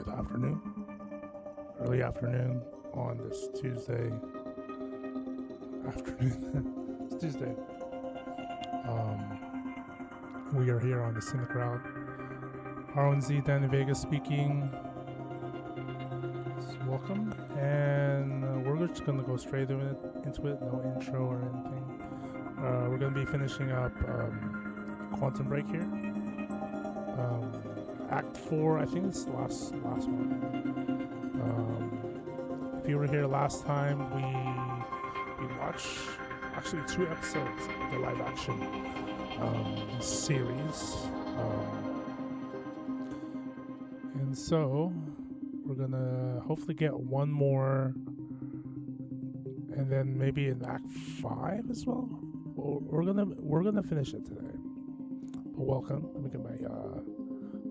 good afternoon, early afternoon on this Tuesday afternoon. It's Tuesday. We are here on the Scenic route. R1Z Dan in Vegas speaking. Welcome, and we're just gonna go straight into it. No intro or anything. We're gonna be finishing up Quantum Break here. Act 4, I think it's the last one. If you were here last time, we watched actually 2 episodes of the live action series, and so we're gonna hopefully get one more, and then maybe in Act 5 as well. We're gonna finish it today. But welcome. Let me get my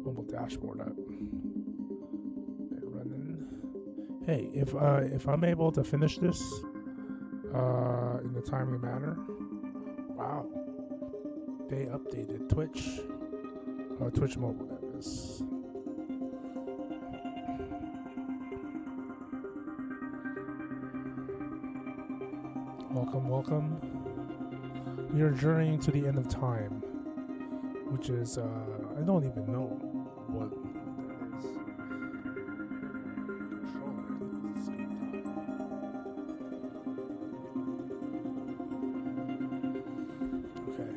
mobile dashboard up. Running. Hey, if I'm able to finish this in a timely manner, wow, they updated Twitch mobile, that is. Welcome. We are journeying to the end of time, which is I don't even know what that is. Okay.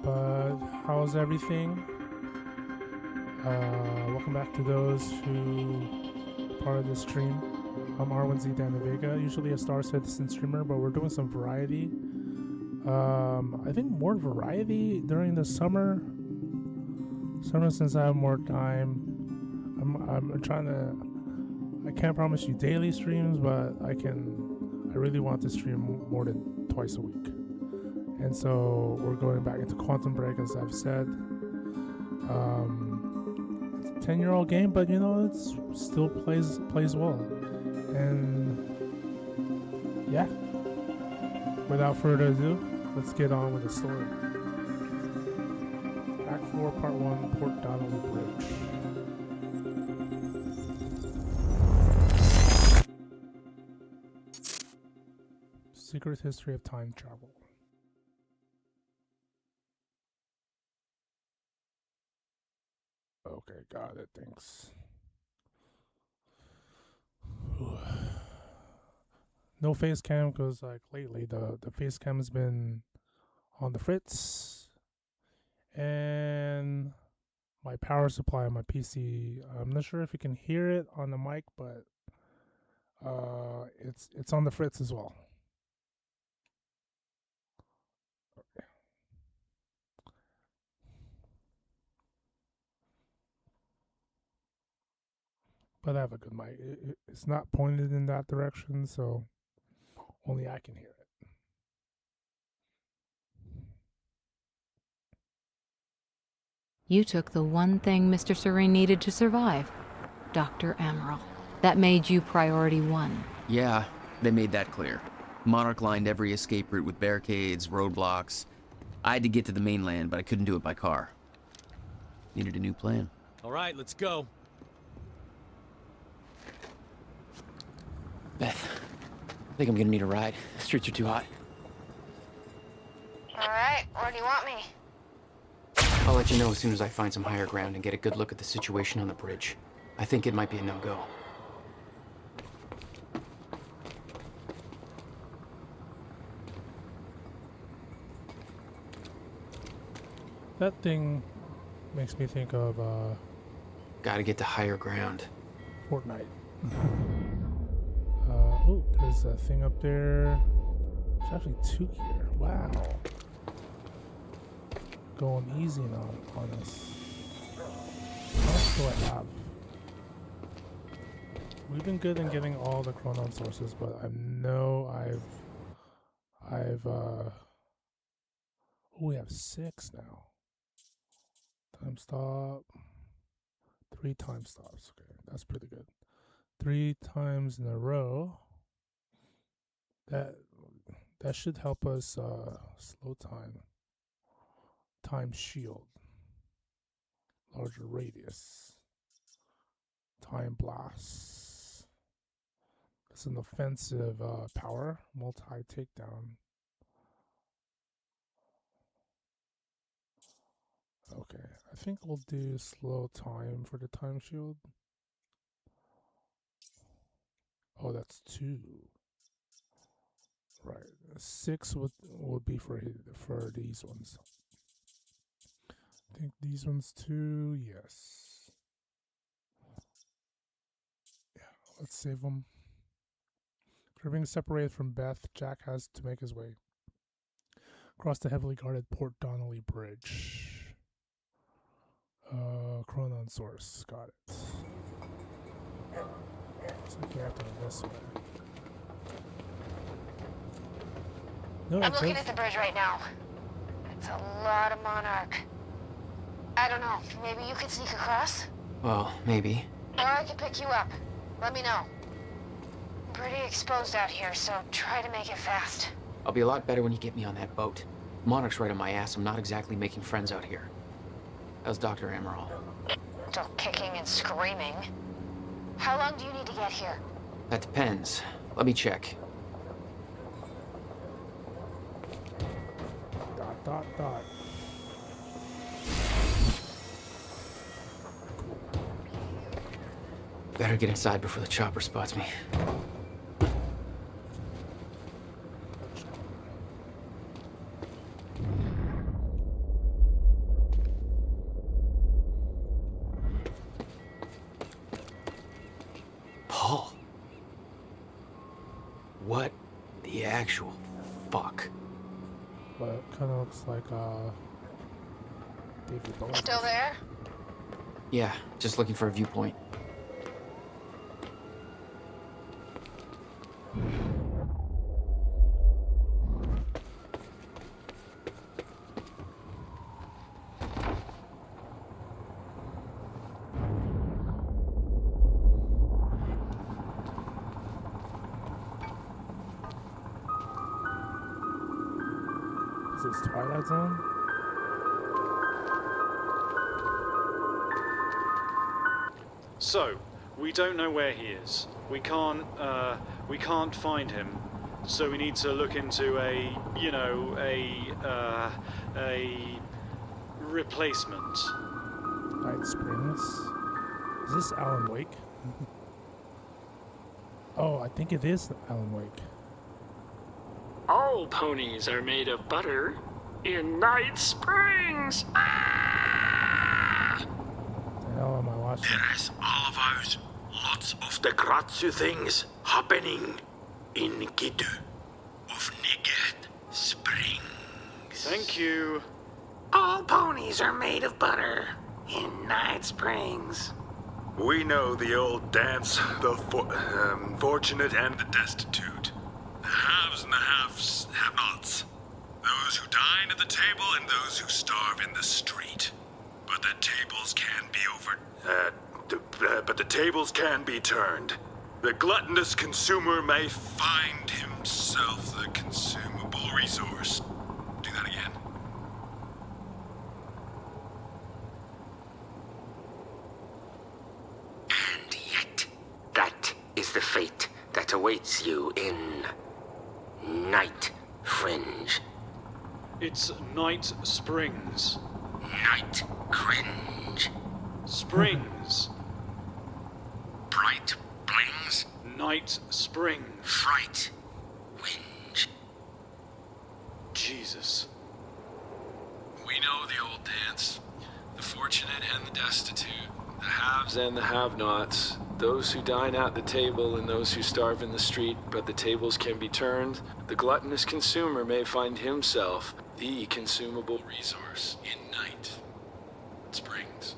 But how's everything? Welcome back to those who are part of the stream. I'm R1Z Dan Vega, usually a Star Citizen streamer, but we're doing some variety. I think more variety during the summer since I have more time. I'm trying to. I can't promise you daily streams, but I really want to stream more than twice a week. And so we're going back into Quantum Break, as I've said. It's a 10-year-old game, but it still plays well. And yeah, without further ado, let's get on with the story. Act 4, Part 1, Port Donnelly Bridge. Secret history of time travel. Okay, got it, thanks. No face cam because lately the face cam has been on the fritz, and my power supply on my PC, I'm not sure if you can hear it on the mic, but it's on the fritz as well. Okay. But I have a good mic. It's not pointed in that direction, so only I can hear it. You took the one thing Mr. Serene needed to survive, Dr. Amaral. That made you priority 1. Yeah, they made that clear. Monarch lined every escape route with barricades, roadblocks. I had to get to the mainland, but I couldn't do it by car. Needed a new plan. All right, let's go. Beth, I think I'm gonna need a ride. The streets are too hot. Alright, where do you want me? I'll let you know as soon as I find some higher ground and get a good look at the situation on the bridge. I think it might be a no-go. That thing makes me think of Gotta get to higher ground. Fortnite. Oh, there's a thing up there. There's actually 2 here. Wow. Going easy on us. How much do I have? We've been good in getting all the chronon sources, but I know we have 6 now. Time stop. 3 time stops. Okay, that's pretty good. 3 times in a row. That should help us slow time. Time shield. Larger radius. Time Blast. It's an offensive power. Multi takedown. Okay, I think we'll do slow time for the time shield. Oh, that's 2. Right, 6 would be for these ones. I think these ones too. Yes. Yeah, let's save them. After being separated from Beth, Jack has to make his way across the heavily guarded Port Donnelly Bridge. Chronon source, got it. Looks like you have to go this way. No, I'm looking at the bridge right now. It's a lot of Monarch. I don't know, maybe you could sneak across? Well, maybe. Or I could pick you up. Let me know. I'm pretty exposed out here, so try to make it fast. I'll be a lot better when you get me on that boat. Monarch's right on my ass. I'm not exactly making friends out here. How's Dr. Amaral? Still kicking and screaming. How long do you need to get here? That depends. Let me check. Dot. Better get inside before the chopper spots me. Paul. What the actual fuck? But it kind of looks like David Bowie. Still there? Yeah, just looking for a viewpoint. Is this Twilight Zone? So, we don't know where he is. We can't find him. So we need to look into a replacement. Night Springs. Is this Alan Wake? Oh, I think it is Alan Wake. All ponies are made of butter in Night Springs. Ah! The hell am I watching? There is all about lots of the Gratsu things happening in Kidu of Niget Springs. Thank you. All ponies are made of butter in Night Springs. We know the old dance, the fortunate and the destitute. The haves and the have-nots. Those who dine at the table and those who starve in the street. But the tables can be but the tables can be turned. The gluttonous consumer may find himself the consumable resource. Do that again. And yet, that is the fate that awaits you in Night Fringe. It's Night Springs. Night Cringe. Springs. Bright Blings. Night Springs. Fright. Whinge. Jesus. We know the old dance. The fortunate and the destitute. The haves and the have-nots. Those who dine at the table and those who starve in the street, but the tables can be turned. The gluttonous consumer may find himself the consumable resource in Night Springs.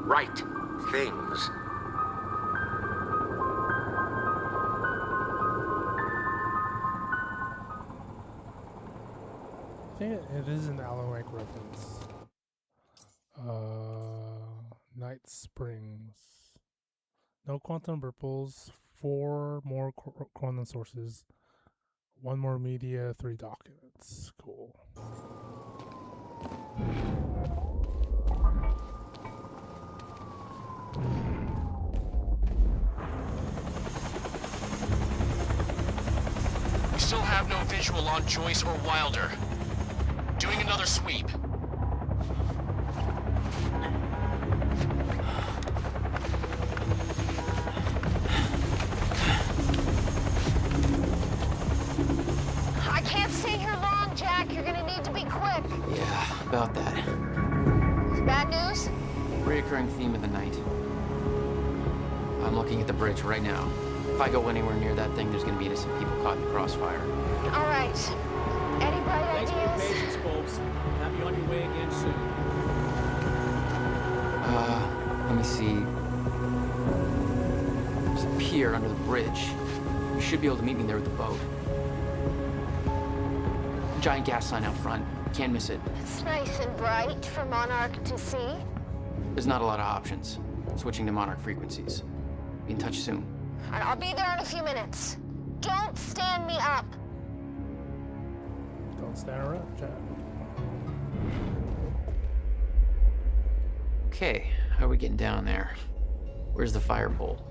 Right things. I think it is an Alan Wake reference. Night Springs. No quantum ripples. 4 more Chronon sources. 1 more media. 3 documents. Cool. We still have no visual on Joyce or Wilder. Doing another sweep. I can't stay here long, Jack. You're gonna need to be quick. Yeah, about that. Bad news? Reoccurring theme of the night. I'm looking at the bridge right now. If I go anywhere near that thing, there's gonna be innocent people caught in the crossfire. All right. Any bright Thanks for your ideas? patience, folks. Have you on your way again soon. Let me see. There's a pier under the bridge. You should be able to meet me there with the boat. Giant gas sign out front. Can't miss it. It's nice and bright for Monarch to see. There's not a lot of options. Switching to Monarch frequencies. Be in touch soon. All right, I'll be there in a few minutes. Don't stand me up. Don't stand her up, Jack. Okay, how are we getting down there? Where's the fire pole?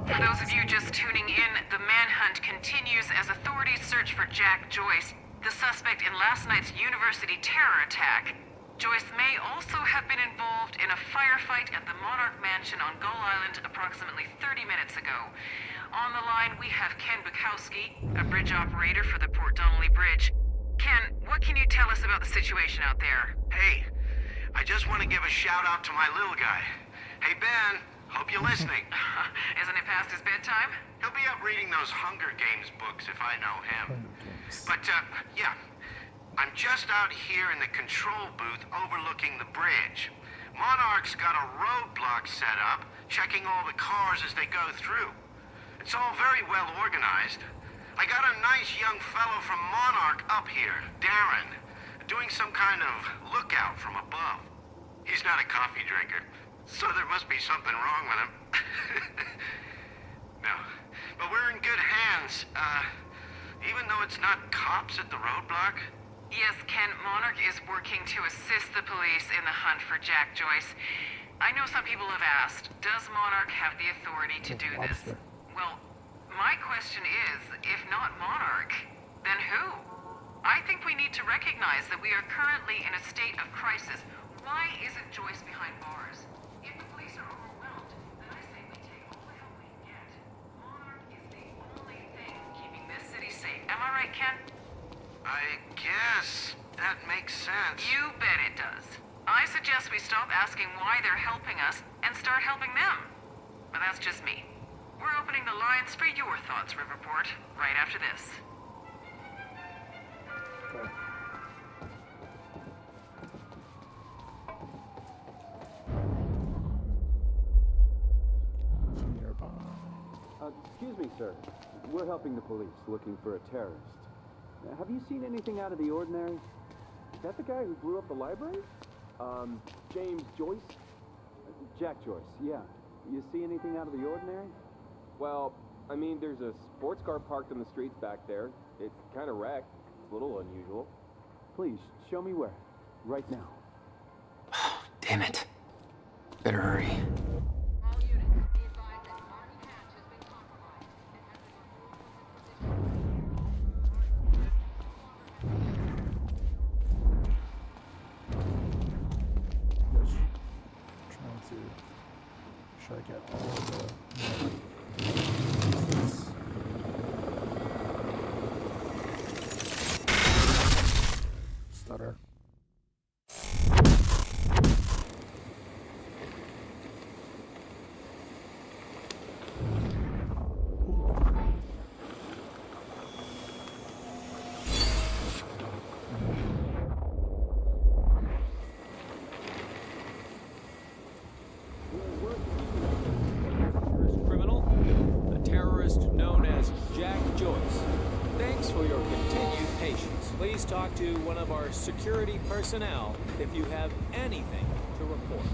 For those of you just tuning in, the manhunt continues as authorities search for Jack Joyce, the suspect in last night's university terror attack. Joyce may also have been involved in a firefight at the Monarch Mansion on Gull Island approximately 30 minutes ago. On the line, we have Ken Bukowski, a bridge operator for the Port Donnelly Bridge. Ken, what can you tell us about the situation out there? Hey, I just want to give a shout out to my little guy. Hey, Ben, hope you're listening. Isn't it past his bedtime? He'll be up reading those Hunger Games books if I know him. But, yeah. I'm just out here in the control booth overlooking the bridge. Monarch's got a roadblock set up, checking all the cars as they go through. It's all very well organized. I got a nice young fellow from Monarch up here, Darren, doing some kind of lookout from above. He's not a coffee drinker, so there must be something wrong with him. No, but we're in good hands. Even though it's not cops at the roadblock. Yes, Ken, Monarch is working to assist the police in the hunt for Jack Joyce. I know some people have asked, does Monarch have the authority to do this? Well, my question is, if not Monarch, then who? I think we need to recognize that we are currently in a state of crisis. Why isn't Joyce behind bars? If the police are overwhelmed, then I say we take all the help we can get. Monarch is the only thing keeping this city safe. Am I right, Ken? I guess that makes sense. You bet it does. I suggest we stop asking why they're helping us and start helping them. But that's just me. We're opening the lines for your thoughts, Riverport, right after this. Excuse me, sir. We're helping the police, looking for a terrorist. Have you seen anything out of the ordinary? Is that the guy who blew up the library? James Joyce? Jack Joyce, yeah. You see anything out of the ordinary? Well, I mean, there's a sports car parked in the streets back there. It's kind of wrecked. It's a little unusual. Please, show me where. Right now. Damn it. Better hurry. Should I get all the stutter? Known as Jack Joyce. Thanks for your continued patience. Please talk to one of our security personnel if you have anything to report.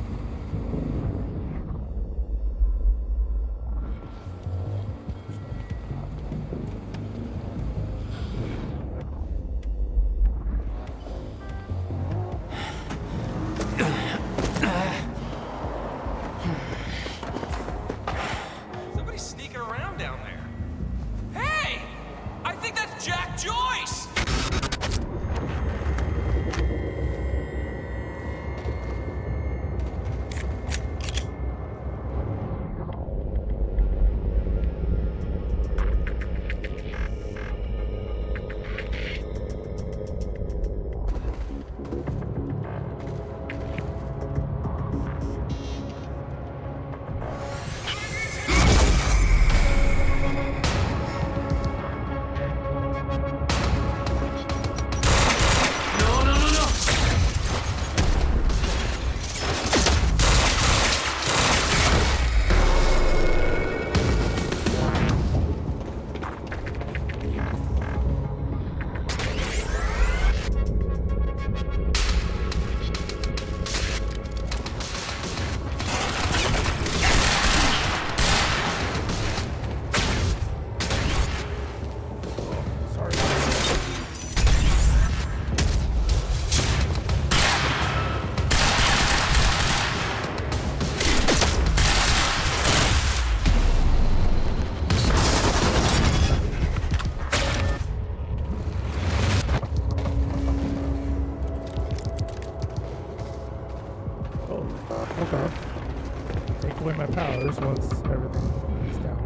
first once everything is down.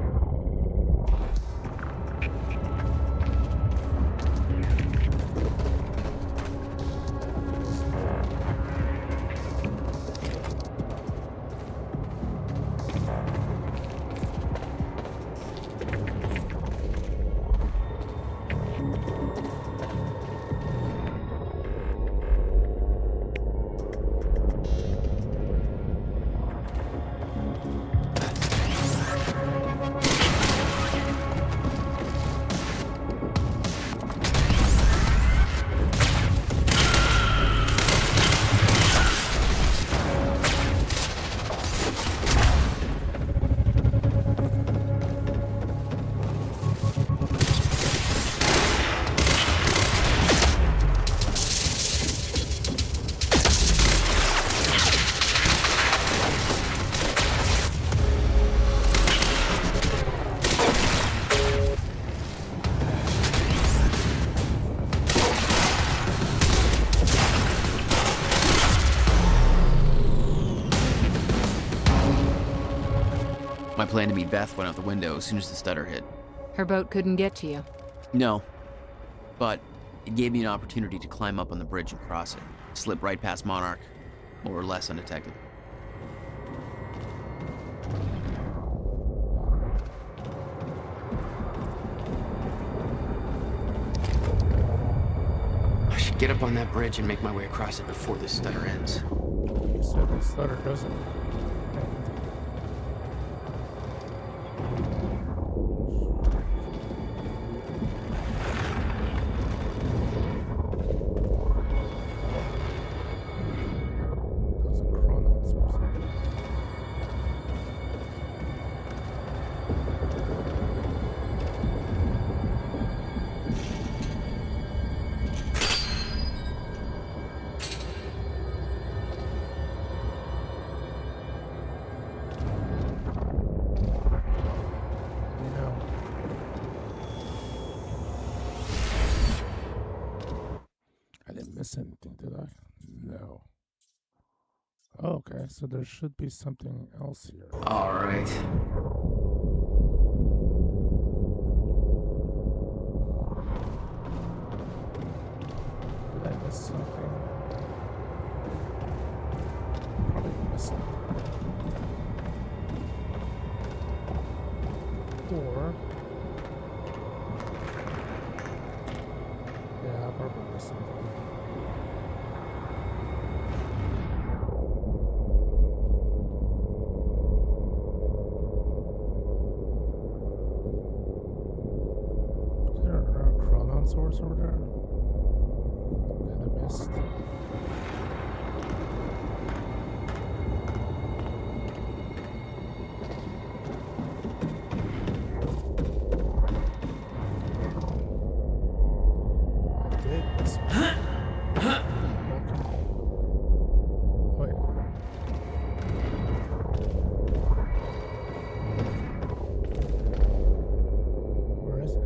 My plan to meet Beth went out the window as soon as the stutter hit. Her boat couldn't get to you. No, but it gave me an opportunity to climb up on the bridge and cross it. Slip right past Monarch, more or less undetected. I should get up on that bridge and make my way across it before this stutter ends. You said the stutter doesn't. Miss anything, did I? No. Oh, okay, so there should be something else here. All right. Did I miss something? Probably missed something. Or... yeah, I probably missed something. Source over there in the mist. I did miss one. Wait. Where is it?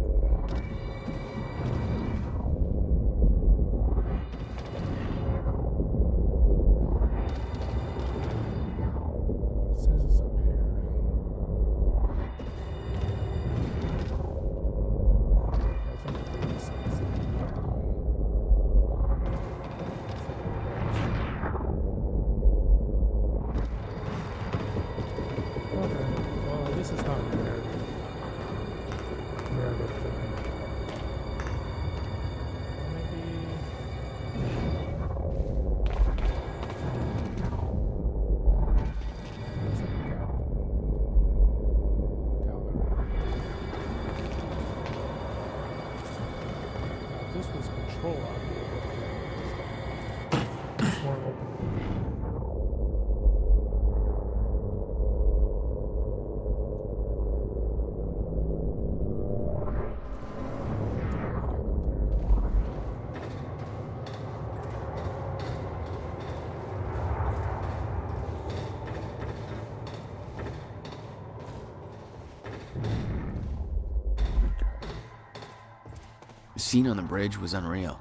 The scene on the bridge was unreal.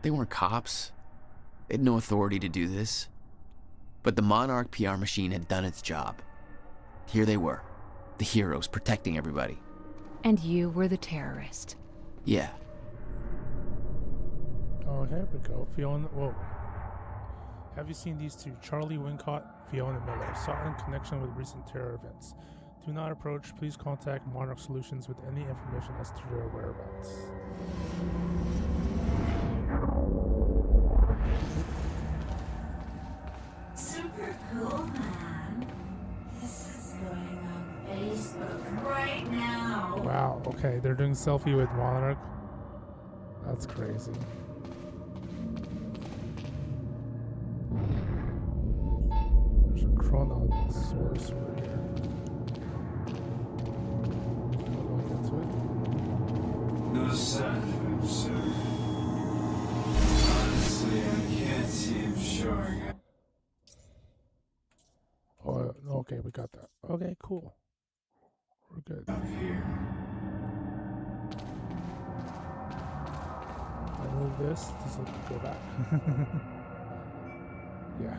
They weren't cops. They had no authority to do this. But the Monarch PR machine had done its job. Here they were, the heroes protecting everybody. And you were the terrorist. Yeah. Oh, here we go. Fiona. Whoa. Have you seen these two? Charlie Wincott, Fiona Miller. Sought in connection with recent terror events. Do not approach. Please contact Monarch Solutions with any information as to their whereabouts. Super cool, man. This is going on Facebook right now. Wow, okay, they're doing selfie with Monarch. That's crazy. There's a chronon source over here. How do I get to it? No sign of him, sir. Honestly, I can't see him showing up. Oh, okay, we got that. Okay, cool. We're good. Up here. If I move this will go back. Yeah.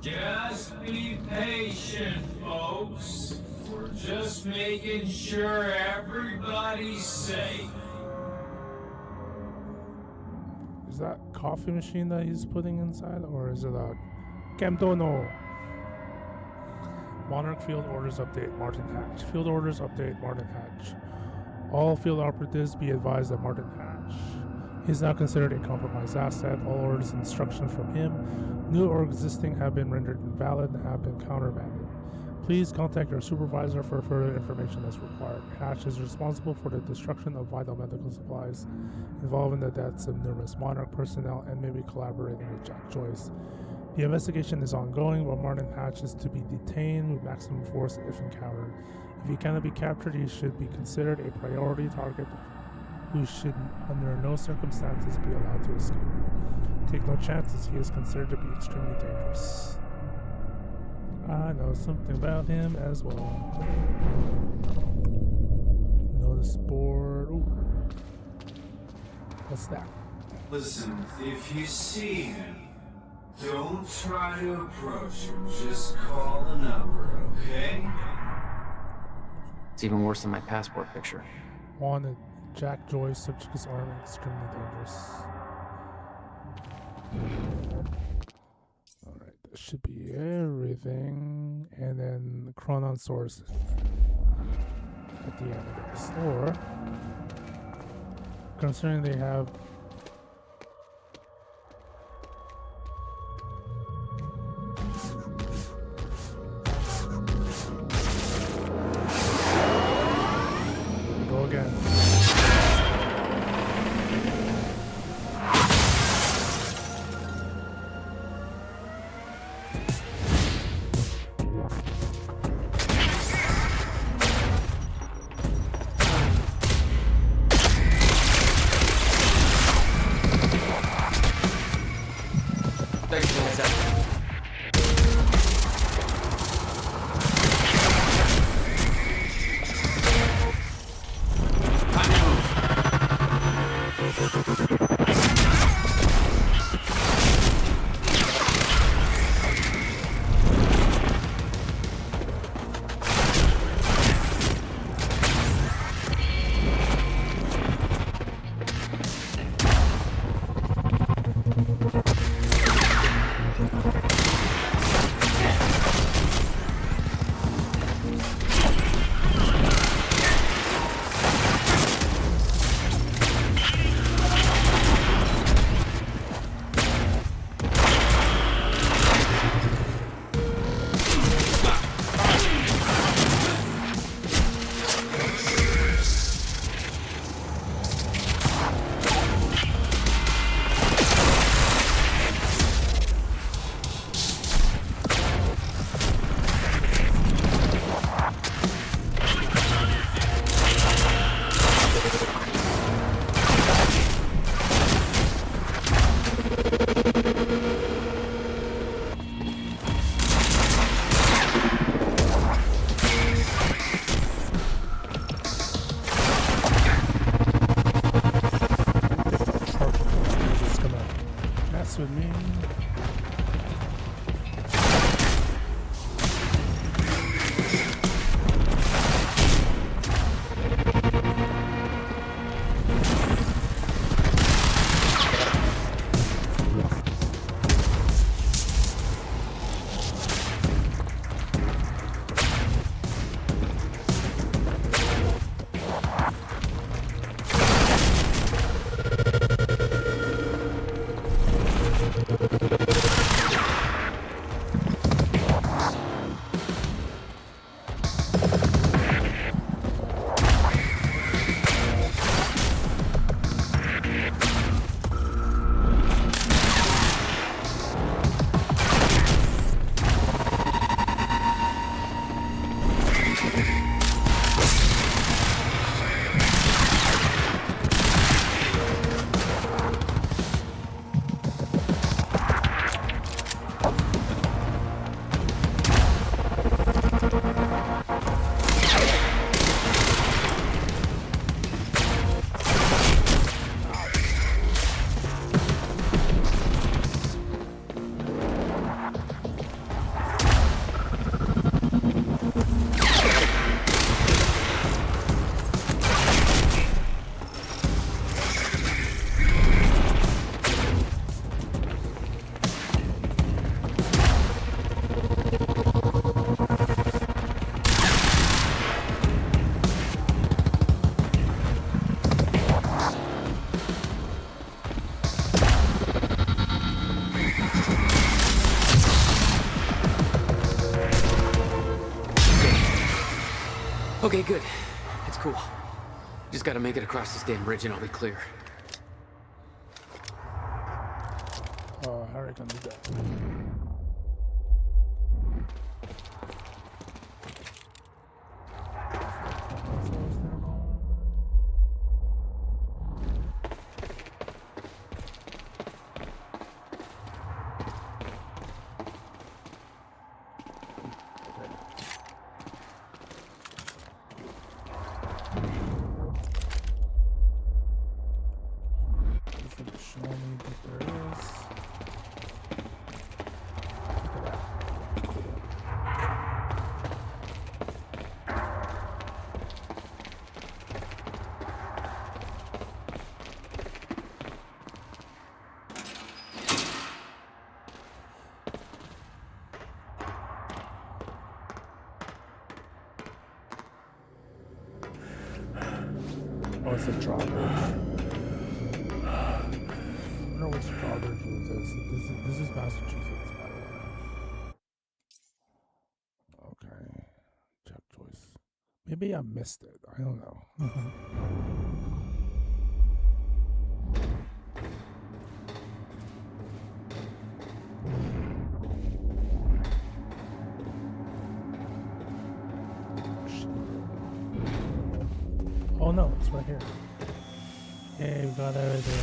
Just be patient, folks. We're just making sure everybody's safe. Is that coffee machine that he's putting inside, or is it a Camtono? Monarch Field Orders Update, Martin Hatch. Field Orders Update, Martin Hatch. All field operatives be advised that Martin Hatch is now considered a compromised asset. All orders and instructions from him, new or existing, have been rendered invalid and have been countermanded. Please contact your supervisor for further information as required. Hatch is responsible for the destruction of vital medical supplies, involving the deaths of numerous Monarch personnel, and may be collaborating with Jack Joyce. The investigation is ongoing, but Martin Hatch is to be detained with maximum force if encountered. If he cannot be captured, he should be considered a priority target who should under no circumstances be allowed to escape. Take no chances, he is considered to be extremely dangerous. I know something about him as well. Notice board. Ooh. What's that? Listen, if you see him, don't try to approach him. Just call the number, okay? It's even worse than my passport picture. Wanted. Jack Joyce, subject is armed and extremely dangerous. Alright, that should be everything. And then chronon source at the end of this. Or, considering they have go again. Okay, good. It's cool. Just gotta make it across this damn bridge and I'll be clear. Oh, how are you gonna do that? Oh, it's a drawbridge. I don't know which drawbridge was this. This is Massachusetts, by the way. Okay. Jack Joyce. Maybe I missed it. I don't know. Oh no, it's right here. Hey, we got everything.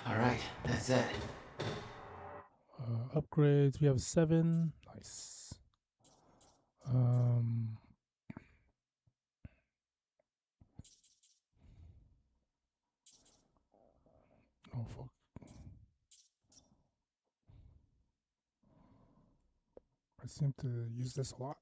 Alright, that's it. Upgrades, we have 7. Nice. Oh fuck. I seem to use this a lot.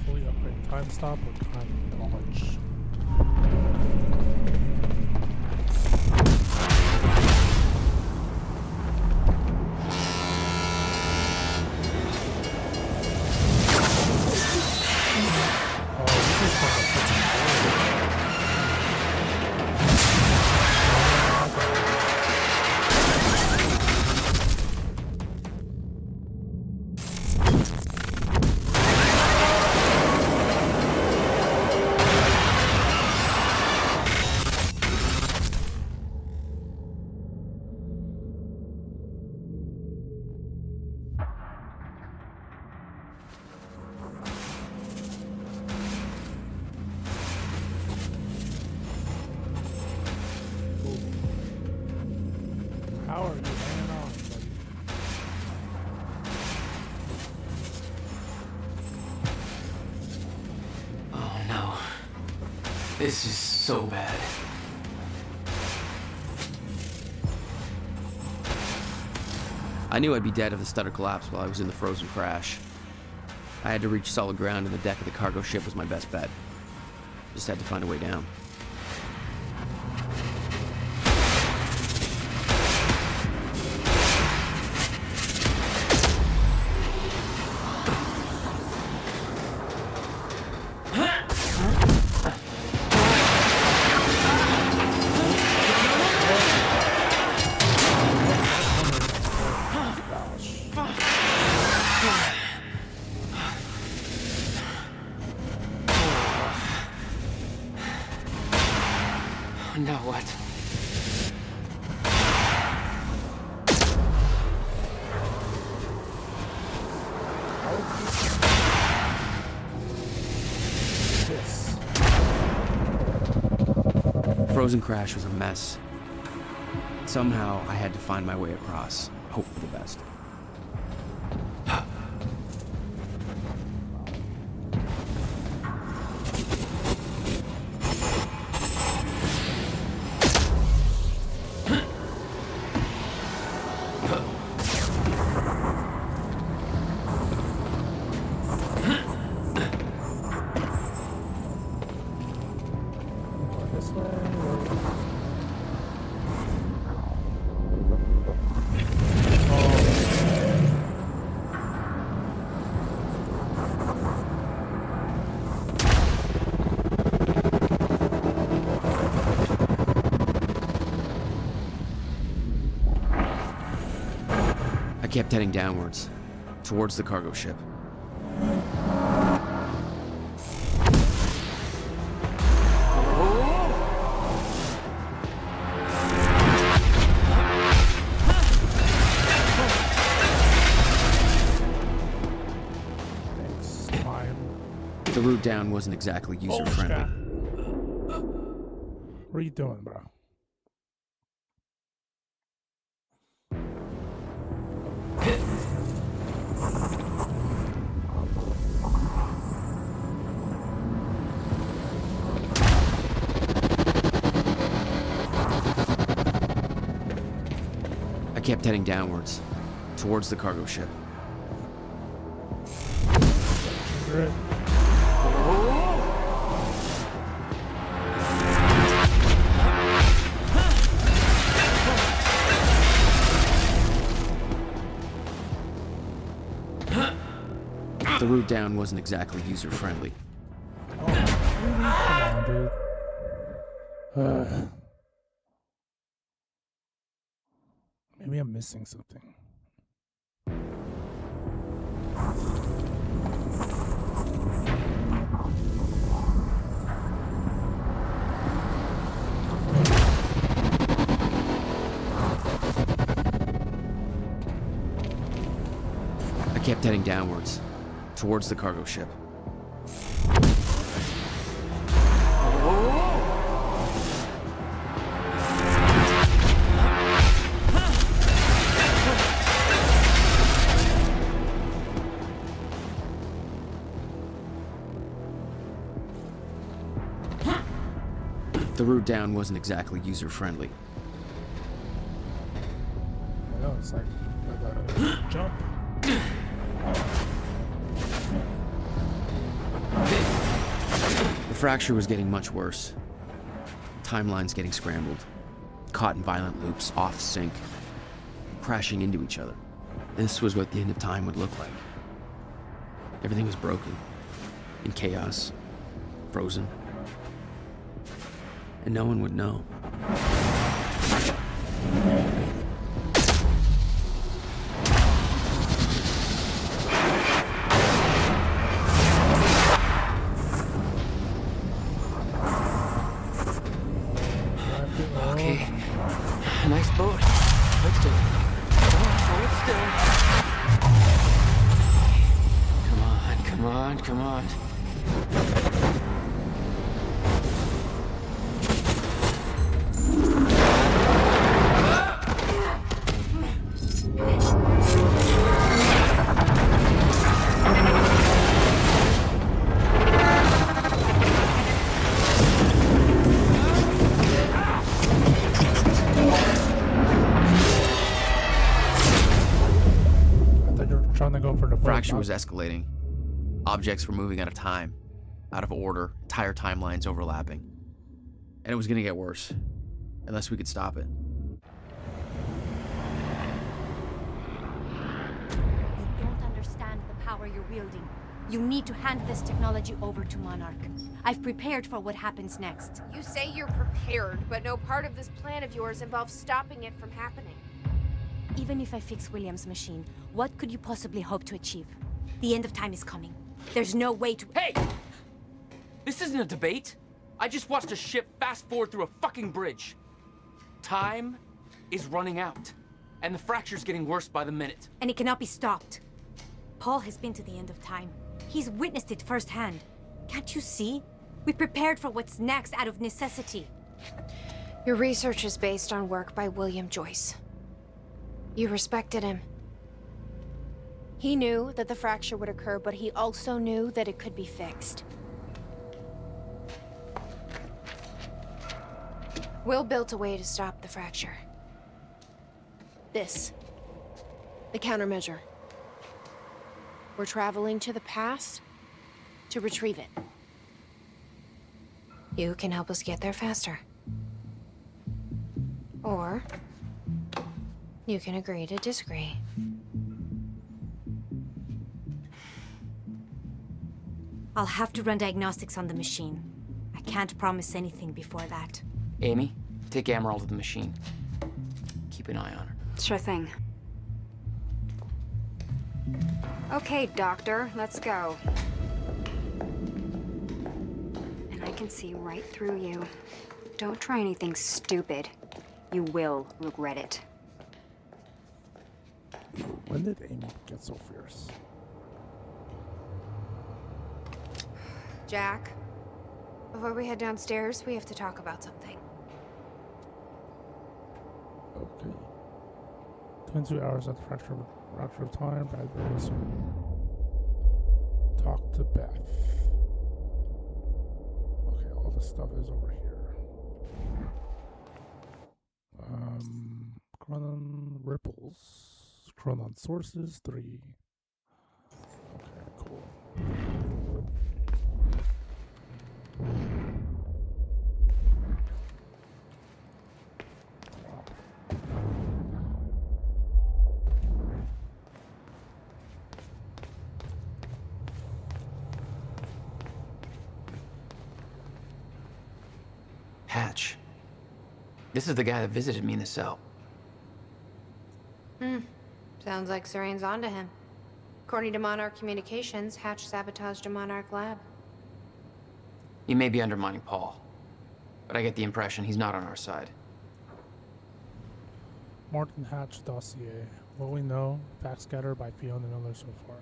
Fully upgrade time stop or time knowledge. How are you hanging on, buddy? Oh no. This is so bad. I knew I'd be dead if the stutter collapsed while I was in the frozen crash. I had to reach solid ground, and the deck of the cargo ship was my best bet. Just had to find a way down. Now what? Frozen crash was a mess. Somehow, I had to find my way across, hope for the best. kept heading downwards, towards the cargo ship. The route down wasn't exactly user-friendly. What are you doing, bro? I kept heading downwards, towards the cargo ship. Right. The route down wasn't exactly user-friendly. Oh, really? Come on, dude. Maybe I'm missing something. I kept heading downwards, towards the cargo ship. The route down wasn't exactly user-friendly. I know, it's like a jump. The fracture was getting much worse. Timelines getting scrambled. Caught in violent loops, off sync. Crashing into each other. This was what the end of time would look like. Everything was broken. In chaos. Frozen. And no one would know. Okay. Nice boat. Hold still. Hold still. Come on, come on, come on. Fracture was escalating. Objects were moving out of time, out of order, entire timelines overlapping. And it was gonna get worse, unless we could stop it. You don't understand the power you're wielding. You need to hand this technology over to Monarch. I've prepared for what happens next. You say you're prepared, but no part of this plan of yours involves stopping it from happening. Even if I fix William's machine, what could you possibly hope to achieve? The end of time is coming. There's no way to— Hey! This isn't a debate. I just watched a ship fast forward through a fucking bridge. Time is running out, and the fracture's getting worse by the minute. And it cannot be stopped. Paul has been to the end of time. He's witnessed it firsthand. Can't you see? We prepared for what's next out of necessity. Your research is based on work by William Joyce. You respected him. He knew that the fracture would occur, but he also knew that it could be fixed. Will built a way to stop the fracture. This. The countermeasure. We're traveling to the past to retrieve it. You can help us get there faster. Or you can agree to disagree. I'll have to run diagnostics on the machine. I can't promise anything before that. Amy, take Amaral to the machine. Keep an eye on her. Sure thing. Okay, Doctor, let's go. And I can see right through you. Don't try anything stupid. You will regret it. When did Amy get so fierce? Jack, before we head downstairs, we have to talk about something. Okay. 22 hours at the fracture of time. Bradbury's talk to Beth. Okay, all this stuff is over here. Chronon ripples. Chronon sources 3. Okay, cool. Hatch. This is the guy that visited me in the cell. Sounds like Serene's onto him. According to Monarch Communications, Hatch sabotaged a Monarch lab. He may be undermining Paul, but I get the impression he's not on our side. Martin Hatch dossier. What we know, facts gathered by Fiona Miller so far.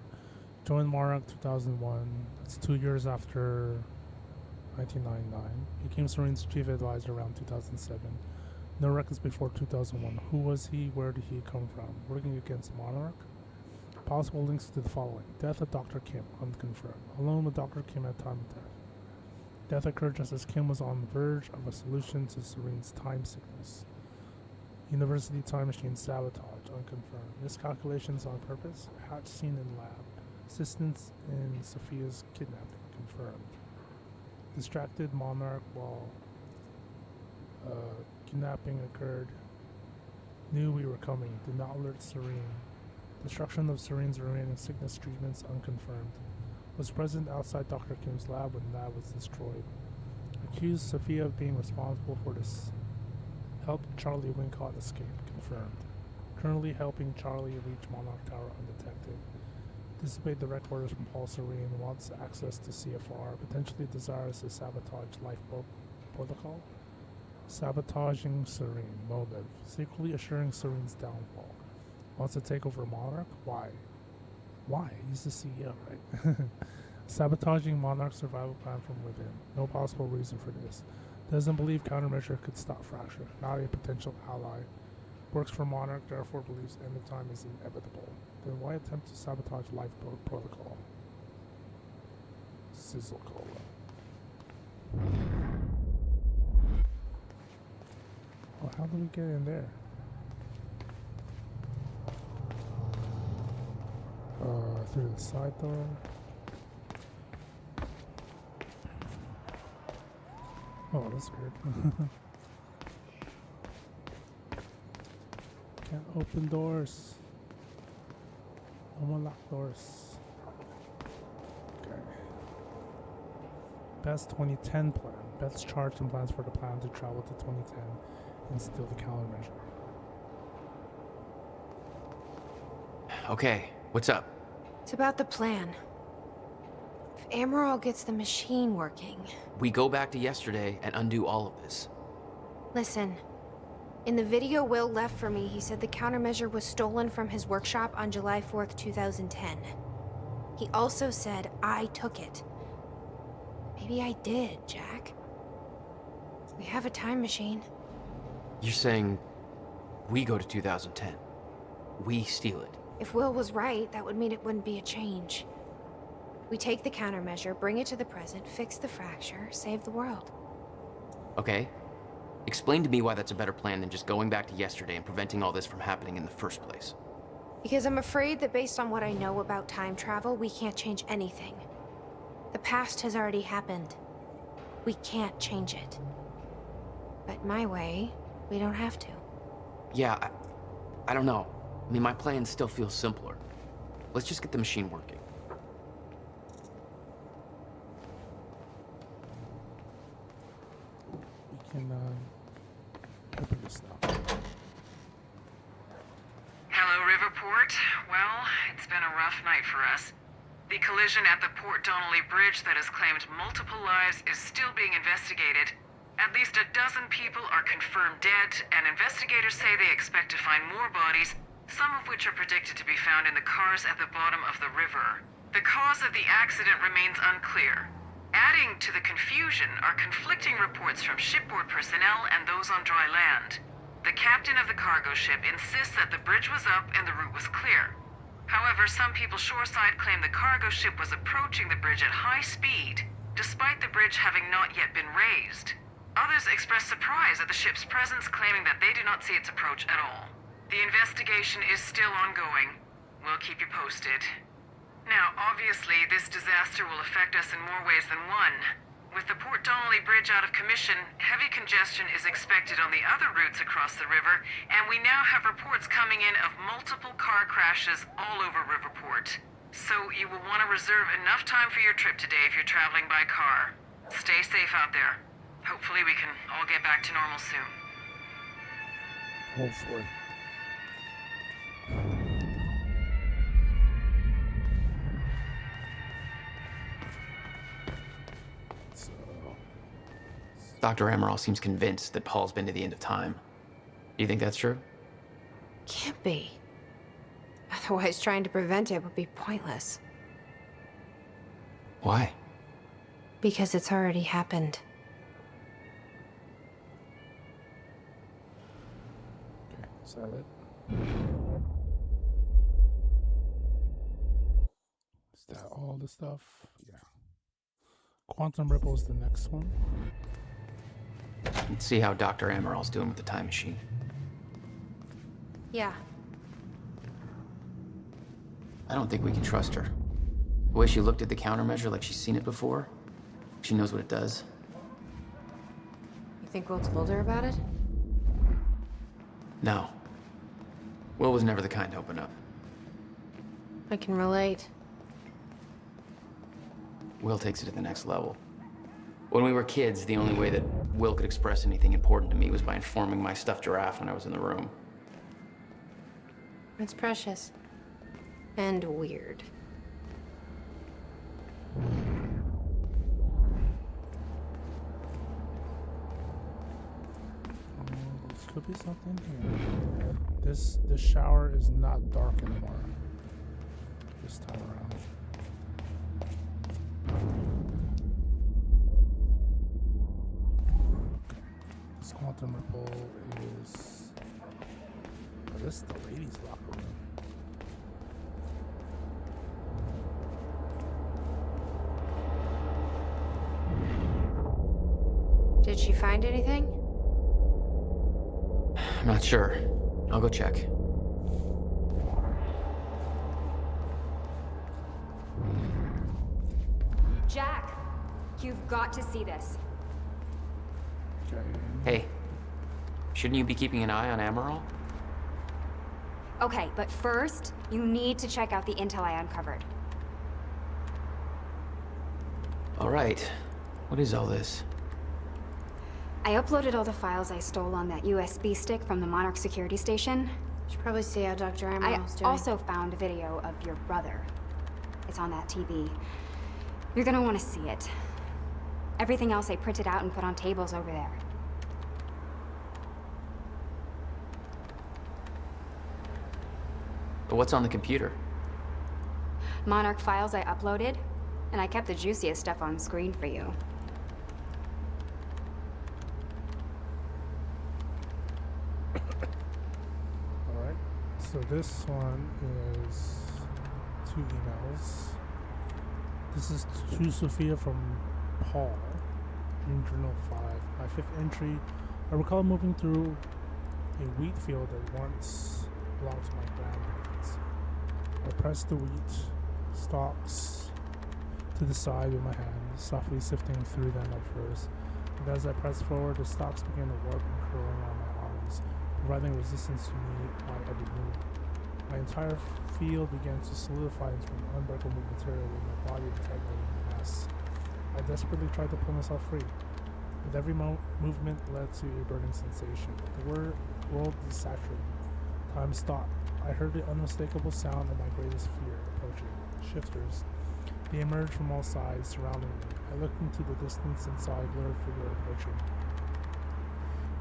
Joined Monarch 2001. That's 2 years after 1999. Became Serene's chief advisor around 2007. No records before 2001. Who was he? Where did he come from? Working against Monarch? Possible links to the following. Death of Dr. Kim, unconfirmed. Alone with Dr. Kim at time of death. Death occurred just as Kim was on the verge of a solution to Serene's time sickness. University time machine sabotage, unconfirmed. Miscalculations on purpose. Hatch seen in lab. Assistance in Sophia's kidnapping, confirmed. Distracted Monarch while kidnapping occurred. Knew we were coming. Did not alert Serene. Destruction of Serene's remaining sickness treatments unconfirmed. Was present outside Dr. Kim's lab when the lab was destroyed. Accused Sophia of being responsible for this. Helped Charlie Wincott escape. Confirmed. Currently helping Charlie reach Monarch Tower undetected. Dissipate direct orders from Paul Serene. Wants access to CFR. Potentially desires to sabotage lifeboat protocol. Sabotaging Serene. Motive. Secretly assuring Serene's downfall. Wants to take over Monarch? Why? Why? He's the CEO, right? Sabotaging Monarch's survival plan from within. No possible reason for this. Doesn't believe countermeasure could stop Fracture. Not a potential ally. Works for Monarch, therefore believes end of time is inevitable. Then why attempt to sabotage lifeboat protocol? Sizzle cola. Oh, how do we get in there? Through the side door. Oh, that's weird. Can't open doors. No more locked doors. Okay. Beth's 2010 plan. Beth's charged and plans for the plan to travel to 2010 and steal the countermeasure. Okay, what's up? It's about the plan. If Amaral gets the machine working... We go back to yesterday and undo all of this. Listen. In the video Will left for me, he said the countermeasure was stolen from his workshop on July 4th, 2010. He also said I took it. Maybe I did, Jack. We have a time machine. You're saying we go to 2010. We steal it. If Will was right, that would mean it wouldn't be a change. We take the countermeasure, bring it to the present, fix the fracture, save the world. Okay. Explain to me why that's a better plan than just going back to yesterday and preventing all this from happening in the first place. Because I'm afraid that based on what I know about time travel, we can't change anything. The past has already happened. We can't change it. But my way, we don't have to. Yeah, I don't know. I mean, my plan still feels simpler. Let's just get the machine working. We can open this now. Hello, Riverport, well, it's been a rough night for us. The collision at the Port Donnelly Bridge that has claimed multiple lives is still being investigated. At least a dozen people are confirmed dead, and investigators say they expect to find more bodies, some of which are predicted to be found in the cars at the bottom of the river. The cause of the accident remains unclear. Adding to the confusion are conflicting reports from shipboard personnel and those on dry land. The captain of the cargo ship insists that the bridge was up and the route was clear. However, some people shoreside claim the cargo ship was approaching the bridge at high speed, despite the bridge having not yet been raised. Others express surprise at the ship's presence, claiming that they do not see its approach at all. The investigation is still ongoing. We'll keep you posted. Now, obviously, this disaster will affect us in more ways than one. With the Port Donnelly Bridge out of commission, heavy congestion is expected on the other routes across the river, and we now have reports coming in of multiple car crashes all over Riverport. So you will want to reserve enough time for your trip today if you're traveling by car. Stay safe out there. Hopefully we can all get back to normal soon. Hopefully. Dr. Amaral seems convinced that Paul's been to the end of time. Do you think that's true? Can't be. Otherwise, trying to prevent it would be pointless. Why? Because it's already happened. Okay, is that it? Is that all the stuff? Yeah. Quantum Ripple is the next one. Let's see how Dr. Amaral's doing with the time machine. Yeah. I don't think we can trust her. The way she looked at the countermeasure like she's seen it before, she knows what it does. You think Will told her about it? No. Will was never the kind to open up. I can relate. Will takes it to the next level. When we were kids, the only way that Will could express anything important to me was by informing my stuffed giraffe when I was in the room. It's precious. And weird. This could be something here. This shower is not dark anymore. This time around. This quantum ripple is. Oh, this is the ladies' locker room. Did she find anything? I'm not sure. I'll go check. Jack, you've got to see this. Okay. Hey, shouldn't you be keeping an eye on Amaral? Okay, but first, you need to check out the intel I uncovered. All right. What is all this? I uploaded all the files I stole on that USB stick from the Monarch security station. Should probably see how Dr. I Amaral's doing. also found a video of your brother. It's on that TV. You're gonna want to see it. Everything else I printed out and put on tables over there. But what's on the computer? Monarch files I uploaded, and I kept the juiciest stuff on screen for you. Alright, so this one is 2 emails. This is to Sophia from Paul in Journal 5. My 5th entry. I recall moving through a wheat field that once belonged to my grandparents. I pressed the wheat stalks to the side with my hand, softly sifting through them at first. And as I pressed forward, the stalks began to warp and curl around my arms, providing resistance to me on every move. My entire field began to solidify into an unbreakable material with my body tightly mass. I desperately tried to pull myself free. With every movement led to a burning sensation. The world desaturated. Time stopped. I heard the unmistakable sound of my greatest fear approaching. Shifters. They emerged from all sides, surrounding me. I looked into the distance and saw a blurred figure approaching.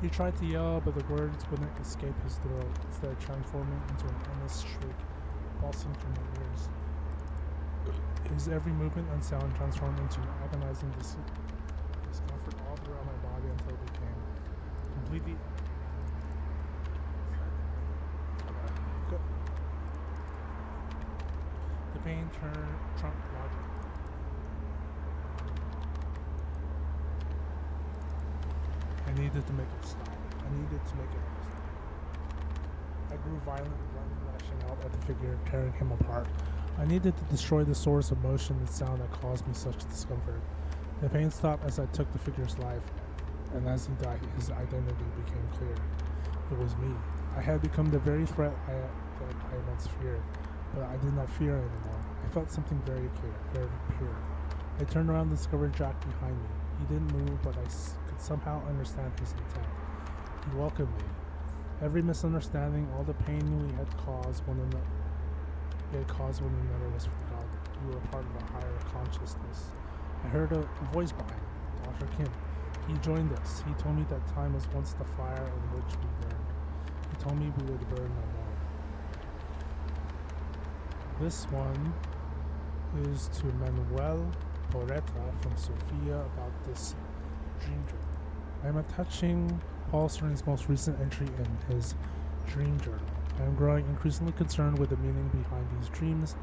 He tried to yell, but the words wouldn't escape his throat, instead transforming into an endless shriek, pulsing through my ears. His every movement and sound transformed into an agonizing discomfort all throughout my body until it became completely... The pain trumped logic. I needed to make it stop. I needed to make it stop. I grew violent, lashing out at the figure, tearing him apart. I needed to destroy the source of motion and sound that caused me such discomfort. The pain stopped as I took the figure's life, and as he died, his identity became clear. It was me. I had become the very threat that I once feared, but I did not fear anymore. I felt something very clear, very pure. I turned around and discovered Jack behind me. He didn't move, but I could somehow understand his intent. He welcomed me. Every misunderstanding, all the pain we had caused one another was forgotten. We were part of a higher consciousness. I heard a voice behind me, Dr. Kim. He joined us. He told me that time was once the fire in which we burned. He told me we would burn no more. This one is to Manuel Porreta from Sofia about this dream journal. I am attaching Paul Serene's most recent entry in his dream journal. I am growing increasingly concerned with the meaning behind these dreams,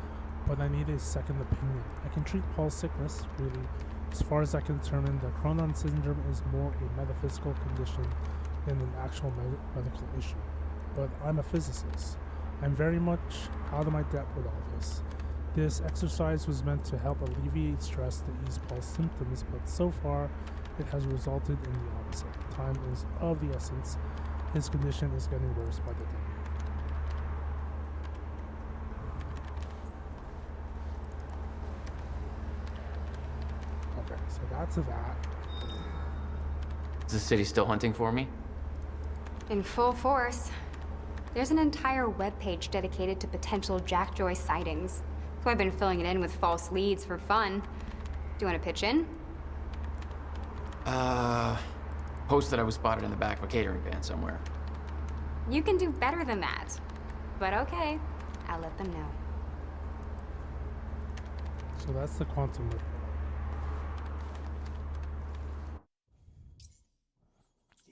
but I need a second opinion. I can treat Paul's sickness, really. As far as I can determine, the Cronon syndrome is more a metaphysical condition than an actual medical issue. But I'm a physicist. I'm very much out of my depth with all this. This exercise was meant to help alleviate stress to ease Paul's symptoms, but so far it has resulted in the opposite. Time is of the essence. His condition is getting worse by the day. Okay, so that's that. Is the city still hunting for me? In full force. There's an entire webpage dedicated to potential Jack Joyce sightings. So I've been filling it in with false leads for fun. Do you want to pitch in? Post that I was spotted in the back of a catering van somewhere. You can do better than that. But okay, I'll let them know. So that's the quantum loop.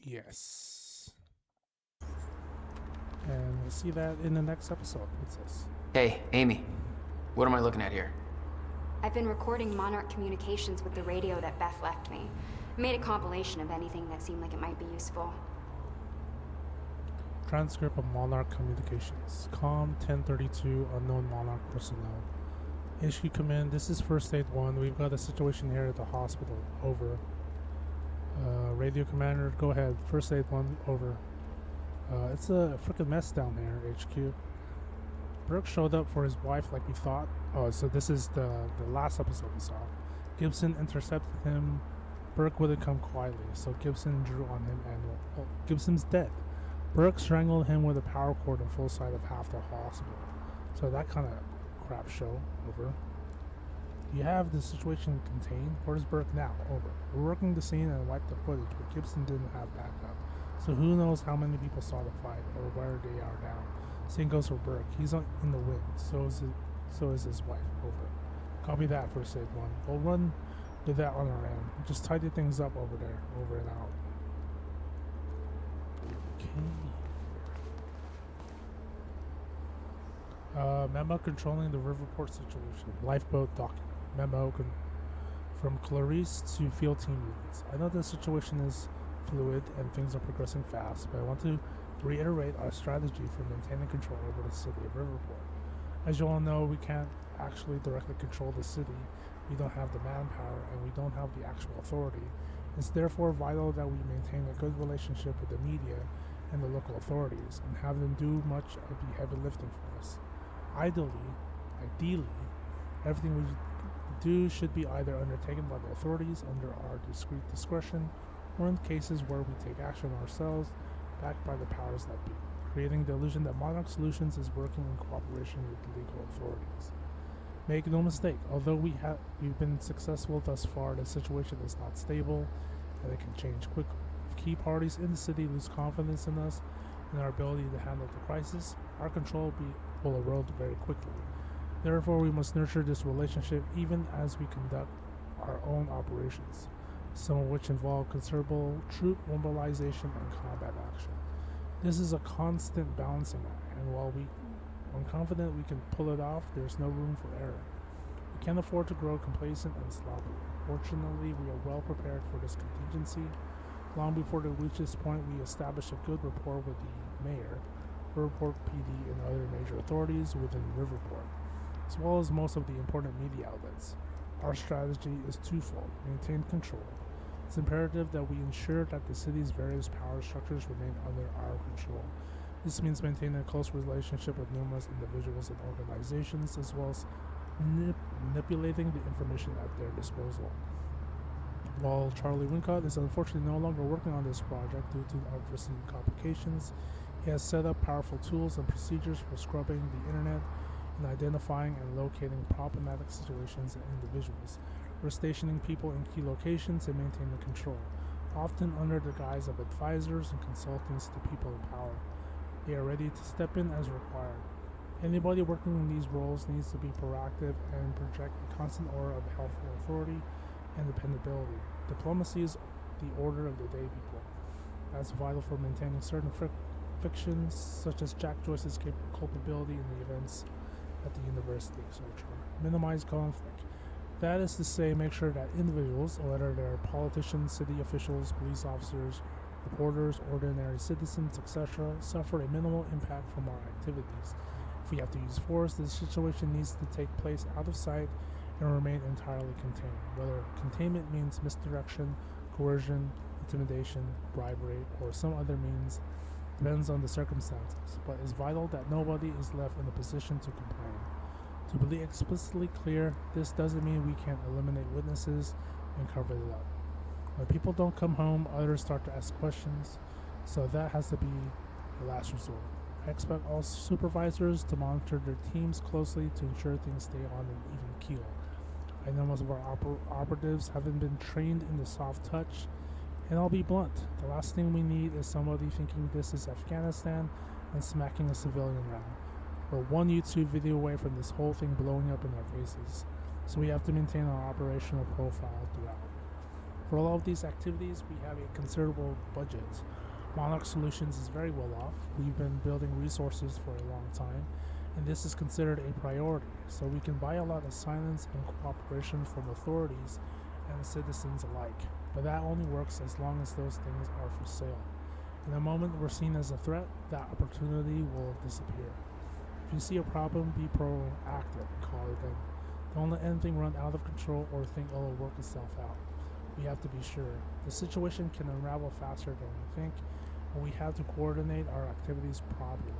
Yes. And we'll see that in the next episode. What's this? Hey, Amy. What am I looking at here? I've been recording Monarch communications with the radio that Beth left me. I made a compilation of anything that seemed like it might be useful. Transcript of Monarch communications. COM 1032, unknown Monarch personnel. HQ command, this is First Aid 1. We've got a situation here at the hospital. Over. Radio commander, go ahead. First Aid 1, over. It's a freaking mess down there, HQ. Burke showed up for his wife like we thought. Oh, so this is the last episode we saw. Gibson intercepted him. Burke wouldn't come quietly, so Gibson drew on him and, well, Gibson's dead. Burke strangled him with a power cord in full sight of half the hospital. So that kind of crap show. Over. You have the situation contained. Where's Burke now? Over. We're working the scene and wiped the footage, but Gibson didn't have backup. So who knows how many people saw the fight or where they are now. Same goes for Burke. He's in the wind. So is his wife. Over. Copy that, First Aid 1. We'll run with that on our end. Just tidy things up over there. Over and out. Okay. Memo controlling the Riverport situation. Lifeboat document. Memo from Clarice to field team leads. I know the situation is fluid and things are progressing fast, but I want to reiterate our strategy for maintaining control over the city of Riverport. As you all know, we can't actually directly control the city. We don't have the manpower and we don't have the actual authority. It's therefore vital that we maintain a good relationship with the media and the local authorities and have them do much of the heavy lifting for us. Ideally, everything we do should be either undertaken by the authorities under our discreet discretion or in cases where we take action ourselves, backed by the powers that be. creating the illusion that Monarch Solutions is working in cooperation with the legal authorities. Make no mistake, although we've been successful thus far, the situation is not stable and it can change quickly. If key parties in the city lose confidence in us and our ability to handle the crisis, our control will erode very quickly. Therefore, we must nurture this relationship even as we conduct our own operations, some of which involve considerable troop mobilization and combat action. This is a constant balancing act, and while I'm confident we can pull it off, there's no room for error. We can't afford to grow complacent and sloppy. Fortunately, we are well prepared for this contingency. Long before we reach this point, we established a good rapport with the mayor, Riverport PD, and other major authorities within Riverport, as well as most of the important media outlets. Our strategy is twofold: maintain control. It's imperative that we ensure that the city's various power structures remain under our control. This means maintaining a close relationship with numerous individuals and organizations, as well as manipulating the information at their disposal. While Charlie Wincott is unfortunately no longer working on this project due to unforeseen complications, he has set up powerful tools and procedures for scrubbing the internet and identifying and locating problematic situations and individuals. We're stationing people in key locations and maintaining control, often under the guise of advisors and consultants to people in power. They are ready to step in as required. Anybody working in these roles needs to be proactive and project a constant aura of helpful authority and dependability. Diplomacy is the order of the day, people. That's vital for maintaining certain fictions, such as Jack Joyce's culpability in the events at the university, etc. Minimize conflict. That is to say, make sure that individuals, whether they're politicians, city officials, police officers, reporters, ordinary citizens, etc., suffer a minimal impact from our activities. If we have to use force, the situation needs to take place out of sight and remain entirely contained. Whether containment means misdirection, coercion, intimidation, bribery, or some other means depends on the circumstances, but it's vital that nobody is left in a position to complain. To be explicitly clear, this doesn't mean we can't eliminate witnesses and cover it up. When people don't come home, others start to ask questions, so that has to be the last resort. I expect all supervisors to monitor their teams closely to ensure things stay on an even keel. I know most of our operatives haven't been trained in the soft touch, and I'll be blunt. The last thing we need is somebody thinking this is Afghanistan and smacking a civilian around. We're one YouTube video away from this whole thing blowing up in our faces, so we have to maintain our operational profile throughout. For all of these activities, we have a considerable budget. Monarch Solutions is very well off. We've been building resources for a long time, and this is considered a priority, so we can buy a lot of silence and cooperation from authorities and citizens alike. But that only works as long as those things are for sale. In the moment we're seen as a threat, that opportunity will disappear. If you see a problem, be proactive and call it in. Don't let anything run out of control or think it'll work itself out. We have to be sure. The situation can unravel faster than we think, and we have to coordinate our activities properly.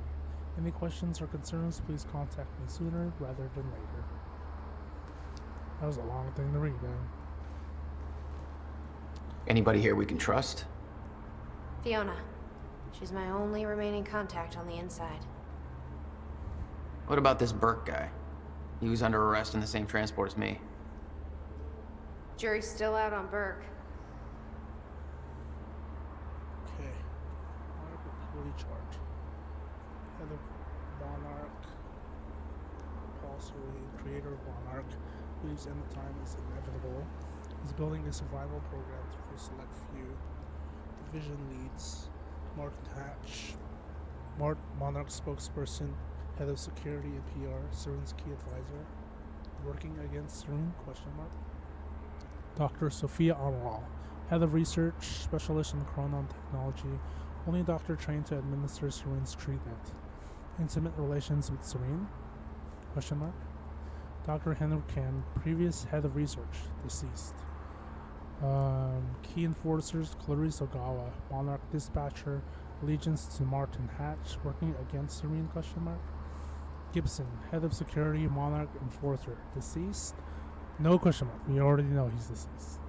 Any questions or concerns, please contact me sooner rather than later. That was a long thing to read, man. Anybody here we can trust? Fiona. She's my only remaining contact on the inside. What about this Burke guy? He was under arrest in the same transport as me. Jury's still out on Burke. Okay. Monarch charge. Head of Monarch, Paul Serene, creator of Monarch, believes end time is inevitable. He's building a survival program for select few. Division leads Martin Hatch, Monarch spokesperson, head of security and PR, Serene's key advisor. Working against Serene? Dr. Sophia Amaral, head of research, specialist in chronon technology, only doctor trained to administer Serene's treatment. Intimate relations with Serene? Dr. Henry Ken, previous head of research, deceased. Key enforcers, Clarice Ogawa, Monarch dispatcher, allegiance to Martin Hatch, working against Serene? Gibson, head of security, Monarch enforcer, deceased? No question mark. We already know he's deceased.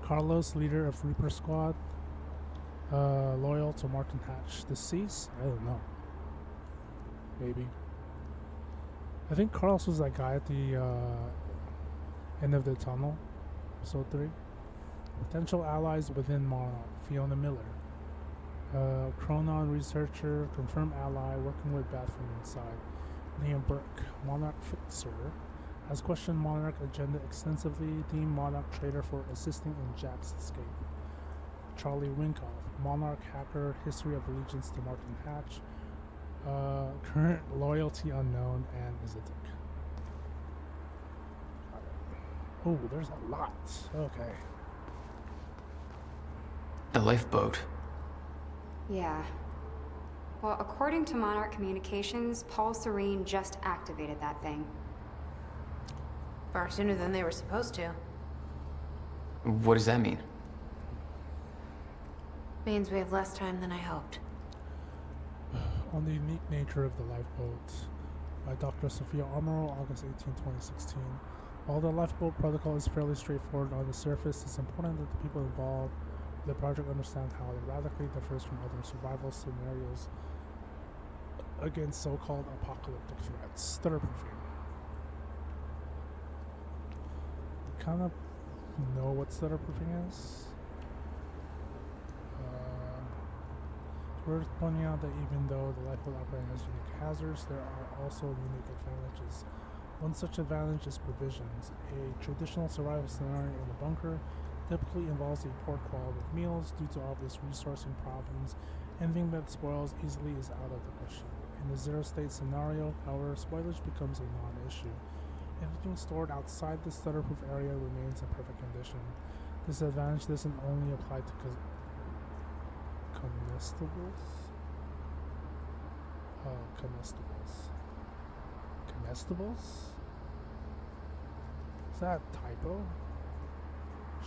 Carlos, leader of Reaper Squad, loyal to Martin Hatch, deceased? I don't know. maybe. I think Carlos was that guy at the end of the tunnel, episode 3. Potential allies within Monarch, Fiona Miller. Chronon researcher, confirmed ally, working with Beth from inside. Liam Burke, Monarch fixer, has questioned Monarch agenda extensively, deemed Monarch traitor for assisting in Jack's escape. Charlie Winkoff, Monarch hacker, history of allegiance to Martin Hatch, current loyalty unknown, and is a dick. Oh, there's a lot. Okay. The lifeboat. Yeah. Well, according to Monarch Communications, Paul Serene just activated that thing. Far sooner than they were supposed to. What does that mean? Means we have less time than I hoped. On the unique nature of the lifeboat, by Dr. Sophia Amaral, August 18, 2016. While the lifeboat protocol is fairly straightforward on the surface, it's important that the people involved with the project understand how it radically differs from other survival scenarios against so-called apocalyptic threats. Stutterproofing. You kind of know what stutterproofing is. Worth pointing out that even though the lifeboat operating has unique hazards, there are also unique advantages. One such advantage is provisions. A traditional survival scenario in a bunker typically involves a poor quality of meals due to obvious resourcing problems. Anything that spoils easily is out of the question. In the zero-state scenario, however, spoilage becomes a non-issue. Everything stored outside the stutterproof area remains in perfect condition. This advantage doesn't only apply to comestibles? Comestibles. Comestibles? Is that a typo?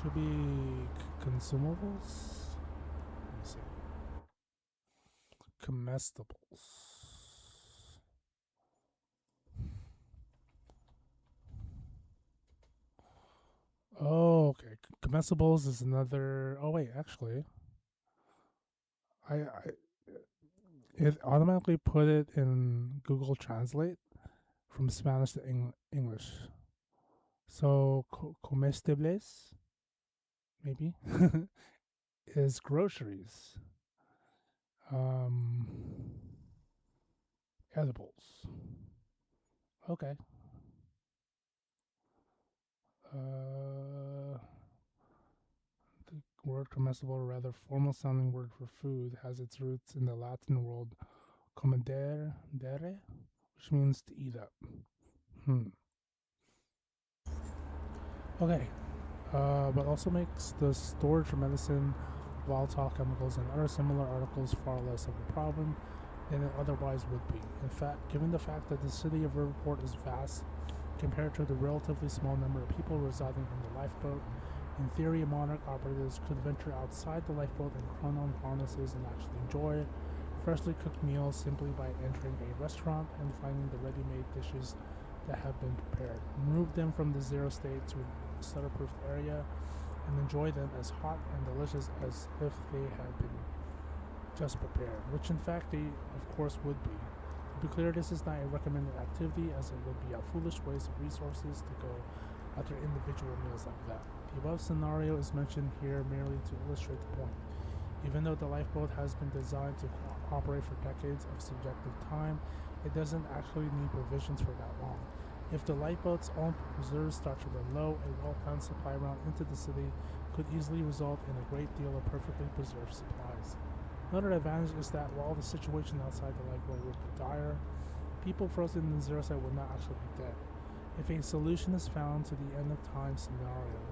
Should be consumables? Let me see. Comestibles. Oh, okay. Comestibles is another. Oh, wait, actually. It automatically put it in Google Translate from Spanish to English. So comestibles, maybe, is groceries, edibles. Okay. The word comestible, or rather formal sounding word for food, has its roots in the Latin word comedere, which means to eat up. Okay. But also makes the storage of medicine, volatile chemicals, and other similar articles far less of a problem than it otherwise would be. In fact, given the fact that the city of Riverport is vast compared to the relatively small number of people residing in the lifeboat, in theory, Monarch operatives could venture outside the lifeboat in Chronon harnesses and actually enjoy freshly cooked meals simply by entering a restaurant and finding the ready-made dishes that have been prepared. Remove them from the zero state to a stutterproof area and enjoy them as hot and delicious as if they had been just prepared, which in fact they of course would be. To be clear, this is not a recommended activity, as it would be a foolish waste of resources to go after individual meals like that. The above scenario is mentioned here merely to illustrate the point. Even though the lifeboat has been designed to operate for decades of subjective time, it doesn't actually need provisions for that long. If the lifeboat's own reserves start to run low, a well-planned supply route into the city could easily result in a great deal of perfectly preserved supplies. Another advantage is that while the situation outside the lifeboat would be dire, people frozen in the zero site would not actually be dead. If a solution is found to the end of time scenario,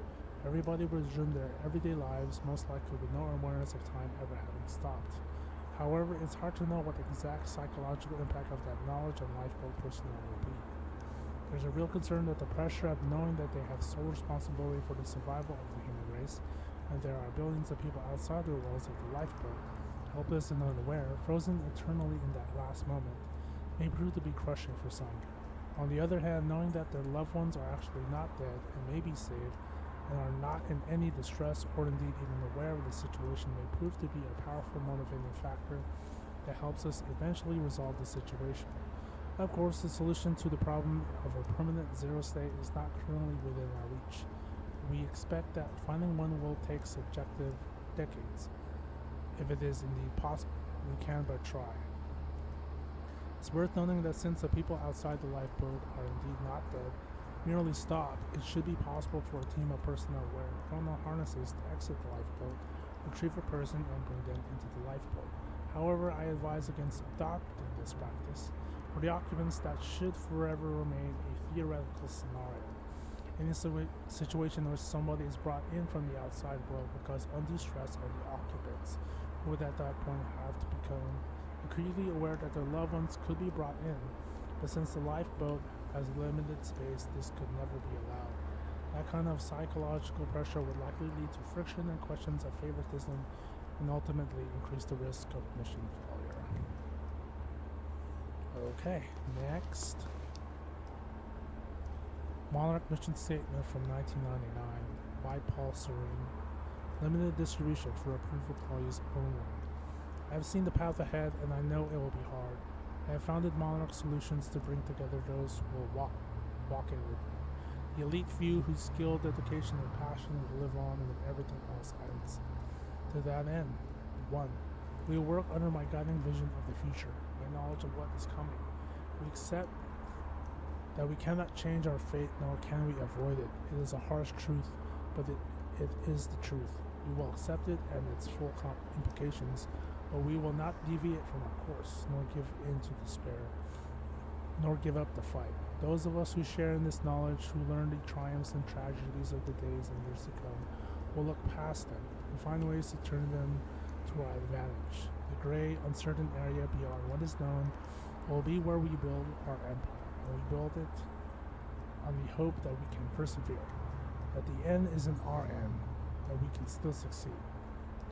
everybody would resume their everyday lives, most likely with no awareness of time ever having stopped. However, it's hard to know what the exact psychological impact of that knowledge on lifeboat personnel will be. There's a real concern that the pressure of knowing that they have sole responsibility for the survival of the human race, and there are billions of people outside the walls of the lifeboat, helpless and unaware, frozen eternally in that last moment, may prove to be crushing for some. On the other hand, knowing that their loved ones are actually not dead and may be saved, and are not in any distress or indeed even aware of the situation, may prove to be a powerful motivating factor that helps us eventually resolve the situation. Of course, the solution to the problem of a permanent zero state is not currently within our reach. We expect that finding one will take subjective decades. If it is indeed possible, we can but try. It's worth noting that since the people outside the lifeboat are indeed not dead, merely stopped, it should be possible for a team of personnel wearing chrono harnesses to exit the lifeboat, retrieve a person, and bring them into the lifeboat. However, I advise against adopting this practice. For the occupants, that should forever remain a theoretical scenario. In a situation where somebody is brought in from the outside world because undue stress on the occupants, who would at that point have to become acutely aware that their loved ones could be brought in, but since the lifeboat has limited space, this could never be allowed. That kind of psychological pressure would likely lead to friction and questions of favoritism, and ultimately increase the risk of mission failure. Okay, next. Monarch Mission Statement from 1999 by Paul Serene. Limited distribution for approved employees only. I have seen the path ahead and I know it will be hard. I have founded Monarch Solutions to bring together those who will walk it with me. The elite few whose skill, dedication, and passion will live on when everything else ends. To that end, 1. We will work under my guiding vision of the future, my knowledge of what is coming. We accept that we cannot change our fate, nor can we avoid it. It is a harsh truth, but it is the truth. We will accept it and its full implications, but we will not deviate from our course, nor give in to despair, nor give up the fight. Those of us who share in this knowledge, who learn the triumphs and tragedies of the days and years to come, will look past them and find ways to turn them to our advantage. The gray, uncertain area beyond what is known will be where we build our empire, and we build it on the hope that we can persevere, that the end isn't our end, that we can still succeed.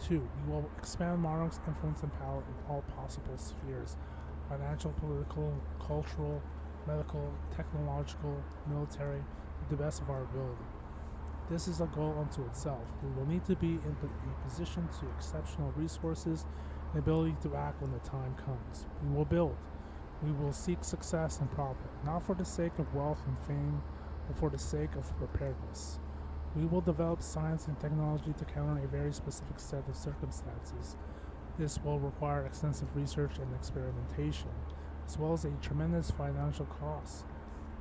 2. We will expand Monarch's influence and power in all possible spheres: financial, political, cultural, medical, technological, military, to the best of our ability. This is a goal unto itself. We will need to be in a position to exceptional resources and ability to act when the time comes. We will build. We will seek success and profit, not for the sake of wealth and fame, but for the sake of preparedness. We will develop science and technology to counter a very specific set of circumstances. This will require extensive research and experimentation, as well as a tremendous financial cost.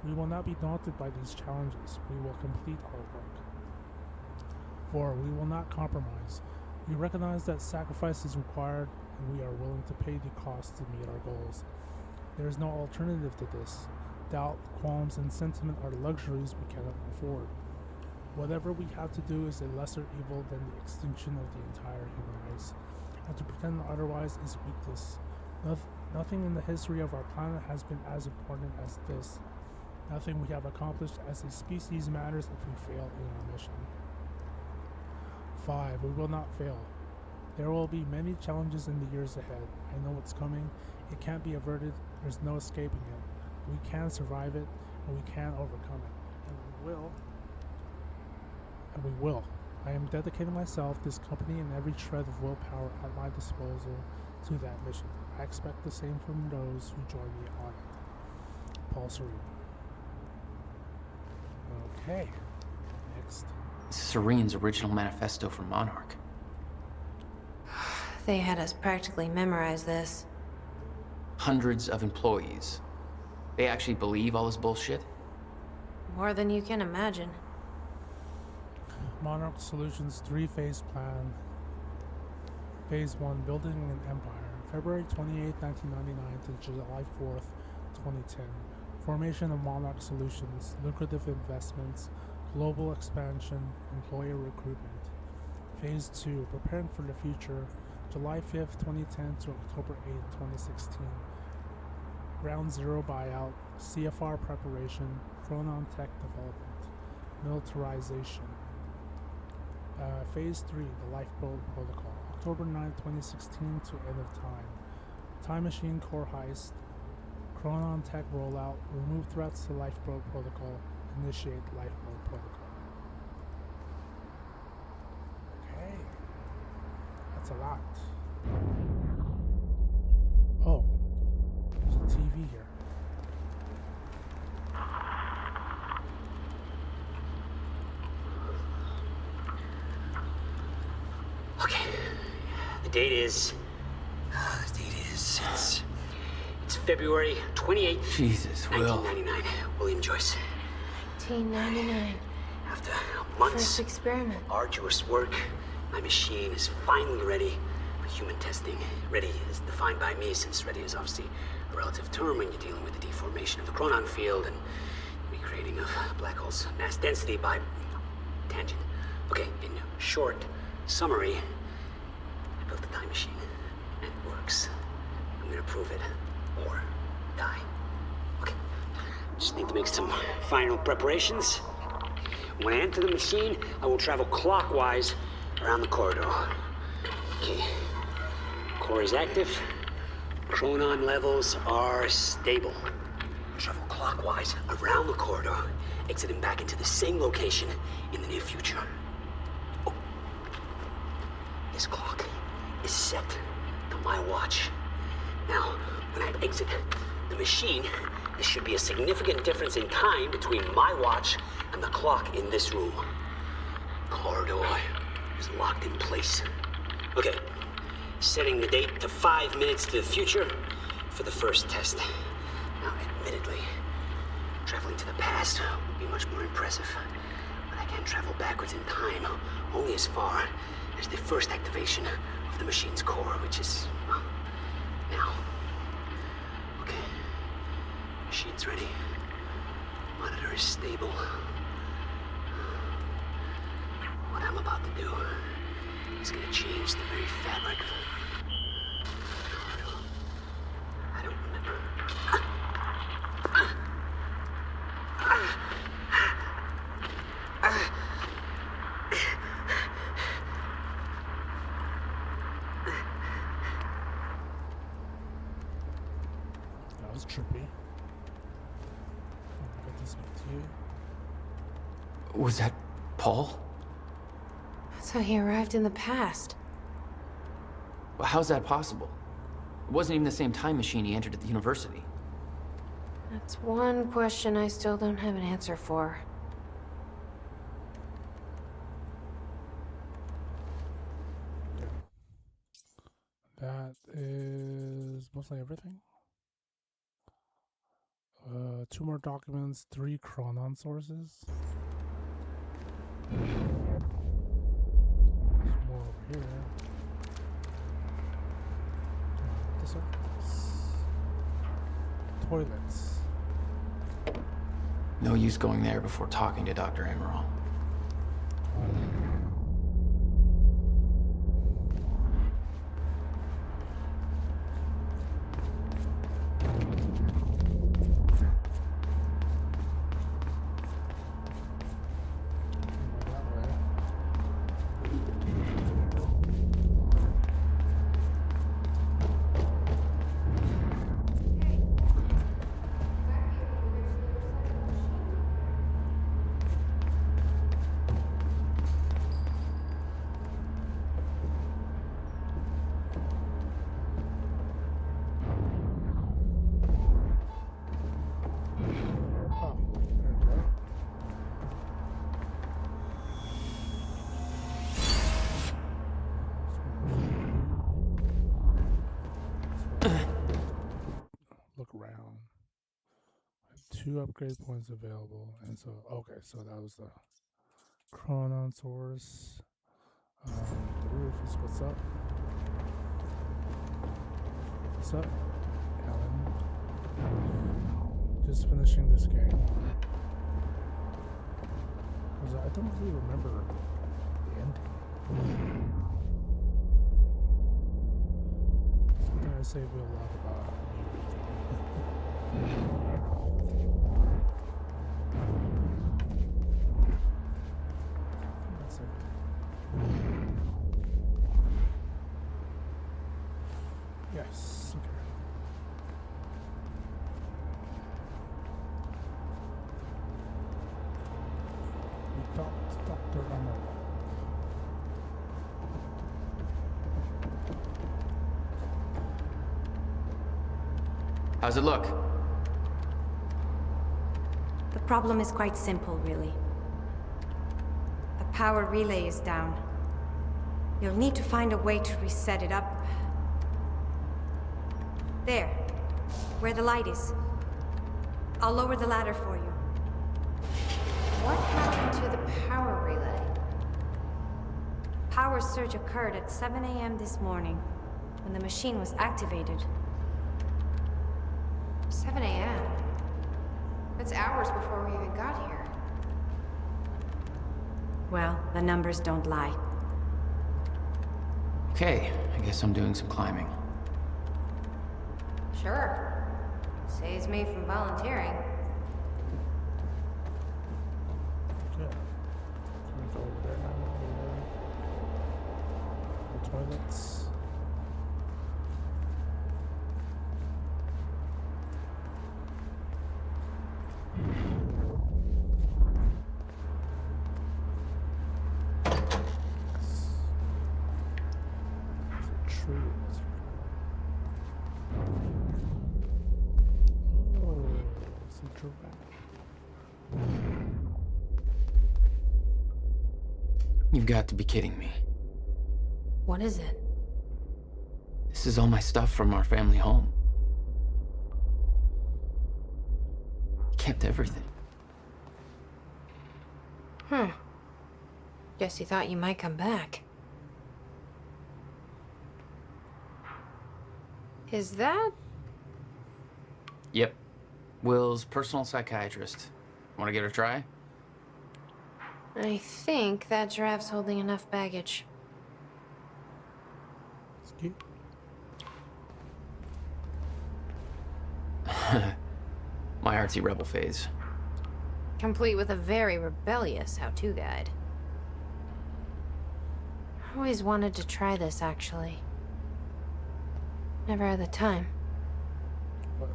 We will not be daunted by these challenges. We will complete our work. 4. We will not compromise. We recognize that sacrifice is required, and we are willing to pay the cost to meet our goals. There is no alternative to this. Doubt, qualms, and sentiment are luxuries we cannot afford. Whatever we have to do is a lesser evil than the extinction of the entire human race, and to pretend otherwise is weakness. Nothing in the history of our planet has been as important as this. Nothing we have accomplished as a species matters if we fail in our mission. 5. We will not fail. There will be many challenges in the years ahead. I know what's coming. It can't be averted. There's no escaping it. We can survive it, and we can overcome it. And we will. And we will. I am dedicating myself, this company, and every shred of willpower at my disposal to that mission. I expect the same from those who join me on it. Paul Serene. Okay. Next. Serene's original manifesto for Monarch. They had us practically memorize this. Hundreds of employees. They actually believe all this bullshit? More than you can imagine. Monarch Solutions 3-phase plan. Phase 1, building an empire. February 28, 1999 to July 4th, 2010. Formation of Monarch Solutions, lucrative investments, global expansion, employer recruitment. Phase 2, preparing for the future. July 5th, 2010 to October 8th, 2016. Round 0 buyout, CFR preparation, Chronon Tech development, militarization. Phase 3, the Lifeboat Protocol, October 9, 2016 to end of time. Time Machine Core Heist, Chronon Tech rollout, remove threats to Lifeboat Protocol, initiate Lifeboat Protocol. Okay, that's a lot. Oh, there's a TV here. date is... It's February 28th, Jesus, Will. 1999. William Joyce. 1999. After months First experiment. of arduous work, my machine is finally ready for human testing. Ready is defined by me, since ready is obviously a relative term when you're dealing with the deformation of the chronon field and recreating of black holes' mass density by tangent. Okay, in short summary, I built the time machine, and it works. I'm gonna prove it, or die. Okay, just need to make some final preparations. When I enter the machine, I will travel clockwise around the corridor. Okay, core is active, chronon levels are stable. Travel clockwise around the corridor, exiting back into the same location in the near future. Oh. This clock is set to my watch. Now, when I exit the machine, there should be a significant difference in time between my watch and the clock in this room. Corridor is locked in place. Okay, setting the date to 5 minutes to the future for the first test. Now, admittedly, traveling to the past would be much more impressive, but I can travel backwards in time only as far as the first activation of the machine's core, which is, well, now. Okay, machine's ready. Monitor is stable. What I'm about to do is going to change the very fabric of... I don't remember. That was trippy. I got to speak to you. Was that Paul? That's how he arrived in the past. How's that possible? It wasn't even the same time machine he entered at the university. That's one question I still don't have an answer for. That is mostly everything. 2 more documents, 3 chronon sources. There's more over here. This one. Toilets. No use going there before talking to Dr. Amaral. Look around. I have 2 upgrade points available, and so okay, so that was the chronon source. The roof is what's up. What's up, Alan? Just finishing this game because I don't really remember the ending. Something I say a lot about. That's it. Yes, okay. We talked to Dr. Amaral. How's it look? The problem is quite simple, really. The power relay is down. You'll need to find a way to reset it up. There, where the light is. I'll lower the ladder for you. What happened to the power relay? Power surge occurred at 7 a.m. this morning, when the machine was activated. 7 a.m.? That's hours before we even got here. Well, the numbers don't lie. Okay, I guess I'm doing some climbing. Sure. Saves me from volunteering. Okay. Can we go over there now? The toilets. You've got to be kidding me. What is it? This is all my stuff from our family home. Kept everything. Guess you thought you might come back. Is that... Yep. Will's personal psychiatrist. Want to give it a try? I think that giraffe's holding enough baggage. It's cute. My artsy rebel phase. Complete with a very rebellious how-to guide. I always wanted to try this, actually. Never had the time. What?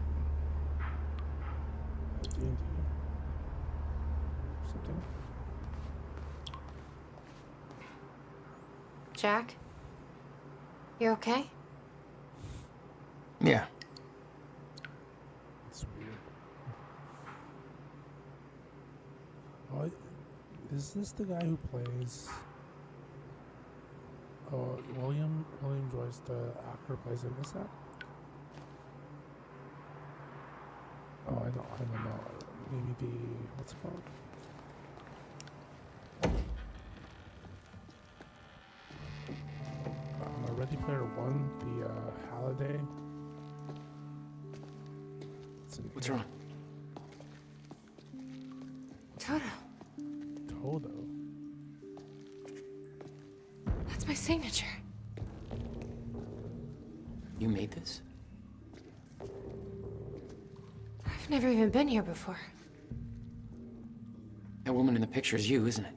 D&D? Something? Jack? You okay? Yeah. It's weird. Oh, is this the guy who plays... Oh, William Joyce, the actor, plays him. Is that? Oh, I don't know. Maybe the... What's it called? Ready Player One, the Halliday. What's wrong? Toto. That's my signature. You made this? I've never even been here before. That woman in the picture is you, isn't it?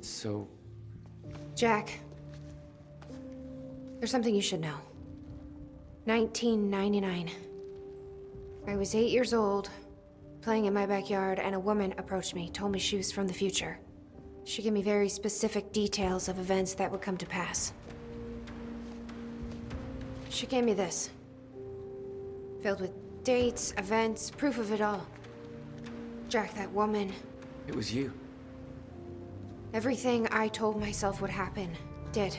So... Jack. There's something you should know. 1999. I was 8 years old, playing in my backyard, and a woman approached me, told me she was from the future. She gave me very specific details of events that would come to pass. She gave me this. Filled with dates, events, proof of it all. Jack, that woman... It was you. Everything I told myself would happen, did.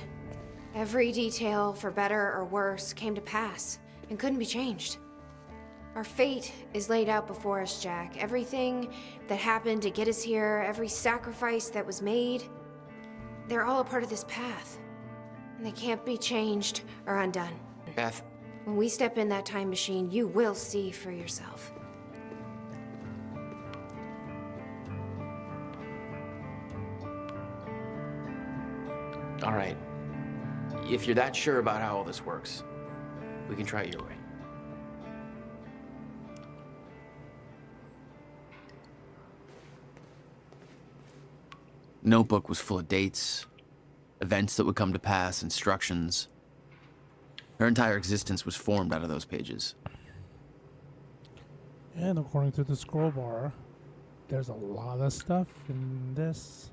Every detail, for better or worse, came to pass, and couldn't be changed. Our fate is laid out before us, Jack. Everything that happened to get us here, every sacrifice that was made, they're all a part of this path. And they can't be changed or undone. Beth. When we step in that time machine, you will see for yourself. All right. If you're that sure about how all this works, we can try it your way. Notebook was full of dates, events that would come to pass, instructions. Her entire existence was formed out of those pages. And according to the scroll bar, there's a lot of stuff in this.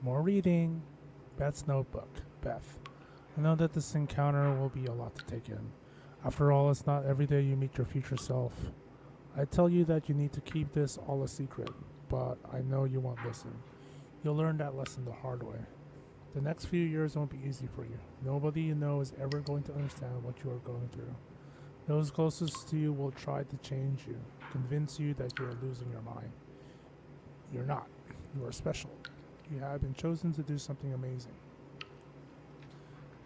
More reading. Beth's notebook. Beth, I know that this encounter will be a lot to take in. After all, it's not every day you meet your future self. I tell you that you need to keep this all a secret, but I know you won't listen. You'll learn that lesson the hard way. The next few years won't be easy for you. Nobody you know is ever going to understand what you are going through. Those closest to you will try to change you, convince you that you are losing your mind. You're not. You are special. You have been chosen to do something amazing.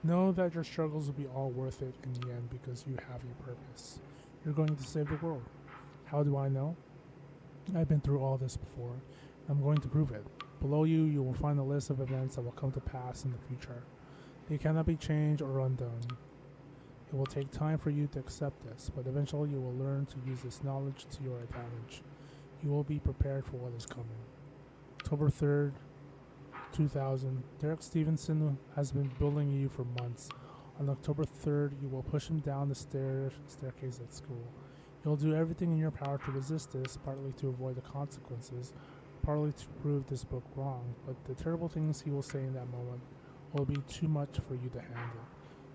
Know that your struggles will be all worth it in the end because you have a purpose. You're going to save the world. How do I know? I've been through all this before. I'm going to prove it. Below you, you will find a list of events that will come to pass in the future. They cannot be changed or undone. It will take time for you to accept this, but eventually you will learn to use this knowledge to your advantage. You will be prepared for what is coming. October 3rd, 2000. Derek Stevenson has been bullying you for months. On October 3rd, you will push him down the staircase at school. You'll do everything in your power to resist this, partly to avoid the consequences, partly to prove this book wrong, but the terrible things he will say in that moment will be too much for you to handle.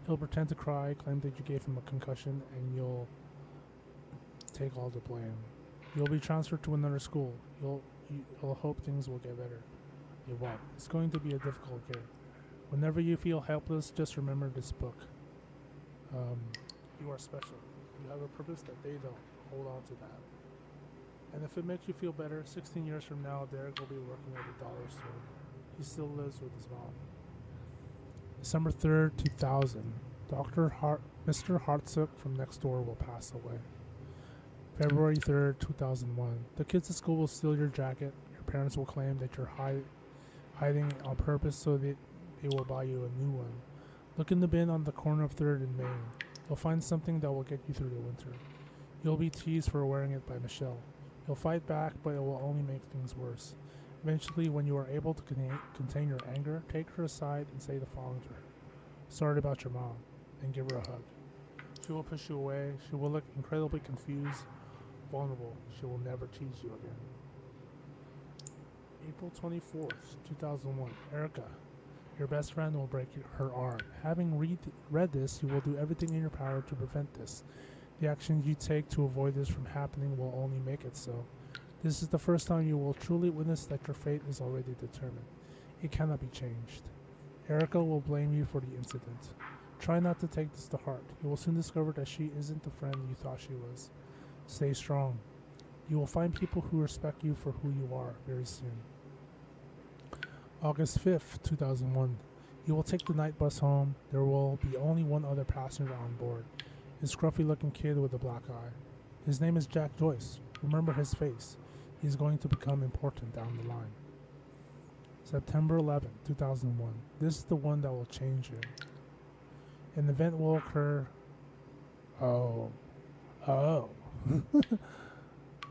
He'll pretend to cry, claim that you gave him a concussion, and you'll take all the blame. You'll be transferred to another school. You'll hope things will get better. It won't. It's going to be a difficult year. Whenever you feel helpless, just remember this book. You are special. You have a purpose that they don't. Hold on to that. And if it makes you feel better, 16 years from now, Derek will be working at the dollar store. He still lives with his mom. December 3rd, 2000. Mr. Hartsook from next door will pass away. February 3rd, 2001. The kids at school will steal your jacket. Your parents will claim that you're hiding on purpose so that they will buy you a new one. Look in the bin on the corner of 3rd and Main. You'll find something that will get you through the winter. You'll be teased for wearing it by Michelle. You'll fight back, but it will only make things worse. Eventually, when you are able to contain your anger, take her aside and say the following to her. Sorry about your mom, and give her a hug. She will push you away. She will look incredibly confused, vulnerable. She will never tease you again. April 24th, 2001. Erica, your best friend will break her arm. Having read this, you will do everything in your power to prevent this. The actions you take to avoid this from happening will only make it so. This is the first time you will truly witness that your fate is already determined. It cannot be changed. Erica will blame you for the incident. Try not to take this to heart. You will soon discover that she isn't the friend you thought she was. Stay strong. You will find people who respect you for who you are very soon. August 5th, 2001. You will take the night bus home. There will be only one other passenger on board. A scruffy-looking kid with a black eye. His name is Jack Joyce. Remember his face. He's going to become important down the line. September 11th, 2001. This is the one that will change you. An event will occur.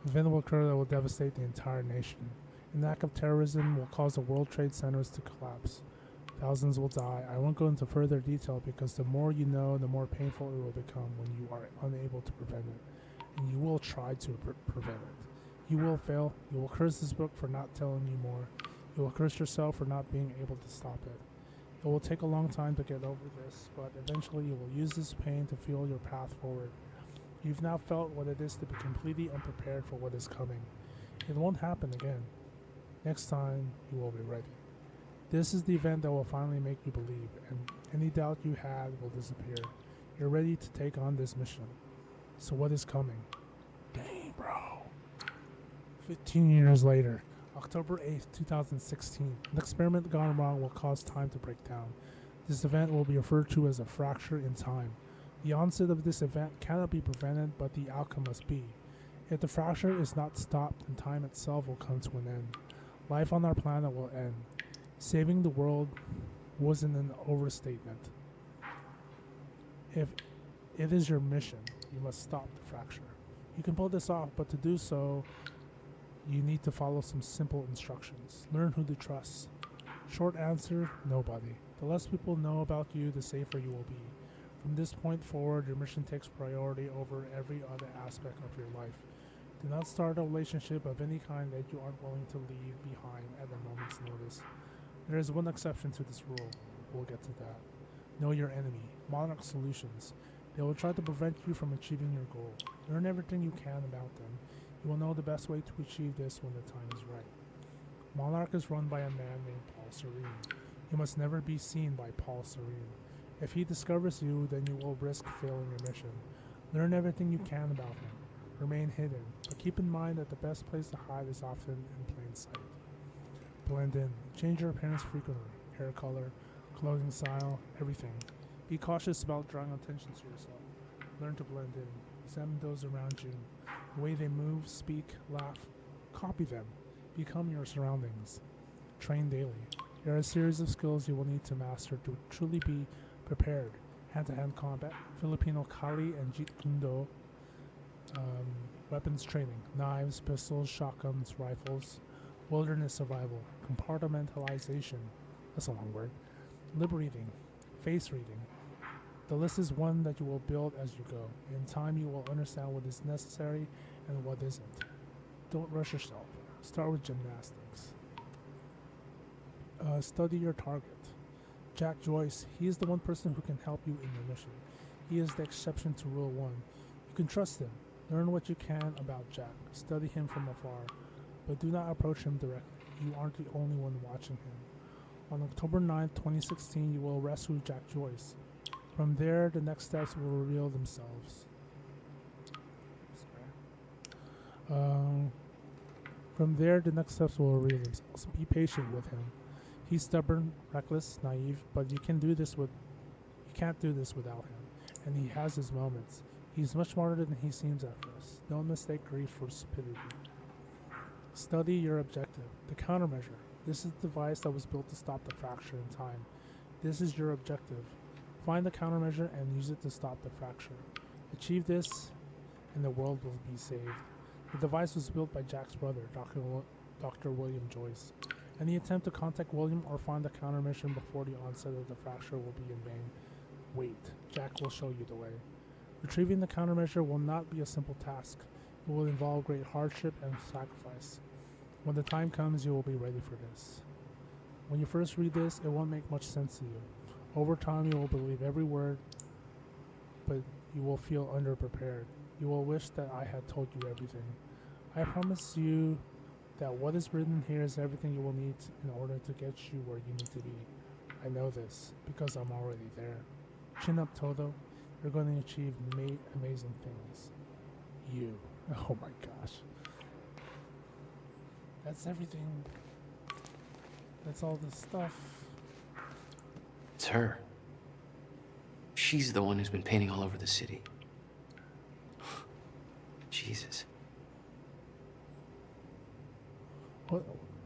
Event will occur that will devastate the entire nation. An act of terrorism will cause the World Trade Centers to collapse. Thousands will die. I won't go into further detail because the more you know, the more painful it will become when you are unable to prevent it. And you will try to prevent it. You will fail. You will curse this book for not telling you more. You will curse yourself for not being able to stop it. It will take a long time to get over this, but eventually you will use this pain to fuel your path forward. You've now felt what it is to be completely unprepared for what is coming. It won't happen again. Next time, you will be ready. This is the event that will finally make you believe, and any doubt you had will disappear. You're ready to take on this mission. So what is coming? Dang, bro. 15 years later, October 8th, 2016, an experiment gone wrong will cause time to break down. This event will be referred to as a fracture in time. The onset of this event cannot be prevented, but the outcome must be. If the fracture is not stopped, then time itself will come to an end. Life on our planet will end. Saving the world wasn't an overstatement. If it is your mission, you must stop the fracture. You can pull this off, but to do so, you need to follow some simple instructions. Learn who to trust. Short answer, nobody. The less people know about you, the safer you will be. From this point forward, your mission takes priority over every other aspect of your life. Do not start a relationship of any kind that you aren't willing to leave behind at a moment's notice. There is one exception to this rule. We'll get to that. Know your enemy. Monarch Solutions. They will try to prevent you from achieving your goal. Learn everything you can about them. You will know the best way to achieve this when the time is right. Monarch is run by a man named Serene. You must never be seen by Paul Serene. If he discovers you, then you will risk failing your mission. Learn everything you can about him. Remain hidden, but keep in mind that the best place to hide is often in plain sight. Blend in. Change your appearance frequently. Hair color, clothing style, everything. Be cautious about drawing attention to yourself. Learn to blend in. Examine those around you. The way they move, speak, laugh. Copy them. Become your surroundings. Train daily. There are a series of skills you will need to master to truly be prepared. Hand-to-hand combat, Filipino Kali and Jeet Kune Do, weapons training, knives, pistols, shotguns, rifles, wilderness survival, compartmentalization, that's a long word, lip reading, face reading. The list is one that you will build as you go. In time, you will understand what is necessary and what isn't. Don't rush yourself. Start with gymnastics. Study your target. Jack Joyce, he is the one person who can help you in your mission. He is the exception to Rule 1. You can trust him. Learn what you can about Jack. Study him from afar, but do not approach him directly. You aren't the only one watching him. On October 9th, 2016, you will rescue Jack Joyce. From there, the next steps will reveal themselves. Be patient with him. He's stubborn, reckless, naive, but you can't do this without him. And he has his moments. He's much smarter than he seems at first. Don't mistake grief for stupidity. Study your objective. The countermeasure. This is the device that was built to stop the fracture in time. This is your objective. Find the countermeasure and use it to stop the fracture. Achieve this, and the world will be saved. The device was built by Jack's brother, Dr. William Joyce. Any attempt to contact William or find the countermeasure before the onset of the fracture will be in vain. Wait, Jack will show you the way. Retrieving the countermeasure will not be a simple task. It will involve great hardship and sacrifice. When the time comes, you will be ready for this. When you first read this, it won't make much sense to you. Over time, you will believe every word, but you will feel underprepared. You will wish that I had told you everything. I promise you that what is written here is everything you will need in order to get you where you need to be. I know this, because I'm already there. Chin up, Todo. You're going to achieve amazing things. You. Oh my gosh. That's everything. That's all the stuff. It's her. She's the one who's been painting all over the city. Jesus.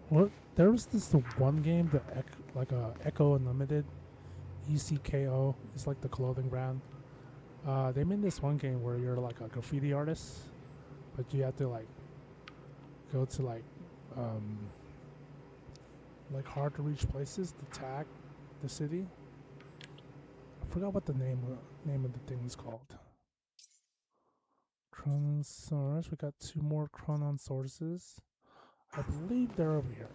What? There was this one game, Echo Unlimited, ECKO. It's like the clothing brand. They made this one game where you're like a graffiti artist, but you have to go to hard to reach places to tag the city. I forgot what the name of the thing is called. Chronon Source. We got 2 more Chronon sources. I believe they're over here.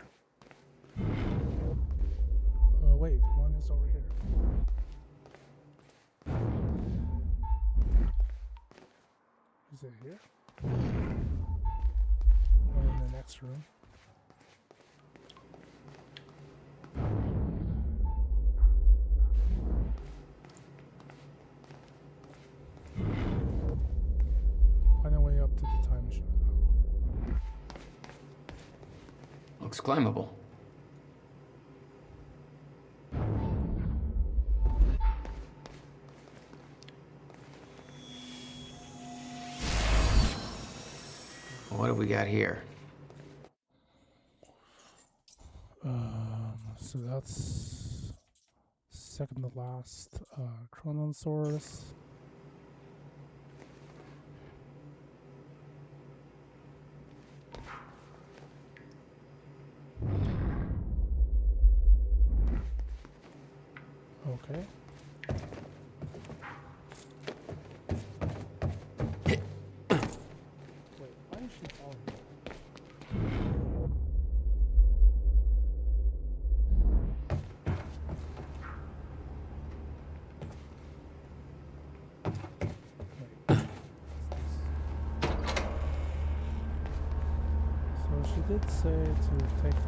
Wait, one is over here. Is it here? Or in the next room? Find a way up to the time machine. Looks climbable. What have we got here? So that's second to last Chronon source. Okay. Wait, why is she following me? So she did say to take the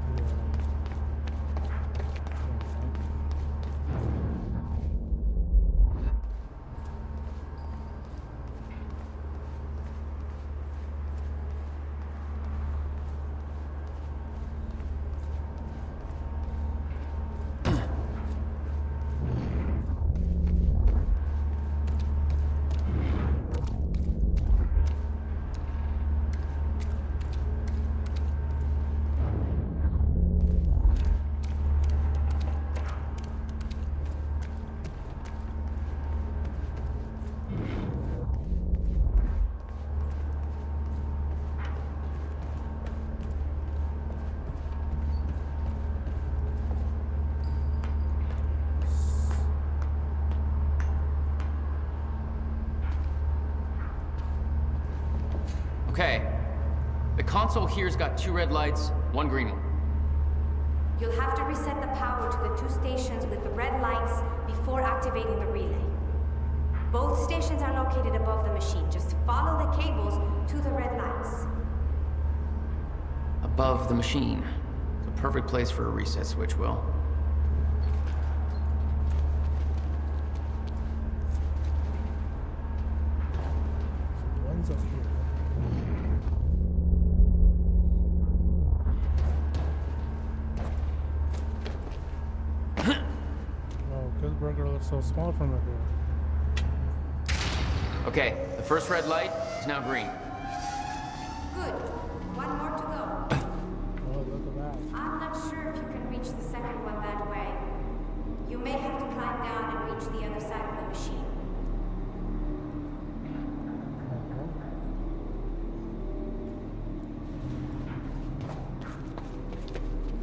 Okay. The console here's got 2 red lights, 1 green one. You'll have to reset the power to the 2 stations with the red lights before activating the relay. Both stations are located above the machine. Just follow the cables to the red lights. Above the machine. It's a perfect place for a reset switch, Will. One's up here. Oh, good burger looks so small from up here. Okay, the first red light is now green. Good. 1 more to go. Oh, look at that. I'm not sure if you can reach the second one that way. You may have to climb down and reach the other side of the machine.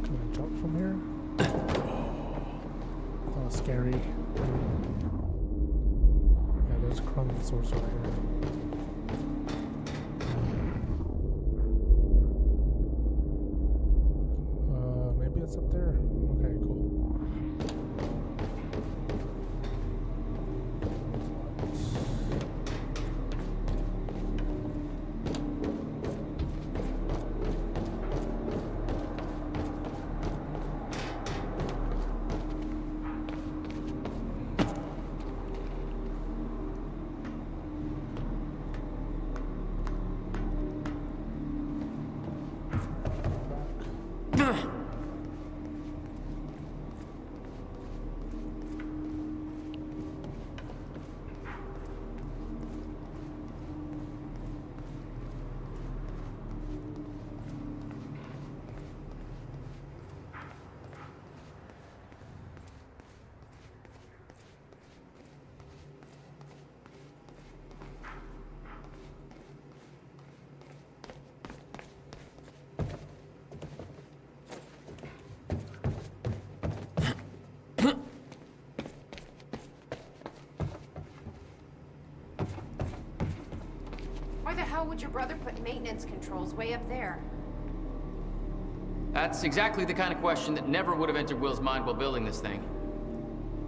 Can I jump from here? Oh, scary. Yeah, there's a crumb source right here. Maybe it's up there. Okay, cool. Why the hell would your brother put maintenance controls way up there? That's exactly the kind of question that never would have entered Will's mind while building this thing.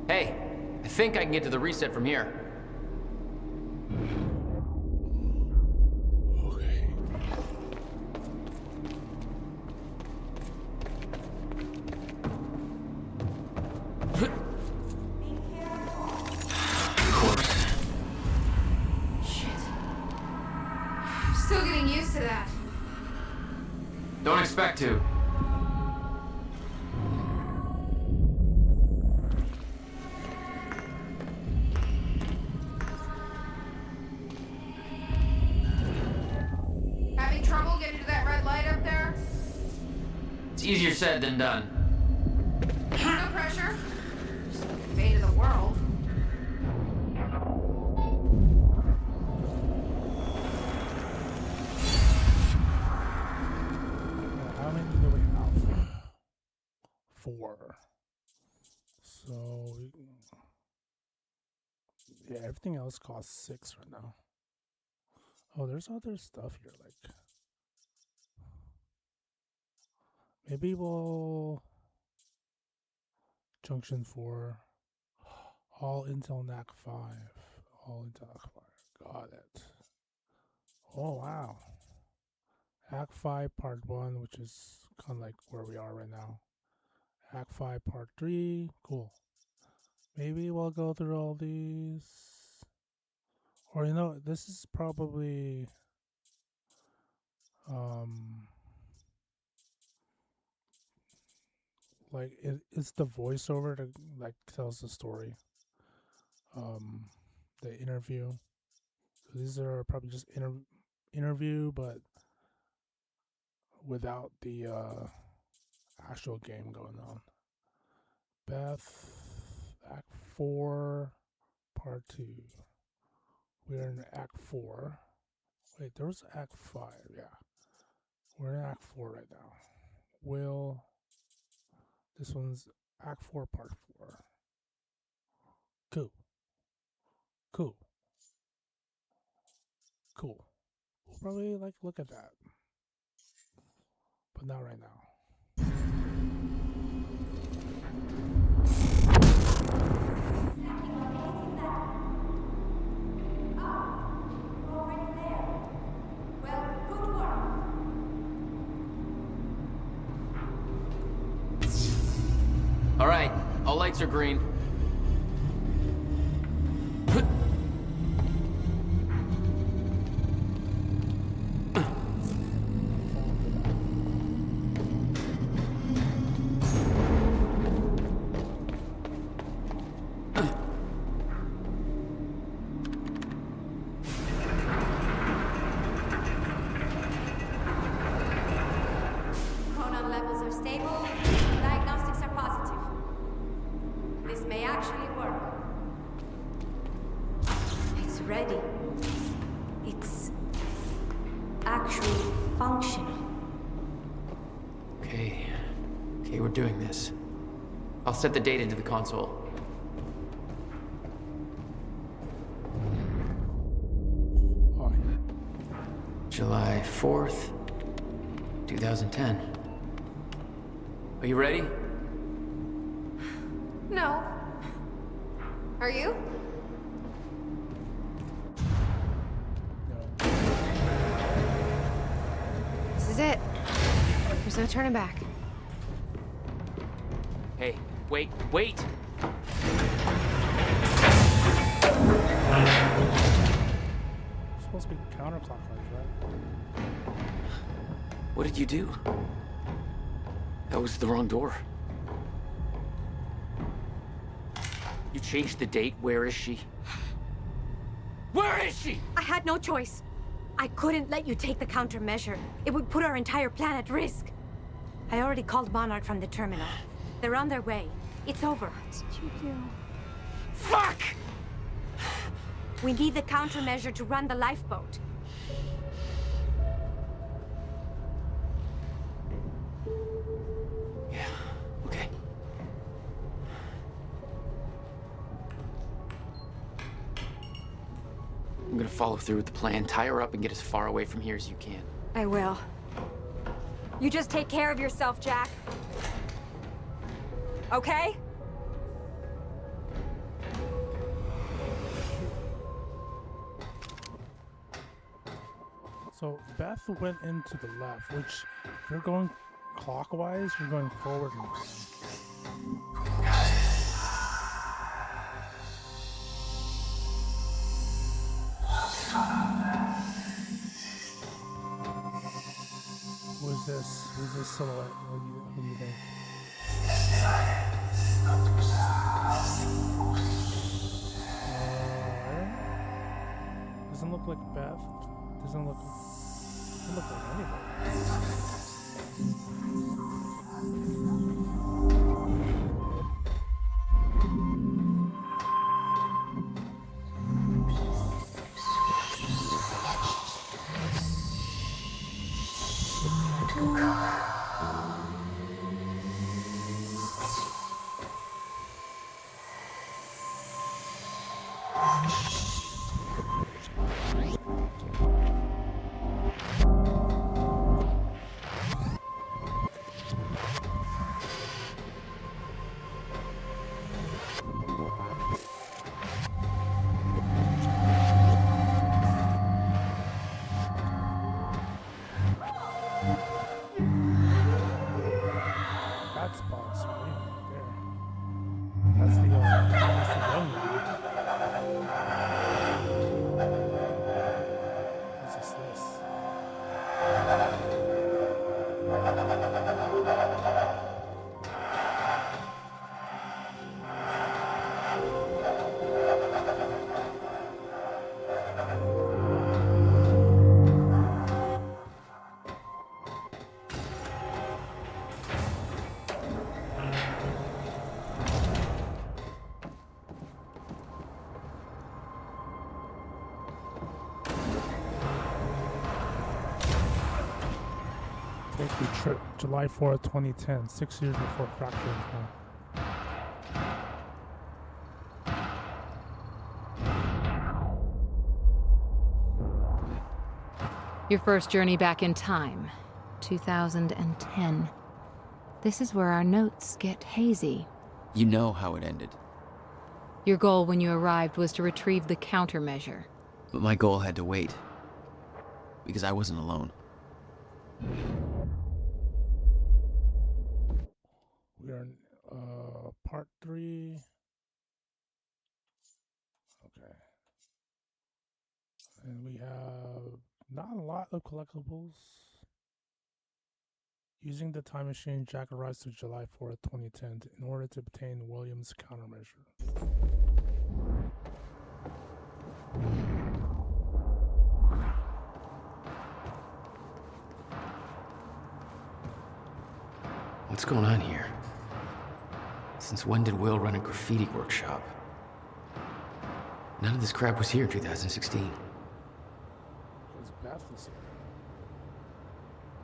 Hey, I think I can get to the reset from here. Okay. Of course. Shit. Still getting used to that. Don't expect to. Having trouble getting to that red light up there? It's easier said than done. No pressure. Just the fate of the world. How many do we have? 4. So, yeah, everything else costs 6 right now. Oh, there's other stuff here, like maybe we'll Junction 4. All Intel NAC 5. All Intel NAC 5. Got it. Oh, wow. Act 5 Part 1, which is kind of like where we are right now. Act 5 Part 3. Cool. Maybe we'll go through all these. Or, you know, this is probably like it's the voiceover that like tells the story. The interview. So these are probably just interview, but without the actual game going on. Beth, Act 4, Part 2. We're in Act 4. Wait, there was Act 5, yeah. We're in Act 4 right now. Will, this one's Act 4, Part 4. Cool. Cool. Cool. We'll probably like look at that, but not right now. All right, all lights are green. Chronon levels are stable. Diagnostics are positive. This may actually work. It's ready. It's actually functional. Okay, we're doing this. I'll set the date into the console. Oh, yeah. July 4th, 2010. Are you ready? No. Are you? This is it. There's no turning back. Hey, wait! It's supposed to be counterclockwise, right? What did you do? That was the wrong door. You changed the date. Where is she? Where is she? I had no choice. I couldn't let you take the countermeasure. It would put our entire plan at risk. I already called Monarch from the terminal. They're on their way. It's over. What did you do? Fuck! We need the countermeasure to run the lifeboat. Yeah, okay. I'm gonna follow through with the plan. Tie her up and get as far away from here as you can. I will. You just take care of yourself, Jack. Okay? So Beth went into the left, which if you're going clockwise, you're going forward. Who's this? Who's this silhouette? Who do you think? Doesn't look like Beth. Doesn't look like anybody. That's boss Serene right there. That's the young one. What is this? Tokyo trip, July 4th, 2010, 6 years before Fracture was born. Your first journey back in time, 2010. This is where our notes get hazy. You know how it ended. Your goal when you arrived was to retrieve the countermeasure. But my goal had to wait. Because I wasn't alone. We are in part 3. Okay. And we have not a lot of collectibles. Using the time machine, Jack arrives to July 4th, 2010 in order to obtain William's countermeasure. What's going on here? Since when did Will run a graffiti workshop? None of this crap was here in 2016. Because Beth was here.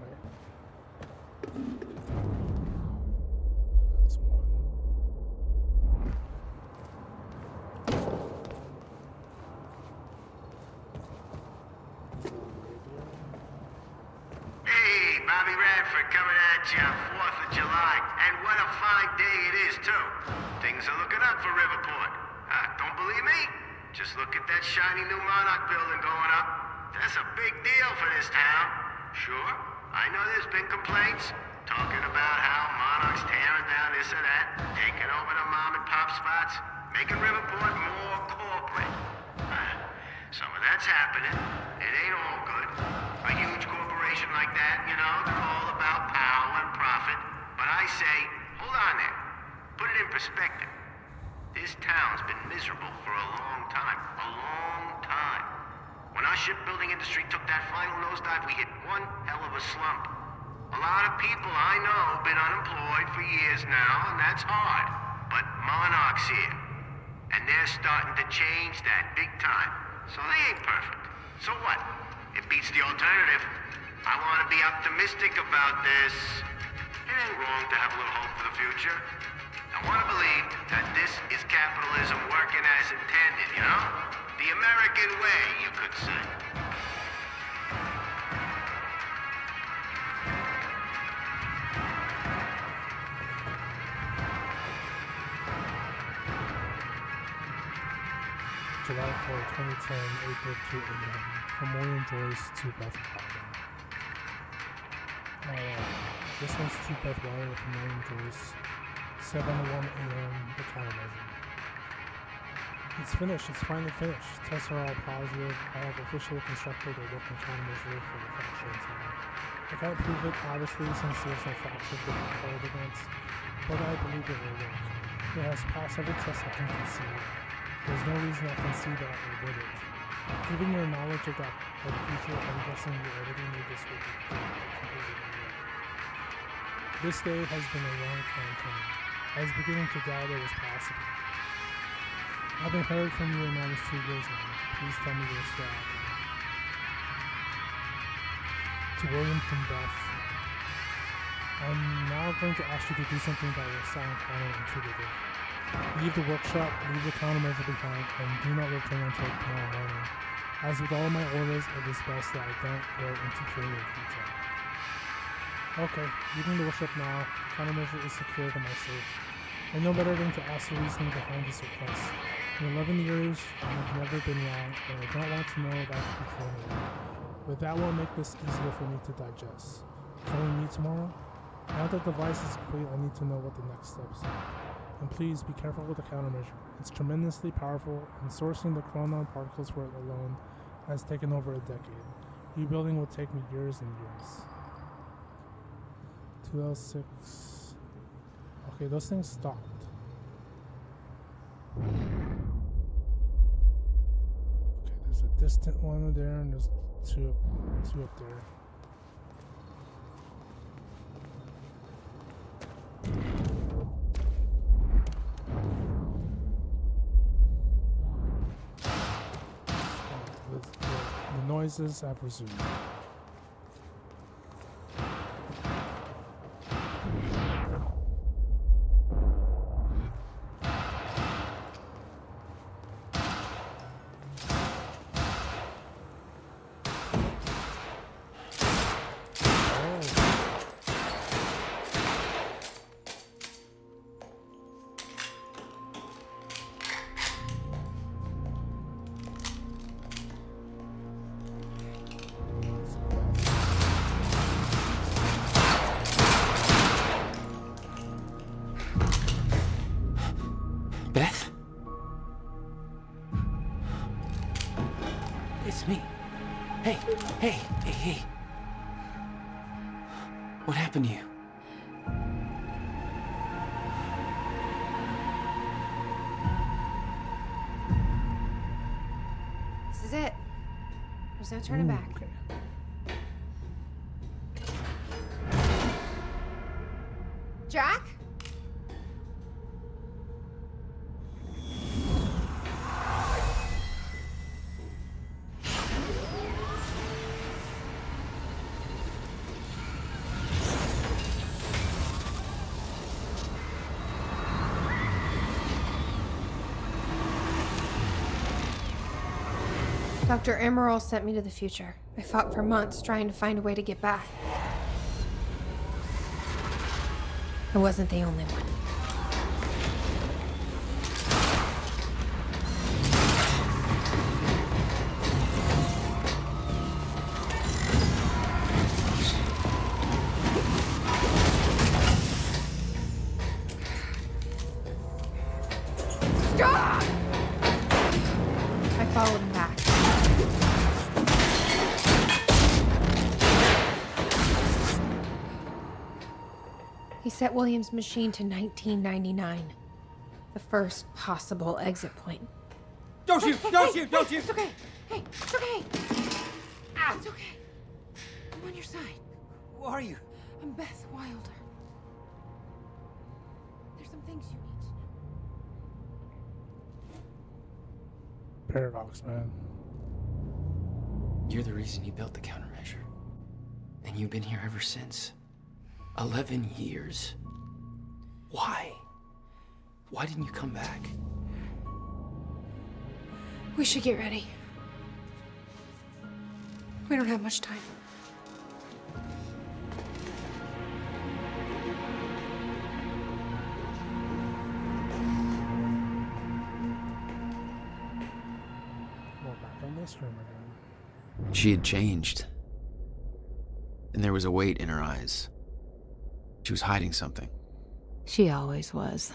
Right? That's one. Hey, Bobby Radford coming at you, 4th of July. And what a fine day it is, too. Things are looking up for Riverport. Don't believe me? Just look at that shiny new Monarch building going up. That's a big deal for this town. Sure, I know there's been complaints, talking about how Monarch's tearing down this or that, taking over the mom and pop spots, making Riverport more corporate. Some of that's happening. It ain't all good. A huge corporation like that, you know, they're all about power and profit. But I say, hold on there. Put it in perspective. This town's been miserable for a long time. A long time. When our shipbuilding industry took that final nosedive, we hit one hell of a slump. A lot of people I know have been unemployed for years now, and that's hard. But Monarch's here. And they're starting to change that big time. So they ain't perfect. So what? It beats the alternative. I want to be optimistic about this. It ain't wrong to have a little hope for the future. I want to believe that this is capitalism working as intended, you know? The American way, you could say. July 4, 2010, 8:32 a.m. From William Joyce to Beth Wilder. This one's to Beth Wilder from William Joyce. 7:01 a.m. The countermeasure. It's finished. It's finally finished. Tests are all positive. I have officially constructed a working countermeasure for the fracture in time. I can't prove it, obviously, since there's no fracture to be declared against, but I believe it will work. It has passed every test I can conceive. There's no reason I can see that it wouldn't. Given your knowledge of the future, I'm guessing you already knew this would be completely unreal. This day has been a long time coming. I was beginning to doubt it was possible. I haven't heard from you in almost 2 years now. Please tell me you're still out there. To William from Beth. I'm now going to ask you to do something that will sound counterintuitive. Leave the workshop, leave the countermeasure behind, and do not return until tomorrow morning. As with all my orders, it is best that I don't go into further detail. Okay, leaving the workshop now. Countermeasure is secured in my safe. I know better than to ask the reasoning behind this request. In 11 years, you've never been wrong, and I don't want to know about the future anyway. But that will make this easier for me to digest. Can we meet tomorrow? Now that the device is complete, I need to know what the next steps are. And please be careful with the countermeasure. It's tremendously powerful, and sourcing the chronon particles for it alone has taken over a decade. Rebuilding will take me years and years. 2006. Okay, those things stopped. Okay, there's a distant one there, and there's two up there. The noises have resumed. What happened to you? This is it. There's no turning back. Okay. Jack? Dr. Emerald sent me to the future. I fought for months trying to find a way to get back. I wasn't the only one. Stop! I followed him back. He set William's machine to 1999. The first possible exit point. Don't shoot! Don't shoot! Don't shoot! It's okay. Hey, it's okay. Ah, it's okay. I'm on your side. Who are you? I'm Beth Wilder. There's some things you need to know. Paradox, man. You're the reason he built the countermeasure. And you've been here ever since. 11 years. Why? Why didn't you come back? We should get ready. We don't have much time. We're back on this room again. She had changed. And there was a weight in her eyes. She was hiding something. She always was.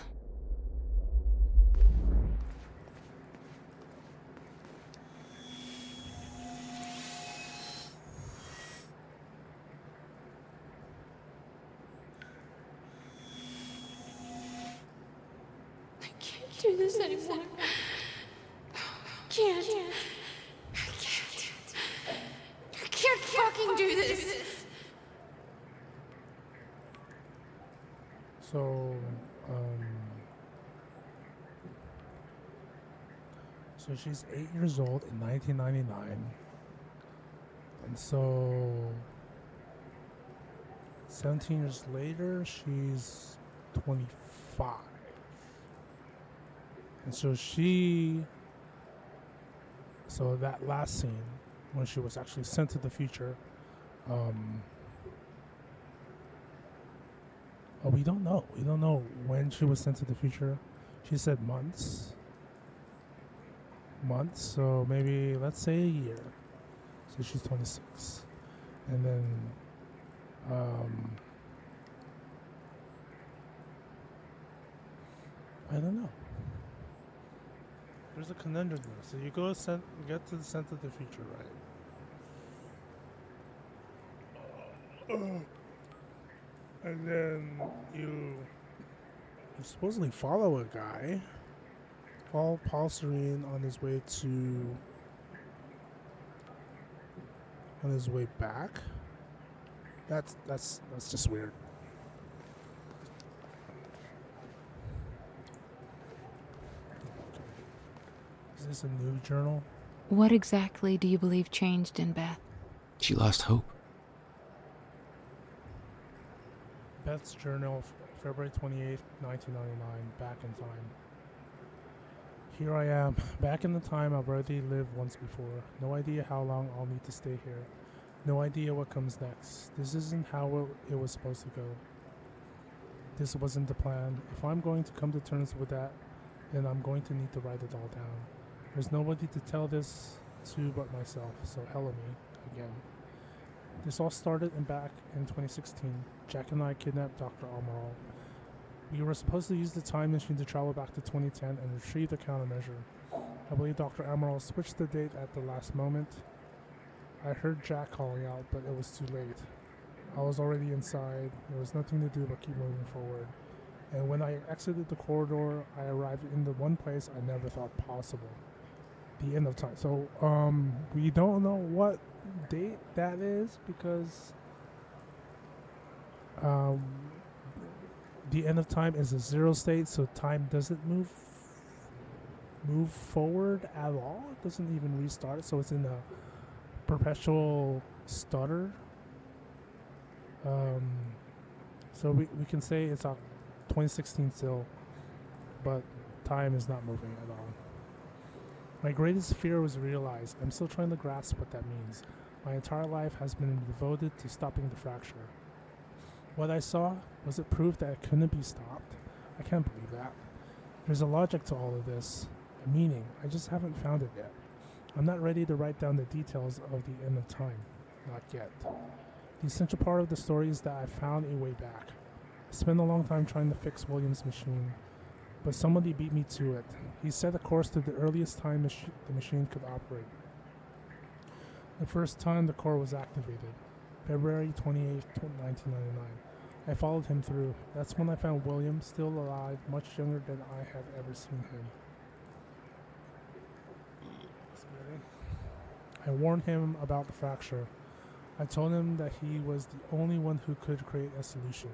I can't do this anymore. I can't. I can't fucking do this. So she's 8 years old in 1999, and so 17 years later, she's 25. And so that last scene, when she was actually sent to the future, we don't know. We don't know when she was sent to the future. She said months. So maybe, let's say a year. So she's 26. And then, I don't know. There's a conundrum there. So you get to the sent to the future, right? And then you supposedly follow a guy. Follow Paul Serene on his way back. That's just weird. Is this a new journal? What exactly do you believe changed in Beth? She lost hope. Beth's journal, February 28th, 1999, back in time. Here I am, back in the time I've already lived once before. No idea how long I'll need to stay here. No idea what comes next. This isn't how it was supposed to go. This wasn't the plan. If I'm going to come to terms with that, then I'm going to need to write it all down. There's nobody to tell this to but myself, so hell of me, again. This all started back in 2016. Jack and I kidnapped Dr. Amaral. We were supposed to use the time machine to travel back to 2010 and retrieve the countermeasure. I believe Dr. Amaral switched the date at the last moment. I heard Jack calling out, but it was too late. I was already inside. There was nothing to do but keep moving forward. And when I exited the corridor, I arrived in the one place I never thought possible. The end of time. So, we don't know what date that is because the end of time is a zero state, so time doesn't move forward at all. It doesn't even restart, so it's in a perpetual stutter. So we can say it's 2016 still, but time is not moving at all. My greatest fear was realized. I'm still trying to grasp what that means. My entire life has been devoted to stopping the fracture. What I saw, was it proof that it couldn't be stopped? I can't believe that. There's a logic to all of this, a meaning. I just haven't found it yet. I'm not ready to write down the details of the end of time. Not yet. The essential part of the story is that I found a way back. I spent a long time trying to fix William's machine, but somebody beat me to it. He set a course to the earliest time the machine could operate. The first time the core was activated, February 28, 1999. I followed him through. That's when I found William, still alive, much younger than I had ever seen him. I warned him about the fracture. I told him that he was the only one who could create a solution.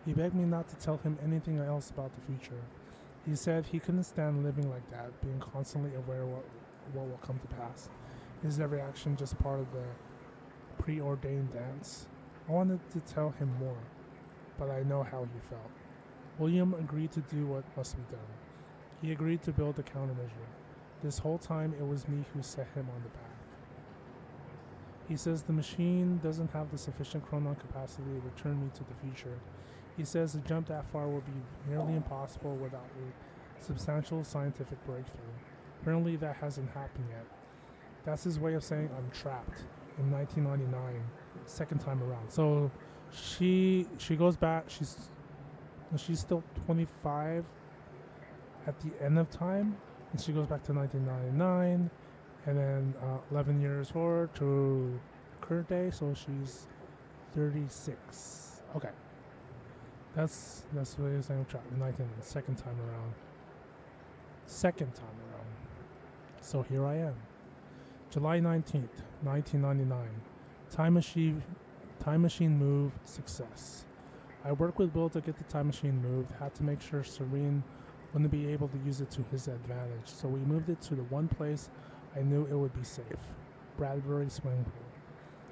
He begged me not to tell him anything else about the future. He said he couldn't stand living like that, being constantly aware of what will come to pass. Is every action just part of the preordained dance? I wanted to tell him more, but I know how he felt. William agreed to do what must be done. He agreed to build a countermeasure. This whole time it was me who set him on the back. He says the machine doesn't have the sufficient chronon capacity to return me to the future. He says a jump that far will be nearly impossible without a substantial scientific breakthrough. Apparently that hasn't happened yet. That's his way of saying I'm trapped in 1999, second time around. So she goes back, she's still 25 at the end of time, and she goes back to 1999, and then 11 years forward to current day, so she's 36. Okay. That's what he's saying, trapped in 19, second time around. So here I am. July 19th, 1999. Time machine move, success. I worked with Will to get the time machine moved, had to make sure Serene wouldn't be able to use it to his advantage, so we moved it to the one place I knew it would be safe, Bradbury Swimming Pool.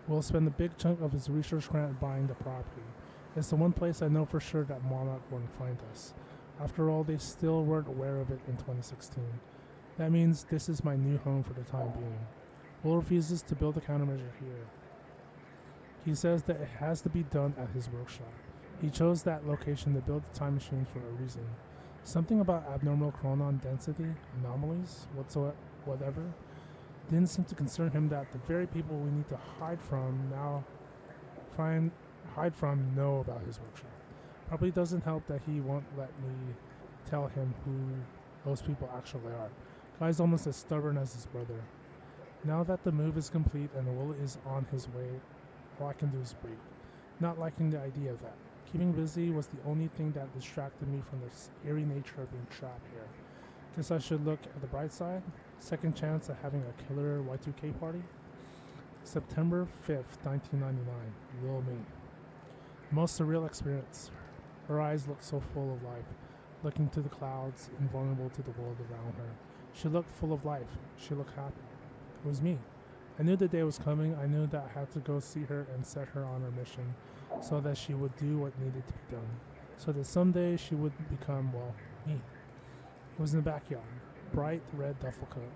Will spent a big chunk of his research grant buying the property. It's the one place I know for sure that Monarch wouldn't find us. After all, they still weren't aware of it in 2016. That means this is my new home for the time being. Will refuses to build a countermeasure here. He says that it has to be done at his workshop. He chose that location to build the time machine for a reason. Something about abnormal chronon density, anomalies, whatever, didn't seem to concern him that the very people we need to hide from know about his workshop. Probably doesn't help that he won't let me tell him who those people actually are. Guy's almost as stubborn as his brother. Now that the move is complete and Will is on his way, all I can do is wait. Not liking the idea of that. Keeping busy was the only thing that distracted me from the eerie nature of being trapped here. Guess I should look at the bright side. Second chance at having a killer Y2K party. September 5th, 1999. Will me. Most surreal experience. Her eyes looked so full of life, looking to the clouds, invulnerable to the world around her. She looked full of life. She looked happy. It was me. I knew the day was coming. I knew that I had to go see her and set her on her mission so that she would do what needed to be done. So that someday she would become, well, me. It was in the backyard. Bright red duffel coat.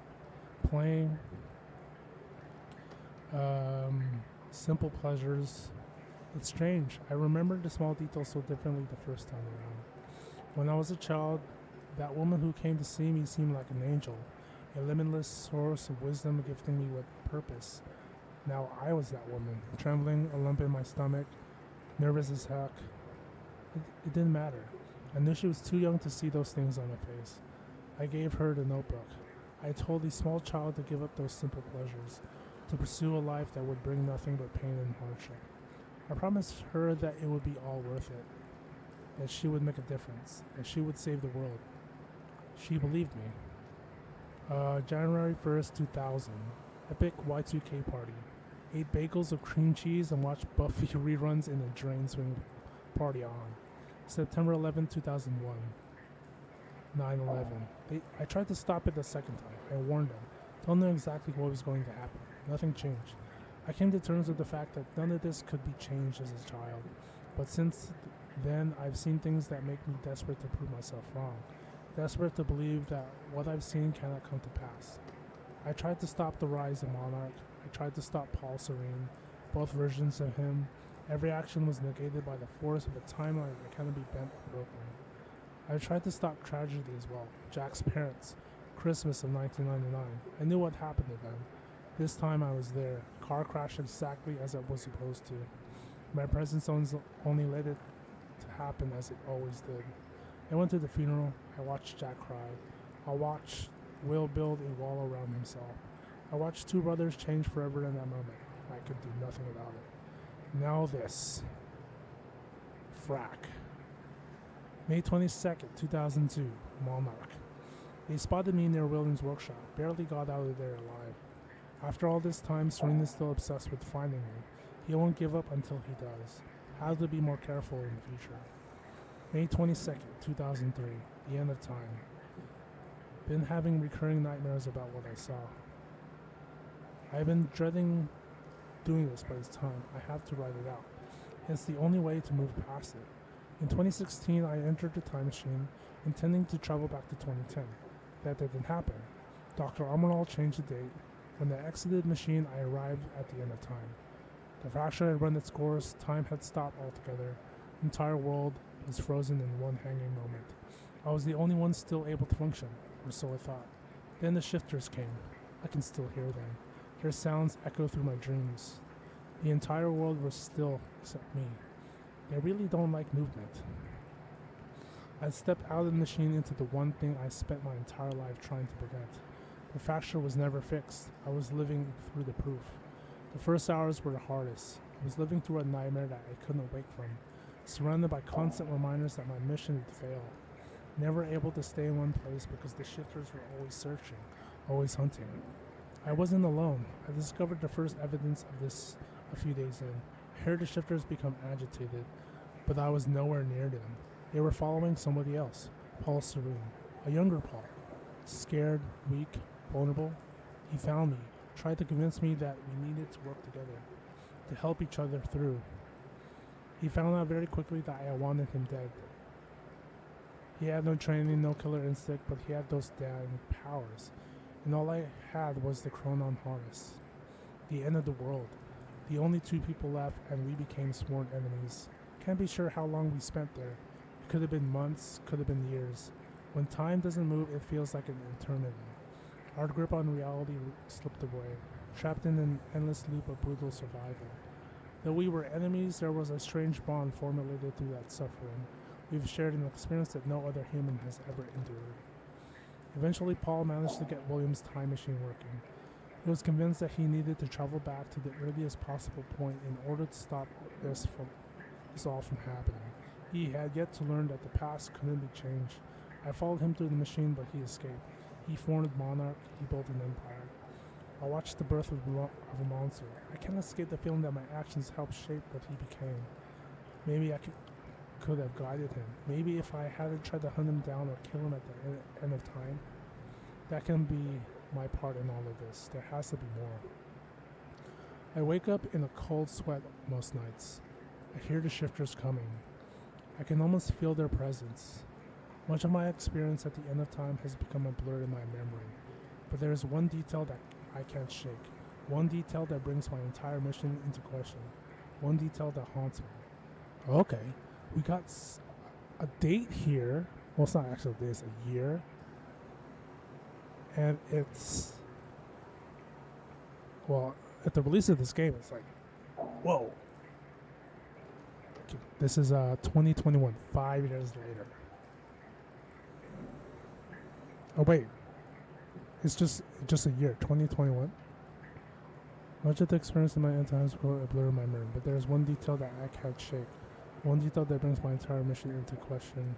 Playing. Simple pleasures. It's strange. I remember the small details so differently the first time around. When I was a child, that woman who came to see me seemed like an angel. A limitless source of wisdom gifting me with purpose. Now I was that woman, trembling, a lump in my stomach, nervous as heck. It didn't matter. I knew she was too young to see those things on her face. I gave her the notebook. I told a small child to give up those simple pleasures, to pursue a life that would bring nothing but pain and hardship. I promised her that it would be all worth it, that she would make a difference, that she would save the world. She believed me. January 1st, 2000. Epic Y2K party. Ate bagels with cream cheese and watched Buffy reruns in a drain swing party on. September 11th, 2001. 9/11. I tried to stop it the second time. I warned them. Told them exactly what was going to happen. Nothing changed. I came to terms with the fact that none of this could be changed as a child. But since then, I've seen things that make me desperate to prove myself wrong. Desperate to believe that what I've seen cannot come to pass. I tried to stop the rise of Monarch. I tried to stop Paul Serene. Both versions of him. Every action was negated by the force of a timeline that cannot be bent or broken. I tried to stop tragedy as well. Jack's parents. Christmas of 1999. I knew what happened to them. This time I was there. Car crashed exactly as it was supposed to. My presence only let it to happen as it always did. I went to the funeral. I watched Jack cry. I watched Will build a wall around himself. I watched two brothers change forever in that moment. I could do nothing about it. Now this. Frack. May 22nd, 2002. Monarch. They spotted me near Williams' workshop. Barely got out of there alive. After all this time, Serene is still obsessed with finding me. He won't give up until he does. How to be more careful in the future. May 22nd, 2003. The end of time. Been having recurring nightmares about what I saw. I've been dreading doing this, but it's time. I have to write it out. It's the only way to move past it. In 2016, I entered the time machine, intending to travel back to 2010. That didn't happen. Dr. Amaral changed the date. When I exited the machine, I arrived at the end of time. The fracture had run its course, time had stopped altogether. The entire world was frozen in one hanging moment. I was the only one still able to function, or so I thought. Then the shifters came. I can still hear them. Their sounds echo through my dreams. The entire world was still except me. They really don't like movement. I stepped out of the machine into the one thing I spent my entire life trying to prevent. The fracture was never fixed. I was living through the proof. The first hours were the hardest. I was living through a nightmare that I couldn't wake from, surrounded by constant reminders that my mission would fail. Never able to stay in one place because the shifters were always searching, always hunting. I wasn't alone. I discovered the first evidence of this a few days in. I heard the shifters become agitated, but I was nowhere near them. They were following somebody else, Paul Serene, a younger Paul. Scared, weak, vulnerable. He found me, tried to convince me that we needed to work together, to help each other through. He found out very quickly that I wanted him dead. He had no training, no killer instinct, but he had those damn powers. And all I had was the Chronon harness. The end of the world. The only two people left, and we became sworn enemies. Can't be sure how long we spent there. It could have been months, could have been years. When time doesn't move, it feels like an eternity. Our grip on reality slipped away, trapped in an endless loop of brutal survival. Though we were enemies, there was a strange bond formulated through that suffering. We've shared an experience that no other human has ever endured. Eventually, Paul managed to get William's time machine working. He was convinced that he needed to travel back to the earliest possible point in order to stop this all from happening. He had yet to learn that the past couldn't be changed. I followed him through the machine, but he escaped. He formed Monarch. He built an empire. I watched the birth of a monster. I can't escape the feeling that my actions helped shape what he became. Maybe I could have guided him. Maybe if I hadn't tried to hunt him down or kill him at the end of time. That can be my part in all of this. There has to be more. I wake up in a cold sweat most nights. I hear the shifters coming. I can almost feel their presence. Much of my experience at the end of time has become a blur in my memory. But there is one detail that I can't shake. One detail that brings my entire mission into question. One detail that haunts me. Okay, we got a date here. Well, it's not actually a date, it's a year. And it's... Well, at the release of this game, it's like... Whoa. Okay, this is 2021, 5 years later. Oh, wait. It's just a year, 2021. Much of the experience in my end times were a blur in my memory, but there's one detail that I can't shake. One detail that brings my entire mission into question.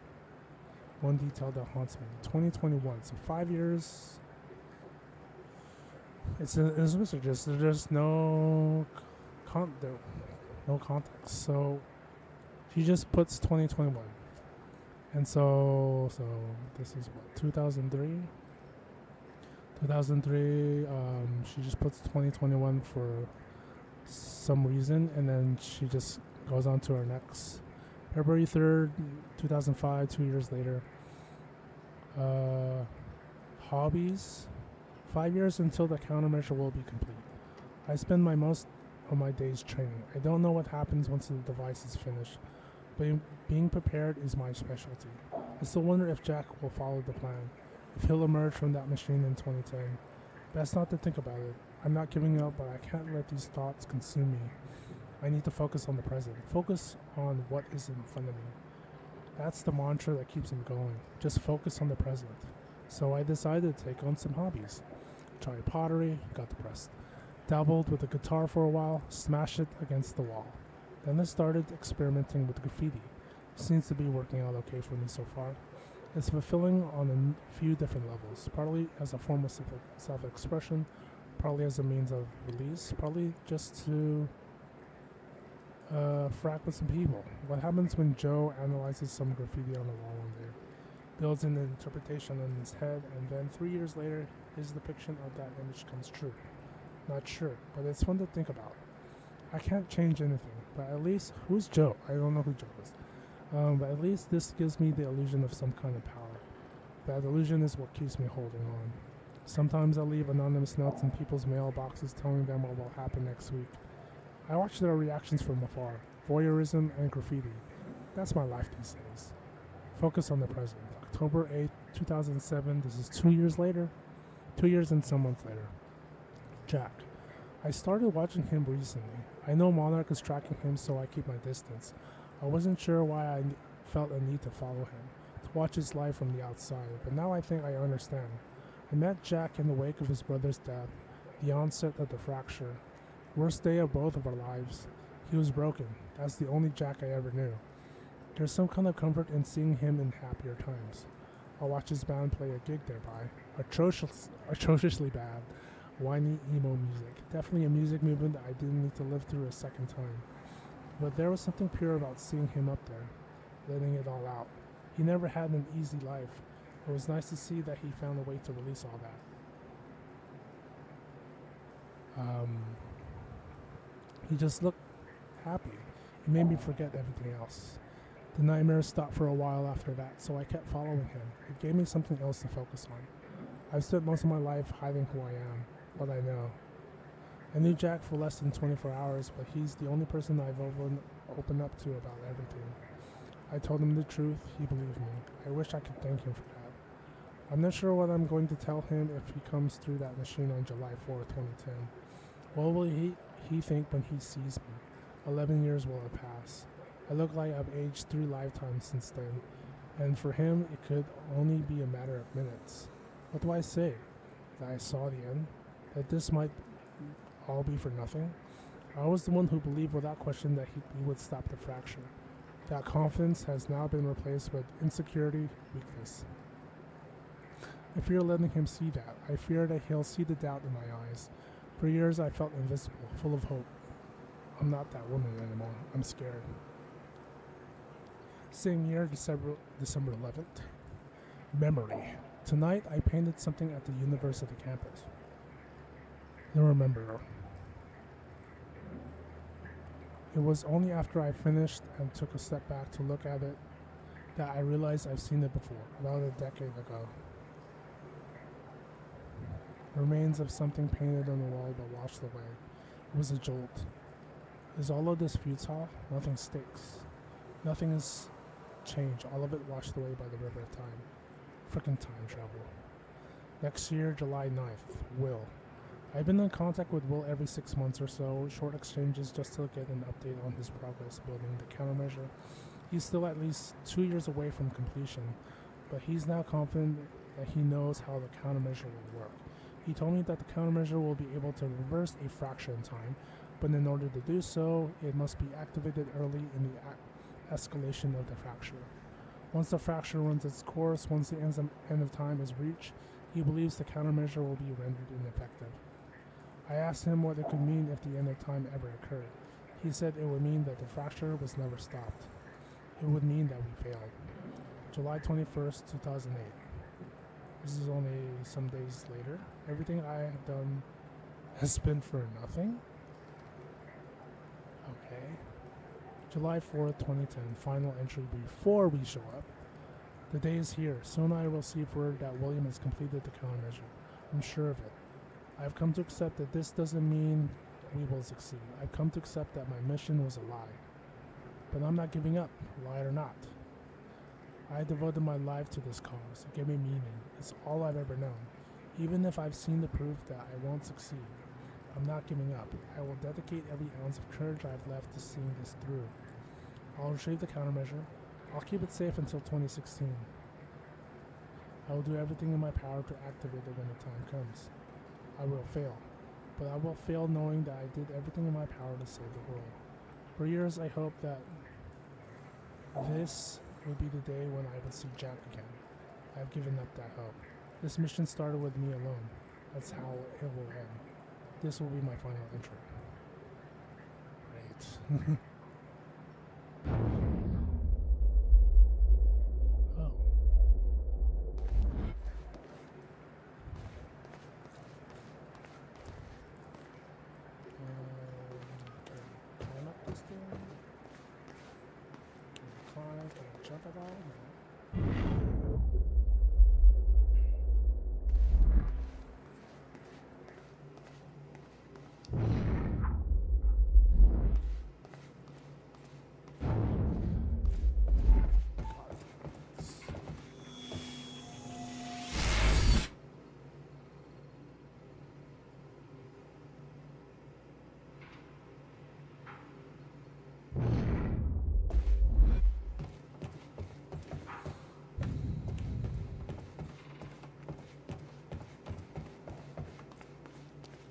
One detail that haunts me. 2021, so 5 years. It's just there's no context. So she just puts 2021, and so this is what 2003. 2003. She just puts 2021 for some reason, and then she just goes on to her next. February 3rd, 2005. 2 years later. Hobbies. 5 years until the countermeasure will be complete. I spend most of my days training. I don't know what happens once the device is finished, but being prepared is my specialty. I still wonder if Jack will follow the plan, if he'll emerge from that machine in 2010. Best not to think about it. I'm not giving up, but I can't let these thoughts consume me. I need to focus on the present. Focus on what is in front of me. That's the mantra that keeps me going. Just focus on the present. So I decided to take on some hobbies. Tried pottery, got depressed. Dabbled with the guitar for a while, smashed it against the wall. Then I started experimenting with graffiti. Seems to be working out okay for me so far. It's fulfilling on a few different levels, partly as a form of self-expression, partly as a means of release, partly just to frack with some people. What happens when Joe analyzes some graffiti on the wall one day, builds an interpretation in his head, and then 3 years later, his depiction of that image comes true? Not sure, but it's fun to think about. I can't change anything, but at least, who's Joe? I don't know who Joe is. But at least this gives me the illusion of some kind of power. That illusion is what keeps me holding on. Sometimes I leave anonymous notes in people's mailboxes telling them what will happen next week. I watch their reactions from afar. Voyeurism and graffiti. That's my life these days. Focus on the present. October 8th, 2007. This is 2 years later. 2 years and some months later. Jack. I started watching him recently. I know Monarch is tracking him, so I keep my distance. I wasn't sure why I felt a need to follow him, to watch his life from the outside, but now I think I understand. I met Jack in the wake of his brother's death, the onset of the fracture. Worst day of both of our lives. He was broken. That's the only Jack I ever knew. There's some kind of comfort in seeing him in happier times. I'll watch his band play a gig nearby. Atrociously bad. Whiny emo music. Definitely a music movement that I didn't need to live through a second time. But there was something pure about seeing him up there, letting it all out. He never had an easy life. It was nice to see that he found a way to release all that. He just looked happy. It made me forget everything else. The nightmares stopped for a while after that, so I kept following him. It gave me something else to focus on. I've spent most of my life hiding who I am, what I know. I knew Jack for less than 24 hours, but he's the only person I've opened up to about everything. I told him the truth, he believed me. I wish I could thank him for that. I'm not sure what I'm going to tell him if he comes through that machine on July 4th, 2010. What will he think when he sees me? 11 years will have passed. I look like I've aged 3 lifetimes since then, and for him it could only be a matter of minutes. What do I say? That I saw the end? That this might all be for nothing? I was the one who believed without question that he would stop the fracture. That confidence has now been replaced with insecurity, weakness. I fear letting him see that. I fear that he'll see the doubt in my eyes. For years I felt invisible, full of hope. I'm not that woman anymore. I'm scared. Same year, December 11th. Memory. Tonight I painted something at the university campus. The Rememberer. It was only after I finished and took a step back to look at it that I realized I've seen it before, about a decade ago. Remains of something painted on the wall but washed away. It was a jolt. Is all of this futile? Nothing sticks. Nothing is changed. All of it washed away by the river of time. Frickin' time travel. Next year, July 9th. Will. I've been in contact with Will every 6 months or so, short exchanges just to get an update on his progress building the countermeasure. He's still at least 2 years away from completion, but he's now confident that he knows how the countermeasure will work. He told me that the countermeasure will be able to reverse a fracture in time, but in order to do so, it must be activated early in the escalation of the fracture. Once the fracture runs its course, once the end of time is reached, he believes the countermeasure will be rendered ineffective. I asked him what it could mean if the end of time ever occurred. He said it would mean that the fracture was never stopped. It would mean that we failed. July 21st, 2008. This is only some days later. Everything I have done has been for nothing? Okay. July 4th, 2010. Final entry before we show up. The day is here. Soon I will receive word that William has completed the countermeasure. I'm sure of it. I've come to accept that this doesn't mean we will succeed. I've come to accept that my mission was a lie. But I'm not giving up, lie or not. I devoted my life to this cause. It gave me meaning. It's all I've ever known. Even if I've seen the proof that I won't succeed, I'm not giving up. I will dedicate every ounce of courage I've left to seeing this through. I'll retrieve the countermeasure. I'll keep it safe until 2016. I will do everything in my power to activate it when the time comes. I will fail, but I will fail knowing that I did everything in my power to save the world. For years I hoped that this would be the day when I would see Jack again. I've given up that hope. This mission started with me alone. That's how it will end. This will be my final entry. Great. Oh. Climb up this thing. Can I jump at all? No.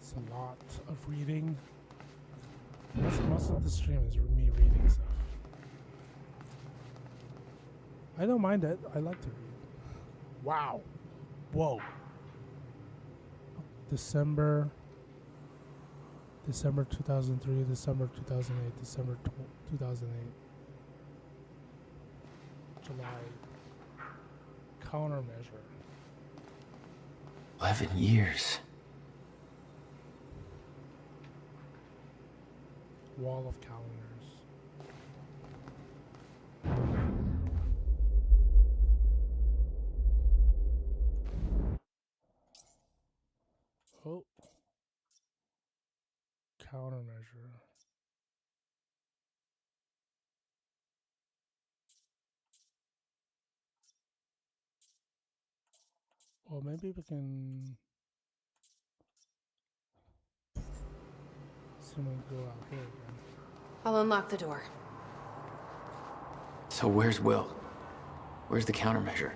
It's a lot of reading. Most of the stream is me reading stuff. I don't mind it. I like to read. Wow. Whoa. December 2003, December 2008, December 2008. July. Countermeasure. 11 years. Wall of calendars. Oh. Countermeasure. Well, maybe we can see when we go out here again. I'll unlock the door. So where's Will? Where's the countermeasure?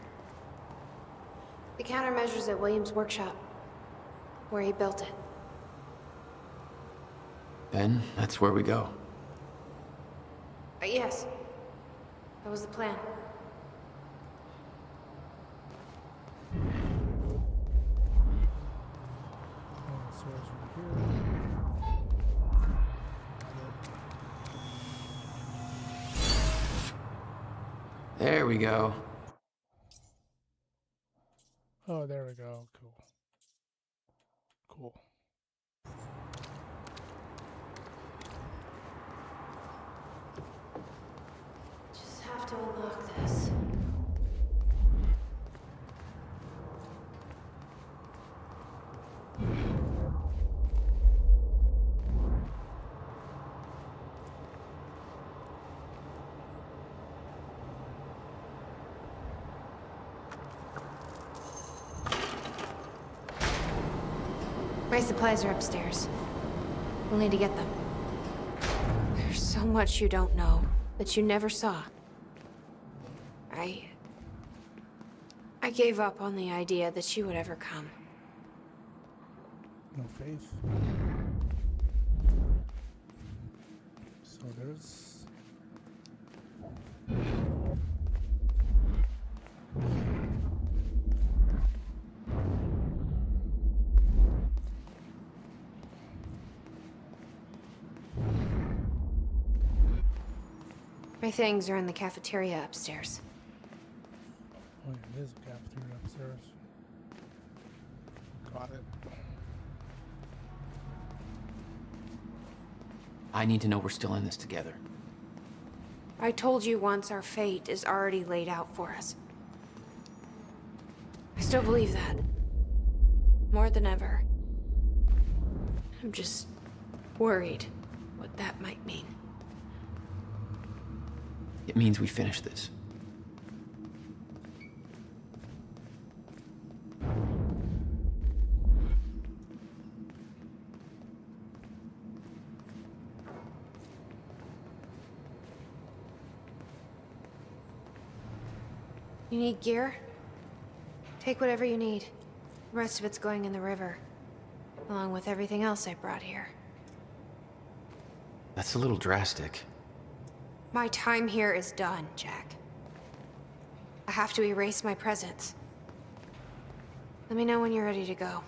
The countermeasure's at William's workshop, where he built it. Then that's where we go. Yes. That was the plan. There we go. Oh, there we go. Cool. Cool. Just have to unlock this. My supplies are upstairs. We'll need to get them. There's so much you don't know that you never saw. I gave up on the idea that she would ever come. No faith. So there's... My things are in the cafeteria upstairs. Oh, yeah, there's a cafeteria upstairs. Got it. I need to know we're still in this together. I told you once our fate is already laid out for us. I still believe that. More than ever. I'm just worried what that might mean. It means we finish this. You need gear? Take whatever you need. The rest of it's going in the river, along with everything else I brought here. That's a little drastic. My time here is done, Jack. I have to erase my presence. Let me know when you're ready to go.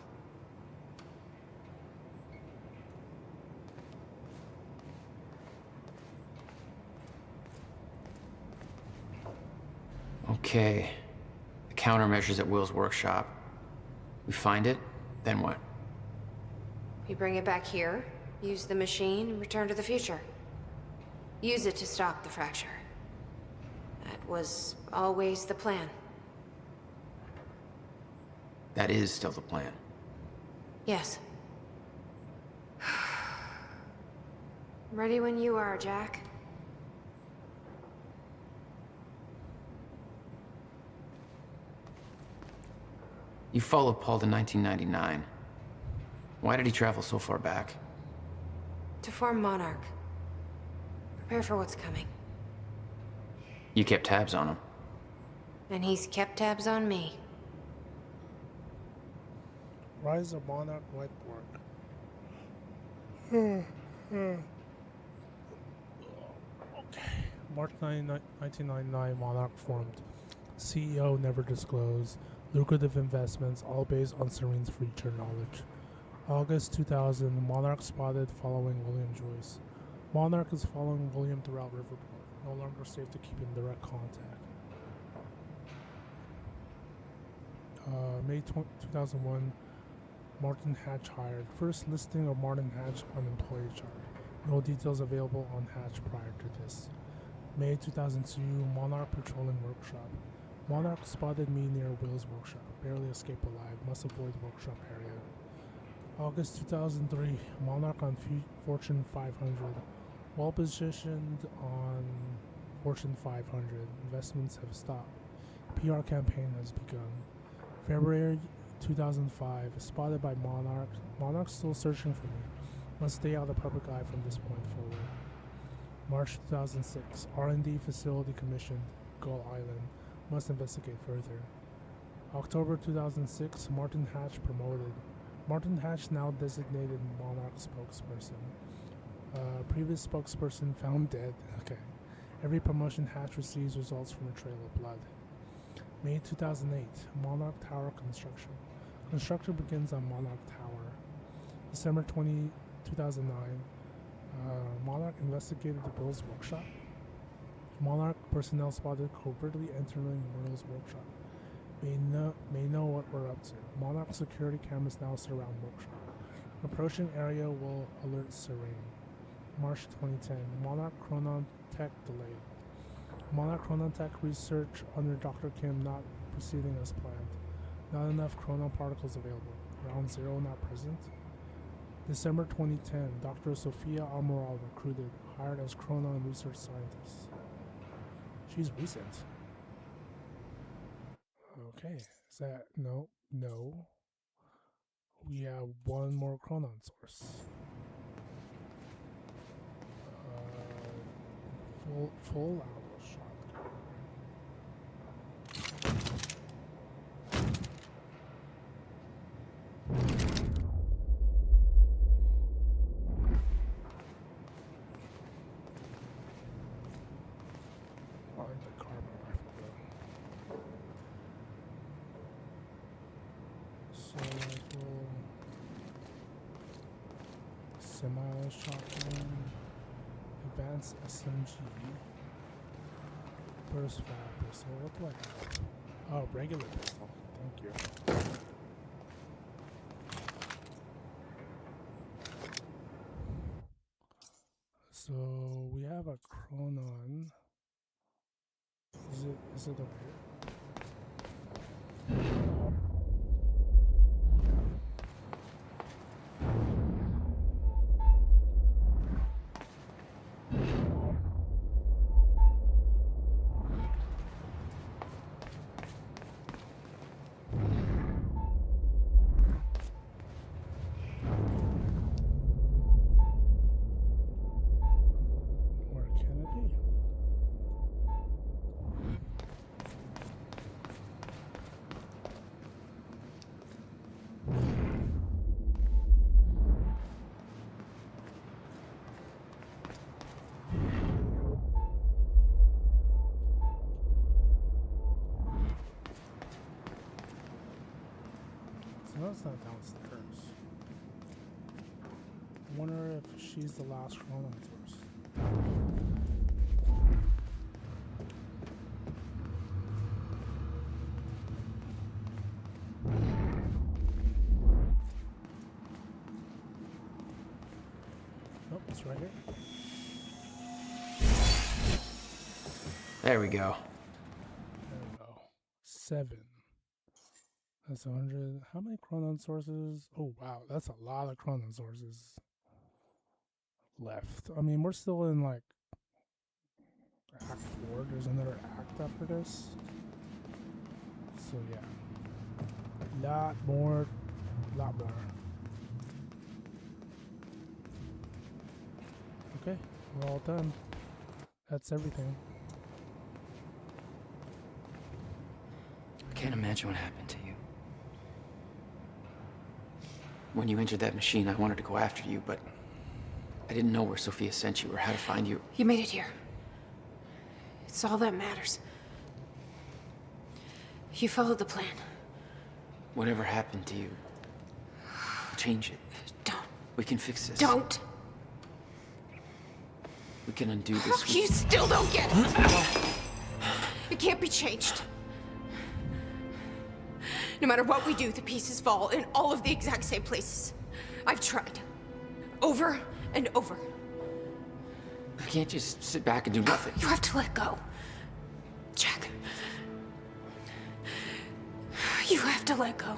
Okay. The countermeasures at Will's workshop. We find it, then what? We bring it back here, use the machine, and return to the future. Use it to stop the fracture. That was always the plan. That is still the plan. Yes. Ready when you are, Jack. You followed Paul to 1999. Why did he travel so far back? To form Monarch. Prepare for what's coming. You kept tabs on him. And he's kept tabs on me. Rise of Monarch whiteboard. Okay. March 9, 1999, Monarch formed. CEO never disclosed. Lucrative investments, all based on Serene's future knowledge. August 2000, Monarch spotted following William Joyce. Monarch is following William throughout Riverport. No longer safe to keep in direct contact. May 2001, Martin Hatch hired. First listing of Martin Hatch on employee chart. No details available on Hatch prior to this. May 2002, Monarch patrolling workshop. Monarch spotted me near Will's workshop. Barely escape alive. Must avoid workshop area. August 2003, Monarch on Fortune 500. Well positioned on Fortune 500. Investments have stopped. PR campaign has begun. February 2005, spotted by Monarch. Monarch still searching for me. Must stay out of public eye from this point forward. March 2006, R&D facility commissioned. Gull Island. Must investigate further. October 2006, Martin Hatch promoted. Martin Hatch now designated Monarch spokesperson. Previous spokesperson found dead. Okay. Every promotion Hatch receives results from a trail of blood. May 2008, Monarch Tower construction. Construction begins on Monarch Tower. December 2009, Monarch investigated the Will's workshop. Monarch personnel spotted covertly entering Will's workshop. May know what we're up to. Monarch security cameras now surround workshop. Approaching area will alert Serene. March 2010, Monarch Chronon Tech delayed. Monarch Chronon Tech research under Dr. Kim not proceeding as planned. Not enough chronon particles available. Ground Zero not present. December 2010, Dr. Sophia Amaral recruited, hired as chronon research scientist. She's recent. Okay, is that no? We have one more chronon source. Full owl shot. rifle, semi-shotgun, advanced SMG, burst fire pistol. What do I have? Oh, regular pistol. Thank you. So we have a Chronon. Is it over here? No, it's not downstairs. I wonder if she's the last Chronon source. Nope, it's right here. There we go. There we go. 7. That's 100. How many Chronon sources? Oh, wow. That's a lot of Chronon sources left. I mean, we're still in like Act 4. There's another act after this. So, yeah. Lot more. Okay. We're all done. That's everything. I can't imagine what happened to you. When you entered that machine, I wanted to go after you, but I didn't know where Sophia sent you or how to find you. You made it here. It's all that matters. You followed the plan. Whatever happened to you, change it. Don't. We can fix this. Don't. We can undo this. You still don't get it. It can't be changed. No matter what we do, the pieces fall in all of the exact same places. I've tried. Over and over. I can't just sit back and do nothing. You have to let go. Jack. You have to let go.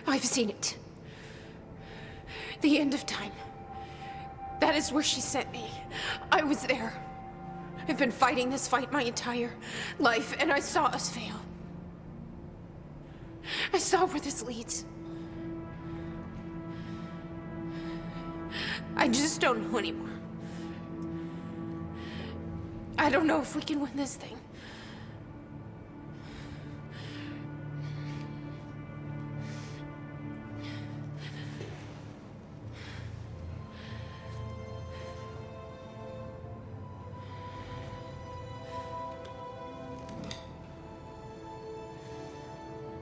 I've seen it. The end of time. That is where she sent me. I was there. I've been fighting this fight my entire life, and I saw us fail. I saw where this leads. I just don't know anymore. I don't know if we can win this thing.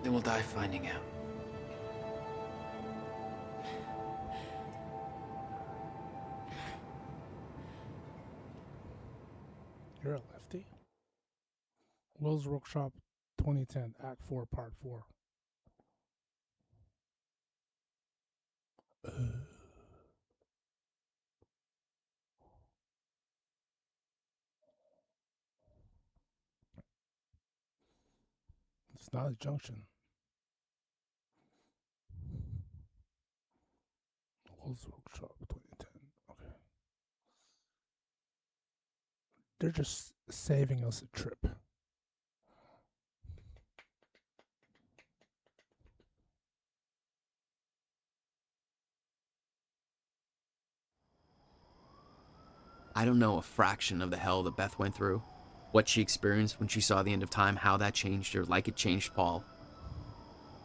Then we'll die finding out. You're a lefty? Will's Workshop 2010, Act 4, Part 4. It's not a junction. Will's Workshop 2010. Okay. They're just saving us a trip. I don't know a fraction of the hell that Beth went through, what she experienced when she saw the end of time, how that changed her, like it changed Paul.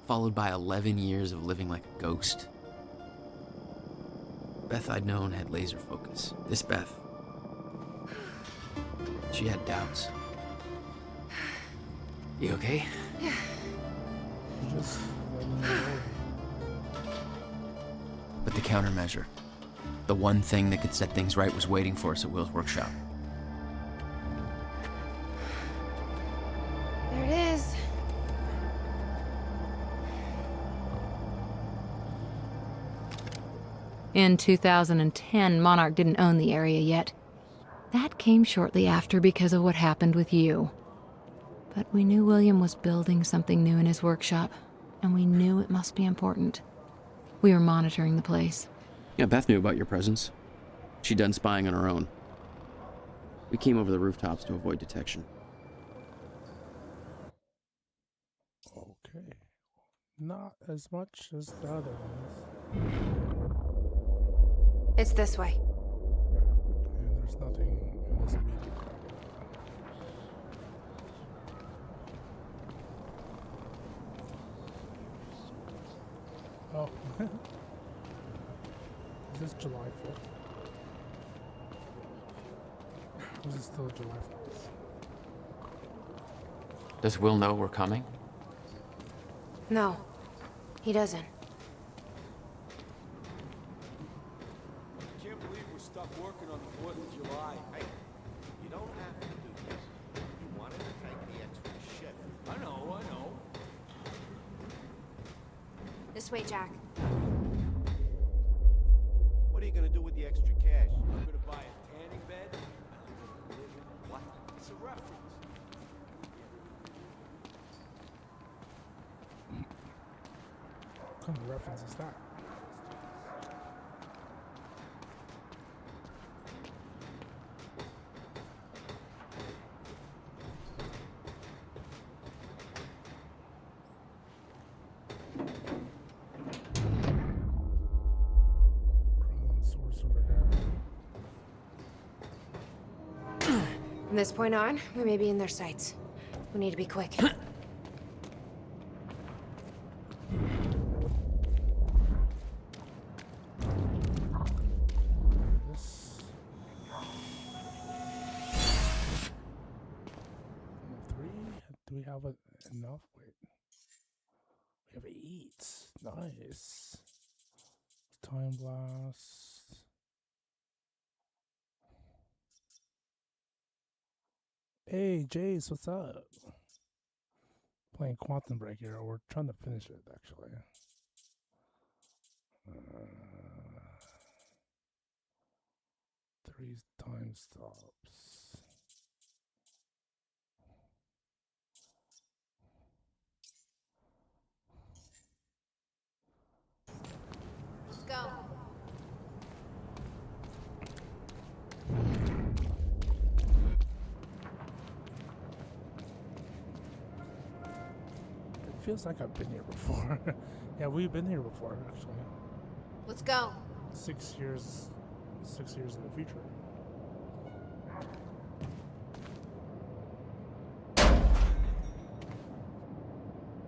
Followed by 11 years of living like a ghost. Beth I'd known had laser focus. This Beth, she had doubts. You okay? Yeah. Just letting you know. But the countermeasure, the one thing that could set things right, was waiting for us at Will's workshop. There it is. In 2010, Monarch didn't own the area yet. That came shortly after because of what happened with you. But we knew William was building something new in his workshop, and we knew it must be important. We were monitoring the place. Yeah, Beth knew about your presence. She'd done spying on her own. We came over the rooftops to avoid detection. Okay. Not as much as the other ones. It's this way. And there's nothing in this immediate area. Oh. Is this July 5th? Or is it still July 4th? Does Will know we're coming? No, he doesn't. I can't believe we're stuck working on the 4th of July. Hey, you don't have to do this. You wanted to take the extra shift. I know. This way, Jack. What are you gonna do with the extra cash? I'm gonna buy a tanning bed. What? It's a reference. What kind of reference is that? From this point on, we may be in their sights. We need to be quick. This... 3? Do we have enough? Wait. We have 8. Nice. Time blast. Hey, Jace, what's up? Playing Quantum Break here. We're trying to finish it, actually. 3 time stops. Let's go. It feels like I've been here before. Yeah, we've been here before, actually. Let's go. 6 years in the future.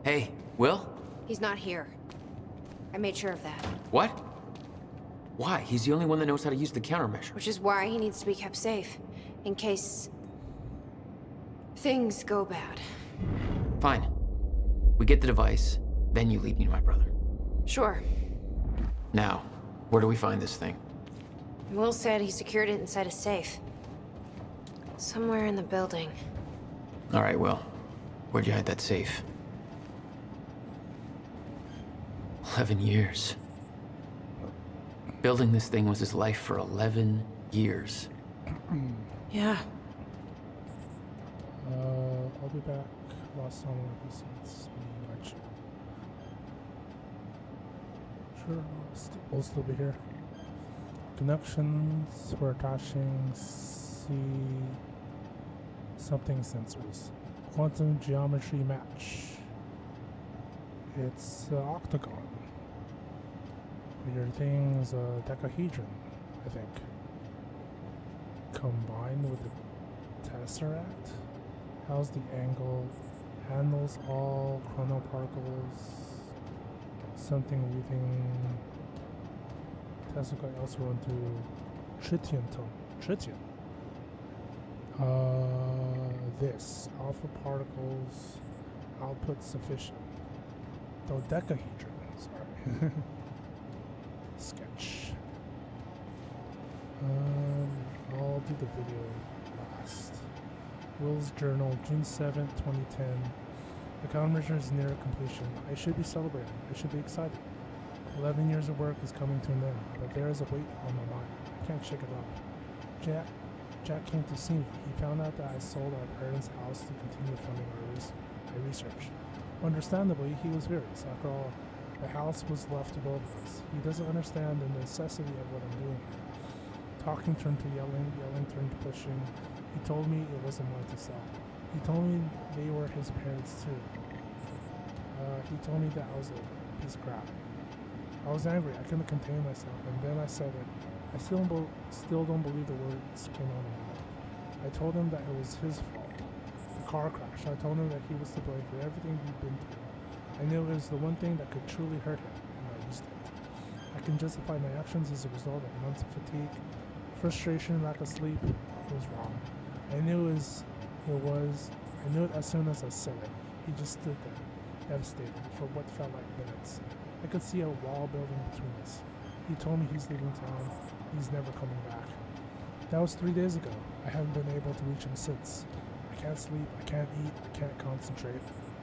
Hey, Will? He's not here. I made sure of that. What? Why? He's the only one that knows how to use the countermeasure. Which is why he needs to be kept safe. In case... things go bad. Fine. We get the device, then you lead me to my brother. Sure. Now, where do we find this thing? Will said he secured it inside a safe. Somewhere in the building. All right, Will. Where'd you hide that safe? 11 years. Building this thing was his life for 11 years. Yeah. I'll be back. Lost on episodes. Sure, we'll still be here. Connections for attaching something sensors. Quantum geometry match. It's octagon. Your thing is a dodecahedron, I think. Combined with the tesseract. How's the angle? Handles all chronoparticles. Something weaving. Tesla also run through tritium tone. Tritium. This alpha particles output sufficient. Dodecahedron, sorry. Sketch. I'll do the video last. Will's Journal, June 7th, 2010. The countermeasure is near completion. I should be celebrating. I should be excited. 11 years of work is coming to an end, but there is a weight on my mind. I can't shake it off. Jack came to see me. He found out that I sold our parents' house to continue funding my research. Understandably, he was furious. After all, the house was left to both of us. He doesn't understand the necessity of what I'm doing here. Talking turned to yelling, yelling turned to pushing. He told me it wasn't mine to sell. He told me they were his parents too. He told me that I was a piece of crap. I was angry. I couldn't contain myself, and then I said it. I still don't believe the words came out of my mouth. I told him that it was his fault. The car crash. I told him that he was to blame for everything he'd been through. I knew it was the one thing that could truly hurt him, and I used it. I can justify my actions as a result of months of fatigue, frustration, lack of sleep. It was wrong. I knew it as soon as I said it. He just stood there, devastated, for what felt like minutes. I could see a wall building between us. He told me he's leaving town. He's never coming back. That was 3 days ago. I haven't been able to reach him since. I can't sleep, I can't eat, I can't concentrate.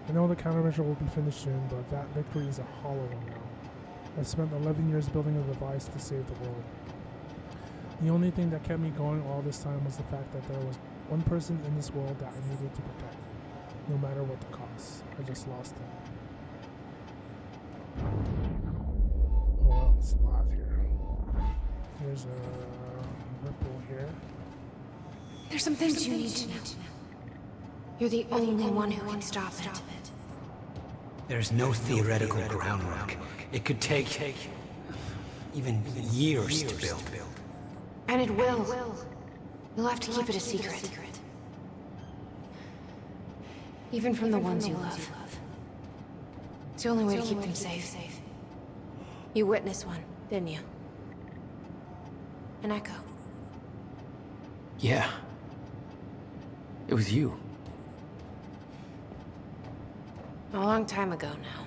I know the countermeasure will be finished soon, but that victory is a hollow one now. I've spent 11 years building a device to save the world. The only thing that kept me going all this time was the fact that there was one person in this world that I needed to protect, no matter what the cost. I just lost him. Oh, well, it's a lot here. There's a ripple here. There's some things you need to know. You're the only one who can stop it. There's no theoretical groundwork. It could take even years to build. And it will. You'll have to keep it a secret. Even from the ones you love. It's the only way to keep them safe. You witnessed one, didn't you? An echo. Yeah. It was you. A long time ago now.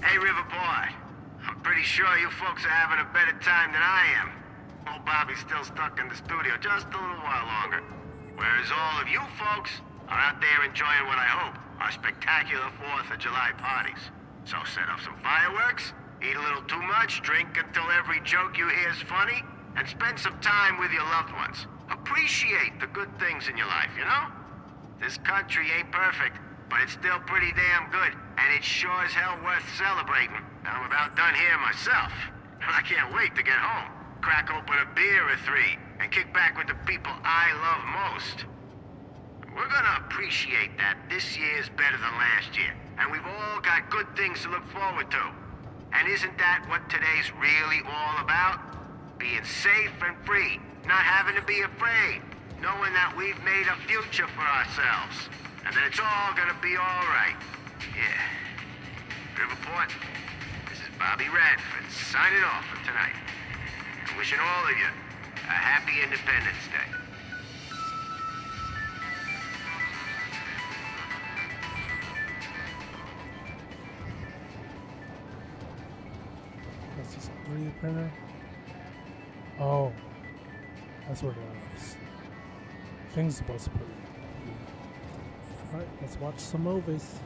Hey, River Boy. I'm pretty sure you folks are having a better time than I am. Old Bobby's still stuck in the studio just a little while longer. Whereas all of you folks are out there enjoying what I hope are spectacular 4th of July parties. So set up some fireworks, eat a little too much, drink until every joke you hear is funny, and spend some time with your loved ones. Appreciate the good things in your life, you know? This country ain't perfect, but it's still pretty damn good, and it's sure as hell worth celebrating. I'm about done here myself. I can't wait to get home, crack open a beer or 3, and kick back with the people I love most. We're gonna appreciate that this year's better than last year, and we've all got good things to look forward to. And isn't that what today's really all about? Being safe and free, not having to be afraid, knowing that we've made a future for ourselves, and that it's all gonna be all right. Yeah. Riverport, this is Bobby Radford signing off for tonight. And wishing all of you a happy Independence Day. That's just a 3D printer. Oh, that's where the thing's supposed to put it. Alright, let's watch some movies.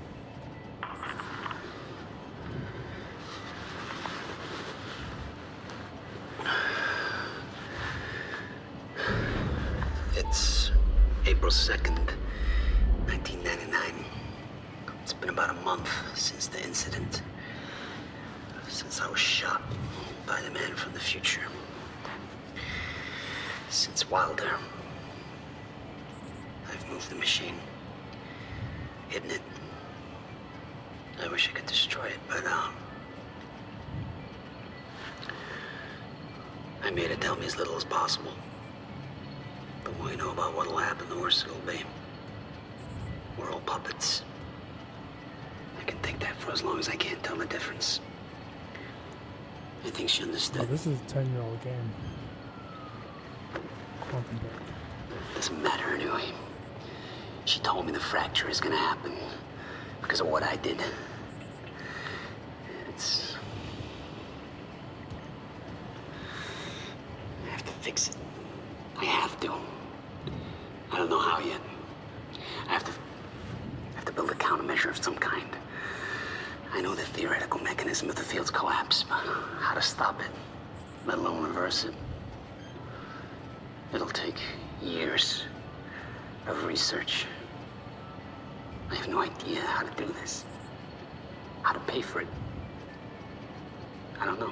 It's April 2nd, 1999. It's been about a month since the incident. Since I was shot by the man from the future. Since Wilder. I've moved the machine. Hidden it. I wish I could destroy it, but I made it tell me as little as possible. The more you know about what'll happen, the worse it'll be. We're all puppets. I can take that for as long as I can't tell the difference. I think she understood. Oh, this is a 10-year-old game. Quantum Break. Doesn't matter anyway. She told me the fracture is gonna happen because of what I did. I have to fix it. I have to. I don't know how yet. I have to build a countermeasure of some kind. I know the theoretical mechanism of the field's collapse, but how to stop it, let alone reverse it. It'll take years of research. I have no idea how to do this. How to pay for it. I don't know.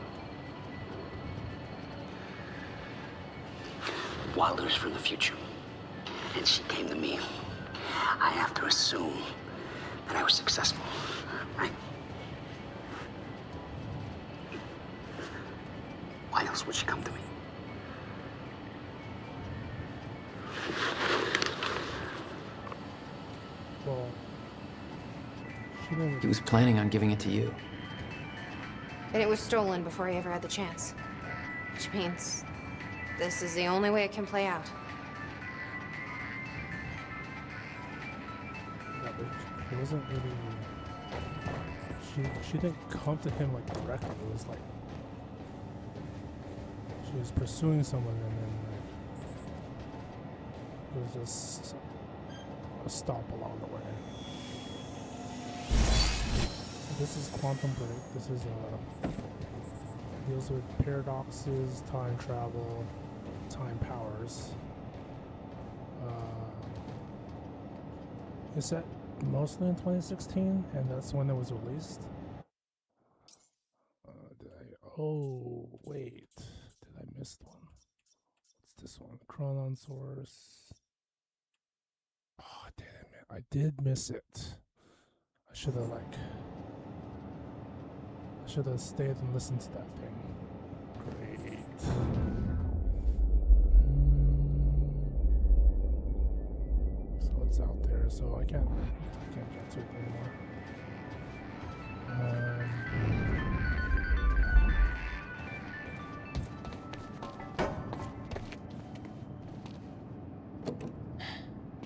Wilder's from the future, and she came to me. I have to assume that I was successful, right? Why else would she come to me? Well, He was planning on giving it to you. And it was stolen before he ever had the chance. Which means this is the only way it can play out. Yeah, but it wasn't really. She didn't come to him like directly. It was like she was pursuing someone, and then like, it was just a stop along the way. This is Quantum Break. This is deals with paradoxes, time travel, time powers. It's set mostly in 2016, and that's when it was released. Oh wait, did I miss one? What's this one? Chronon Source. Oh damn it! I did miss it. I should have stayed and listened to that thing. Great. So it's out there, so I can't get to it anymore.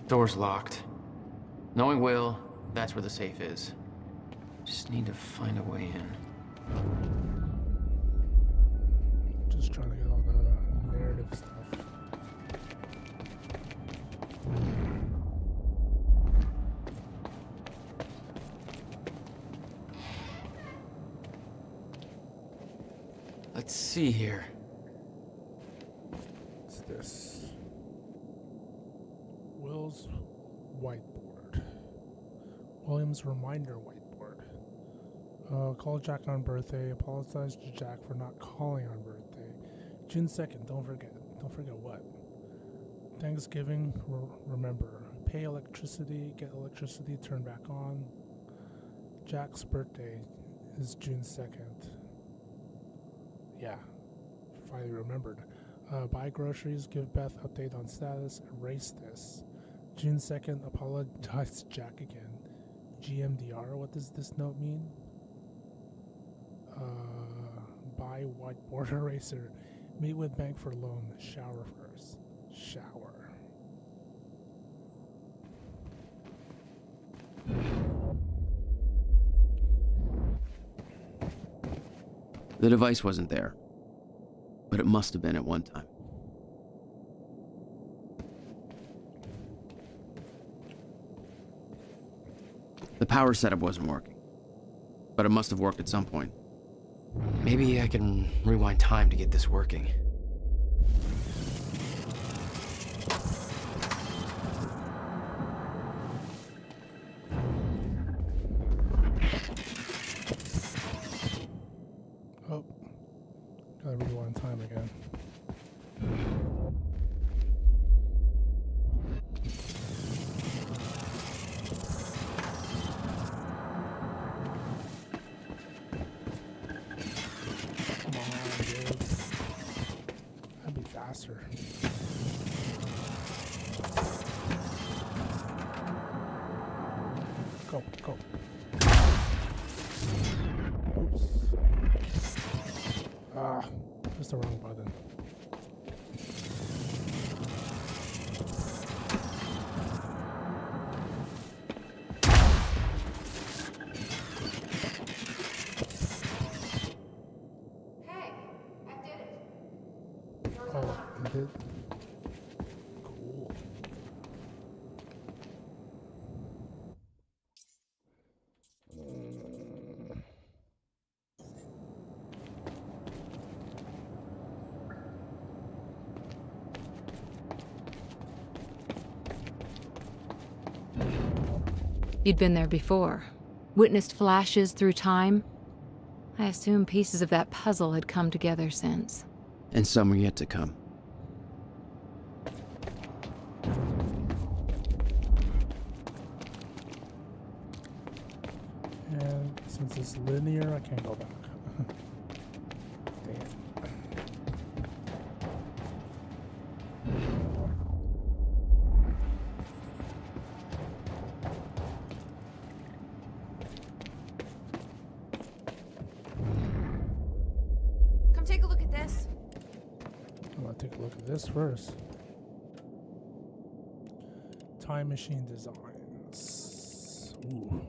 Door's locked. Knowing Will, that's where the safe is. Just need to find a way in. Just trying to get all the narrative stuff. Let's see here. What's this? Will's whiteboard. William's reminder whiteboard. Call Jack on birthday. Apologize to Jack for not calling on birthday. June 2nd. Don't forget. Don't forget what? Thanksgiving. Remember. Pay electricity. Get electricity turned back on. Jack's birthday is June 2nd. Yeah. Finally remembered. Buy groceries. Give Beth update on status. Erase this. June 2nd. Apologize to Jack again. GMDR. What does this note mean? Buy whiteboard eraser. Meet with bank for loan. Shower first. Shower. The device wasn't there, but it must have been at one time. The power setup wasn't working, but it must have worked at some point. Maybe I can rewind time to get this working. Oh, gotta rewind time again. Faster. Go, go. Oops. Ah, pressed the wrong button. Oh, it did. Cool. You'd been there before. Witnessed flashes through time. I assume pieces of that puzzle had come together since. And some are yet to come. And since it's linear, I can't go back. Damn. Come take a look at this. I'm gonna take a look at this first. Time machine designs. Ooh.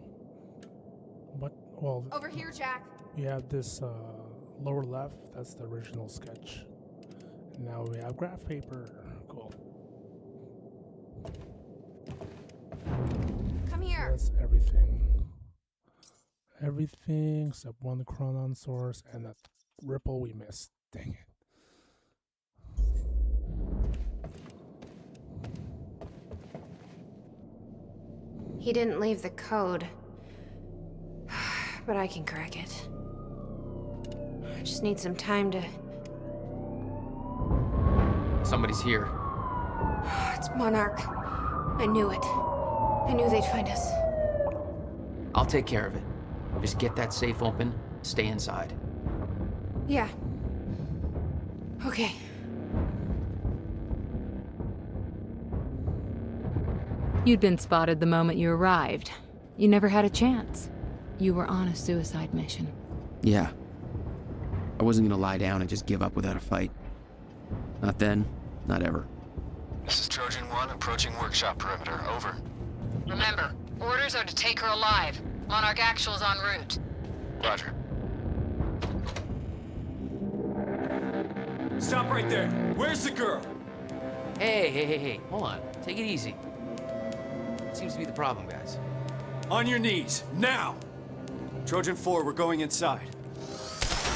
What? Well, Over here, Jack. we have this lower left. That's the original sketch. And now we have graph paper. Cool. Come here. That's everything. Everything except one chronon source and that ripple we missed. Dang it. He didn't leave the code. But I can crack it. I just need some time to... Somebody's here. It's Monarch. I knew it. I knew they'd find us. I'll take care of it. Just get that safe open, stay inside. Yeah. Okay. You'd been spotted the moment you arrived. You never had a chance. You were on a suicide mission. Yeah. I wasn't gonna lie down and just give up without a fight. Not then, not ever. This is Trojan 1 approaching workshop perimeter. Over. Remember, orders are to take her alive. Monarch Actual's en route. Roger. Stop right there. Where's the girl? Hey. Hold on. Take it easy. What seems to be the problem, guys? On your knees, now! Trojan 4, we're going inside.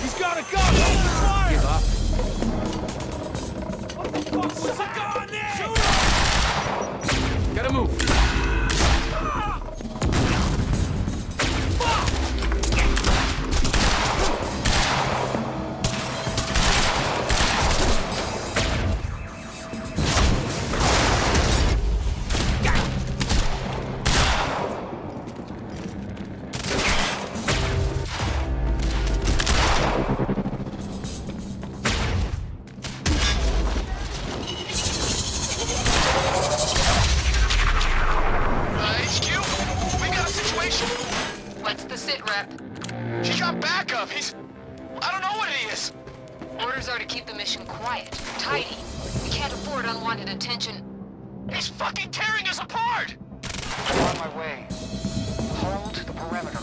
He's got a gun! Fire! Give up. What the fuck was the gun there? Gotta move. He got backup. I don't know what he is. Orders are to keep the mission quiet, tidy. We can't afford unwanted attention. He's fucking tearing us apart. I'm on my way. Hold the perimeter.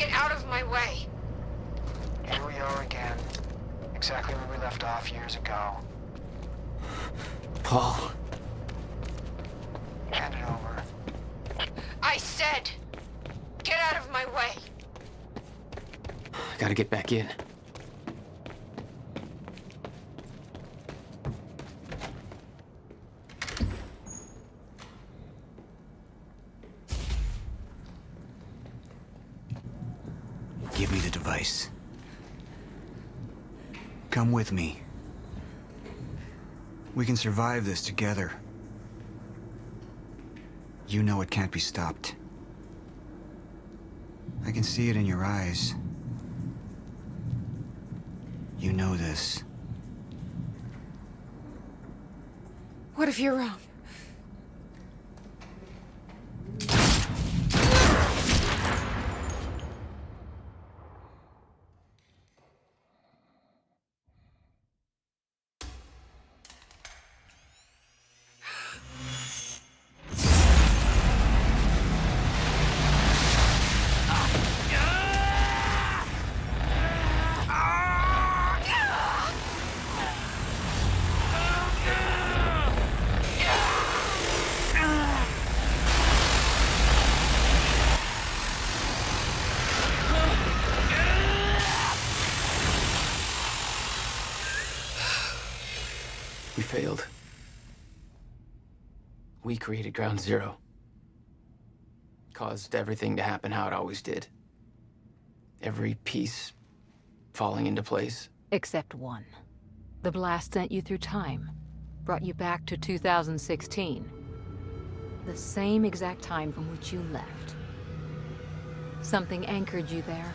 Get out of my way! Here we are again. Exactly where we left off years ago. Paul. Hand it over. I said, get out of my way! Gotta get back in. Give me the device. Come with me. We can survive this together. You know it can't be stopped. I can see it in your eyes. You know this. What if you're wrong? We failed. We created Ground Zero. Caused everything to happen how it always did. Every piece falling into place. Except one. The blast sent you through time. Brought you back to 2016. The same exact time from which you left. Something anchored you there.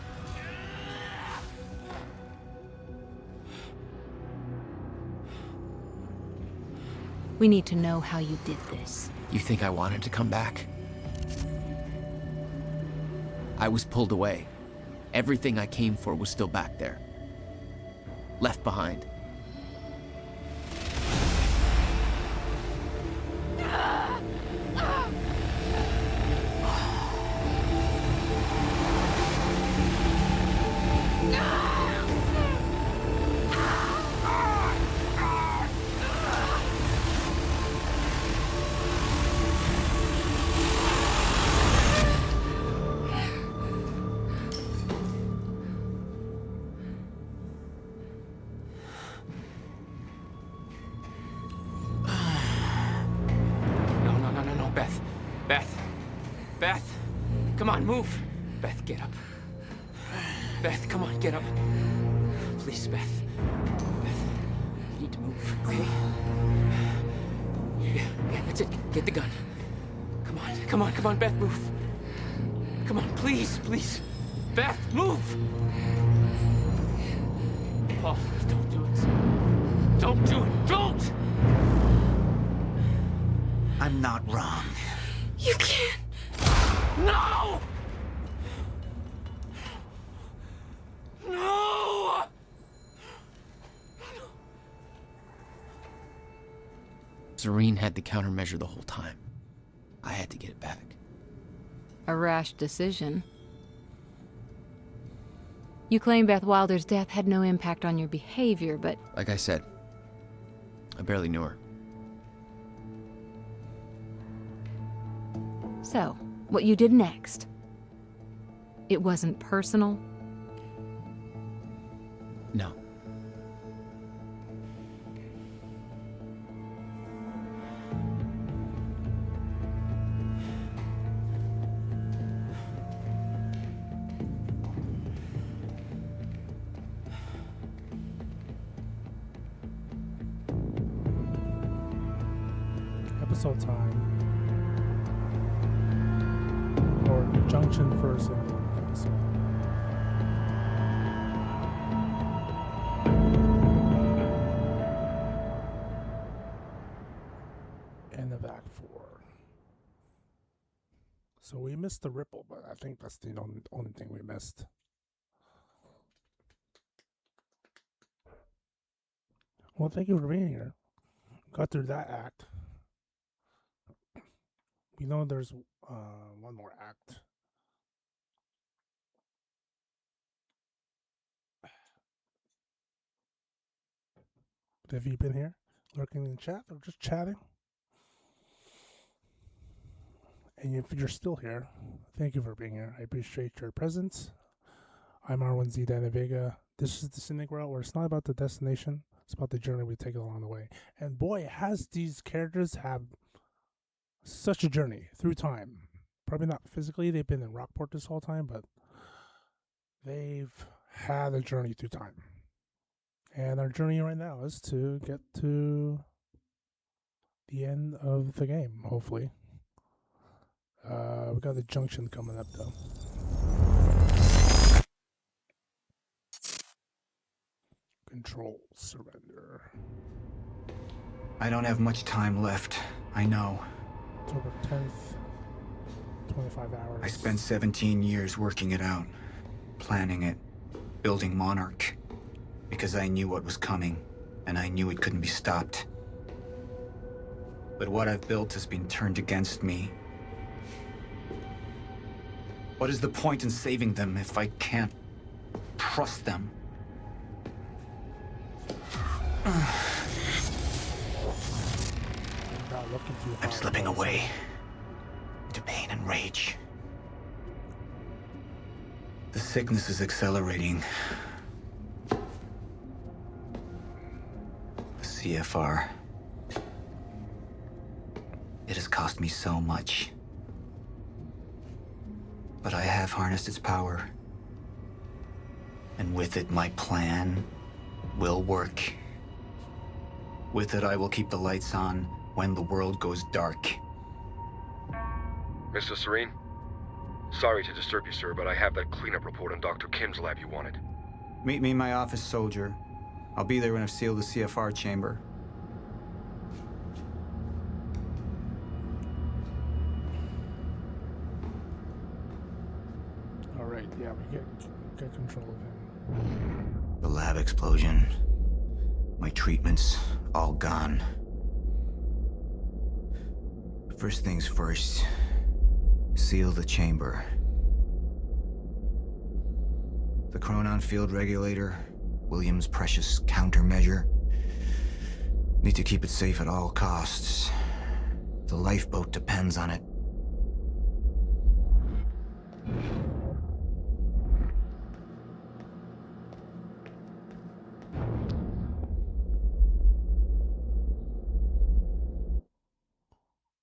We need to know how you did this. You think I wanted to come back? I was pulled away. Everything I came for was still back there. Left behind. No, Beth. Beth! Come on, move! Beth, get up. Beth, come on, get up. Please, Beth. Beth, you need to move, okay? Yeah, that's it. Get the gun. Come on, Beth, move. Come on, please. Beth, move! Paul, don't do it. Don't do it! Don't! I'm not wrong. You can't. No! No! Serene had the countermeasure the whole time. I had to get it back. A rash decision. You claim Beth Wilder's death had no impact on your behavior, but... Like I said, I barely knew her. So, what you did next? It wasn't personal? No. Episode time. Or junction first in the episode. And the back four. So we missed the ripple, but I think that's the only thing we missed. Well, thank you for being here. Got through that act. We know there's one more act. Have you been here, lurking in chat or just chatting? And if you're still here, thank you for being here. I appreciate your presence. I'm R1Z Dana Vega. This is the Scenic route where it's not about the destination, it's about the journey we take along the way. And boy, has these characters have such a journey through time. Probably not physically, they've been in Rockport this whole time, but they've had a journey through time. And our journey right now is to get to the end of the game, hopefully. We got the junction coming up, though. Control, surrender. I don't have much time left. I know. October 10th, 25 hours. I spent 17 years working it out, planning it, building Monarch, because I knew what was coming, and I knew it couldn't be stopped. But what I've built has been turned against me. What is the point in saving them if I can't trust them? I'm slipping away into pain and rage. The sickness is accelerating. The CFR. It has cost me so much. But I have harnessed its power. And with it, my plan will work. With it, I will keep the lights on when the world goes dark. Mr. Serene? Sorry to disturb you, sir, but I have that cleanup report on Dr. Kim's lab you wanted. Meet me in my office, soldier. I'll be there when I've sealed the CFR chamber. Alright, yeah, we get control of him. The lab explosion. My treatments, all gone. First things first, seal the chamber. The chronon field regulator, William's precious countermeasure. Need to keep it safe at all costs. The lifeboat depends on it.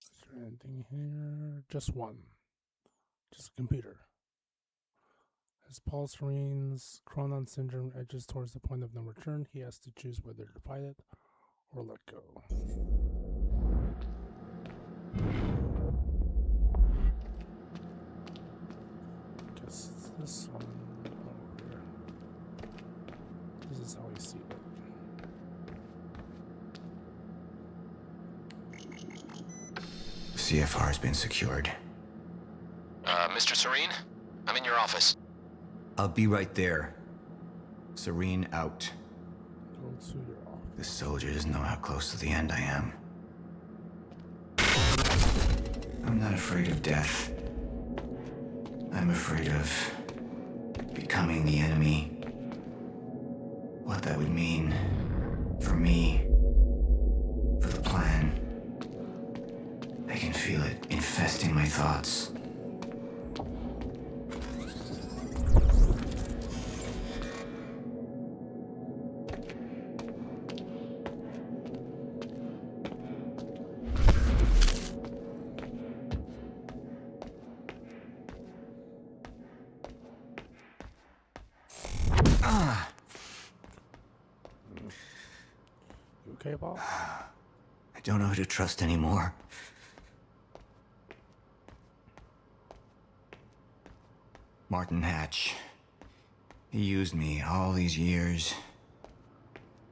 Is there anything here? Just one. Just a computer. As Paul Serene's Chronon syndrome edges towards the point of no return, he has to choose whether to fight it or let go. Guess it's this one over here. This is how we see it. The CFR has been secured. Mr. Serene? I'm in your office. I'll be right there. Serene out. Go to your office. The soldier doesn't know how close to the end I am. I'm not afraid of death. I'm afraid of becoming the enemy. What that would mean for me, for the plan. I can feel it infesting my thoughts. You okay, Paul? I don't know who to trust anymore. Martin Hatch. He used me all these years.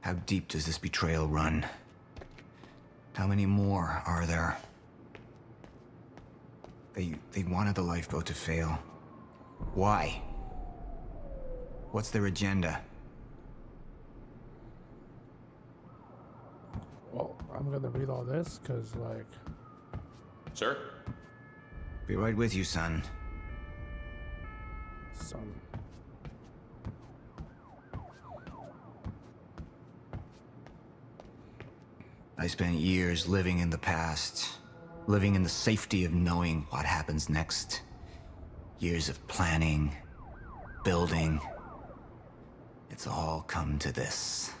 How deep does this betrayal run? How many more are there? They wanted the lifeboat to fail. Why? What's their agenda? Well, I'm gonna read all this, cause like... Sir? Be right with you, son. Son. I spent years living in the past, living in the safety of knowing what happens next. Years of planning, building. It's all come to this.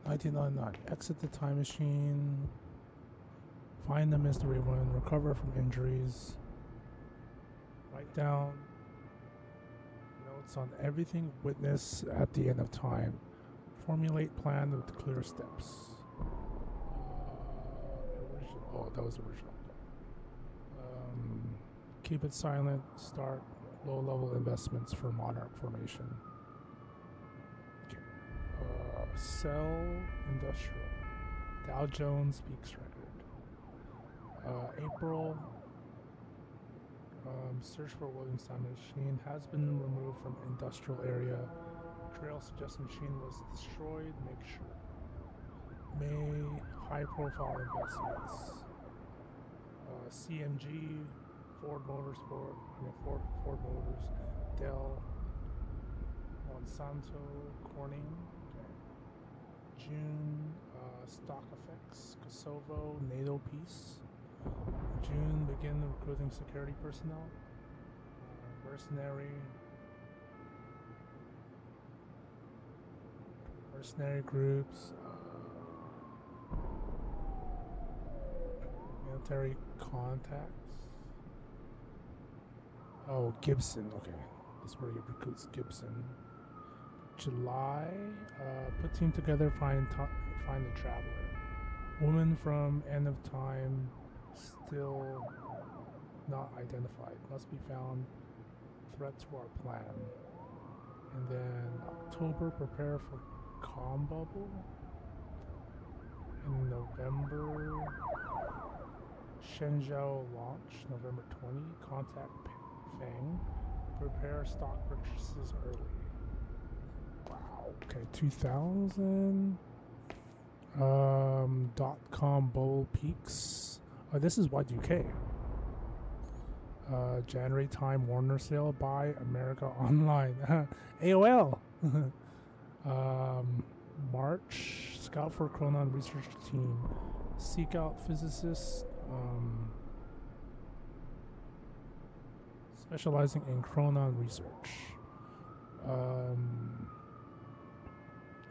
1999. Exit the time machine. Find the mystery woman. Recover from injuries. Write down notes on everything witnessed at the end of time. Formulate plan with clear steps. Oh, that was original. Keep it silent. Start low-level investments for Monarch formation. Sell industrial. Dow Jones peaks record. April. Search for Williams time machine has been removed from industrial area. Trail suggests machine was destroyed. Make sure. May high profile investments. CMG, Ford Motorsport, Ford Motors, Dell, Monsanto, Corning. June, stock effects, Kosovo, NATO peace. June, begin recruiting security personnel. Mercenary groups. Military contacts. Oh, Gibson. Okay, that's where he recruits Gibson. July, put team together, find the traveler. Woman from end of time, still not identified. Must be found. Threat to our plan. And then October, prepare for calm bubble. In November, Shenzhou launch, November 20. Contact Fang. Prepare stock purchases early. Wow. Okay, 2000. .com bowl peaks. Oh, this is Y2K. January time Warner sale. Buy America Online. AOL. March. Scout for Chronon research team. Seek out physicists. Specializing in Chronon research.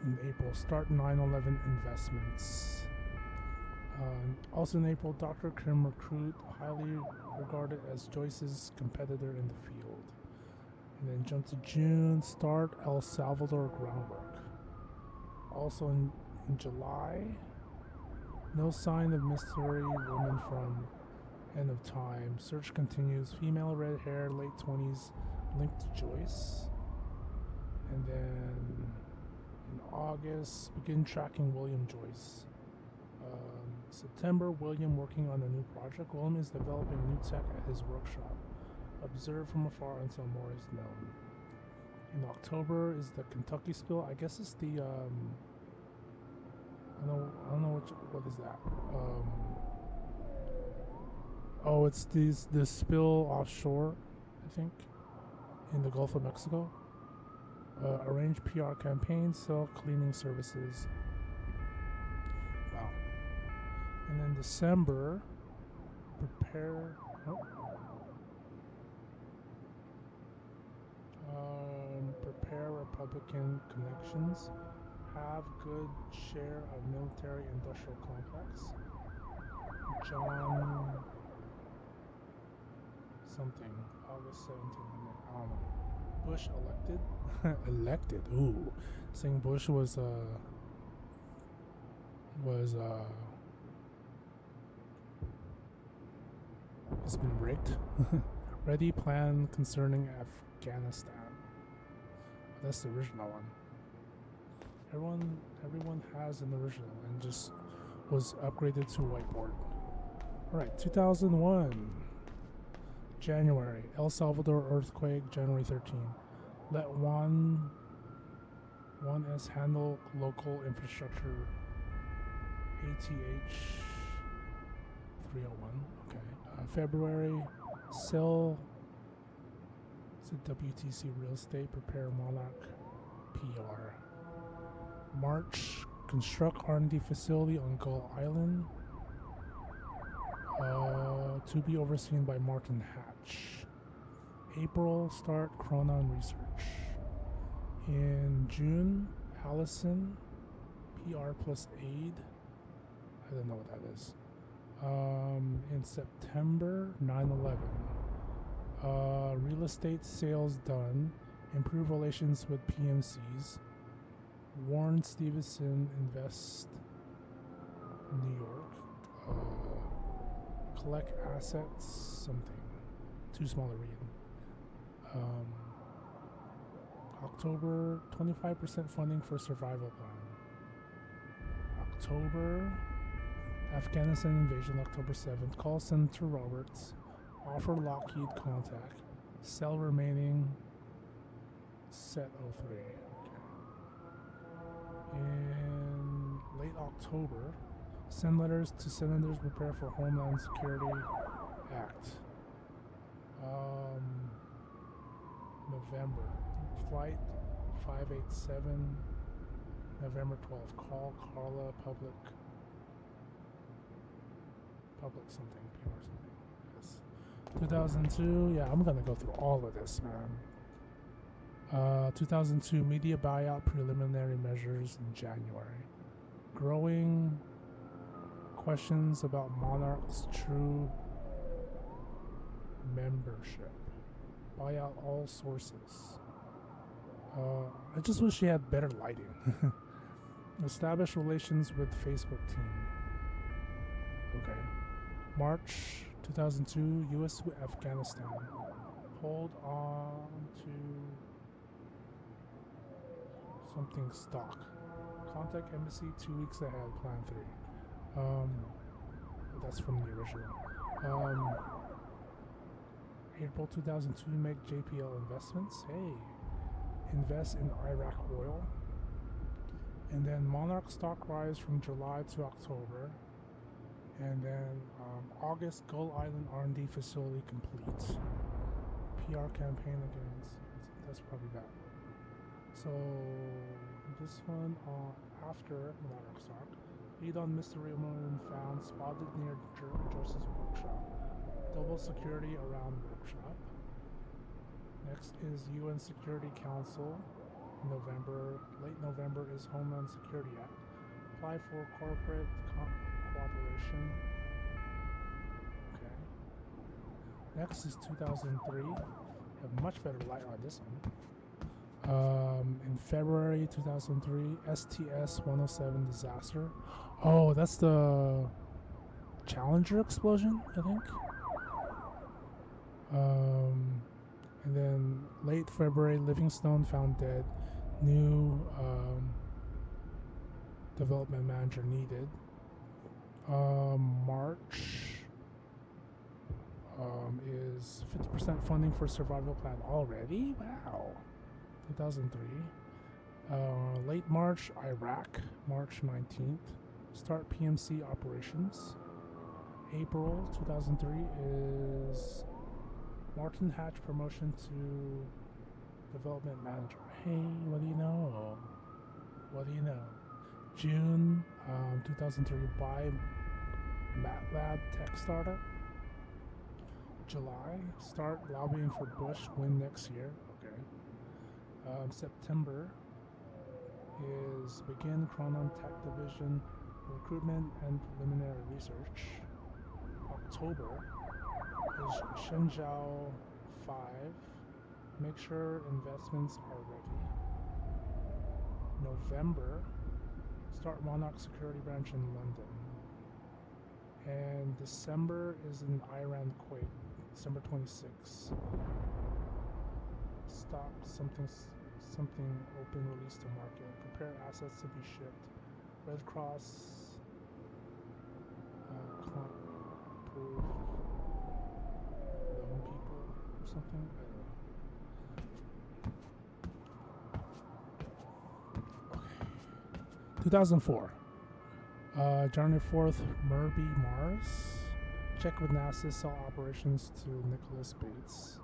In April, start 9/11 investments. Also in April, Dr. Kim recruit, highly regarded as Joyce's competitor in the field. And then jump to June, start El Salvador groundwork. Also in July, no sign of mystery woman from end of time. Search continues. Female, red hair, late 20s, linked to Joyce. And then in August, begin tracking William Joyce. September, William working on a new project. William is developing new tech at his workshop. Observe from afar until more is known. In October is the Kentucky spill. I guess it's the I don't know what is that. Oh, it's the spill offshore, I think, in the Gulf of Mexico. Arrange PR campaigns, sell cleaning services. Wow. And then December, prepare. Prepare Republican connections. Have good share of military industrial complex. John something. August 17th. I don't know. Bush elected. Elected. Ooh. Saying Bush was it's been rigged. Ready plan concerning Afghanistan. That's the original one. Everyone has an original and just was upgraded to whiteboard. Alright, 2001. January. El Salvador earthquake, January 13. Let 1S handle local infrastructure. ATH 301. Okay. February. Sell to WTC Real Estate, prepare Monarch PR. March, construct R&D facility on Gull Island, to be overseen by Martin Hatch. April, start Chronon research. In June, Allison, PR plus aid. I don't know what that is. In September, 9/11. Real estate sales done. Improve relations with PMCs. Warren Stevenson Invest New York. Collect assets, something. Too small to read. October, 25% funding for survival plan. October, Afghanistan invasion, October 7th. Call Senator Roberts. Offer Lockheed contact. Sell remaining set 03. In late October, send letters to senators, prepare for Homeland Security Act. November, flight 587, November 12th. Call Carla Public something, PR something. Yes. 2002, yeah, I'm gonna go through all of this, man. 2002 media buyout preliminary measures in January. Growing questions about Monarch's true membership. Buy out all sources. I just wish she had better lighting. Establish relations with Facebook team. Okay. March 2002, U.S. to Afghanistan. Hold on to something stock. Contact embassy 2 weeks ahead, plan 3. That's from the original. April 2002, make JPL investments. Hey, invest in Iraq oil. And then Monarch stock rise from July to October. And then August, Gull Island R&D facility complete. PR campaign against, that's probably that. So this one after Monarch stock. Lead on mystery woman found spotted near Joyce's workshop. Double security around workshop. Next is UN Security Council. November, late November is Homeland Security Act. Apply for corporate cooperation. Okay. Next is 2003. Have much better light on this one. In February 2003, STS-107 disaster. Oh, that's the Challenger explosion, I think. And then late February, Livingstone found dead. New development manager needed. March is 50% funding for survival plan already. Wow. 2003. Late March, Iraq. March 19th. Start PMC operations. April 2003 is Martin Hatch promotion to development manager. Hey, what do you know? What do you know? June 2003, buy MATLAB tech startup. July, start lobbying for Bush, win next year. Okay. September is begin Chronon Tech Division recruitment and preliminary research. October is Shenzhou 5. Make sure investments are ready. November, start Monarch Security Branch in London. And December is in Iran Kuwait, December 26. Stop something open release to market. Prepare assets to be shipped. Red Cross approve loan people or something. I don't know. Okay. 2004. January 4th, Murby Mars. Check with NASA, sell operations to Nicholas Bates.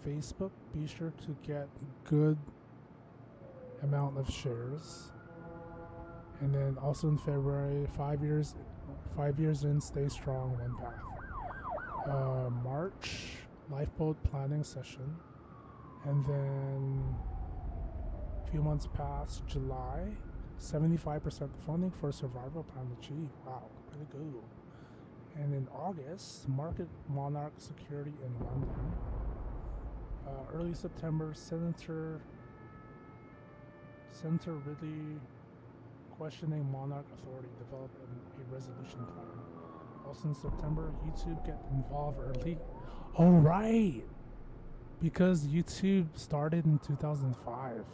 Facebook, be sure to get good amount of shares. And then also in February, 5 years in, stay strong, one path. March, lifeboat planning session. And then a few months past, July, 75% funding for survival plan achieved. Wow, pretty good. And in August, market Monarch security in London. Early September, Senator Ridley questioning Monarch authority, develop a resolution plan. Also in September, YouTube get involved early. Oh right, because YouTube started in 2005.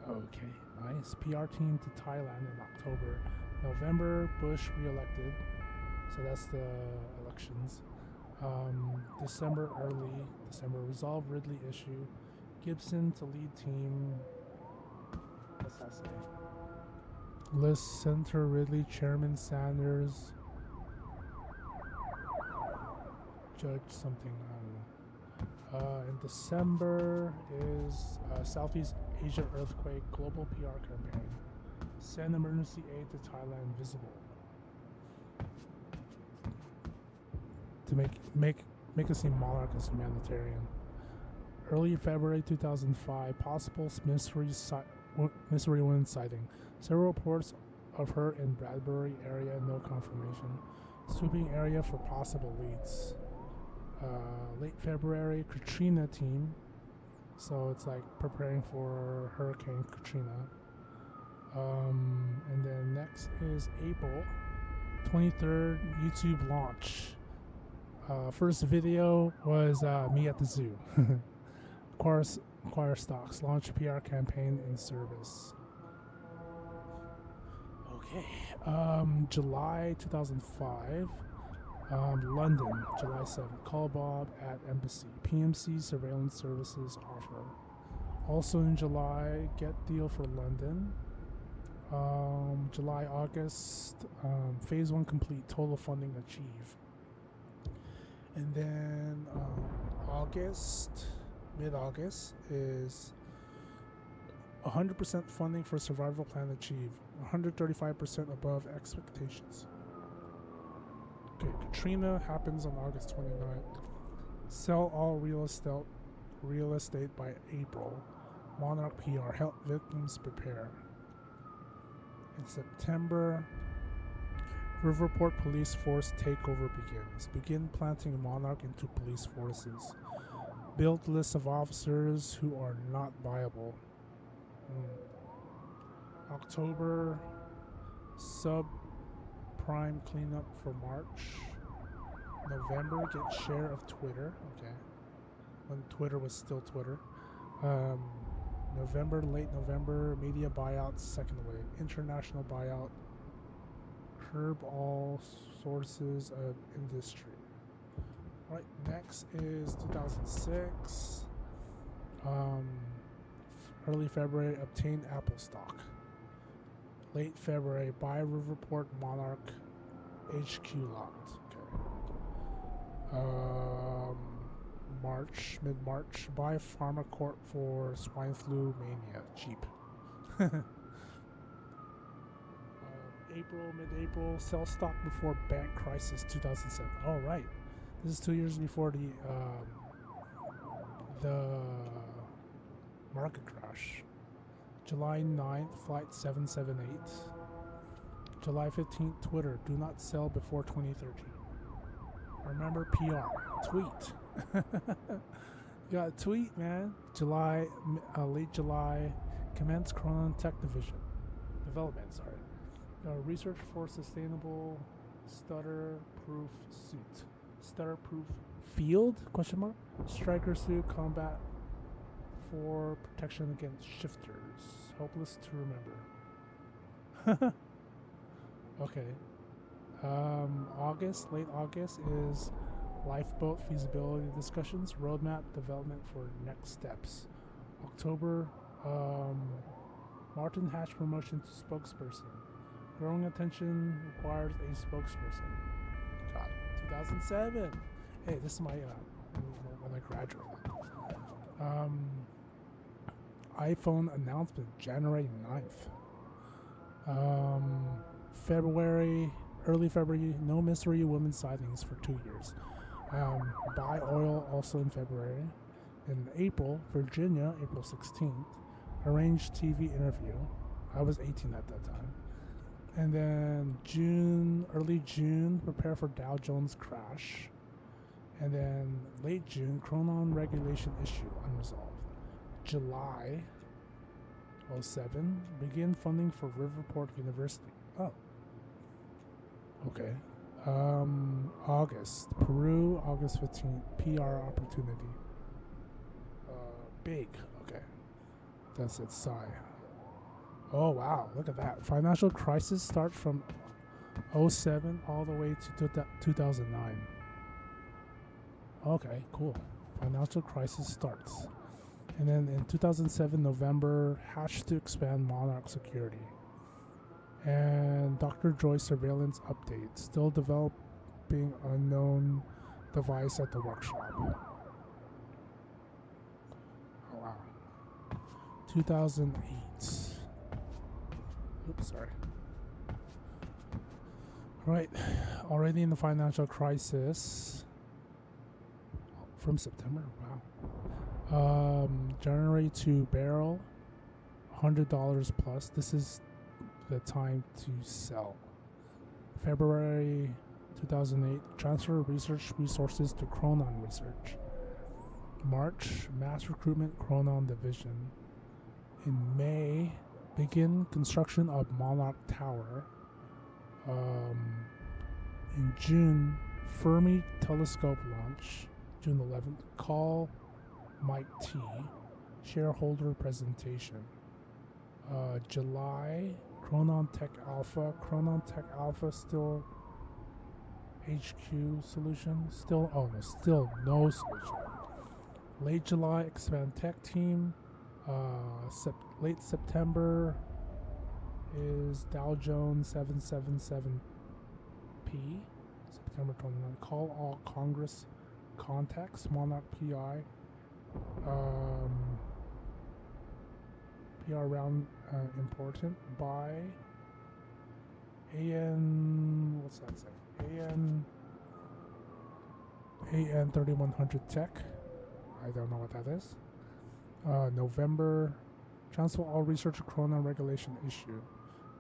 Okay, nice. PR team to Thailand in October. November, Bush re-elected. So that's the elections. December, resolve Ridley issue. Gibson to lead team. What's that say? List Senator Ridley, Chairman Sanders, Judge something, I don't know. In December is Southeast Asia earthquake, global PR campaign. Send emergency aid to Thailand visible. To make us seem Monarch as humanitarian. Early February 2005, possible mystery woman sighting. Several reports of her in Bradbury area, no confirmation. Sweeping area for possible leads. Late February, Katrina team. So it's like preparing for Hurricane Katrina. And then next is April 23rd, YouTube launch. First video was me at the zoo. Acquire stocks, launch PR campaign in service. Okay. July 2005, London, July 7th. Call Bob at embassy. PMC surveillance services offer. Also in July, get deal for London. July, August, phase 1 complete, total funding achieve. And then mid-August is 100% funding for survival plan achieved, 135% above expectations. Okay, Katrina happens on August 29th. Sell all real estate by April. Monarch PR, help victims prepare. In September, Riverport Police Force takeover begins. Begin planting Monarch into police forces. Build list of officers who are not viable. October, subprime cleanup for March. November, get share of Twitter. Okay. When Twitter was still Twitter. November, late November, media buyout, second wave. International buyout. Curb all sources of industry. Alright, next is 2006. Early February, obtain Apple stock. Late February, buy Riverport Monarch HQ locked. Okay. Mid-March, buy PharmaCorp for swine flu mania. Cheap. Mid-April, sell stock before bank crisis 2007. Oh, right. This is 2 years before the market crash. July 9th, flight 778. July 15th, Twitter, do not sell before 2013. Remember PR, tweet. You got a tweet, man. Late July, commence Chronon Tech development, research for sustainable stutter-proof suit. Stutter-proof field? Question mark. Striker suit combat for protection against shifters. Hopeless to remember. Okay. Late August is lifeboat feasibility discussions, roadmap development for next steps. October, Martin Hatch promotion to spokesperson. Growing attention requires a spokesperson. God, 2007. Hey, this is my when I graduated. iPhone announcement January 9th. Early February, no mystery women sightings for 2 years. Buy oil also in February. In April, Virginia, April 16th, arranged TV interview. I was 18 at that time. And then early June, prepare for Dow Jones crash. And then late June, Chronon regulation issue unresolved. July 07, begin funding for Riverport University. Oh. Okay. August, Peru, August 15th, PR opportunity. Big. Okay. That's it. Sigh. Oh, wow. Look at that. Financial crisis starts from 07 all the way to 2009. Okay, cool. Financial crisis starts. And then in 2007, November, hatched to expand Monarch security. And Dr. Joyce surveillance update. Still developing unknown device at the workshop. Oh, wow. 2008. Oops, sorry. Right. Already in the financial crisis. From September? Wow. January to barrel. $100 plus. This is the time to sell. February 2008, transfer research resources to Chronon Research. March, mass recruitment Chronon division. In May, begin construction of Monarch Tower. In June, Fermi telescope launch. June 11th, call Mike T. Shareholder presentation. July, Chronon Tech Alpha. Chronon Tech Alpha still HQ solution. Still no solution. Late July, expand tech team. Late September is Dow Jones 777P. September 29. Call all Congress contacts. Monarch PI. PR round important. Buy AN. What's that say? AN 3100 Tech. I don't know what that is. November, transfer all research to Chronon regulation issue.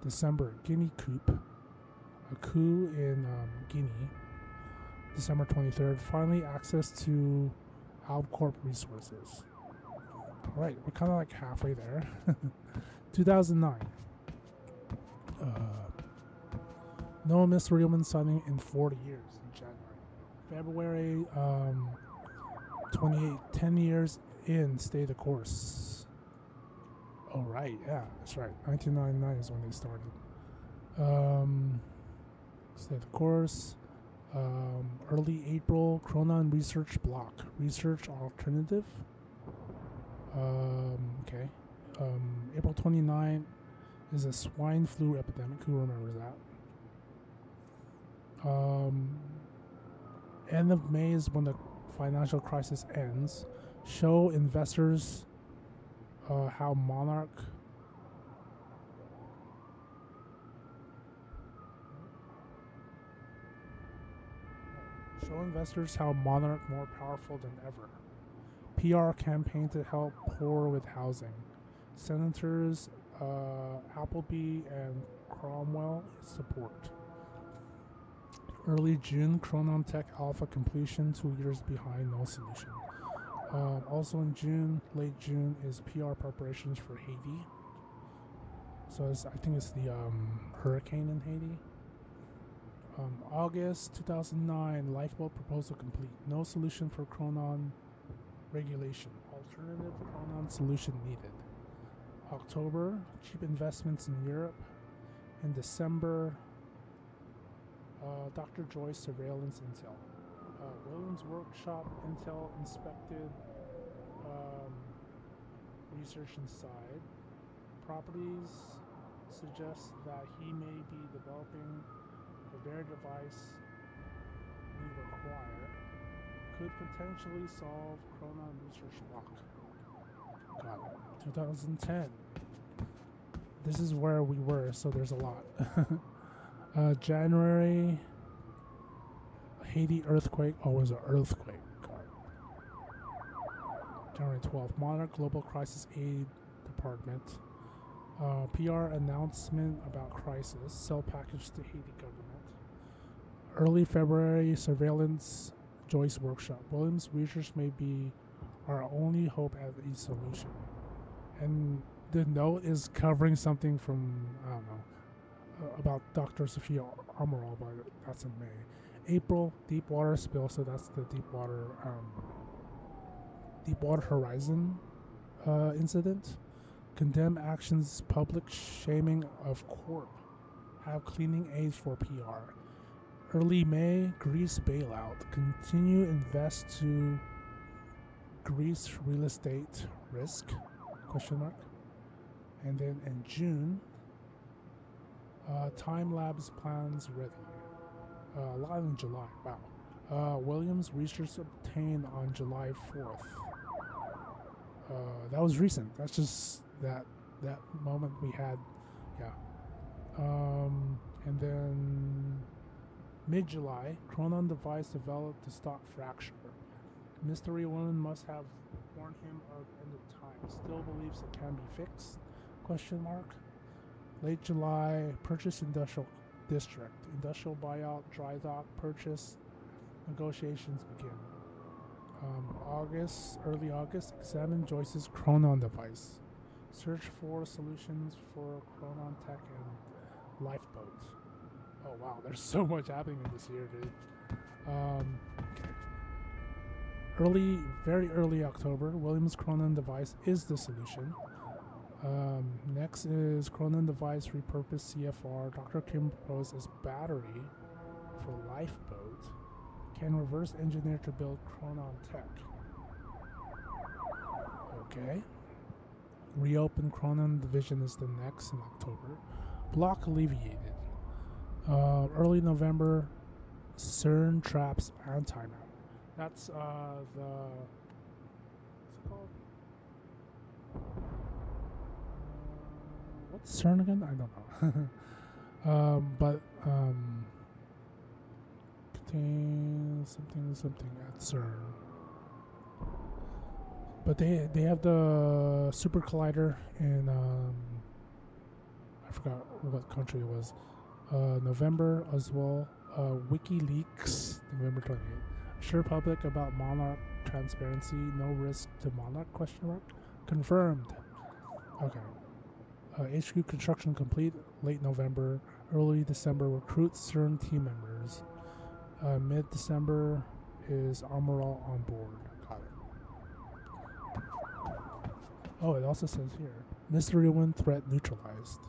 December, Guinea coup. A coup in Guinea. December 23rd, finally access to Alcorp resources. Alright, we're kind of like halfway there. 2009. No mystery woman sighting in 40 years in January. February 28, 10 years in, stay the course. Oh, right, yeah, that's right. 1999 is when they started. Stay the course. Early April, Chronon research block. Research alternative. Okay. April 29 is a swine flu epidemic. Who remembers that? End of May is when the financial crisis ends. Show investors how Monarch more powerful than ever. PR campaign to help poor with housing. Senators Appleby and Cromwell support. Early June, Chronon Tech Alpha completion, 2 years behind, no solution. Also in June, late June, is PR preparations for Haiti. So I think it's the hurricane in Haiti. August 2009, lifeboat proposal complete. No solution for Chronon regulation. Alternative Chronon solution needed. October, cheap investments in Europe. In December, Dr. Joyce surveillance intel. Williams workshop intel inspected research inside. Properties suggest that he may be developing the very device we require. could potentially solve Chronon research block. Got it. 2010. This is where we were, so there's a lot. January, Haiti earthquake. Oh, it was an earthquake. God. January 12th, Monarch Global Crisis Aid Department. PR announcement about crisis. Sell package to Haiti government. Early February, surveillance Joyce workshop. Williams research may be our only hope at a solution. And the note is covering something from, I don't know, about Dr. Sophia Amaral, but that's in May. April, deep water spill, so that's the Deepwater Horizon incident. Condemn actions, public shaming of Corp. Have cleaning aids for PR. Early May, Greece bailout. Continue invest to Greece real estate risk? Question mark. And then in June, time labs plans ready. A lot in July. Wow. Williams research obtained on July 4th. That was recent. That's just that moment we had. Yeah. And then mid-July, Chronon device developed to stop fracture. Mystery woman must have warned him of end of time. Still believes it can be fixed? Question mark. Late July, purchase industrial district. Industrial buyout, dry dock, purchase, negotiations begin. Early August, examine Joyce's Chronon device. Search for solutions for Chronon Tech and Lifeboat. Oh wow, there's so much happening in this year, dude. Okay. Very early October, Williams Chronon device is the solution. Next is Chronon device repurposed CFR. Dr. Kim proposed as battery for Lifeboat. Can reverse engineer to build Chronon Tech. Okay. Reopen Chronon division is the next in October. Block alleviated. Early November, CERN traps antimatter. That's what's it called? What's CERN again? I don't know. Contains something at CERN. But they have the super collider in I forgot what country it was. November as well. WikiLeaks, November 28th. Assure public about Monarch transparency. No risk to Monarch? Question mark. Confirmed. Okay. HQ construction complete. Late November, early December. Recruit CERN team members. Mid-December is Amaral on board. Got it. Oh, it also says here, Mystery Woman threat neutralized.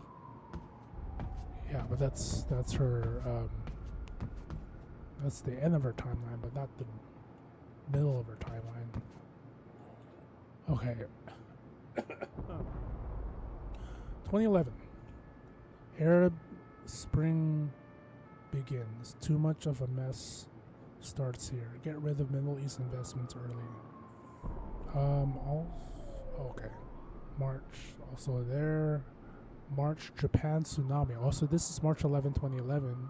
Yeah, but that's her. That's the end of her timeline, but not the middle of her timeline. Okay. 2011. Arab Spring begins. Too much of a mess starts here. Get rid of Middle East investments early. Okay. March, also there. March, Japan tsunami. Also, this is March 11, 2011.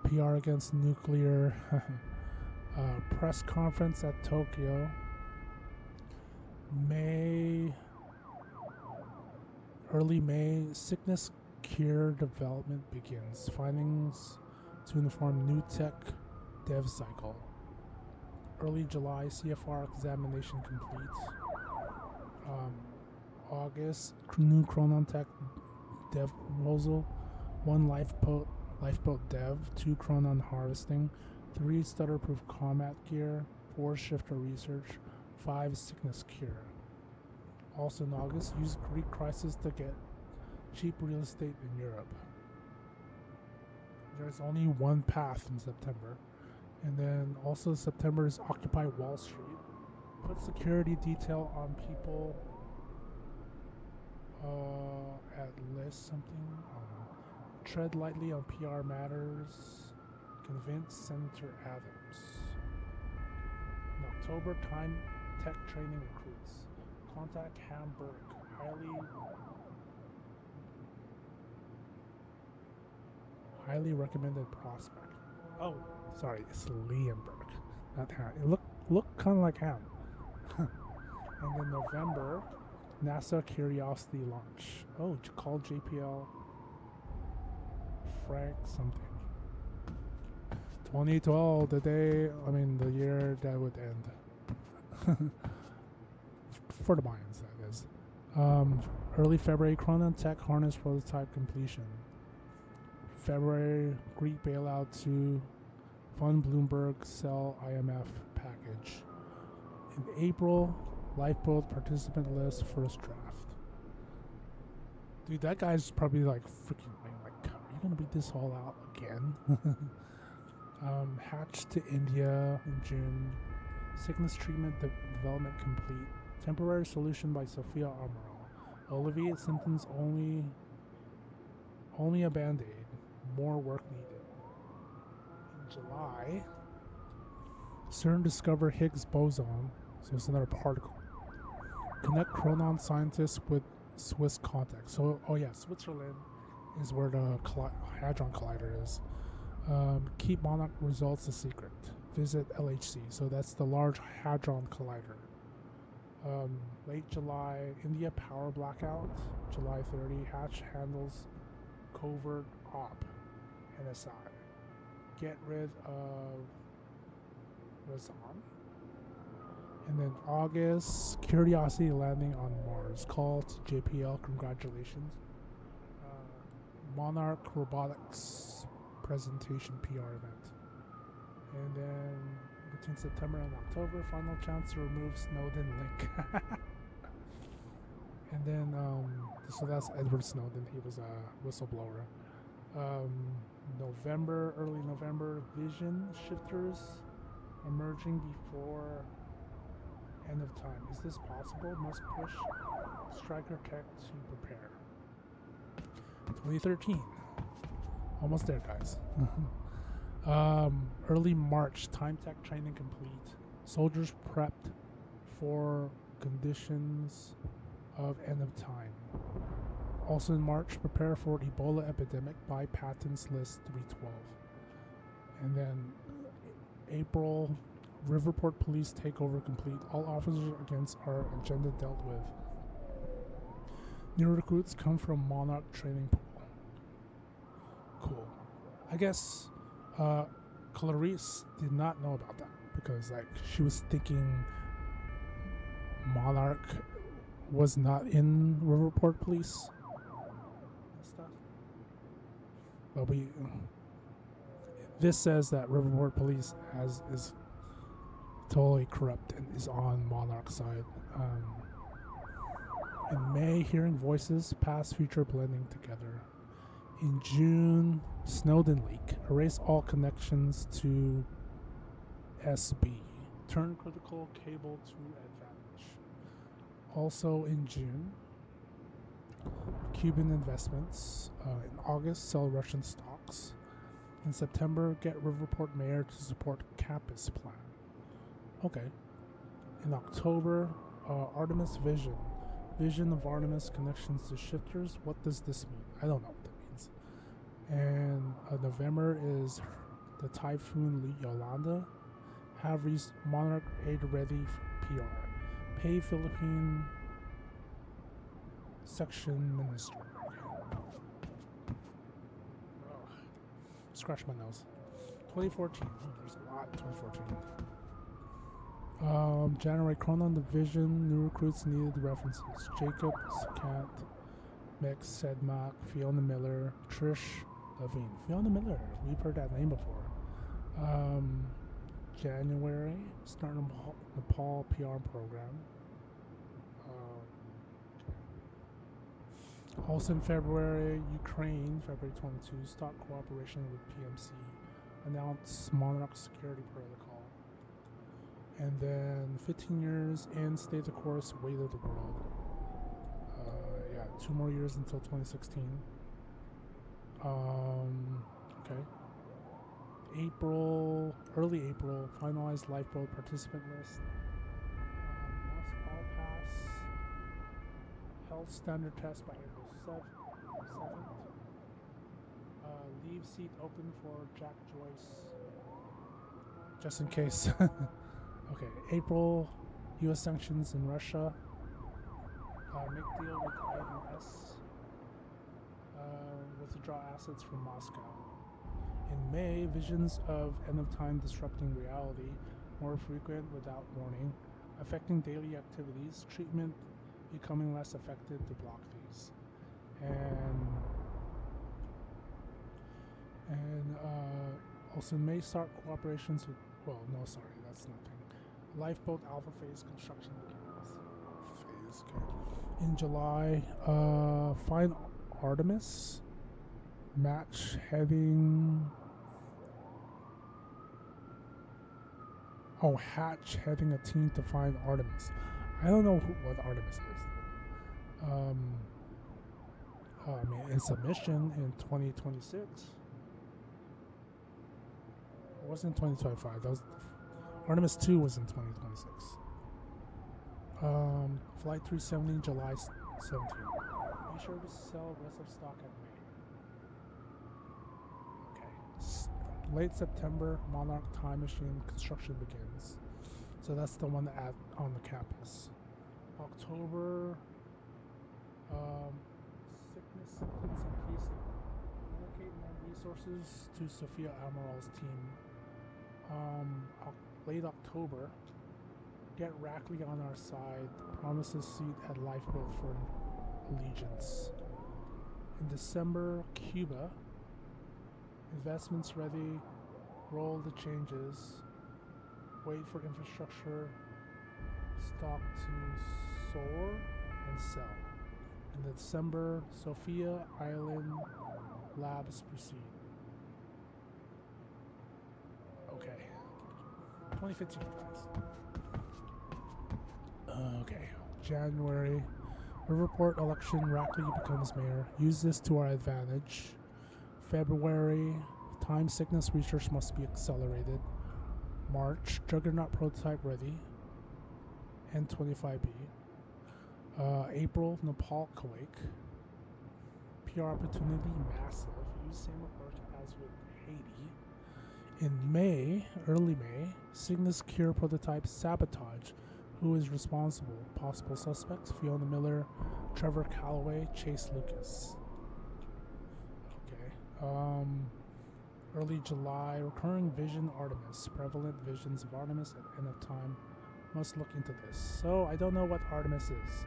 PR against nuclear. Press conference at Tokyo. Early May, sickness cure development begins. Findings to inform new tech dev cycle. Early July, CFR examination complete. August, new Chronon Tech dev proposal. 1 lifeboat dev. 2 Chronon harvesting. 3 stutter-proof combat gear. 4 shifter research. 5 sickness cure. Also in August, use Greek crisis to get cheap real estate in Europe. There's only one path in September. And then also September is Occupy Wall Street. Put security detail on people at list something. Tread lightly on PR matters. Convince Senator Adams. In October, time tech training recruits. Contact Hamburg. Highly recommended prospect. Oh, sorry, it's Liamberg, not Ham. It look kind of like Ham. And then November, NASA Curiosity launch. Oh, call JPL Frank something. 2012, the year that would end. For the Mayans, that is. Early February, Cronon Tech harness prototype completion. February, Greek bailout to fund Bloomberg sell IMF package. In April, lifeboat participant list first draft. Dude, that guy's probably like freaking like, are you gonna beat this all out again? Hatched to India in June. Sickness treatment development complete. Temporary solution by Sophia Amaral. Alleviate symptoms only a band-aid. More work needed. In July, CERN discover Higgs boson, so it's another particle. Connect Chronon scientists with Swiss contacts. So, Switzerland is where the Hadron Collider is. Keep Monarch results a secret. Visit LHC. So that's the Large Hadron Collider. Late July, India power blackout. July 30, Hatch handles covert op. NSI. Get rid of Razan. And then August, Curiosity landing on Mars. Call to JPL, congratulations. Monarch Robotics presentation PR event. And then between September and October, final chance to remove Snowden link. And then, so that's Edward Snowden. He was a whistleblower. Early November, vision shifters emerging before end of time. Is this possible? Must push Striker Tech to prepare. 2013. Almost there, guys. Early March, time tech training complete. Soldiers prepped for conditions of end of time. Also in March, prepare for Ebola epidemic, buy patents list 312. And then April, Riverport police takeover complete. All officers against our agenda dealt with. New recruits come from Monarch training pool. Cool. I guess Clarice did not know about that because she was thinking Monarch was not in Riverport police and stuff. But this says that Riverport police is totally corrupt and is on Monarch's side. In May, hearing voices, past, future blending together. In June, Snowden leak. Erase all connections to SB. Turn critical cable to advantage. Also in June, Cuban investments. In August, sell Russian stocks. In September, get Riverport mayor to support campus plan. Okay. In October, Artemis Vision. Vision of Artemis connections to shifters. What does this mean? I don't know what that means. And November is the Typhoon Yolanda. Have Monarch aid ready for PR. Pay Philippine section minister. Scratch my nose. 2014. Oh, there's a lot. 2014. January, Chronon Division, new recruits needed references. Jacob, Sakant, Mix, Sedmak, Fiona Miller, Trish Levine. Fiona Miller, we've heard that name before. January, starting Nepal PR program. Also in February, Ukraine, February 22, stock cooperation with PMC. Announce Monarch Security Protocol. And then 15 years in Stay the Course, Weight of the World. 2 more years until 2016. Okay. Early April, finalized lifeboat participant list. Must all pass health standard test by April 7th. Leave seat open for Jack Joyce. Just in case. Okay, April, U.S. sanctions in Russia. Make deal with INS. Withdraw assets from Moscow. In May, visions of end-of-time disrupting reality, more frequent without warning, affecting daily activities, treatment becoming less effective to block these. And also May start cooperations with, well, no, sorry, that's nothing. Lifeboat Alpha Phase construction begins. Phase, okay. In July, find Artemis. Match heading. Oh, Hatch heading a team to find Artemis. I don't know what Artemis is. I mean, in submission in 2026. It wasn't 2025. That was Artemis 2 was in 2026. Flight 370, July 17. Be sure to sell rest of stock at May. Okay. Late September, Monarch Time Machine construction begins. So that's the one on the campus. October, sickness symptoms increasing. Allocate more resources to Sophia Amaral's team. Late October, get Rackley on our side. Promises seat at lifeboat for allegiance. In December, Cuba. Investments ready. Roll the changes. Wait for infrastructure stock to soar and sell. In December, Sophia Island Labs proceed. Okay. 2015, guys. Okay. January. Riverport election, Rackley becomes mayor. Use this to our advantage. February. Time sickness research must be accelerated. March. Juggernaut prototype ready. N25B. April. Nepal, Kuwait. PR opportunity massive. Use same approach as with Haiti. In May, early May, Cygnus Cure prototype sabotage. Who is responsible? Possible suspects: Fiona Miller, Trevor Calloway, Chase Lucas. Okay. Early July, recurring vision Artemis. Prevalent visions of Artemis at end of time. Must look into this. So I don't know what Artemis is.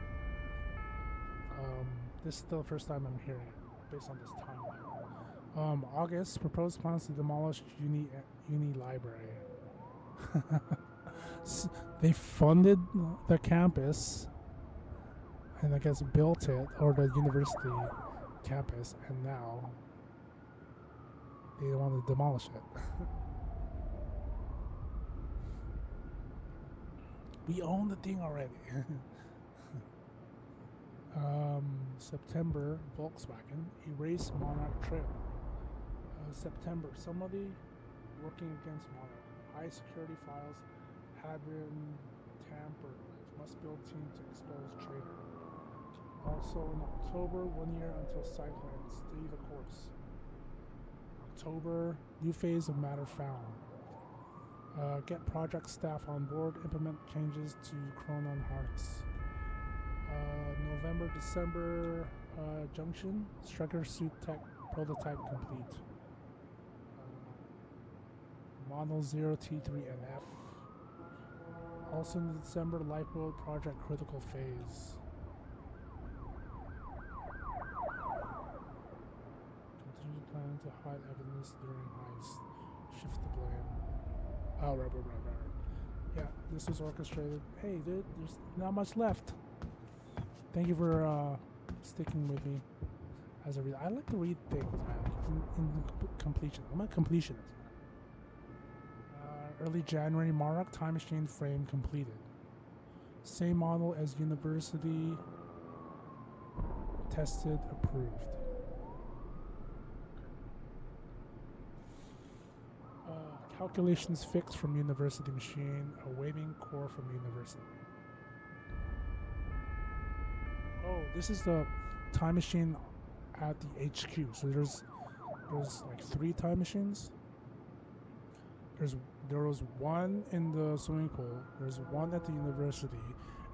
This is the first time I'm hearing it based on this timeline. August, proposed plans to demolish Uni Library. They funded the campus and I guess built it, or the university campus, and now they want to demolish it. We own the thing already. September, Volkswagen, erase Monarch Trail. September, somebody working against Monarch. High security files have been tampered with. Must build team to expose traitor. Also in October, 1 year until Cyclone. Stay the course. October, new phase of matter found. Get project staff on board. Implement changes to Chronon harness. November, December, Junction. Striker suit tech prototype complete. Model 0T3NF. Also in December, lifeboat project critical phase. Continue planning to hide evidence during heist. Shift the blame. Oh, right. Yeah, this was orchestrated. Hey, dude, there's not much left. Thank you for sticking with me as a reader. I like to read things, man, in completion. I'm a completionist. Early January, Monarch Time Machine frame completed. Same model as university. Tested, approved. Calculations fixed from University machine, awaiting core from University. Oh, this is the time machine at the HQ. So there's like 3 time machines. There was one in the swimming pool, there's one at the university,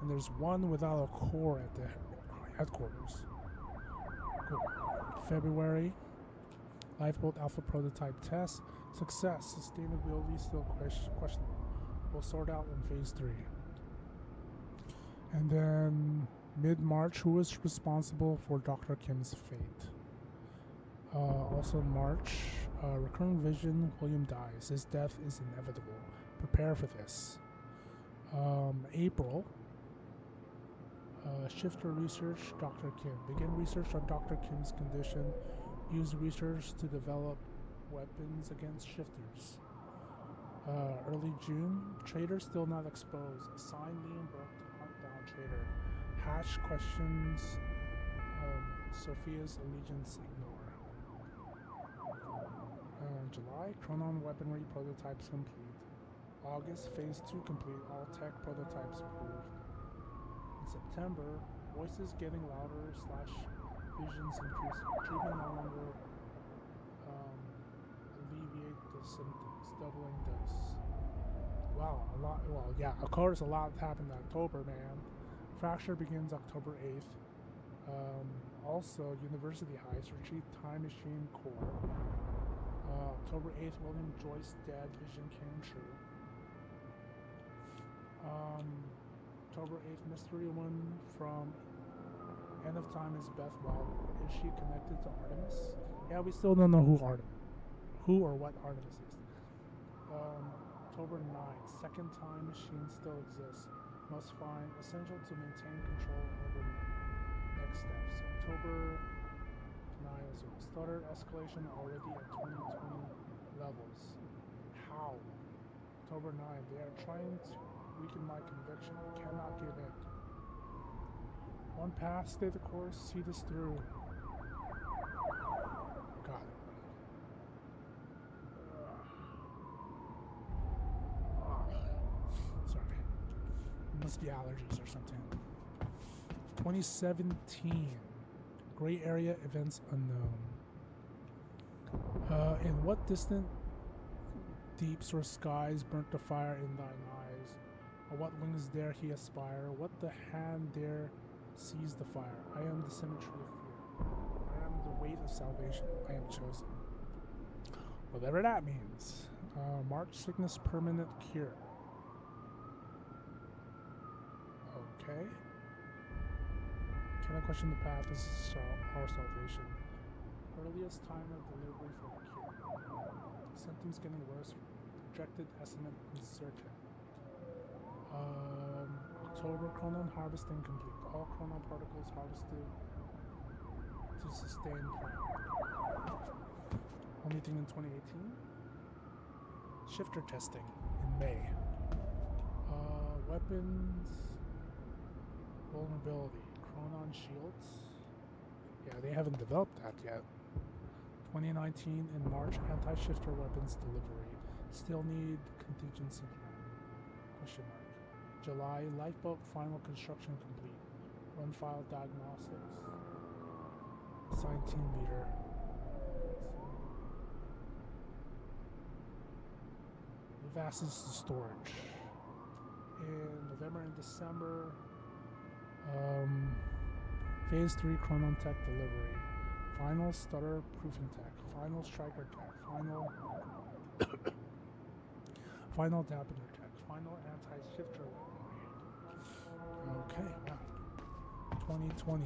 and there's one without a core at the headquarters. Cool. February, lifeboat alpha prototype test. Success. Sustainability still questionable. We'll sort out in phase 3. And then mid-March, who is responsible for Dr. Kim's fate? Also March, recurring vision, William dies. His death is inevitable. Prepare for this. April, shifter research, Dr. Kim. Begin research on Dr. Kim's condition. Use research to develop weapons against shifters. Early June, trader still not exposed. Assign Liam Burke to hunt down trader. Hatch questions Sophia's allegiance ignore. July, Chronon weaponry prototypes complete. August, phase 2 complete. All tech prototypes approved. In September, voices getting louder / visions increasing. Treatment no longer alleviate the symptoms. Doubling dose. Wow, a lot. Well, yeah, of course, a lot happened in October, man. Fracture begins October 8th. Also, University Heist, retrieve time machine core. October 8th, William Joyce dead, vision came true. October 8th, mystery one from End of Time is Beth Wilder. Is she connected to Artemis? Yeah, we still don't know who or what Artemis is. October 9th, second time machine still exists. Must find essential to maintain control over next steps. October 9 as well. Stutter escalation already at 2020 levels. How? October 9. They are trying to weaken my conviction. Cannot give in. One path, stay the course, see this through. Got it. Sorry. It must be allergies or something. 2017. Gray area events unknown. In what distant deeps or skies burnt the fire in thine eyes? Or what wings dare he aspire? What the hand dare seize the fire? I am the symmetry of fear. I am the weight of salvation. I am chosen. Whatever that means. March sickness permanent cure. Okay. Can I question the path? This is our salvation. Earliest time of delivery for the cure. Symptoms getting worse. Projected estimate uncertain. October, Chronon harvesting complete. All Chronon particles harvested to sustain plant. Only thing in 2018? Shifter testing in May. Weapons vulnerability. Chronon shields. Yeah, they haven't developed that yet. 2019 in March, anti-shifter weapons delivery. Still need contingency plan. Question mark. July, lifeboat final construction complete. Run file diagnostics. Assign team leader. Vastness to storage. In November and December, phase 3 Chronon Tech delivery. Final stutter proofing tech. Final striker tech. Final dampener tech. Final anti-shifter weaponry. Okay, wow. 2020.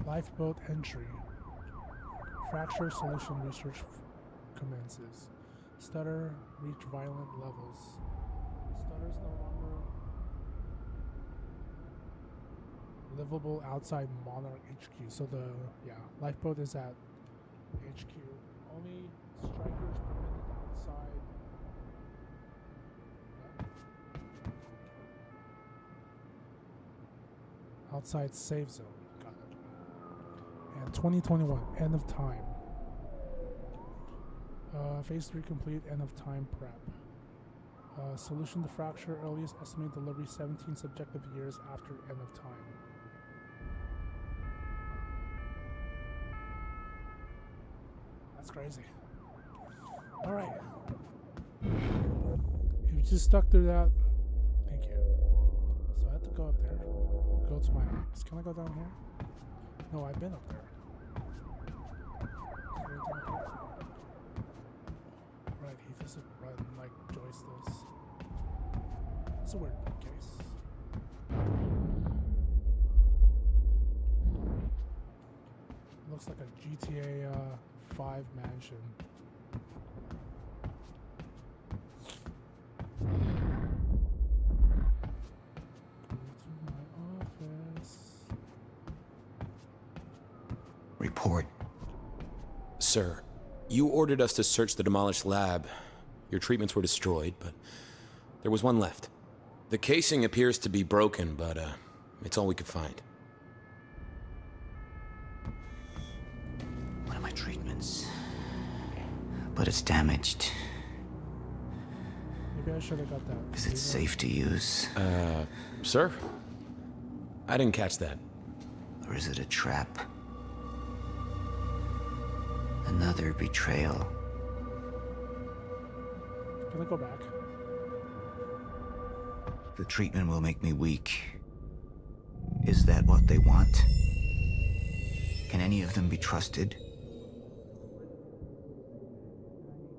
Lifeboat entry. Fracture solution research commences. Stutter reach violent levels. Stutter's no longer livable outside Monarch HQ. So the lifeboat is at HQ. Only strikers permitted outside. Outside safe zone. Got it. And 2021, end of time. Phase 3 complete, end of time prep. Solution to fracture, earliest estimated delivery 17 subjective years after end of time. That's crazy. Alright. If you just stuck through that, thank you. So I have to go up there. Go to my house. Can I go down here? No, I've been up there. Right, he doesn't run like Joyce does. It's a weird case. Looks like a GTA 5 mansion. Report. Sir, you ordered us to search the demolished lab. Your treatments were destroyed, but there was one left. The casing appears to be broken, but it's all we could find. One of my treatments. But it's damaged. Maybe I should have got that. Is it safe to use? Sir? I didn't catch that. Or is it a trap? Another betrayal. Can I go back? The treatment will make me weak. Is that what they want? Can any of them be trusted?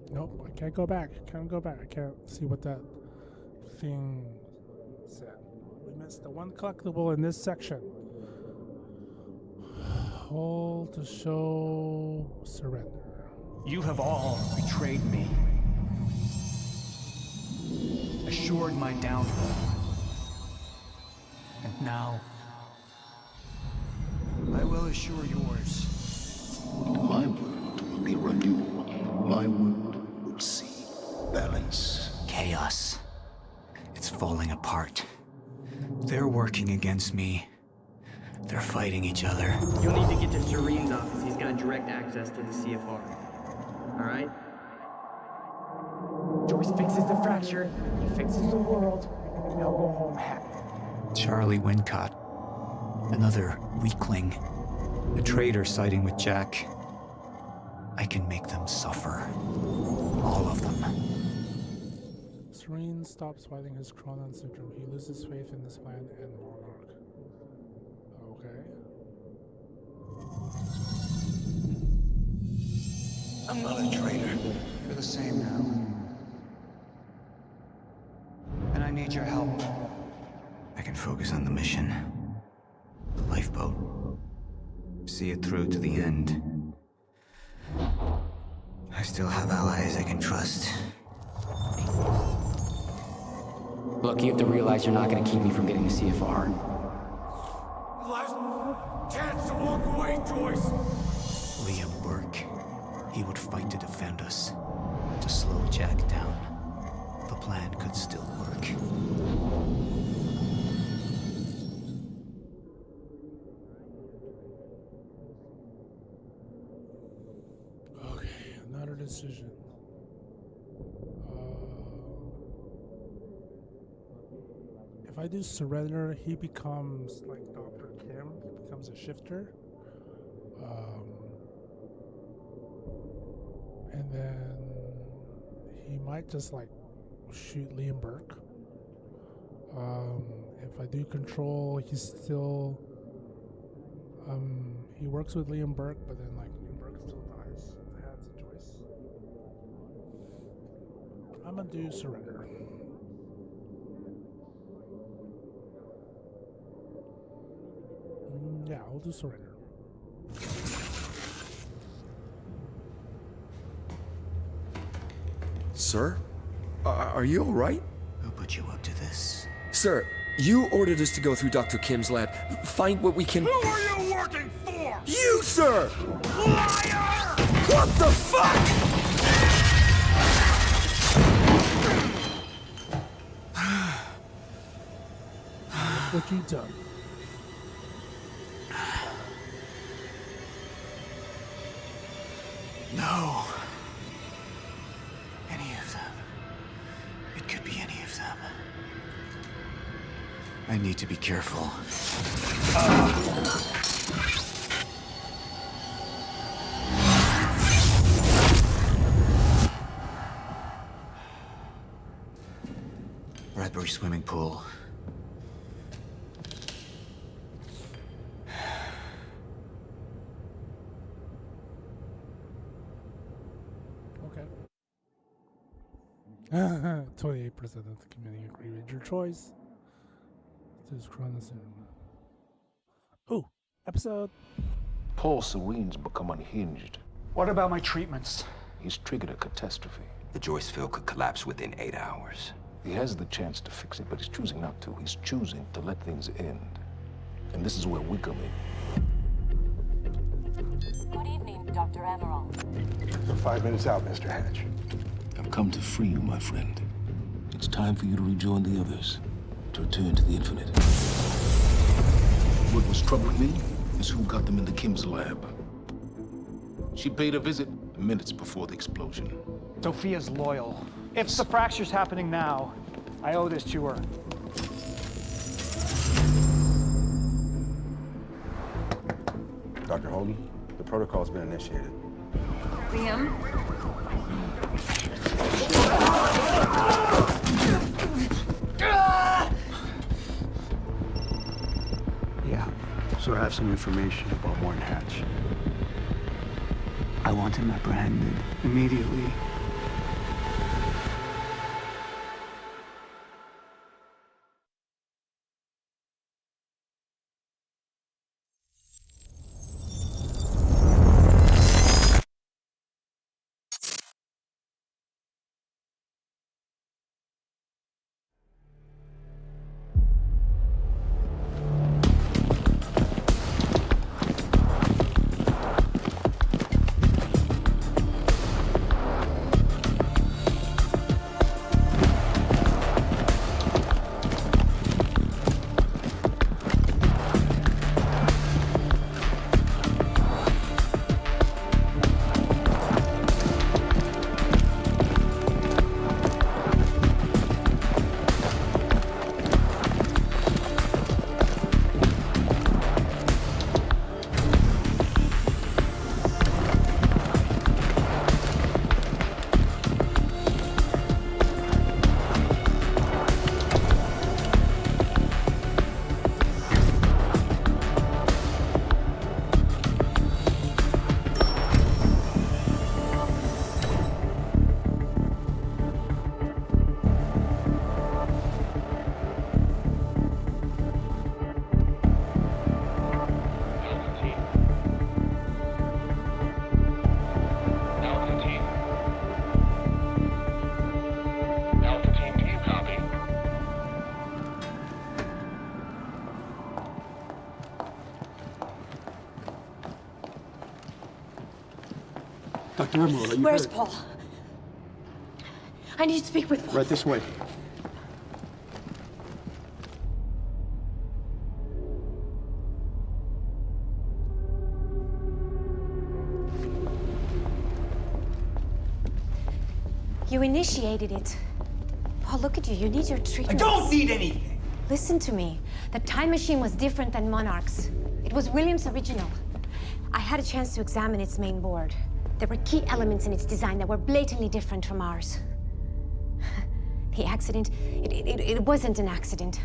Nope, I can't go back. Can't go back. I can't see what that thing said. We missed the one collectible in this section. Hold to show surrender. You have all betrayed me. Assured my downfall. And now, I will assure yours. My world will be renewal. My world will see balance. Chaos. It's falling apart. They're working against me. They're fighting each other. You'll need to get to Serene's office. He's got direct access to the CFR. Alright? Joyce fixes the fracture. He fixes the world. And they'll go home happy. Charlie Wincott. Another weakling. A traitor siding with Jack. I can make them suffer. All of them. Serene stops fighting his Cronon syndrome. He loses faith in this plan and Monarch. Okay. I'm not a traitor. You're the same now. And I need your help. I can focus on the mission. The lifeboat. See it through to the end. I still have allies I can trust. Look, you have to realize you're not going to keep me from getting the CFR. Last chance to walk away, Joyce! Liam Burke. He would fight to defend us. To slow Jack down. The plan could still work. Okay, another decision. If I do surrender, he becomes like Dr. Kim, becomes a shifter. And then he might just like shoot Liam Burke. If I do control, he's still he works with Liam Burke, but then like Liam Burke still dies at the hands of Joyce. I'm gonna do surrender. Yeah, I'll do surrender. Sir? Are you alright? Who put you up to this? Sir, you ordered us to go through Dr. Kim's lab, find what we can... Who are you working for? You, sir! Liar! What the fuck?! What you done? No. It could be any of them. I need to be careful. Bradbury swimming pool. Okay. 28% of the community agree with your choice. This is chronicling. Ooh, episode. Paul Serene's become unhinged. What about my treatments? He's triggered a catastrophe. The Joyce field could collapse within 8 hours. He has the chance to fix it, but he's choosing not to. He's choosing to let things end. And this is where we come in. Good evening, Dr. Emerald. 5 minutes out, Mr. Hatch. I've come to free you, my friend. It's time for you to rejoin the others, to return to the infinite. What was troubling me is who got them into Kim's lab. She paid a visit minutes before the explosion. Sophia's loyal. If the fracture's happening now, I owe this to her. Dr. Hogan, the protocol's been initiated. Liam? Yeah, so I have some information about Warren Hatch. I want him apprehended immediately. Dr. Emerald, are you Where's hurt? Paul? I need to speak with Paul. Right this way. You initiated it. Paul, look at you. You need your treatment. I don't need anything! Listen to me. The time machine was different than Monarch's. It was William's original. I had a chance to examine its main board. There were key elements in its design that were blatantly different from ours. The accident, it wasn't an accident.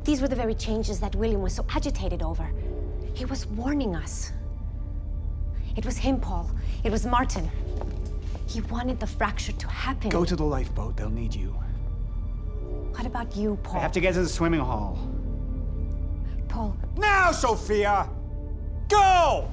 These were the very changes that William was so agitated over. He was warning us. It was him, Paul. It was Martin. He wanted the fracture to happen. Go to the lifeboat. They'll need you. What about you, Paul? I have to get to the swimming hall. Paul. Now, Sophia! Go!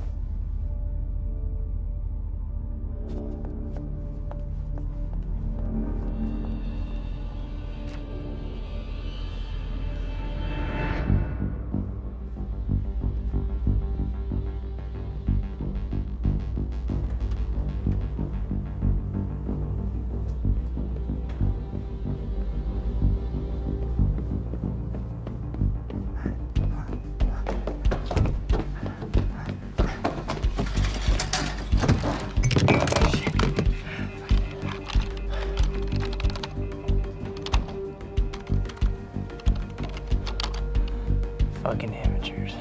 Fucking amateurs.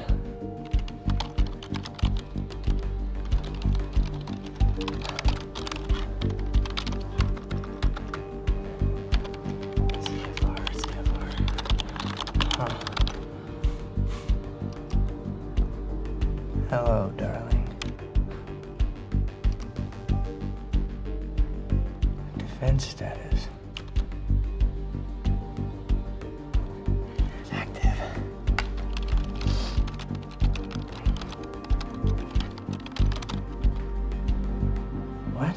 Huh. Hello, darling. Defense status. Active. What?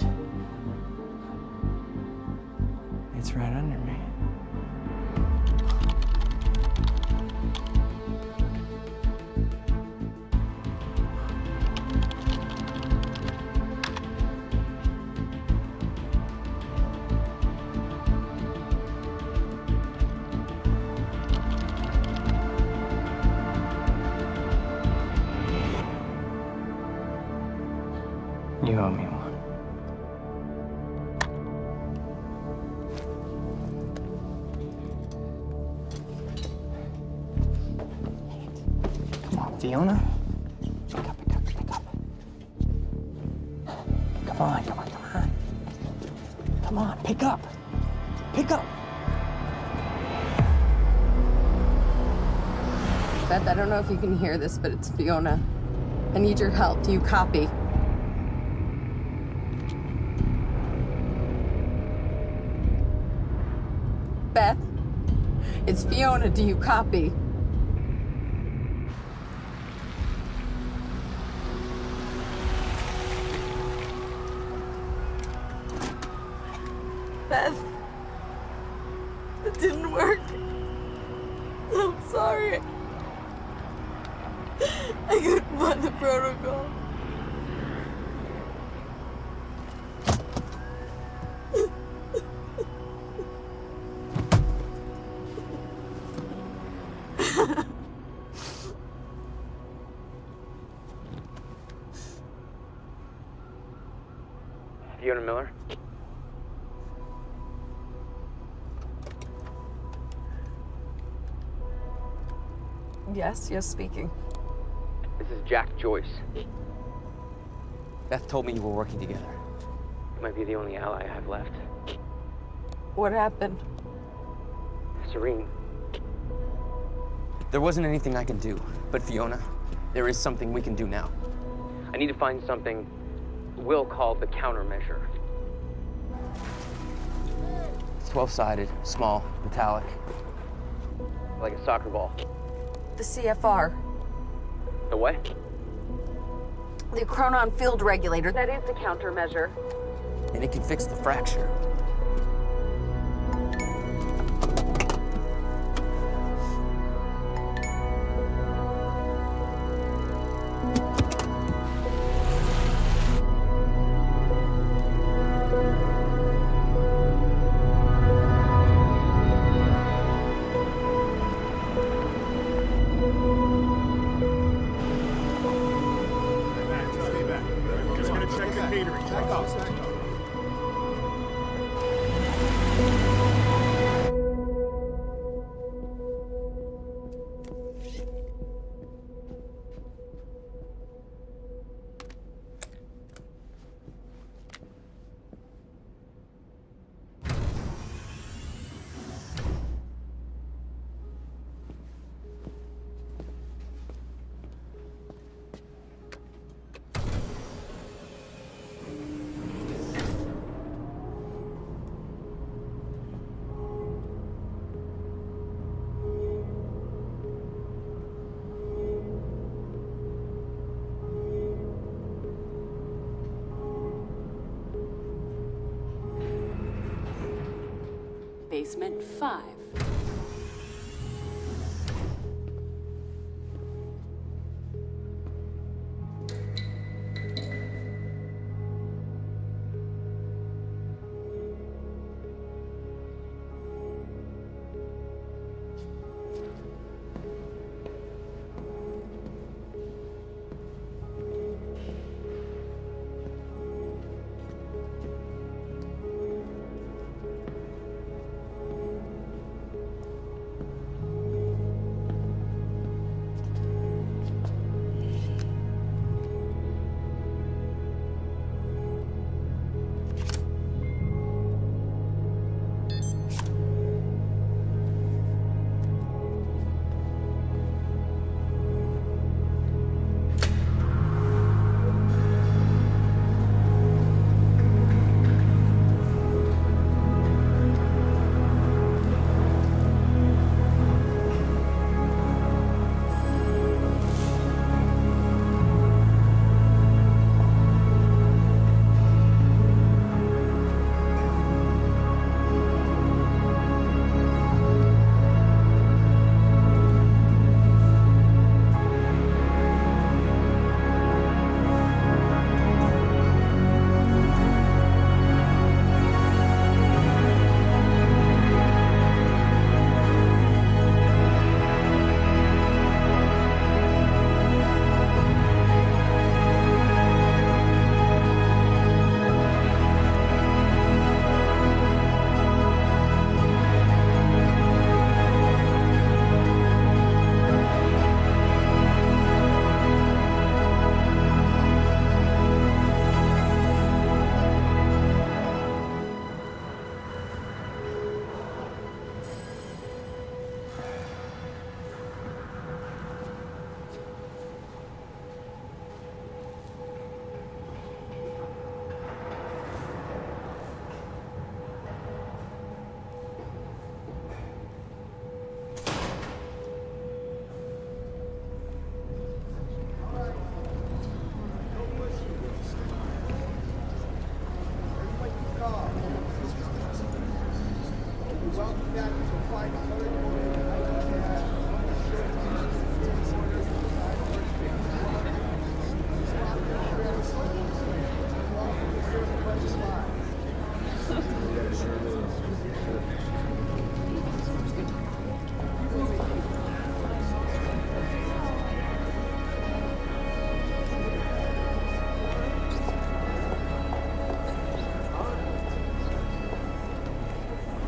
It's right under me. You owe me one. Come on, Fiona. Pick up, pick up, pick up. Come on, come on, come on. Come on, pick up. Pick up. Beth, I don't know if you can hear this, but it's Fiona. I need your help. Do you copy? Beth, it's Fiona. Do you copy? Beth, it didn't work. I'm sorry. I couldn't find the protocol. Fiona Miller? Yes, speaking. This is Jack Joyce. Beth told me you were working together. You might be the only ally I have left. What happened? Serene. There wasn't anything I can do, but Fiona, there is something we can do now. I need to find something Will called the countermeasure. It's 12-sided, small, metallic, like a soccer ball. The CFR. The what? The chronon field regulator. That is the countermeasure. And it can fix the fracture. Basement 5.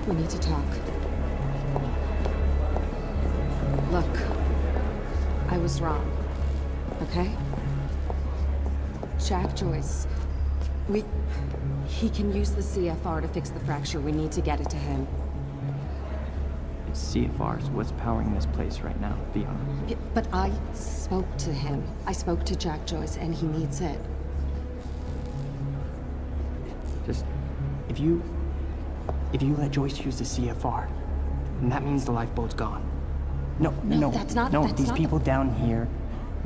We need to talk. Look, I was wrong, okay? Jack Joyce, he can use the CFR to fix the fracture. We need to get it to him. It's CFRs. What's powering this place right now, Fiona? Yeah, but I spoke to him. I spoke to Jack Joyce, and he needs it. Just, if you let Joyce use the CFR, then that means the lifeboat's gone. No, that's not these people down here,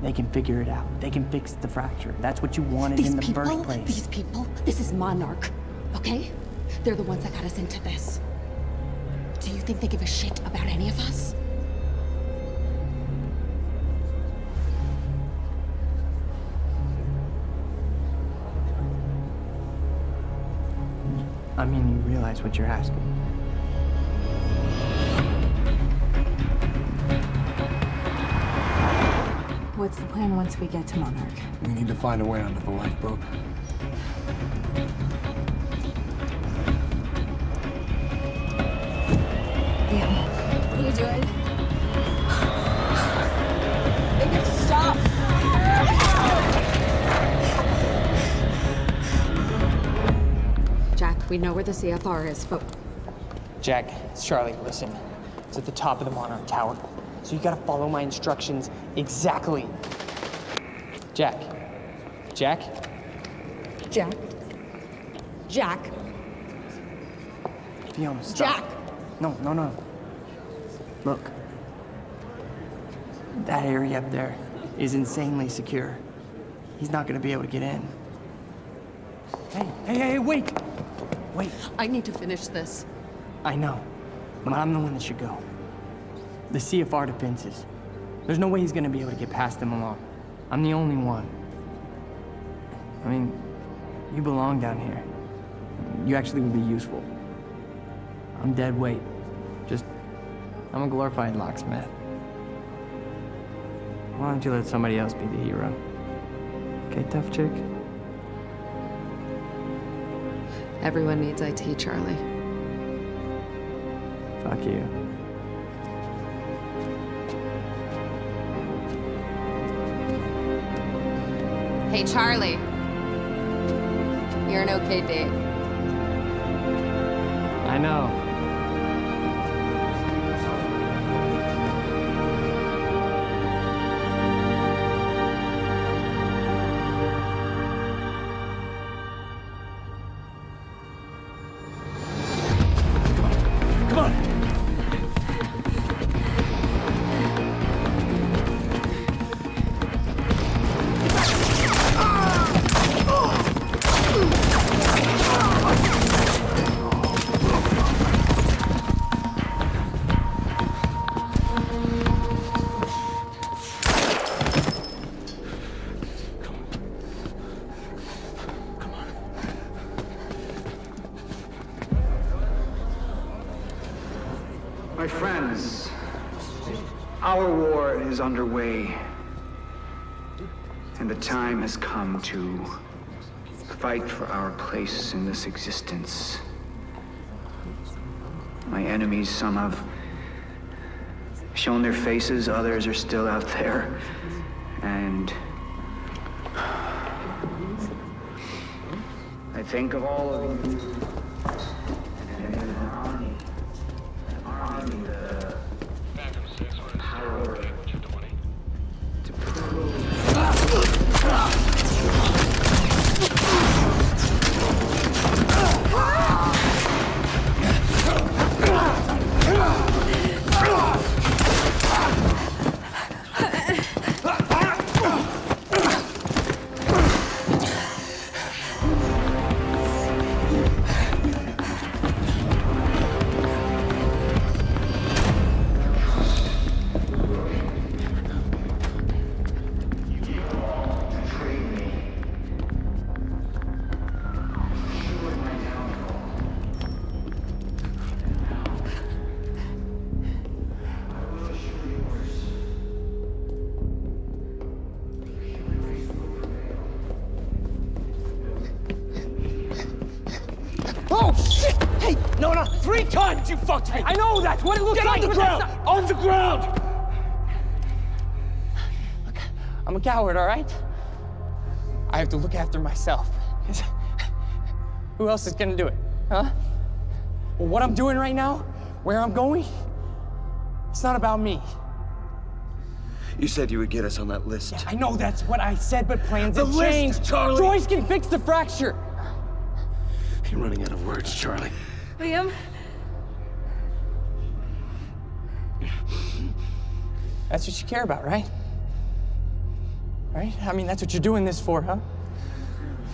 they can figure it out. They can fix the fracture. That's what you wanted in the first place. These people, this is Monarch, okay? They're the ones that got us into this. Do you think they give a shit about any of us? I mean, you realize what you're asking. What's the plan once we get to Monarch? We need to find a way onto the lifeboat. What are you doing? They need to stop! Jack, we know where the CFR is, but... Jack, it's Charlie. Listen, it's at the top of the Monarch Tower. So you gotta follow my instructions exactly. Jack. Jack? Jack? Jack? Fiona, stop. Jack! No. Look. That area up there is insanely secure. He's not gonna be able to get in. Hey, wait! Wait. I need to finish this. I know, but I'm the one that should go. The CFR defenses. There's no way he's gonna be able to get past them alone. I'm the only one. I mean, you belong down here. You actually would be useful. I'm dead weight. I'm a glorified locksmith. Why don't you let somebody else be the hero? Okay, tough chick? Everyone needs IT, Charlie. Fuck you. Hey, Charlie. You're an okay date. I know. My friends, our war is underway, and the time has come to fight for our place in this existence. My enemies, some have shown their faces, others are still out there, and I think of all of you. No, 3 times you fucked me! I know that's what it looks like! Get on the ground! On the ground! Look, I'm a coward, all right? I have to look after myself. Who else is gonna do it, huh? Well, what I'm doing right now, where I'm going, it's not about me. You said you would get us on that list. Yeah, I know that's what I said, but plans have changed. List, Charlie! Joyce can fix the fracture! You're running out of words, Charlie. Liam? That's what you care about, right? Right? I mean, that's what you're doing this for, huh?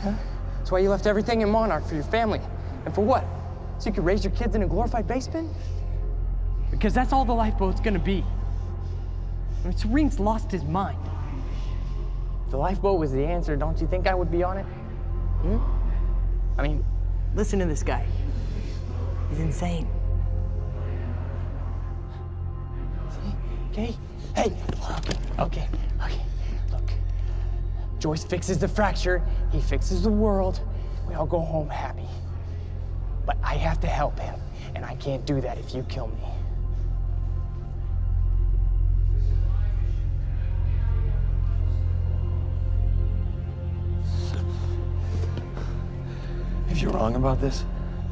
Huh? That's why you left everything in Monarch for your family. And for what? So you could raise your kids in a glorified basement? Because that's all the lifeboat's gonna be. I mean, Serene's lost his mind. If the lifeboat was the answer, don't you think I would be on it? I mean, listen to this guy. He's insane. See? Okay? Hey! Okay. Look. Joyce fixes the fracture, he fixes the world, we all go home happy. But I have to help him, and I can't do that if you kill me. If you're wrong about this,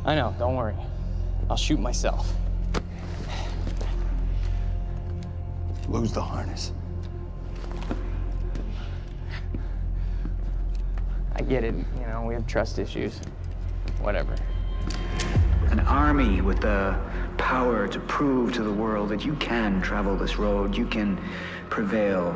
I know, don't worry. I'll shoot myself. lose the harness. I get it, you know, we have trust issues. Whatever. An army with the power to prove to the world that you can travel this road, you can prevail.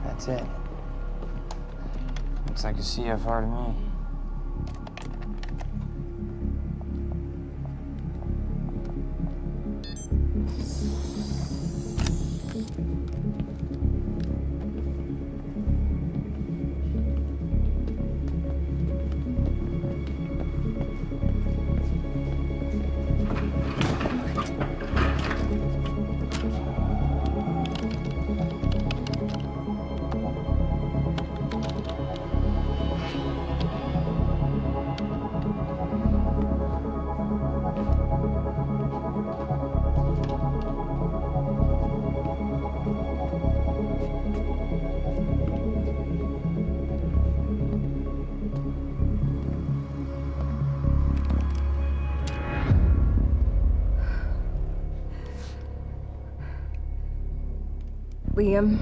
That's it. Looks like a CFR to me. Liam.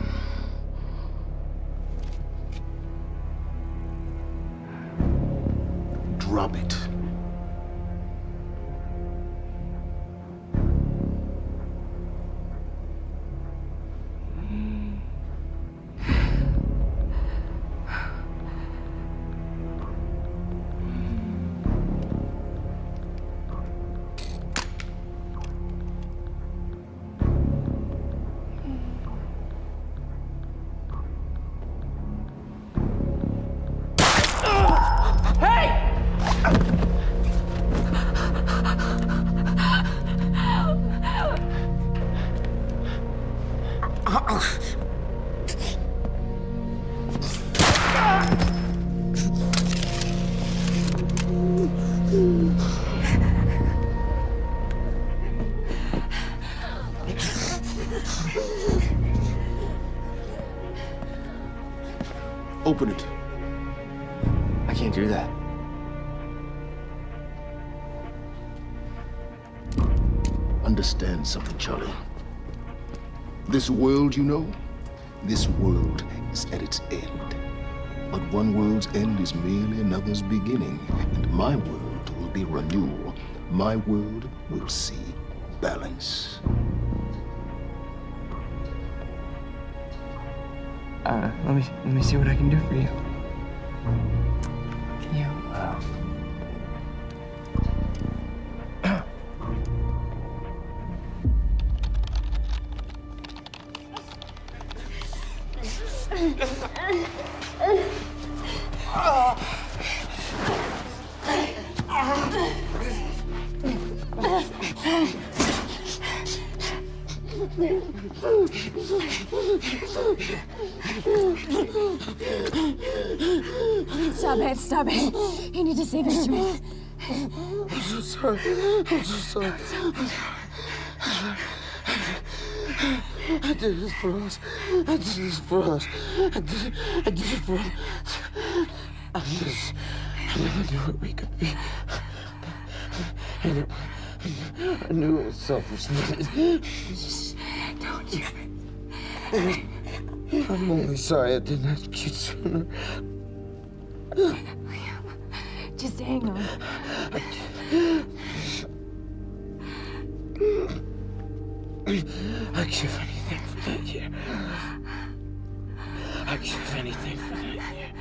Drop it. Open it. I can't do that. Understand something, Charlie. This world, you know, this world is at its end. But one world's end is merely another's beginning, and my world will be renewal. My world will see balance. Let me see what I can do for you. Can you, Stop it. You need to say this to me. I'm so sorry. I'm so sorry. I did this for us. I did this for us. I did it for us. I never knew what we could be. I knew it was selfishness. Don't you? I'm only sorry I didn't ask you sooner. Just hang on. I'd give anything for that year. I'd give anything for that year.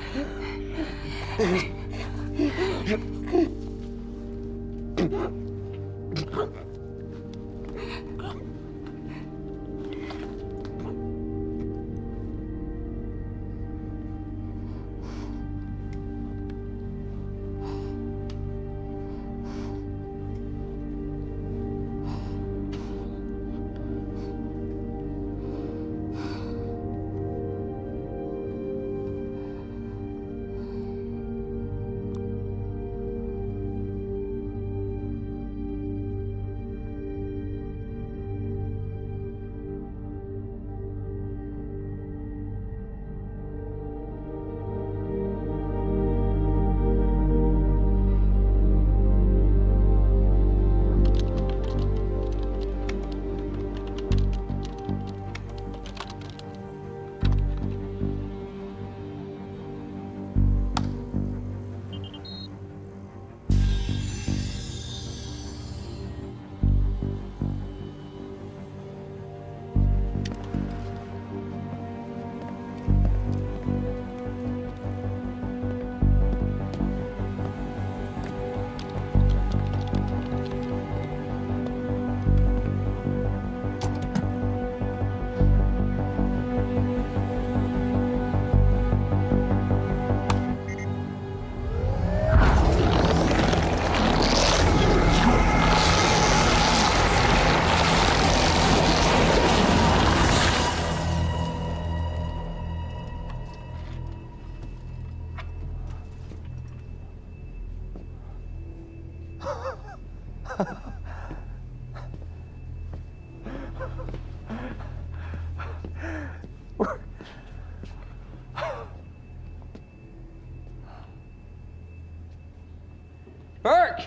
Burke!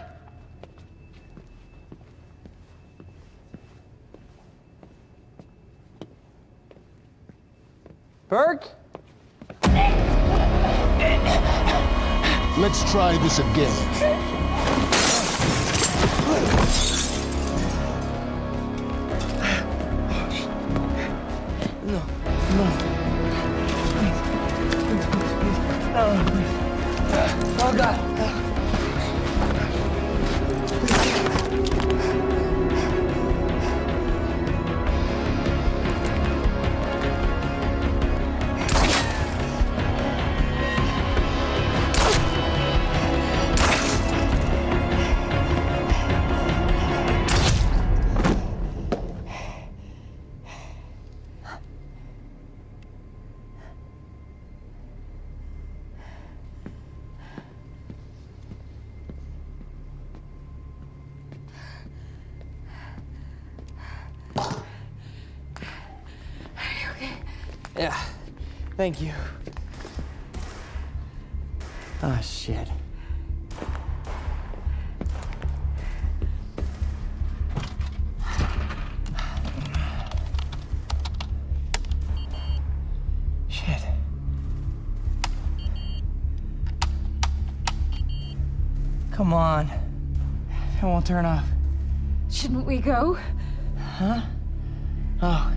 Burke? Let's try this again. Oh, God. Yeah, thank you. Ah, shit. Shit. Come on. It won't turn off. Shouldn't we go? Huh? Oh.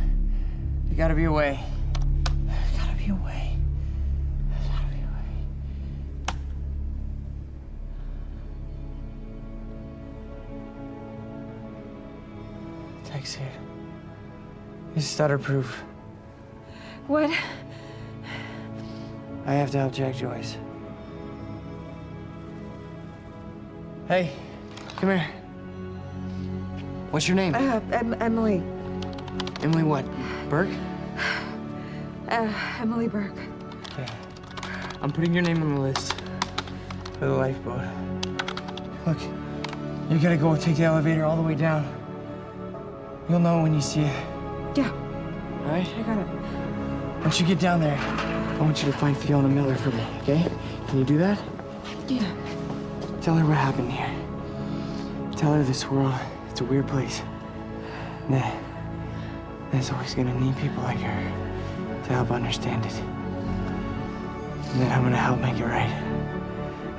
There gotta be a way. There gotta be a way. There's gotta be a way. Text here. It's stutter-proof. What? I have to help Jack Joyce. Hey, come here. What's your name? Emily. Emily what? Burke? Emily Burke. Okay. I'm putting your name on the list for the lifeboat. Look, you gotta go take the elevator all the way down. You'll know when you see it. Yeah. All right? I got it. Once you get down there, I want you to find Fiona Miller for me, okay? Can you do that? Yeah. Tell her what happened here. Tell her this world, it's a weird place. That there's always gonna need people like her to help understand it. And then I'm gonna help make it right.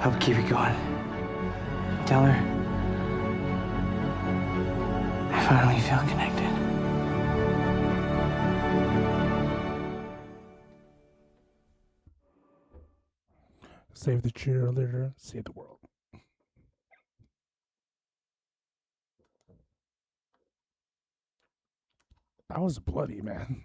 Help keep it going. Tell her I finally feel connected. Save the cheerleader, save the world. That was bloody, man.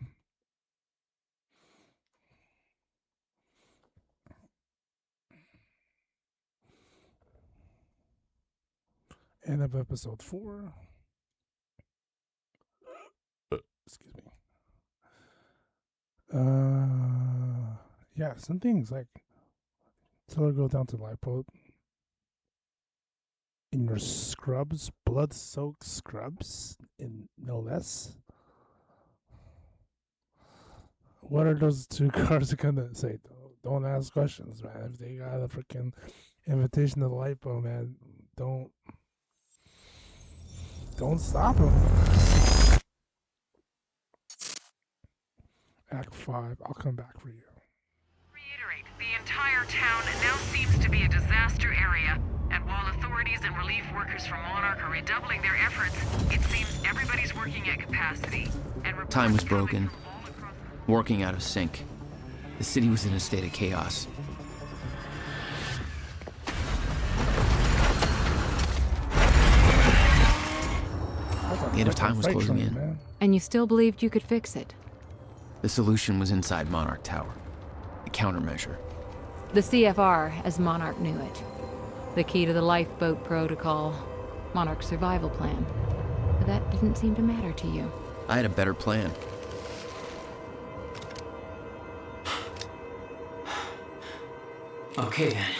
End of episode 4. Excuse me. Yeah, some things like tell her go down to the lifeboat in your scrubs, blood-soaked scrubs, in no less. What are those two cars gonna say? Don't ask questions, man. If they got a freaking invitation to the lifeboat, man, don't stop them. Act 5. I'll come back for you. Reiterate, the entire town now seems to be a disaster area, and while authorities and relief workers from Monarch are redoubling their efforts, it seems everybody's working at capacity. And Time was broken, working out of sync. The city was in a state of chaos. The end of time was closing in. And you still believed you could fix it? The solution was inside Monarch Tower. A countermeasure. The CFR, as Monarch knew it. The key to the lifeboat protocol. Monarch's survival plan. But that didn't seem to matter to you. I had a better plan. Okay, then.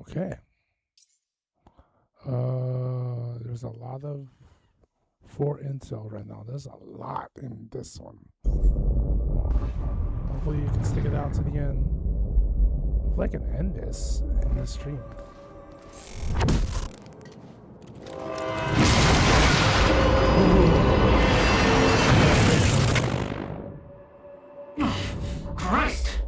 Okay. There's a lot of 4 intel right now. There's a lot in this one. Hopefully you can stick it out to the end. Hopefully I can end this in the stream. Christ!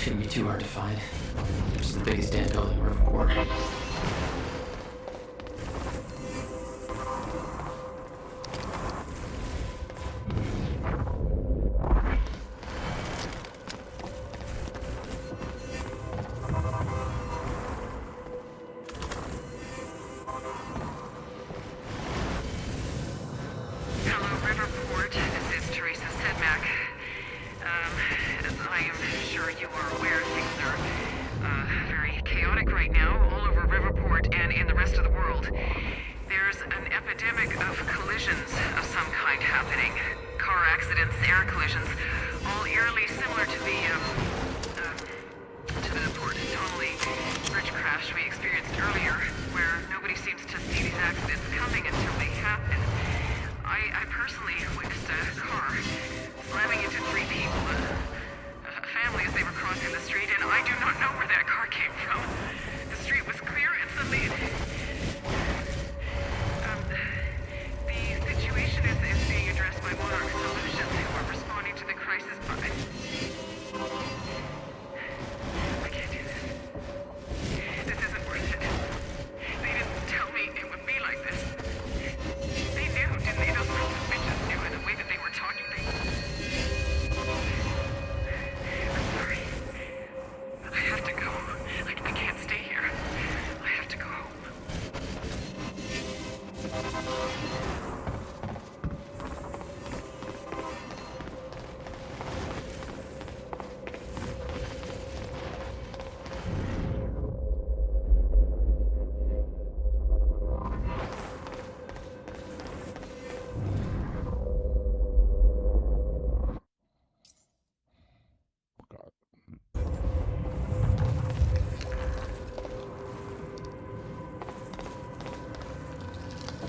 Shouldn't be too hard to find. It's the biggest damn building in Riverport.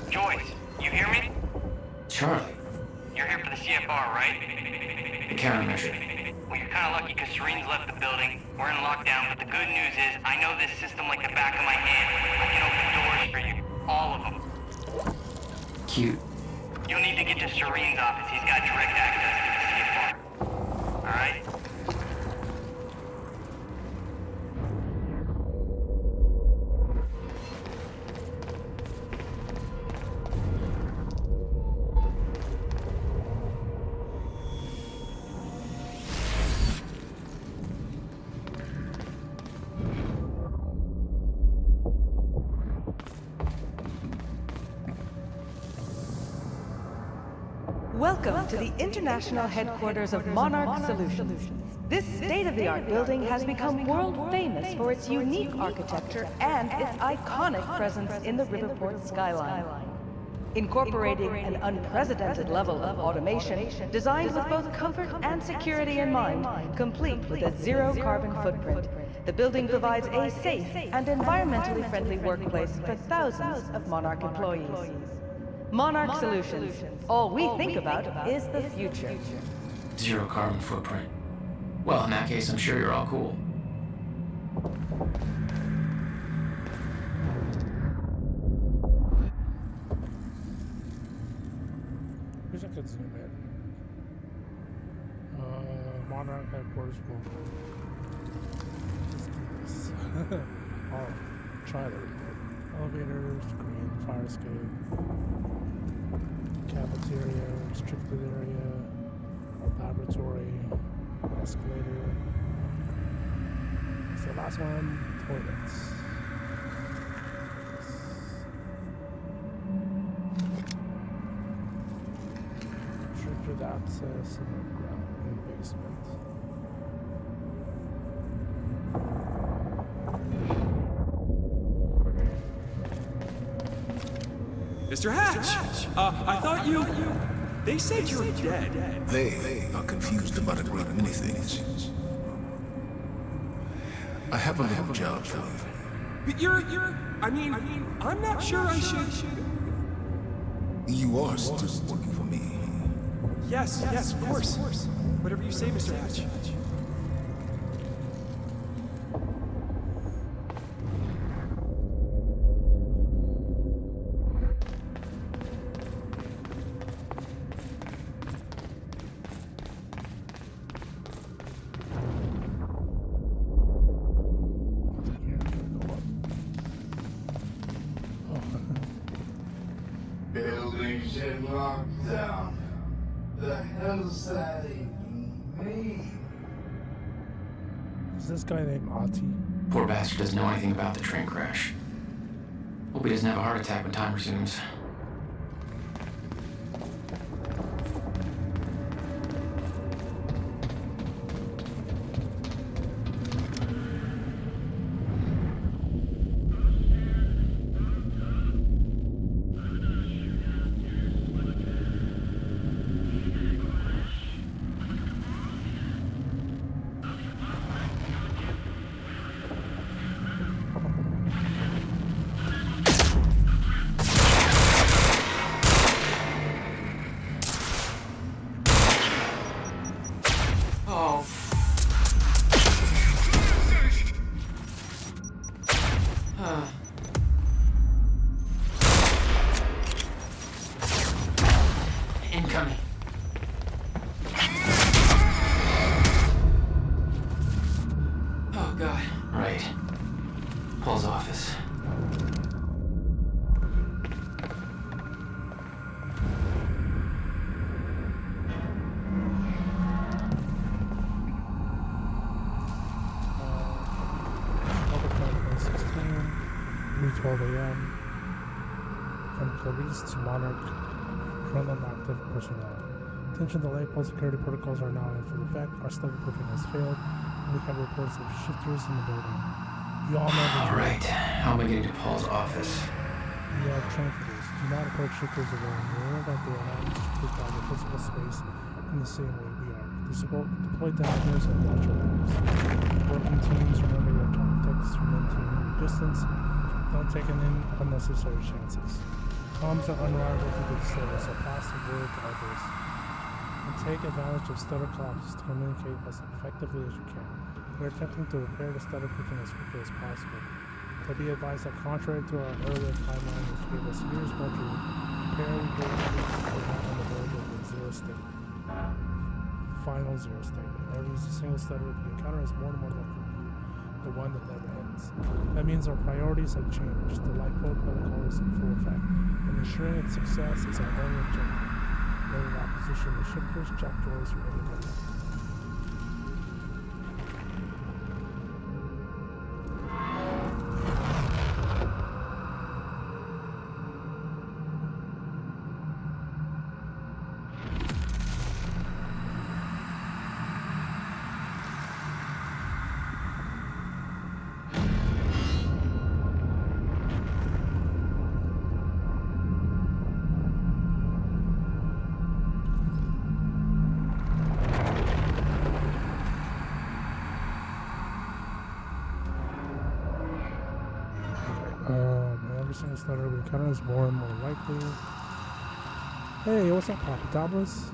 Joyce, you hear me? Charlie. You're here for the CFR, right? The countermeasure. Well, you're kind of lucky because Serene's left the building. We're in lockdown, but the good news is I know this system like the back of my hand. I can open doors for you. All of them. Cute. You'll need to get to Serene's office. He's got direct access to the CFR. All right? Welcome to the international headquarters of Monarch Solutions. This state-of-the-art building has become world-famous for its unique architecture and its iconic presence in the Riverport skyline. Incorporating an unprecedented level of automation designed with both comfort and security in mind, complete with a zero-carbon footprint, the building provides a safe and environmentally friendly workplace for thousands of Monarch employees. Monarch Solutions. All we think about is the future. Zero carbon footprint. Well, in that case, I'm sure you're all cool. Wish I could zoom in. Monarch headquarters will just do this. I'll try to read it. Elevators, green, fire escape. Cafeteria, restricted area, laboratory, escalator. So last one, toilets. Restricted access in the ground in the basement. Mr. Hatch! I thought you... They said you were dead. They are confused about a great many things. I have a little job for you. But you're... I mean, I'm not sure I should... You are still working for me. Yes, of course. Whatever you say, Mr. Hatch. locked down. The hell's that even mean? Is this guy named Ati? Poor bastard doesn't know anything about the train crash. Hope he doesn't have a heart attack when time resumes. Incoming. Oh, God. Right. Paul's office. From Clarice to Monarch, currently active personnel. Attention, the lifeboat security protocols are now in full effect. Our study proofing has failed, and we have reports of shifters in the building. You all know the All right. How am I getting to Paul's office? You are trained for this. Do not approach shifters alone. Remember that they are not restricted by the physical space in the same way we are. Deploy downstairs and watch your backs. Working teams, remember your tactics, maintain your distance. Don't take any unnecessary chances. Comms are unreliable for good service, so pass the word to others. And take advantage of stutter collapses to communicate as effectively as you can. We are attempting to repair the stutter proofing as quickly as possible. But be advised that contrary to our earlier timeline, which gave us years more to repair, we will not on the verge of a zero state. Final zero state. And every single stutter we encounter is more and more likely to be the one that never ends. That means our priorities have changed. The lifeboat protocol is in full effect, and ensuring its success is our only objective. Whether in opposition to shifters, Jack Joyce, or anybody else. Every single stutter we encounter is more and more likely. Hey, what's up, Papa Doblas?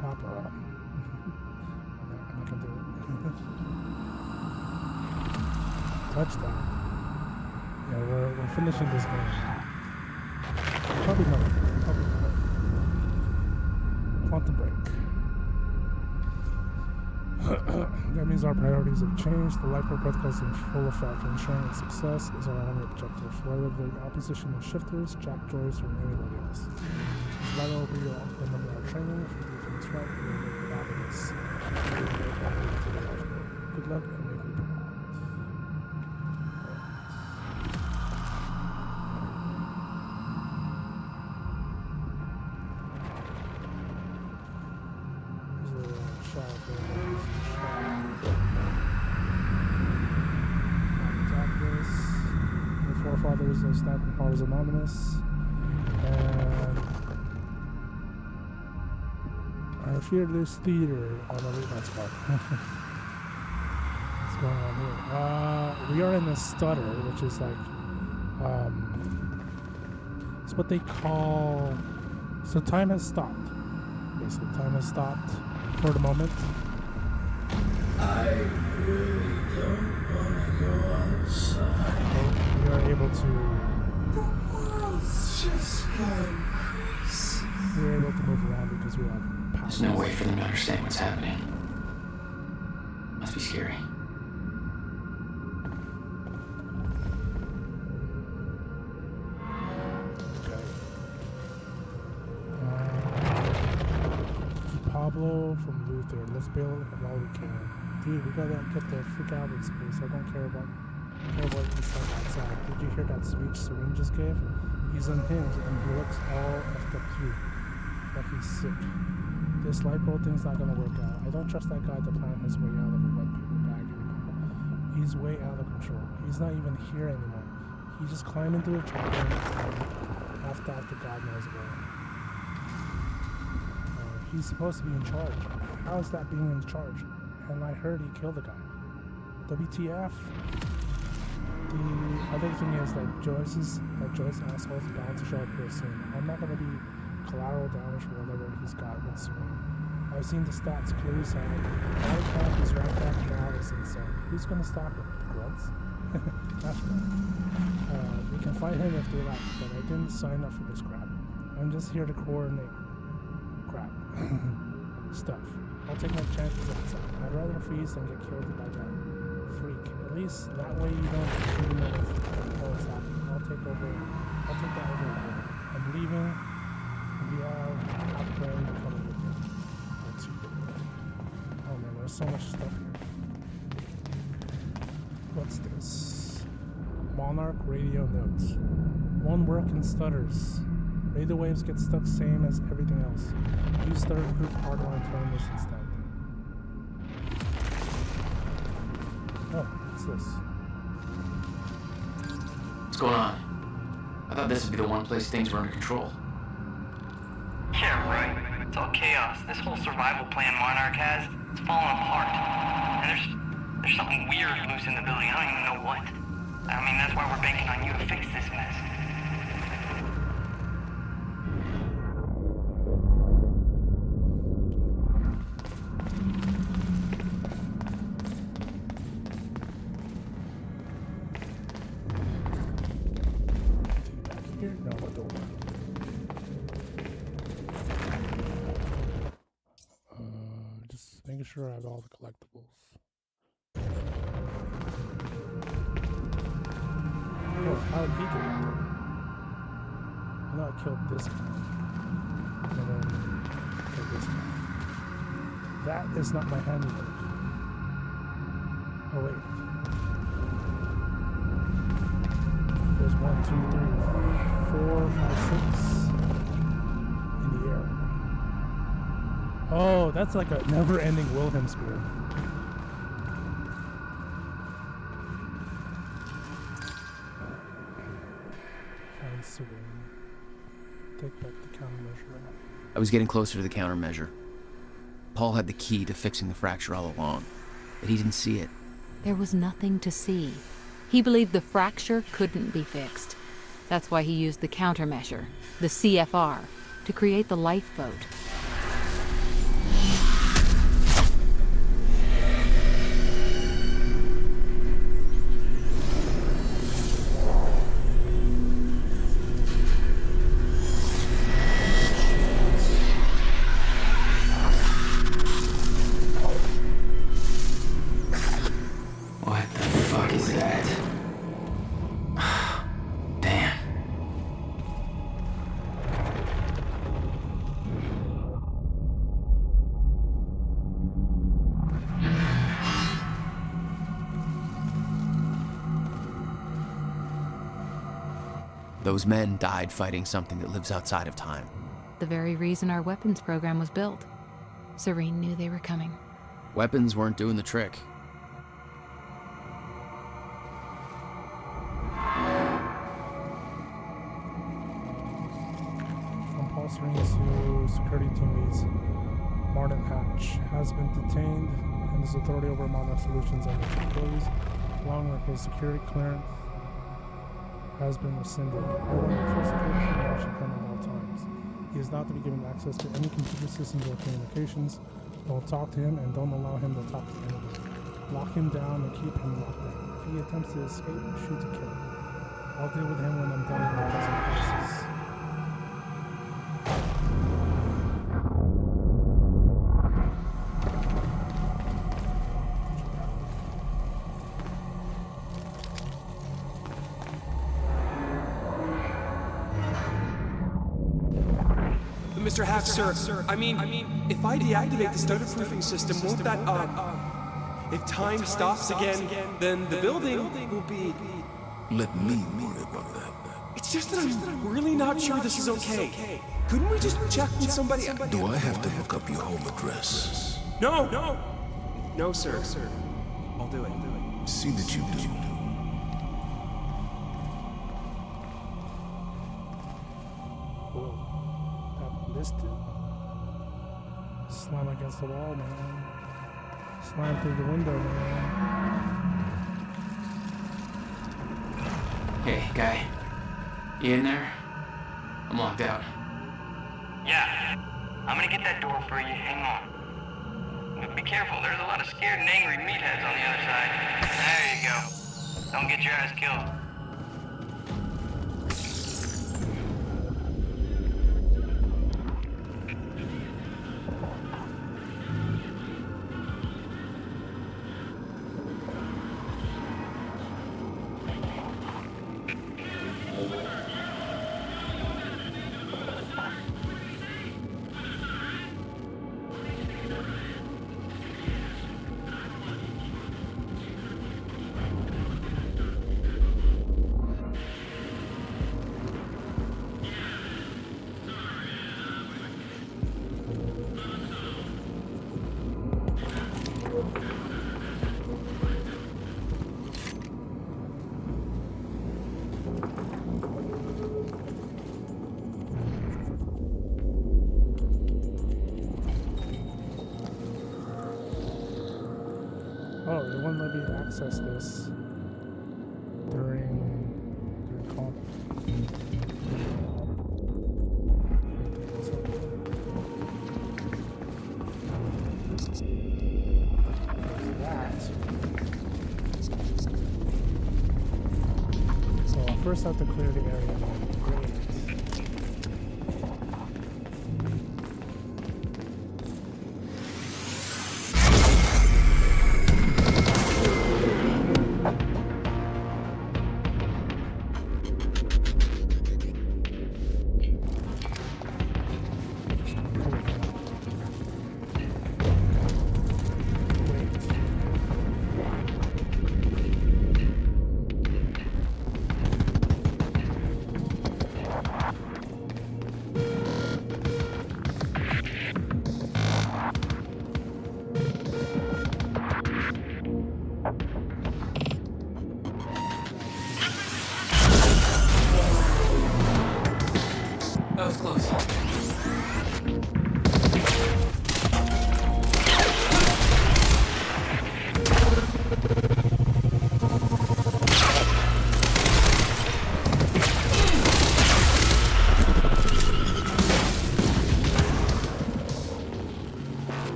Papa. I'm not gonna do it. Touchdown. Yeah, we're finishing this game. Probably not. Quantum break. That means our priorities have changed. The lifeboat protocol is in full effect. Ensuring its success is our only objective. Whether the opposition is shifters, Jack Joyce, or anybody else. It's vital we all remember our training. If we do things right, we will make happiness. Good luck and make me proud. Forefathers of Stanton Hall's Anonymous, and our fearless leader. Oh no, that's fun. What's going on here? We are in a stutter, which is like, it's what they call. So time has stopped. Basically, time has stopped for the moment. I really don't want to go outside. We are able to. The world's just going crazy. We're able to move around because we have powers. There's no way for them to understand what's happening. Must be scary. Okay. blow from Luther. Let's bail while we can. Dude, we gotta get the freak out of space. I don't care about inside outside. Did you hear that speech Serene just gave? He's unhinged and he looks all effed up too. Like he's sick. This lipo thing's not gonna work out. I don't trust that guy to plan his way out of a wet paper bag anymore. He's way out of control. He's not even here anymore. He just climbed into a chopper and after God knows where. He's supposed to be in charge. How is that being in charge? And I heard he killed a guy. WTF? The other thing is that Joyce asshole's bound to show up real soon. I'm not gonna be collateral damage for whatever he's got with Serene. I've seen the stats clearly saying all count is right back now is insane. Who's gonna stop him? The grunts? After. We can fight him if they like, but I didn't sign up for this crap. I'm just here to coordinate crap. Stuff. I'll take my chances outside. I'd rather freeze than get killed by that freak. At least that way you don't really know what's happening. I'll take that over. I'm leaving. If you have outgoing, I'm coming with you. Oh man, there's so much stuff here. What's this? Monarch radio notes. One working stutters. Radio waves get stuck same as everything else. Use stutter-proof hardline terminals instead. Oh, what's this? What's going on? I thought this would be the one place things were under control. Yeah, right. It's all chaos. This whole survival plan Monarch has, it's falling apart. And there's something weird loose in the building. I don't even know what. I mean, that's why we're banking on you to fix this mess. Making sure I have all the collectibles. Oh, how did he get in there? I know I killed this guy. And then killed this guy. That is not my handiwork. Oh wait. There's 1, 2, 3, 4, 5, 6 in the air. Oh, that's like a never-ending Wilhelm scream. Find Serene. Take back the countermeasure. I was getting closer to the countermeasure. Paul had the key to fixing the fracture all along, but he didn't see it. There was nothing to see. He believed the fracture couldn't be fixed. That's why he used the countermeasure, the CFR, to create the lifeboat. Those men died fighting something that lives outside of time. The very reason our weapons program was built. Serene knew they were coming. Weapons weren't doing the trick. From Paul Serene's to security teammates, Martin Hatch has been detained and his authority over Monarch Solutions and its employees, along with his security clearance, has been rescinded. I want full security from watching him at all times. He is not to be given access to any computer systems or communications. Don't talk to him and don't allow him to talk to anyone. Lock him down and keep him locked down. If he attempts to escape, shoot to kill him. I'll deal with him when I'm done with my present crisis. Mr. Hack, sir, I mean, if I deactivate the stutter-proofing system, won't that, if time stops again, then the building will be... Let me worry about that. It's just that I'm really not sure this is okay. Couldn't we just check with somebody? Do I have to look up your home address? No, sir. I'll do it. See that you do. Whoa. That listed. Slam against the wall, man. Slam through the window, man. Hey, guy. You in there? I'm locked out. Yeah. I'm gonna get that door for you. Hang on. But be careful. There's a lot of scared and angry meatheads on the other side. There you go. Don't get your ass killed. Oh, it wouldn't let me access this during combat. So I first have to clear the area. Great.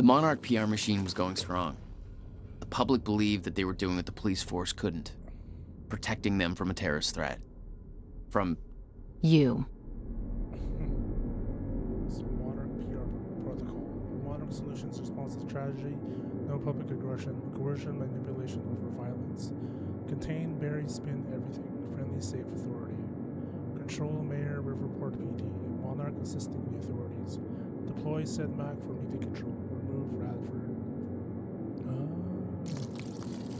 The Monarch PR machine was going strong. The public believed that they were doing what the police force couldn't. Protecting them from a terrorist threat. From... you. Monarch PR protocol. Monarch Solutions response to tragedy. No public aggression. Coercion, manipulation over violence. Contain, bury, spin everything. Friendly, safe authority. Control Mayor Riverport PD. Monarch assisting the authorities. Deploy SEDMAC for media control. Remove Radford.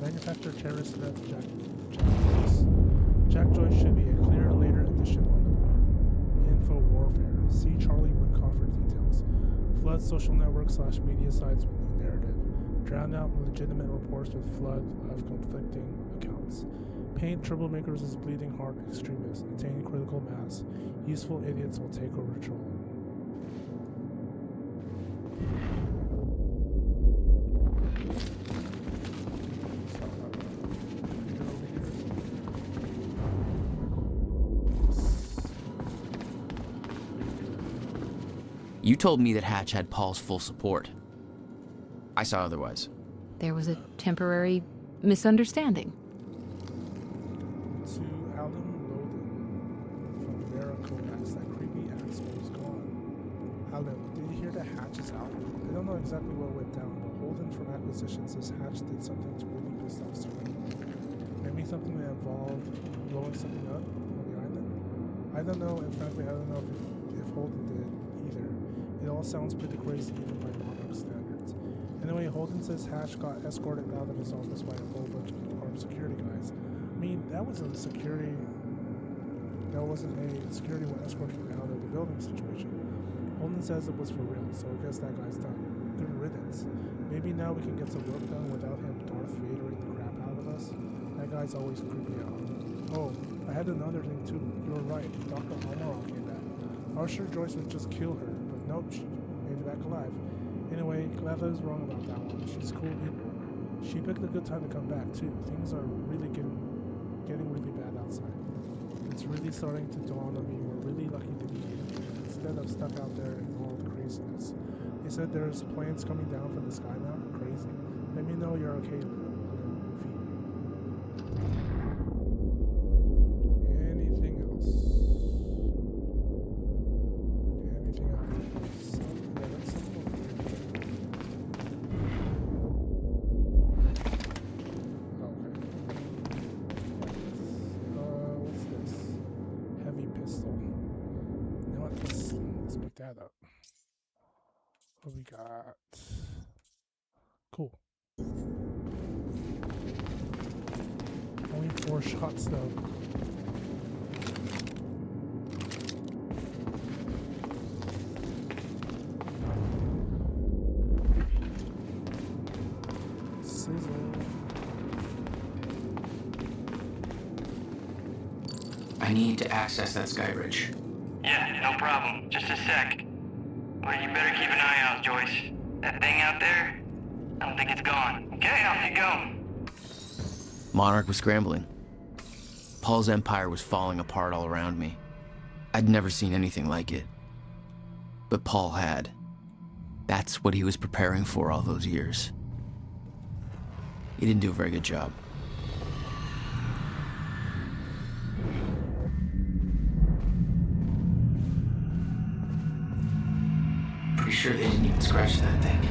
Manufacture terrorist threat Jack Joyce. Jack Joyce should be a clear later edition on the info warfare. See Charlie Winkoff for details. Flood social network / media sites with new narrative. Drown out legitimate reports with flood of conflicting accounts. Paint troublemakers as bleeding heart extremists. Attain critical mass. Useful idiots will take over trolling. You told me that Hatch had Paul's full support. I saw otherwise. There was a temporary misunderstanding. To Alan Loden from Vera Kovacs, that creepy asshole's gone. Alan, did you hear that Hatch is out? I don't know exactly what went down, but Holden from Acquisition says Hatch did something to really piss off Serene. Maybe something that involved blowing something up on the island? I don't know, and frankly, I don't know if Holden did either. It all sounds pretty crazy even by Monarch standards. Anyway, Holden says Hatch got escorted out of his office by a whole bunch of armed security guys. I mean, that wasn't a security escorting him out of the building situation. Holden says it was for real, so I guess that guy's done. Good riddance. Maybe now we can get some work done without him Darth Vadering the crap out of us. That guy's always creepy out. Oh, I had another thing too. You were right. Dr. Amaral came back. I was sure Joyce would just kill her, but nope, she made it back alive. Anyway, glad I was wrong about that one. She's cool people. She picked a good time to come back too. Things are really getting really bad outside. It's really starting to dawn on me we're really lucky to be here instead of stuck out there in all the craziness. They said there's planes coming down from the sky now. Crazy. Let me know you're okay, Lou. Anything else? That up. What we got? Cool. Only 4 shots though. Sizzle. I need to access that sky bridge. Yeah, no problem. Just a sec. But you better keep an eye out, Joyce. That thing out there, I don't think it's gone. Okay, off you go. Monarch was scrambling. Paul's empire was falling apart all around me. I'd never seen anything like it. But Paul had. That's what he was preparing for all those years. He didn't do a very good job. Pretty sure they didn't even scratch that thing.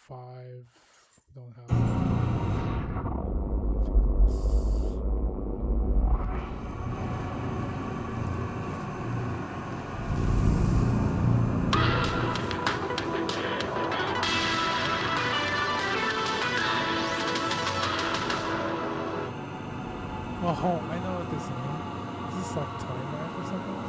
5. Don't have. Oh, I know what this is. Is this like time map or something?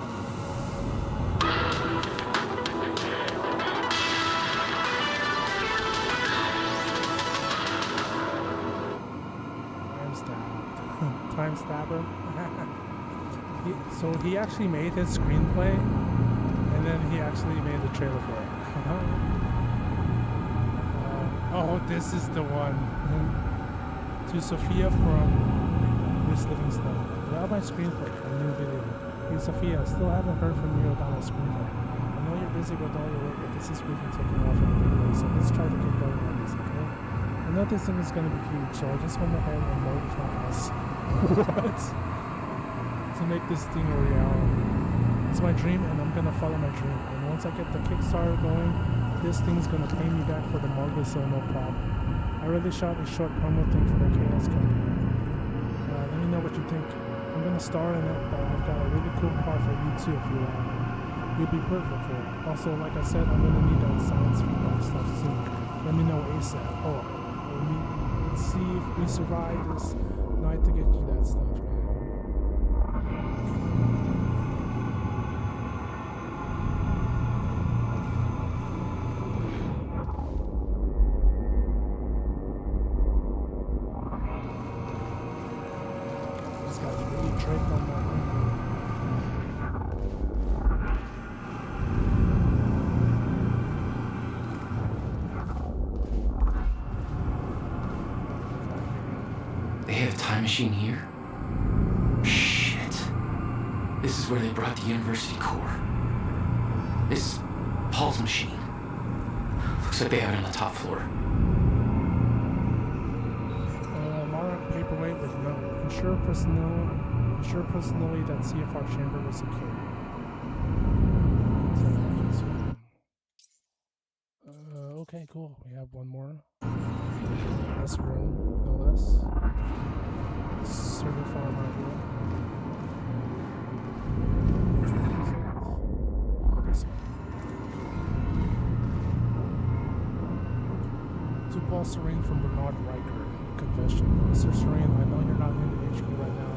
Time stabber. So he actually made his screenplay, and then he actually made the trailer for it. Oh, this is the one. To Sophia from Miss Livingstone. About my screenplay, a new video. Hey Sophia, still haven't heard from you about my screenplay. I know you're busy with all your work, but this is really taking off in a big way, so let's try to get going on this, okay? I know this thing is going to be huge, so I just went ahead and mortgaged my house. What? To make this thing a reality. It's my dream, and I'm going to follow my dream. And once I get the Kickstarter going, this thing's going to pay me back for the mortgage, so no problem. I already shot a short promo thing for the Chaos Company. Let me know what you think. I'm going to star in it, but I've got a really cool part for you too if you want it. You'll be perfect for it. Also, like I said, I'm going to need that science feedback stuff soon. Let me know ASAP. Oh, let's see if we survive this night to get you that stuff, man. This guy's really draped on my window. They have a time machine here? Shit. This is where they brought the university core. This is Paul's machine. Looks like they have it on the top floor. Monarch paperweight with no ensure personally that CFR chamber was secure. Okay, cool. We have one more. This room, no less. Server farm right here. This one. To Paul Serene from Bernard Riker. Confession. Mr. Serene, I know you're not in the HQ right now.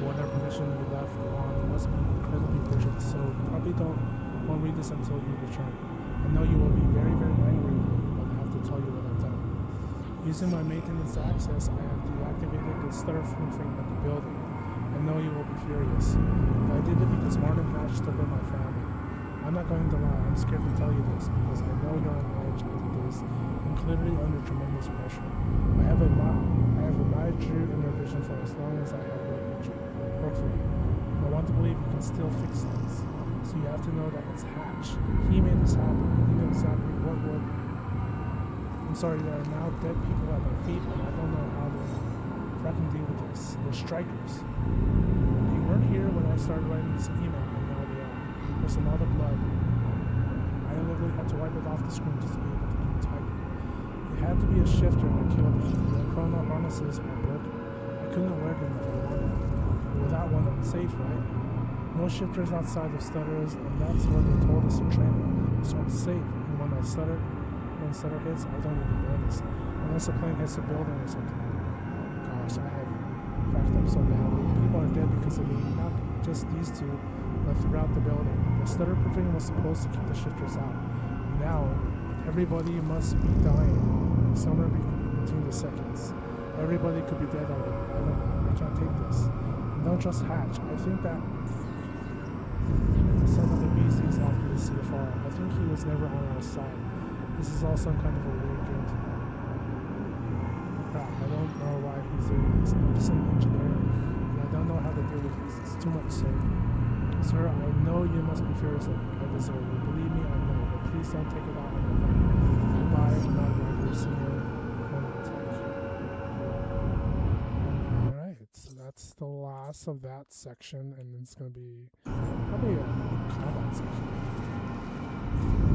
Whatever mission you left on must be incredibly urgent, so you probably won't read this until you return. I know you will be very, very angry with me, but I have to tell you what I've done. Using my maintenance access, I have deactivated the stutter proofing of the building. I know you will be furious. But I did it because Martin hatched over my family. I'm not going to lie, I'm scared to tell you this, because I know you're on edge as it is, and clearly under tremendous pressure. I have admired you in your vision for as long as I have worked for you. And I want to believe you can still fix things. So you have to know that it's Hatch. He made this happen. He knew exactly what would. I'm sorry, there are now dead people at my feet, and I don't know how to fucking deal with this. They're strikers. They weren't here when I started writing this email, and now they are. There's a lot of blood. I literally had to wipe it off the screen just to be able to keep typing. It had to be a shifter that killed me. The chrono harnesses are broken. I couldn't wear them if I wanted. But without one, I'm safe, right? No shifters outside of stutters, and that's what they told us in training. So I'm safe, and when stutter hits, I don't even notice. Unless a plane hits a building or something. Gosh, I have fucked up so badly. People are dead because of me, not just these two, but throughout the building. The stutter proofing was supposed to keep the shifters out. Now, everybody must be dying, somewhere between the seconds. Everybody could be dead already. I don't know. I can't take this. And don't just Hatch. I think that some of the beasties after the CFR. I think he was never on our side. This is all some kind of a weird game to me. Crap, I don't know why he's doing this. I'm just an engineer, and I don't know how to deal with this. It's too much, sir. Sir, I know you must be furious at me. I deserve it. Believe me, I know. But please don't take it out on my family. Goodbye, not regular senior tech. Alright, so that's the last of that section, and it's going to be probably a combat section.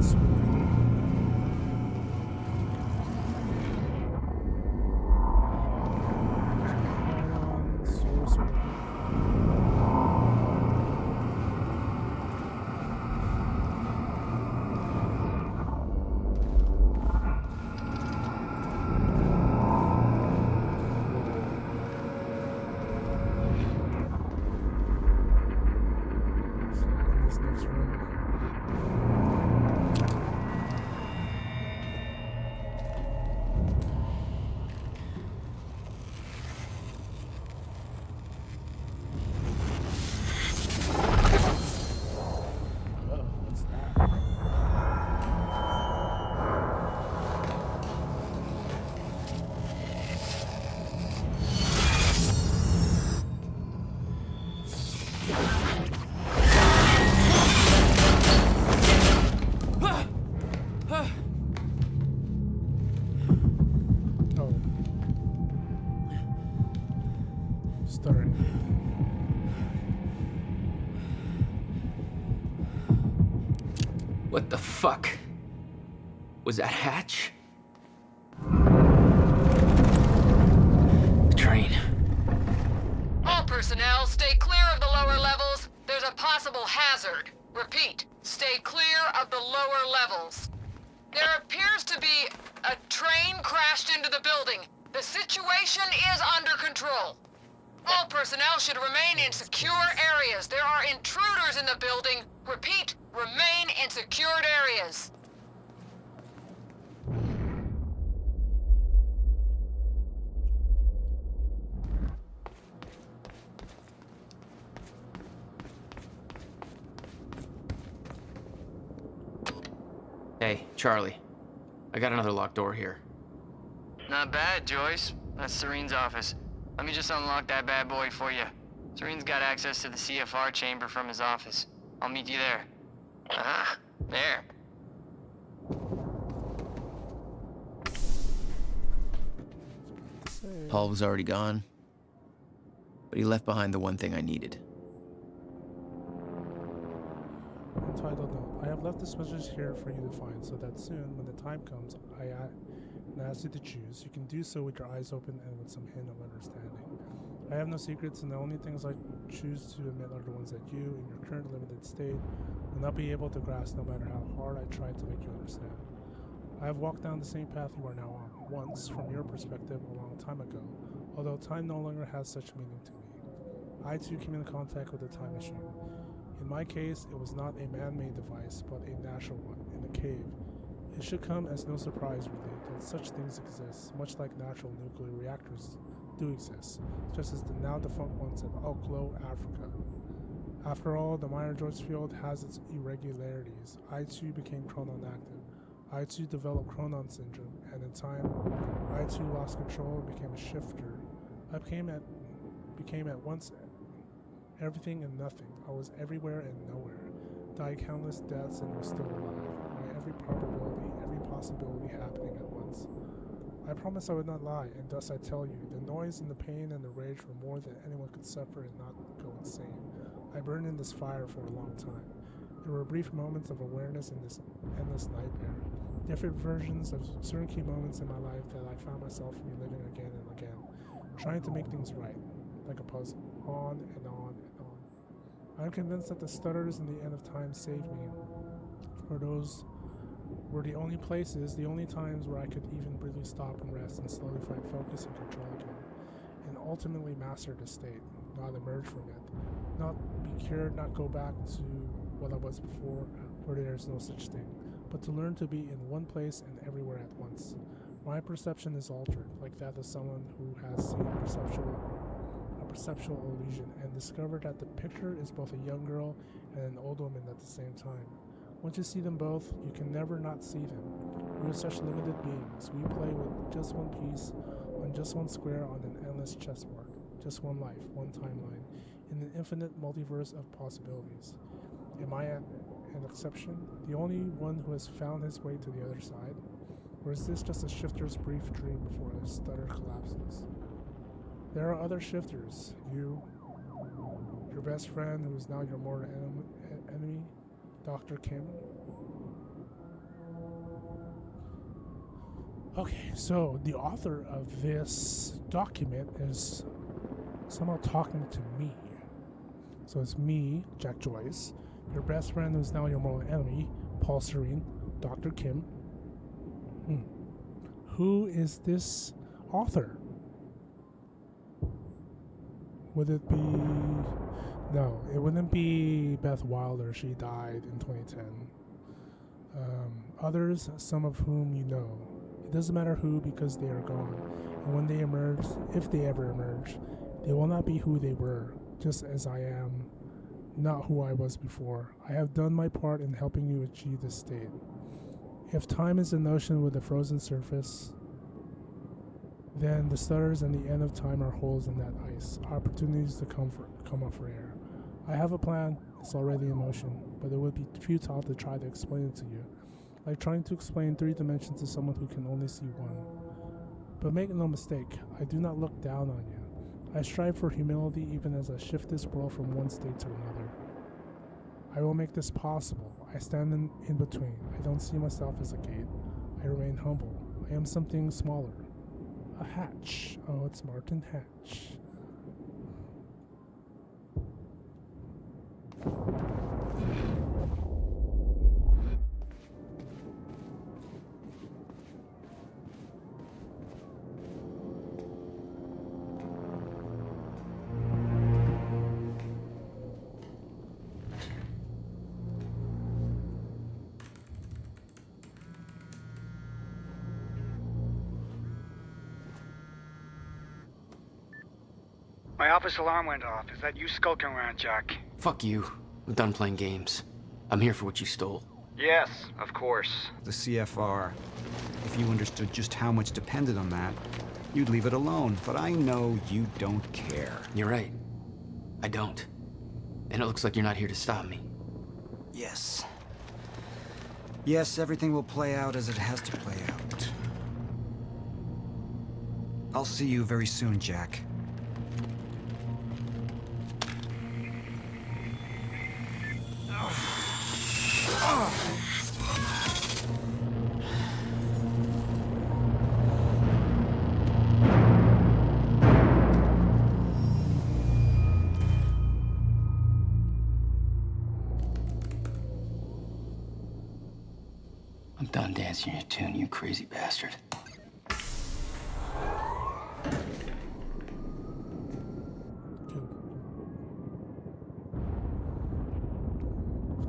Sweet. What the fuck? Was that Hatch? The train. All personnel, stay clear of the lower levels. There's a possible hazard. Repeat, stay clear of the lower levels. There appears to be a train crashed into the building. The situation is under control. All personnel should remain in secure areas. There are intruders in the building. Repeat, remain in secured areas. Hey, Charlie. I got another locked door here. Not bad, Joyce. That's Serene's office. Let me just unlock that bad boy for you. Serene's got access to the CFR chamber from his office. I'll meet you there. Ah, there. Paul was already gone, but he left behind the one thing I needed. Entitled note. I have left this message here for you to find so that soon, when the time comes, and ask you to choose, you can do so with your eyes open and with some hint of understanding. I have no secrets, and the only things I choose to admit are the ones that you, in your current limited state, will not be able to grasp no matter how hard I try to make you understand. I have walked down the same path you are now on, once, from your perspective, a long time ago, although time no longer has such meaning to me. I too came in contact with the time machine. In my case, it was not a man-made device, but a natural one, in a cave. It should come as no surprise, really, that such things exist, much like natural nuclear reactors do exist, just as the now-defunct ones at Oklo, Africa. After all, the minor Joyce field has its irregularities. I too became chronon active. I too developed chronon syndrome, and in time, I too lost control and became a shifter. I became at once everything and nothing. I was everywhere and nowhere. Died countless deaths and was still alive. By every probability, every possibility happening at once. I promised I would not lie, and thus I tell you, the noise and the pain and the rage were more than anyone could suffer and not go insane. I burned in this fire for a long time. There were brief moments of awareness in this endless nightmare. Different versions of certain key moments in my life that I found myself reliving again and again, trying to make things right, like a puzzle, on and on and on. I'm convinced that the stutters in the end of time saved me, for those were the only places, the only times where I could even really stop and rest and slowly find focus and control again, and ultimately master the state, not emerge from it, not be cured, not go back to what I was before, for there is no such thing, but to learn to be in one place and everywhere at once. My perception is altered, like that of someone who has seen a perceptual illusion and discovered that the picture is both a young girl and an old woman at the same time. Once you see them both, you can never not see them. We are such limited beings. We play with just one piece on just one square on an endless chessboard. Just one life, one timeline, in an infinite multiverse of possibilities. Am I an exception? The only one who has found his way to the other side? Or is this just a shifter's brief dream before the stutter collapses? There are other shifters. You, your best friend who is now your mortal enemy, Dr. Kim. Okay, so the author of this document is somehow talking to me. So it's me, Jack Joyce, your best friend who's now your mortal enemy, Paul Serene, Dr. Kim. Who is this author? Would it be... No, it wouldn't be Beth Wilder. She died in 2010. Others, some of whom you know. It doesn't matter who, because they are gone. And when they emerge, if they ever emerge, they will not be who they were, just as I am not who I was before. I have done my part in helping you achieve this state. If time is an ocean with a frozen surface, then the stutters and the end of time are holes in that ice, opportunities to come up for air. I have a plan, it's already in motion, but it would be futile to try to explain it to you, like trying to explain 3 dimensions to someone who can only see 1. But make no mistake, I do not look down on you. I strive for humility even as I shift this world from one state to another. I will make this possible. I stand in between. I don't see myself as a gate. I remain humble. I am something smaller. A hatch. Oh, it's Martin Hatch. My office alarm went off. Is that you skulking around, Jack? Fuck you. I'm done playing games. I'm here for what you stole. Yes, of course. The CFR. If you understood just how much depended on that, you'd leave it alone. But I know you don't care. You're right. I don't. And it looks like you're not here to stop me. Yes. Yes, everything will play out as it has to play out. I'll see you very soon, Jack. I'm done dancing your tune, you crazy bastard.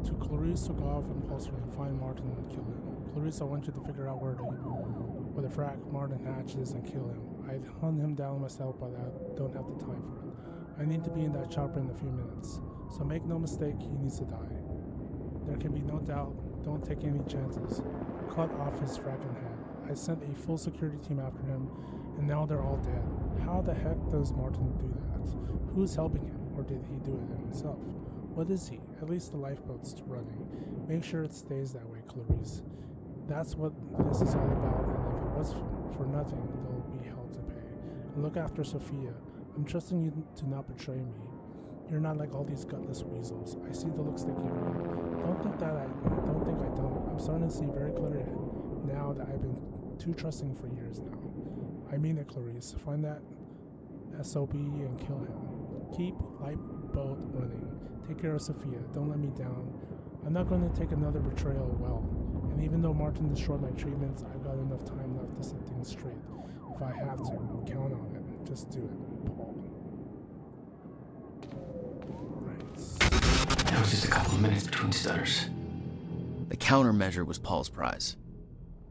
To Clarice took off and pulse her and find Martin and kill him. Clarice, I want you to figure out where the frack Martin Hatch is and kill him. I'd hunt him down myself, but I don't have the time for it. I need to be in that chopper in a few minutes. So make no mistake, he needs to die. There can be no doubt. Don't take any chances. Cut off his fracking head. I sent a full security team after him, and now they're all dead. How the heck does Martin do that? Who's helping him, or did he do it himself? What is he? At least the lifeboat's running. Make sure it stays that way, Clarice. That's what this is all about, and if it was for nothing, there'll be hell to pay. And look after Sophia. I'm trusting you to not betray me. You're not like all these gutless weasels. I see the looks they give me. Don't think I don't. I'm starting to see very clearly now that I've been too trusting for years now. I mean it, Clarice. Find that SOB and kill him. Keep lifeboat running. Take care of Sophia. Don't let me down. I'm not going to take another betrayal well. And even though Martin destroyed my treatments, I've got enough time left to set things straight. If I have to, count on it. Just do it, Paul. That was just a couple of minutes between stutters. The countermeasure was Paul's prize.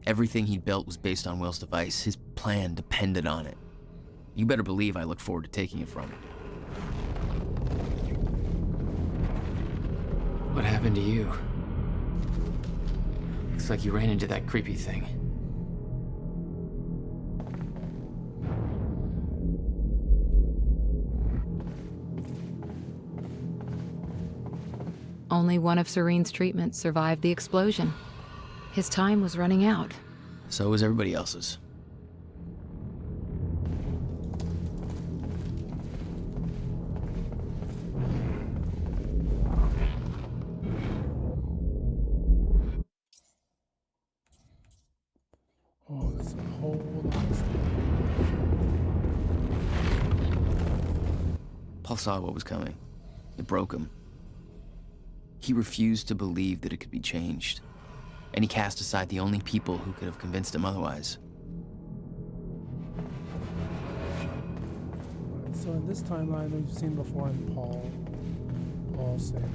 Everything he'd built was based on Will's device. His plan depended on it. You better believe I look forward to taking it from him. What happened to you? Looks like you ran into that creepy thing. Only one of Serene's treatments survived the explosion. His time was running out. So was everybody else's. Oh, that's a whole lot of stuff. Paul saw what was coming. It broke him. He refused to believe that it could be changed, and he cast aside the only people who could have convinced him otherwise. So in this timeline, we've seen before in Paul said,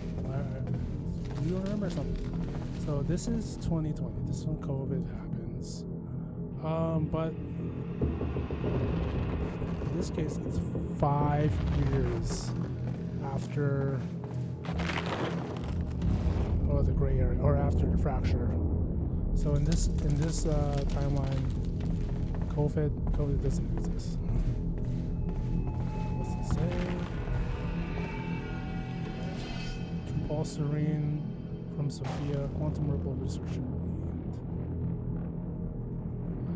do you remember something? So this is 2020. This is when COVID happens. But in this case, it's 5 years after the gray area, or after the fracture. So in this timeline, COVID doesn't exist. What's it say? To Paul Serene from Sophia, Quantum Ripple Researcher.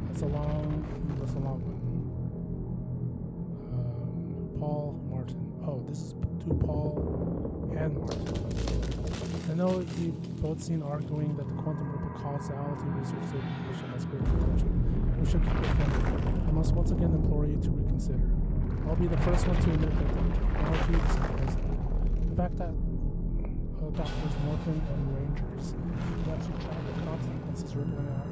That's a long one. Paul Martin. Oh, this is to Paul and Martin. I know you've both seen arguing that the quantum ripple causality research mission has great potential. We should keep it funded. I must once again implore you to reconsider. I'll be the first one to admit that the technology is surprising. The fact that Doctors Morphin and Rangers can actually track the consequences rippling out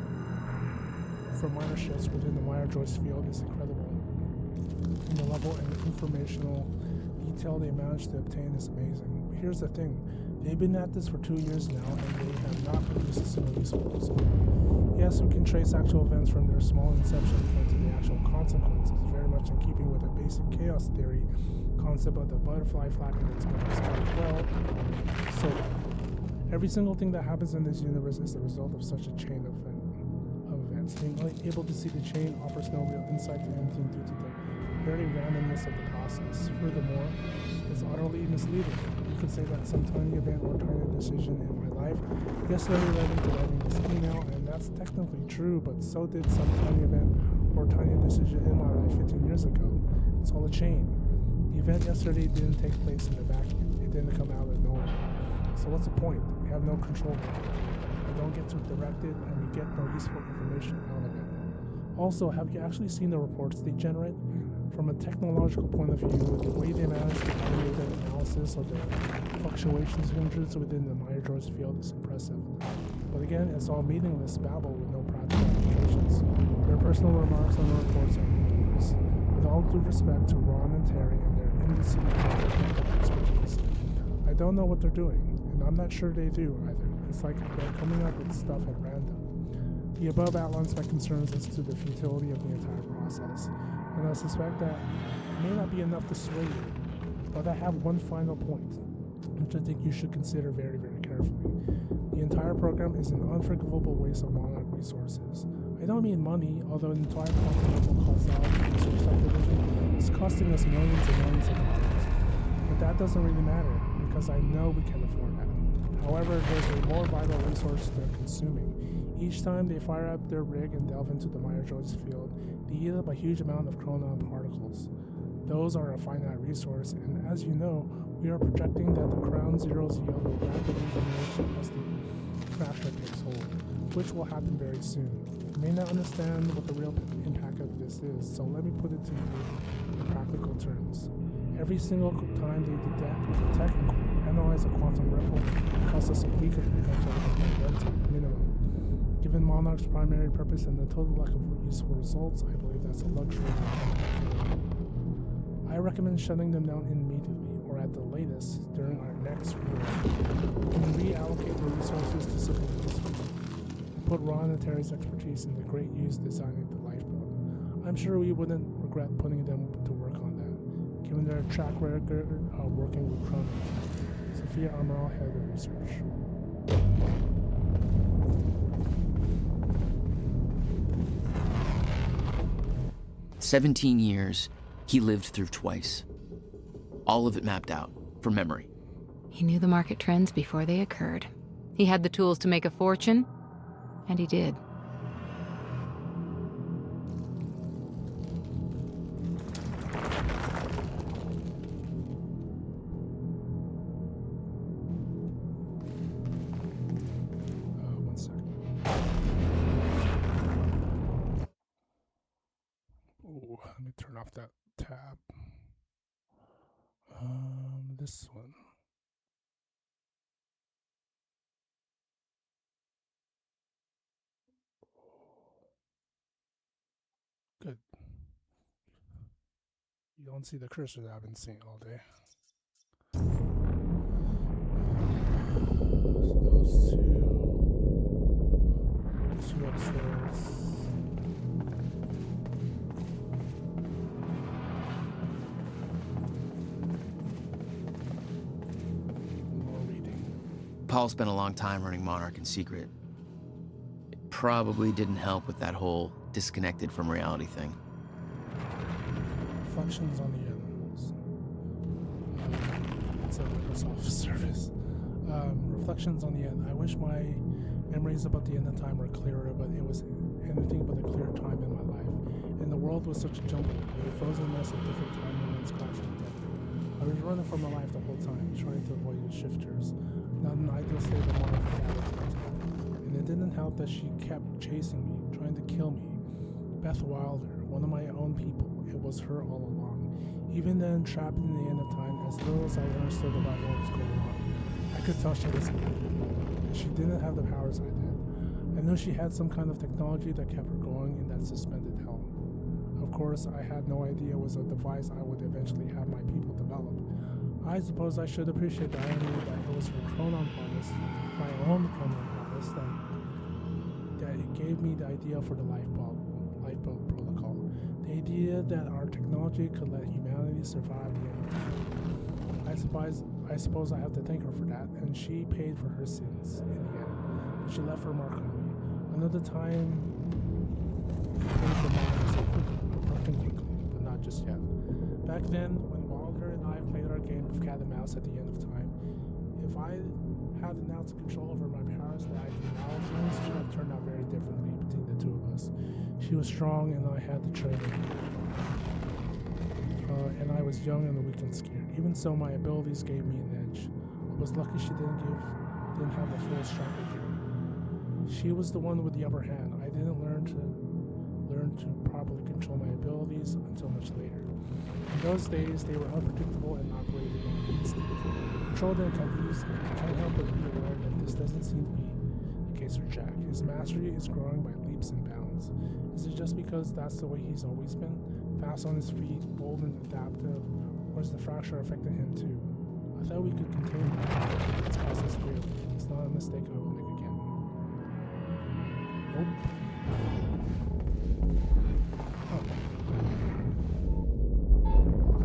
from minor shifts within the Meyer-Joyce field is incredible. And the level and informational detail they managed to obtain is amazing. But here's the thing. They've been at this for 2 years now, and they have not produced a single useful result. Yes, we can trace actual events from their small inception point to the actual consequences, very much in keeping with the basic chaos theory concept of the butterfly flapping its wings quite well. So, every single thing that happens in this universe is the result of such a chain of events. Being able to see the chain offers no real insight to anything due to the very randomness of the process. Furthermore, it's utterly misleading. You could say that some tiny event or tiny decision in my life yesterday led into writing this email, and that's technically true, but so did some tiny event or tiny decision in my life 15 years ago. It's all a chain. The event yesterday didn't take place in a vacuum. It didn't come out of nowhere. So what's the point? We have no control over it. We don't get to direct it, and we get no useful information out of it. Also, have you actually seen the reports they generate? From a technological point of view, the way they manage to create an analysis of the fluctuation signatures within the Meyer-Joyce field is impressive. But again, it's all meaningless babble with no practical applications. Their personal remarks on the reports are meaningless. With all due respect to Ron and Terry and their indecisive expertise, I don't know what they're doing, and I'm not sure they do either. It's like they're coming up with stuff at random. The above outlines my concerns as to the futility of the entire process, and I suspect that it may not be enough to sway you, but I have one final point, which I think you should consider very, very carefully. The entire program is an unforgivable waste of monarch resources. I don't mean money, although the entire quantum causality research subdivision is costing us millions and millions of dollars. But that doesn't really matter, because I know we can afford that. However, there's a more vital resource they're consuming. Each time they fire up their rig and delve into the Meyer-Joyce field, they eat up a huge amount of chronon particles. Those are a finite resource, and as you know, we are projecting that the Ground Zero's yield will rapidly diminish as the fracture takes hold, which will happen very soon. You may not understand what the real impact of this is, so let me put it to you in practical terms. Every single time they detect and analyze a quantum ripple, it costs us a week of potential minimum. Given Monarch's primary purpose and the total lack of useful results, I believe that's a luxury. I recommend shutting them down immediately, or at the latest, during our next rework. We can reallocate the resources to something useful, and put Ron and Terry's expertise into great use designing the lifeboat. I'm sure we wouldn't regret putting them to work on that, given their track record of working with Cronin. Sophia Amaral, head of research. 17 years he lived through twice. All of it mapped out, from memory. He knew the market trends before they occurred. He had the tools to make a fortune, and he did. One second. Oh, let me turn off that tab. This one. Good. You don't see the cursor that I've been seeing all day. So those two upstairs. More reading. Paul spent a long time running Monarch in secret. It probably didn't help with that whole disconnected from reality thing. Reflections on the ends. It's a Microsoft service. Reflections on the end. I wish my memories about the end of time were clearer, but it was anything but a clear time in my life. And the world was such a jumble, a frozen mess of different time moments crashing together. I was running for my life the whole time, trying to avoid the shifters. Not an ideal state of mind for Gabby. And it didn't help that she kept chasing me, trying to kill me. Beth Wilder, one of my own people, it was her all along. Even then, trapped in the end of time, as little as I understood about what was going on, I could tell she was happy. And she didn't have the powers I did. I knew she had some kind of technology that kept her going in that suspended hell. Of course, I had no idea it was a device I would eventually have my people develop. I suppose I should appreciate the irony that it was her chronon harness, my own chronon harness, that it gave me the idea for the lifeboat protocol. The idea that our technology could let humanity survive the end of time. I suppose I have to thank her for that, and she paid for her sins in the end. But she left her mark on me. Another time, paid for mine quickly, but not just yet. Back then, when Wilder and I played our game of cat and mouse at the end of time, if I had announced control over my powers that I do now, things should have turned out very differently between the two of us. She was strong and I had the training. And I was young and weak and scared. Even so, my abilities gave me an edge. I was lucky she didn't have the full striker gear. She was the one with the upper hand. I didn't learn to properly control my abilities until much later. In those days, they were unpredictable and operated on instinct. Control them can't help but be aware that this doesn't seem to be the case for Jack. His mastery is growing by leaps and bounds. Is it just because that's the way he's always been? Fast on his feet, bold and adaptive, or is the fracture affecting him too? I thought we could contain that. It's caused us greatly. It's not a mistake I will make again. Nope.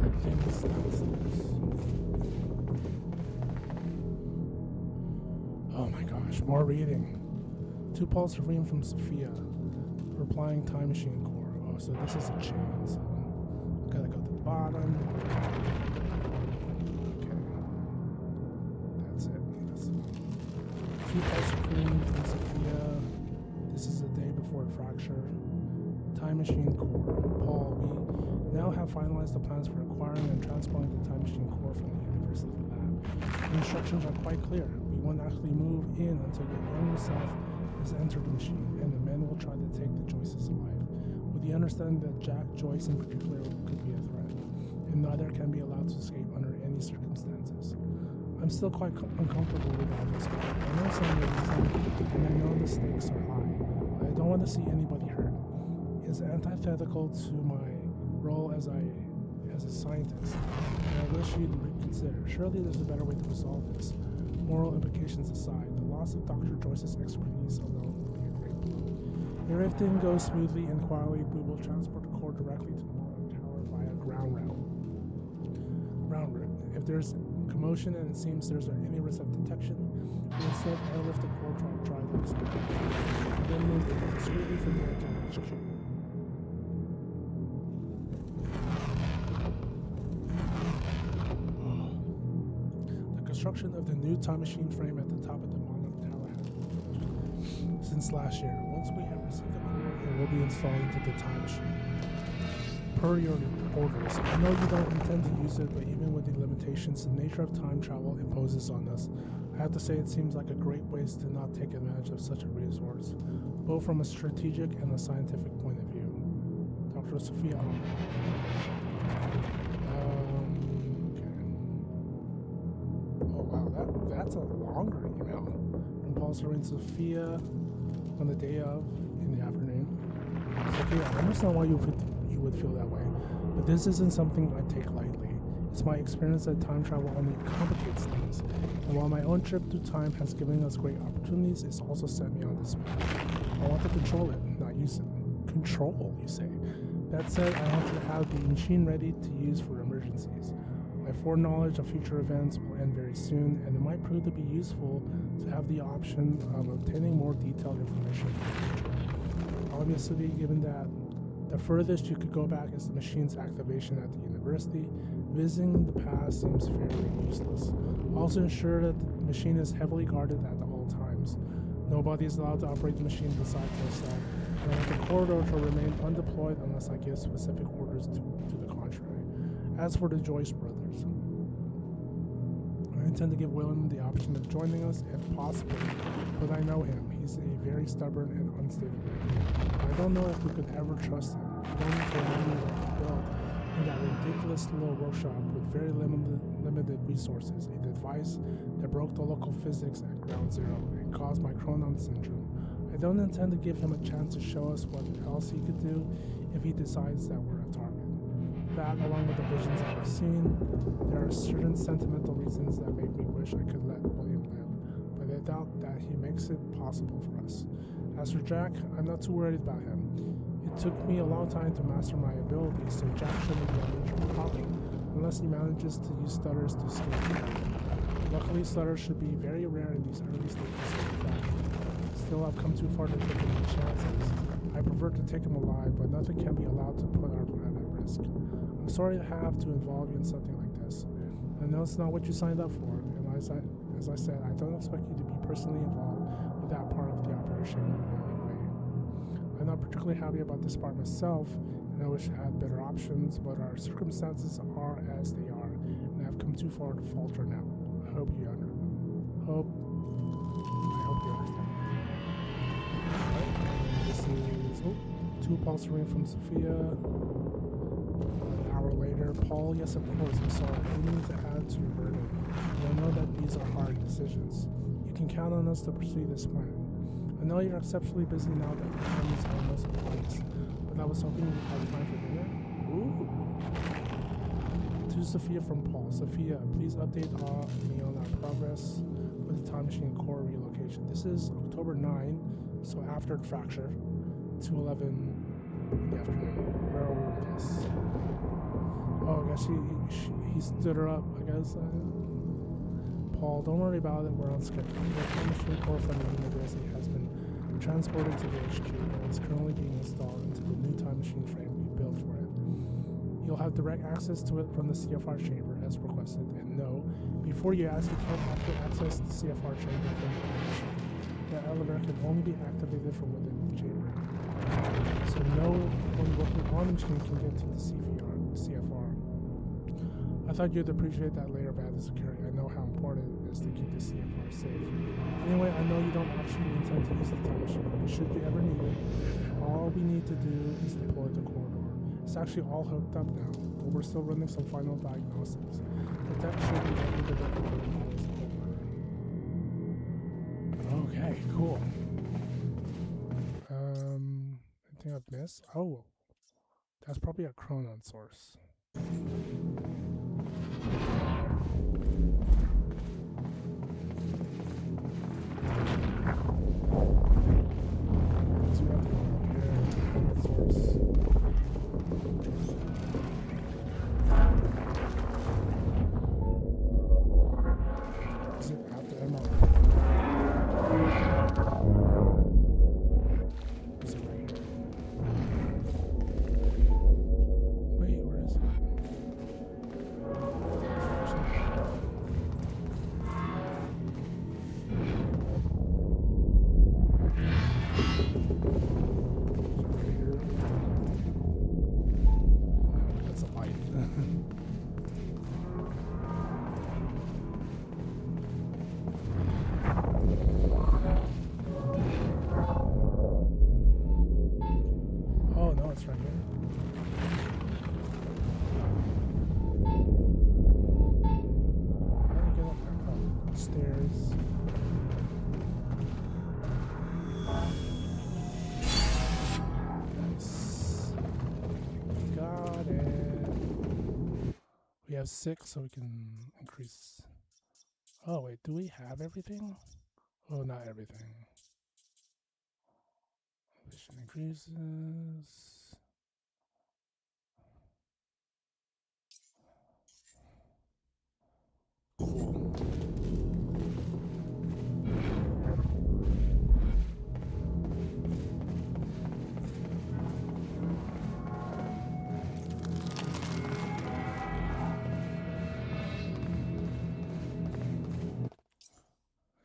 I think it's downstairs. Oh my gosh, more reading. 2 pulse Serene from Sophia. Replying time machine core. Oh, so this is a chain, so I gotta go to the bottom. Okay. That's it. 2 pulse Serene from Sophia. This is the day before fracture. Time machine core. Paul, we now have finalized the plans for acquiring and transporting the time machine core from the university lab. The instructions are quite clear. We won't actually move in until your young self has entered the machine, and the men will try to take the Joyces alive, with the understanding that Jack Joyce in particular could be a threat, and neither can be allowed to escape under any circumstances. I'm still quite uncomfortable with all this, but I know some reason, and I know the stakes are high. I don't want to see anybody hurt. It's antithetical to my role as a scientist, and I wish you'd reconsider. Surely there's a better way to resolve this. Moral implications aside, the loss of Dr. Joyce's expertise alone would be a great blow. If everything goes smoothly and quietly, we will transport the core directly to the Monarch Tower via ground route. If there's commotion and it seems there's any risk of detection, we instead airlift the core to dry looks. Then move it discreetly from there to HQ. Construction of the new time machine frame at the top of the Monarch Tower has been finished since last year. Once we have received the core, it will be installed into the time machine. Per your orders, I know you don't intend to use it, but even with the limitations the nature of time travel imposes on us, I have to say it seems like a great waste to not take advantage of such a resource, both from a strategic and a scientific point of view. Dr. Sophia. That's a longer email from Paul Serene Sophia on the day of in the afternoon. Sophia, I understand why you would feel that way, but this isn't something I take lightly. It's my experience that time travel only complicates things, and while my own trip through time has given us great opportunities, it's also set me on this path. I want to control it, not use it. Control, you say? That said, I want to have the machine ready to use for emergencies. My foreknowledge of future events will end very soon, and it might prove to be useful to have the option of obtaining more detailed information for the future. Obviously, given that the furthest you could go back is the machine's activation at the university, visiting the past seems fairly useless. Also ensure that the machine is heavily guarded at all times. Nobody is allowed to operate the machine besides myself, and I want the corridor to remain undeployed unless I give specific orders to the contrary. As for the Joyce brothers, I intend to give Willem the option of joining us if possible, but I know him. He's a very stubborn and unstable man. I don't know if we could ever trust him. I don't need to remind you that he built in that ridiculous little workshop with very limited resources, a device that broke the local physics at Ground Zero and caused my Chronon syndrome. I don't intend to give him a chance to show us what else he could do if he decides that we're a target. That, along with the visions that I've seen, there are certain sentimental reasons that make me wish I could let William live, but I doubt that he makes it possible for us. As for Jack, I'm not too worried about him. It took me a long time to master my abilities, so Jack shouldn't be a major problem, unless he manages to use stutters to escape me. Luckily, stutters should be very rare in these early stages of the fracture. Still, I've come too far to take any chances. I prefer to take him alive, but nothing can be allowed to put our plan at risk. I'm sorry to have to involve you in something like this. I know it's not what you signed up for, and as I said, I don't expect you to be personally involved with that part of the operation in any way. I'm not particularly happy about this part myself, and I wish I had better options, but our circumstances are as they are, and I've come too far to falter now. I hope you understand. I hope you understand. Alright, this is 2 pulse ring from Sophia. An hour later, Paul, yes, of course, I'm sorry. I didn't mean to add to your burden. And I know that these are hard decisions. You can count on us to pursue this plan. I know you're exceptionally busy now that the time is almost upon us, but I was hoping you'd have time for dinner. Ooh. To Sophia from Paul. Sophia, please update me on our progress with the time machine core relocation. This is October 9, so after the fracture, 2:11 in the afternoon. Where are we with this? Oh, I guess he stood her up, I guess. Paul, don't worry about it, we're on schedule. The time machine core from the university has been transported to the HQ, and it's currently being installed into the new time machine frame we built for it. You'll have direct access to it from the CFR chamber as requested, and no, before you ask, you can't actually access the CFR chamber from the machine. The elevator can only be activated from within the chamber. So no one working on the machine can get to the CFR. I thought you'd appreciate that layer of added security. I know how important it is to keep the CFR safe. Anyway, I know you don't actually intend to use the time machine, but should you ever need it, all we need to do is deploy the corridor. It's actually all hooked up now, but we're still running some final diagnostics. The tech should be ready to deploy the corridors. Okay, cool. Anything I've missed? Oh, that's probably a Chronon source. We have 6, so we can increase. Oh wait, do we have everything? Oh, not everything. Vision increases. Cool.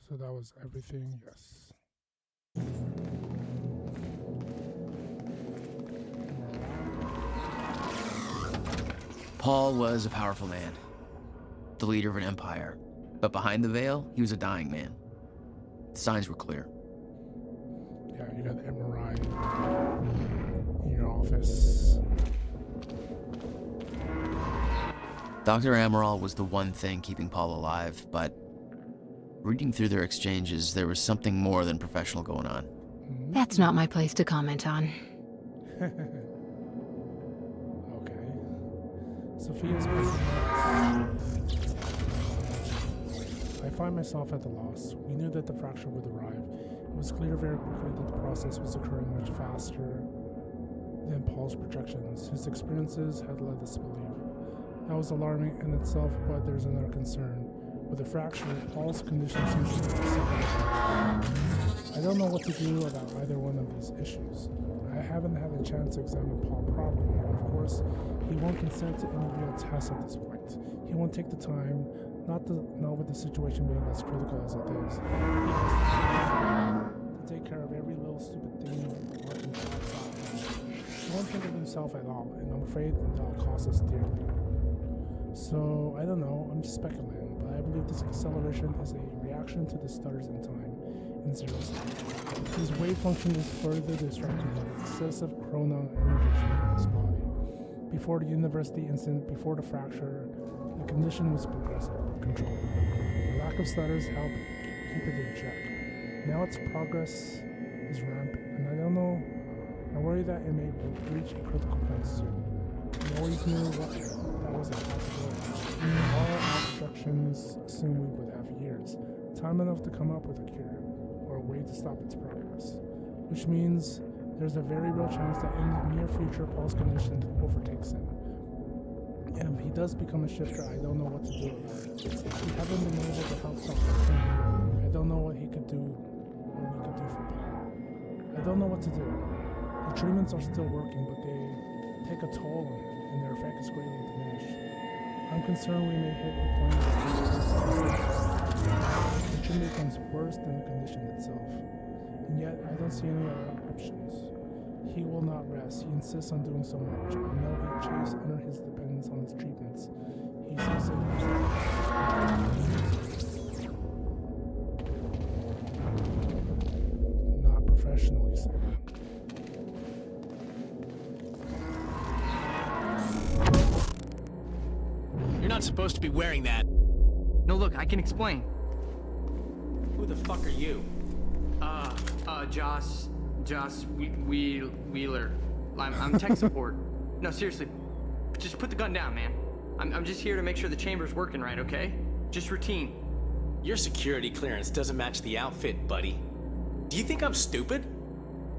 So that was everything, yes. Paul was a powerful man, the leader of an empire, But behind the veil, he was a dying man. The signs were clear. Yeah, you got the MRI in your office. Dr. Amaral was the one thing keeping Paul alive, but reading through their exchanges, there was something more than professional going on. That's not my place to comment on. Okay. Sophia's pressing. I find myself at a loss. We knew that the fracture would arrive. It was clear very quickly that the process was occurring much faster than Paul's projections. His experiences had led us to believe. That was alarming in itself, but there's another concern. With the fracture, Paul's condition seems to be upsetting. I don't know what to do about either one of these issues. I haven't had a chance to examine Paul properly, and of course, he won't consent to any real tests at this point. He won't take the time, not with the situation being as critical as it is. To take care of every little stupid thing working outside. He won't think of himself at all, and I'm afraid that'll cost us dearly. So, I don't know, I'm just speculating, but I believe this acceleration is a reaction to the stutters in time in zero space. His wave function is further distracted by excessive chronon energy in his body. Before the university incident, before the fracture, the condition was progressive, controlled. The lack of stutters helped keep it in check. Now its progress is rampant, and I don't know, I worry that it may reach a critical point soon. We always knew that was a possibility. All our projections assumed we would have years, time enough to come up with a cure, or a way to stop its progress. Which means there's a very real chance that in the near future, Paul's condition overtakes him. And if he does become a shifter, I don't know what to do about it. We haven't been able to help stop him. I don't know what he could do, what we could do for Paul. I don't know what to do. The treatments are still working, but they take a toll on him, and their effect is greatly diminished. I'm concerned we may hit a point where the treatment becomes worse than the condition itself. And yet, I don't see any other options. He will not rest. He insists on doing so much. I know he chafes under his dependence on his treatments. He sees it not professionally so. You're not supposed to be wearing that. No, look, I can explain. Who the fuck are you? Joss Wheeler. I'm tech support. No, seriously, just put the gun down, man. I'm just here to make sure the chamber's working right, okay? Just routine. Your security clearance doesn't match the outfit, buddy. Do you think I'm stupid?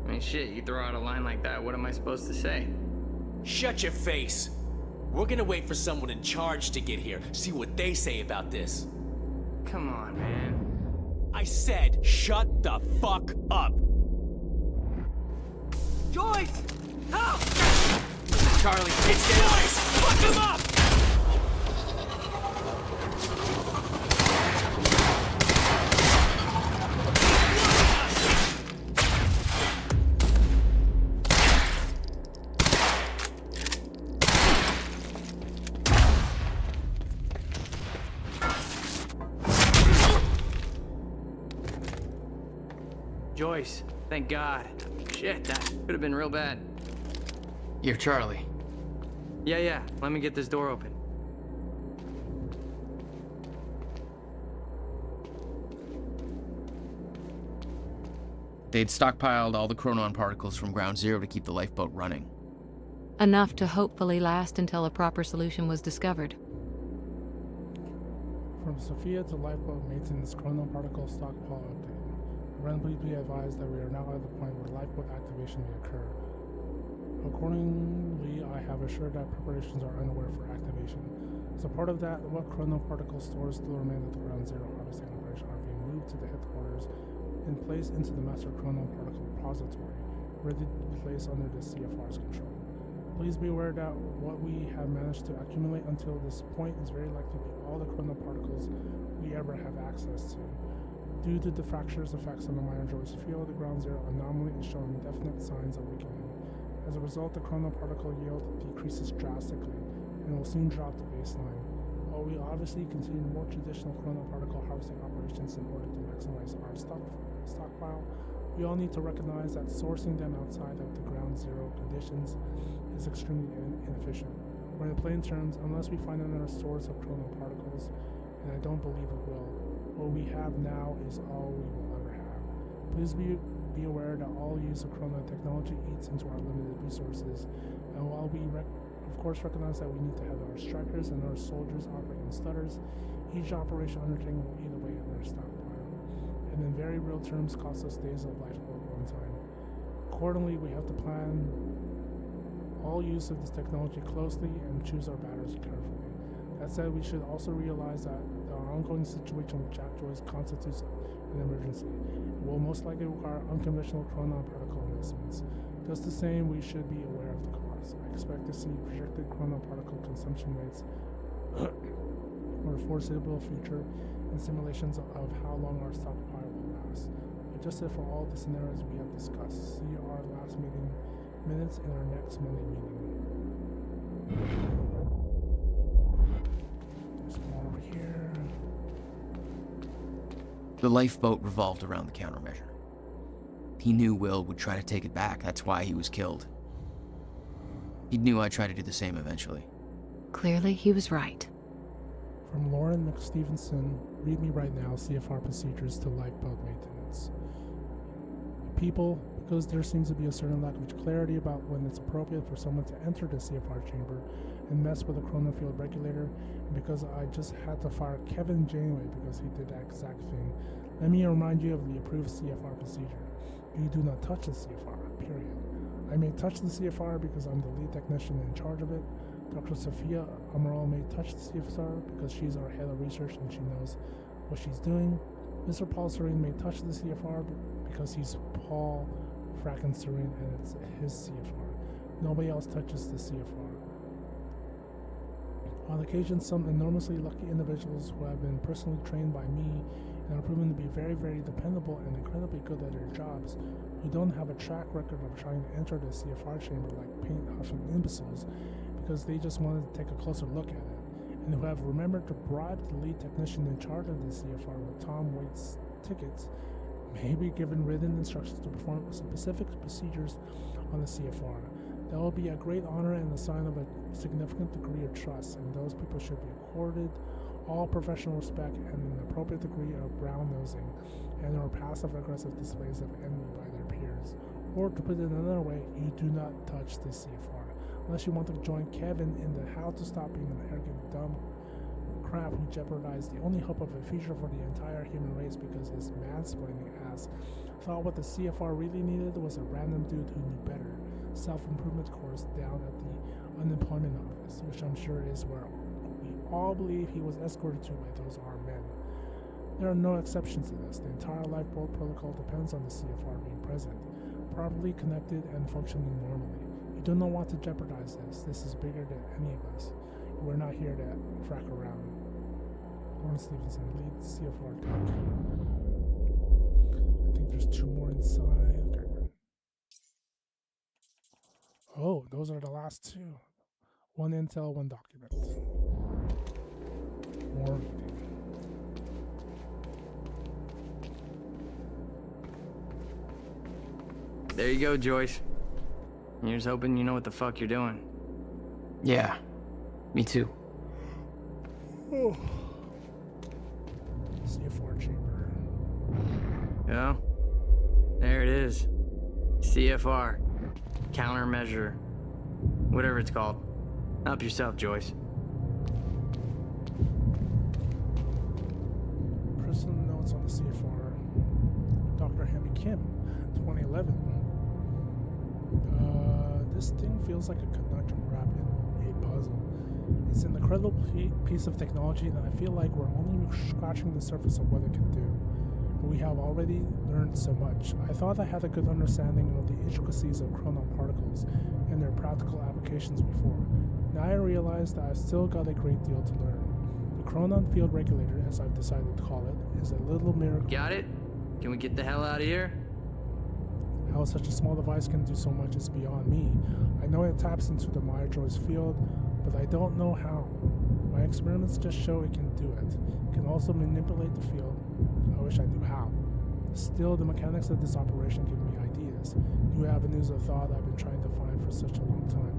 I mean, shit, you throw out a line like that, what am I supposed to say? Shut your face. We're gonna wait for someone in charge to get here, see what they say about this. Come on, man. I said, shut the fuck up. Joyce! Help! Charlie, it's Joyce! Fuck him up! Joyce, thank God. Shit, that could have been real bad. You're Charlie. Yeah, let me get this door open. They'd stockpiled all the chronon particles from Ground Zero to keep the lifeboat running. Enough to hopefully last until a proper solution was discovered. From Sophia to lifeboat maintenance chronon particle stockpile update. Please be advised that we are now at the point where lifeboat activation may occur. Accordingly, I have assured that preparations are underway for activation. As a part of that, what chronon particle stores still remain at the Ground Zero harvesting operation are being moved to the headquarters and placed into the master chronon particle repository, ready to be placed under the CFR's control. Please be aware that what we have managed to accumulate until this point is very likely to be all the chronon particles we ever have access to. Due to the fracture's effects on the minor Joyce field, the Ground Zero anomaly is showing definite signs of weakening. As a result, the chronon particle yield decreases drastically and will soon drop to baseline. While we obviously continue more traditional chronoparticle harvesting operations in order to maximize our stockpile, we all need to recognize that sourcing them outside of the ground zero conditions is extremely inefficient. Or in plain terms, unless we find another source of chronoparticles, and I don't believe it will, what we have now is all we will ever have. Please be aware that all use of chrono technology eats into our limited resources, and while we of course recognize that we need to have our strikers and our soldiers operate in stutters, each operation undertaken will eat away at their stockpile, and in very real terms cost us days of lifeboat runtime. Accordingly, we have to plan all use of this technology closely and choose our battles carefully. That said, we should also realize that the ongoing situation with Jack Joyce constitutes an emergency. It will most likely require unconventional chronoparticle investments. Just the same, we should be aware of the cost. I expect to see projected chronoparticle consumption rates for the foreseeable future and simulations of how long our stockpile will last. Adjusted for all the scenarios we have discussed. See our last meeting minutes in our next Monday meeting. There's more over here. The lifeboat revolved around the countermeasure. He knew Will would try to take it back, that's why he was killed. He knew I'd try to do the same eventually. Clearly, he was right. From Lauren McStevenson, read me right now, CFR procedures to lifeboat maintenance. People, because there seems to be a certain lack of clarity about when it's appropriate for someone to enter the CFR chamber and mess with a chronofield regulator, and because I just had to fire Kevin Janeway because he did that exact thing, let me remind you of the approved CFR procedure. You do not touch the CFR, period. I may touch the CFR because I'm the lead technician in charge of it. Dr. Sophia Amaral may touch the CFR because she's our head of research and she knows what she's doing. Mr. Paul Serene may touch the CFR because he's Paul fracking Serene and it's his CFR. Nobody else touches the CFR. On occasion, some enormously lucky individuals who have been personally trained by me and are proven to be very, very dependable and incredibly good at their jobs, who don't have a track record of trying to enter the CFR chamber like paint-huffing imbeciles because they just wanted to take a closer look at it, and who have remembered to bribe the lead technician in charge of the CFR with Tom Waite's tickets, may be given written instructions to perform specific procedures on the CFR. That will be a great honor and a sign of a significant degree of trust, and those people should be accorded all professional respect and an appropriate degree of brown-nosing and or passive-aggressive displays of envy by their peers. Or to put it another way, you do not touch the CFR, unless you want to join Kevin in the how to stop being an arrogant, dumb crap who jeopardized the only hope of a future for the entire human race because his mansplaining ass thought what the CFR really needed was a random dude who knew better. Self-improvement course down at the unemployment office, which I'm sure is where we all believe he was escorted to by those armed men. There are no exceptions to this. The entire lifeboat protocol depends on the CFR being present, properly connected and functioning normally. You do not want to jeopardize this. This is bigger than any of us. We're not here to frack around. Lauren Stevenson, lead CFR tech. I think there's two more inside. Okay. Oh, those are the last two. One intel, one document. More reading. There you go, Joyce. You're just hoping you know what the fuck you're doing. Yeah, me too. Oh. CFR chamber. Yeah, there it is. CFR. Countermeasure. Whatever it's called. Help yourself, Joyce. Personal notes on the CFR. Dr. Hemi Kim, 2011. This thing feels like a conundrum wrapped in a puzzle. It's an incredible piece of technology that I feel like we're only scratching the surface of what it can do. We have already learned so much. I thought I had a good understanding of the intricacies of chronoparticles and their practical applications before. Now I realize that I've still got a great deal to learn. The chronon field regulator, as I've decided to call it, is a little miracle. Got it? Can we get the hell out of here? How such a small device can do so much is beyond me. I know it taps into the Maya Joyce field, but I don't know how. My experiments just show it can do it. It can also manipulate the field. I wish I knew how. Still, the mechanics of this operation give me ideas, new avenues of thought I've been trying to find for such a long time.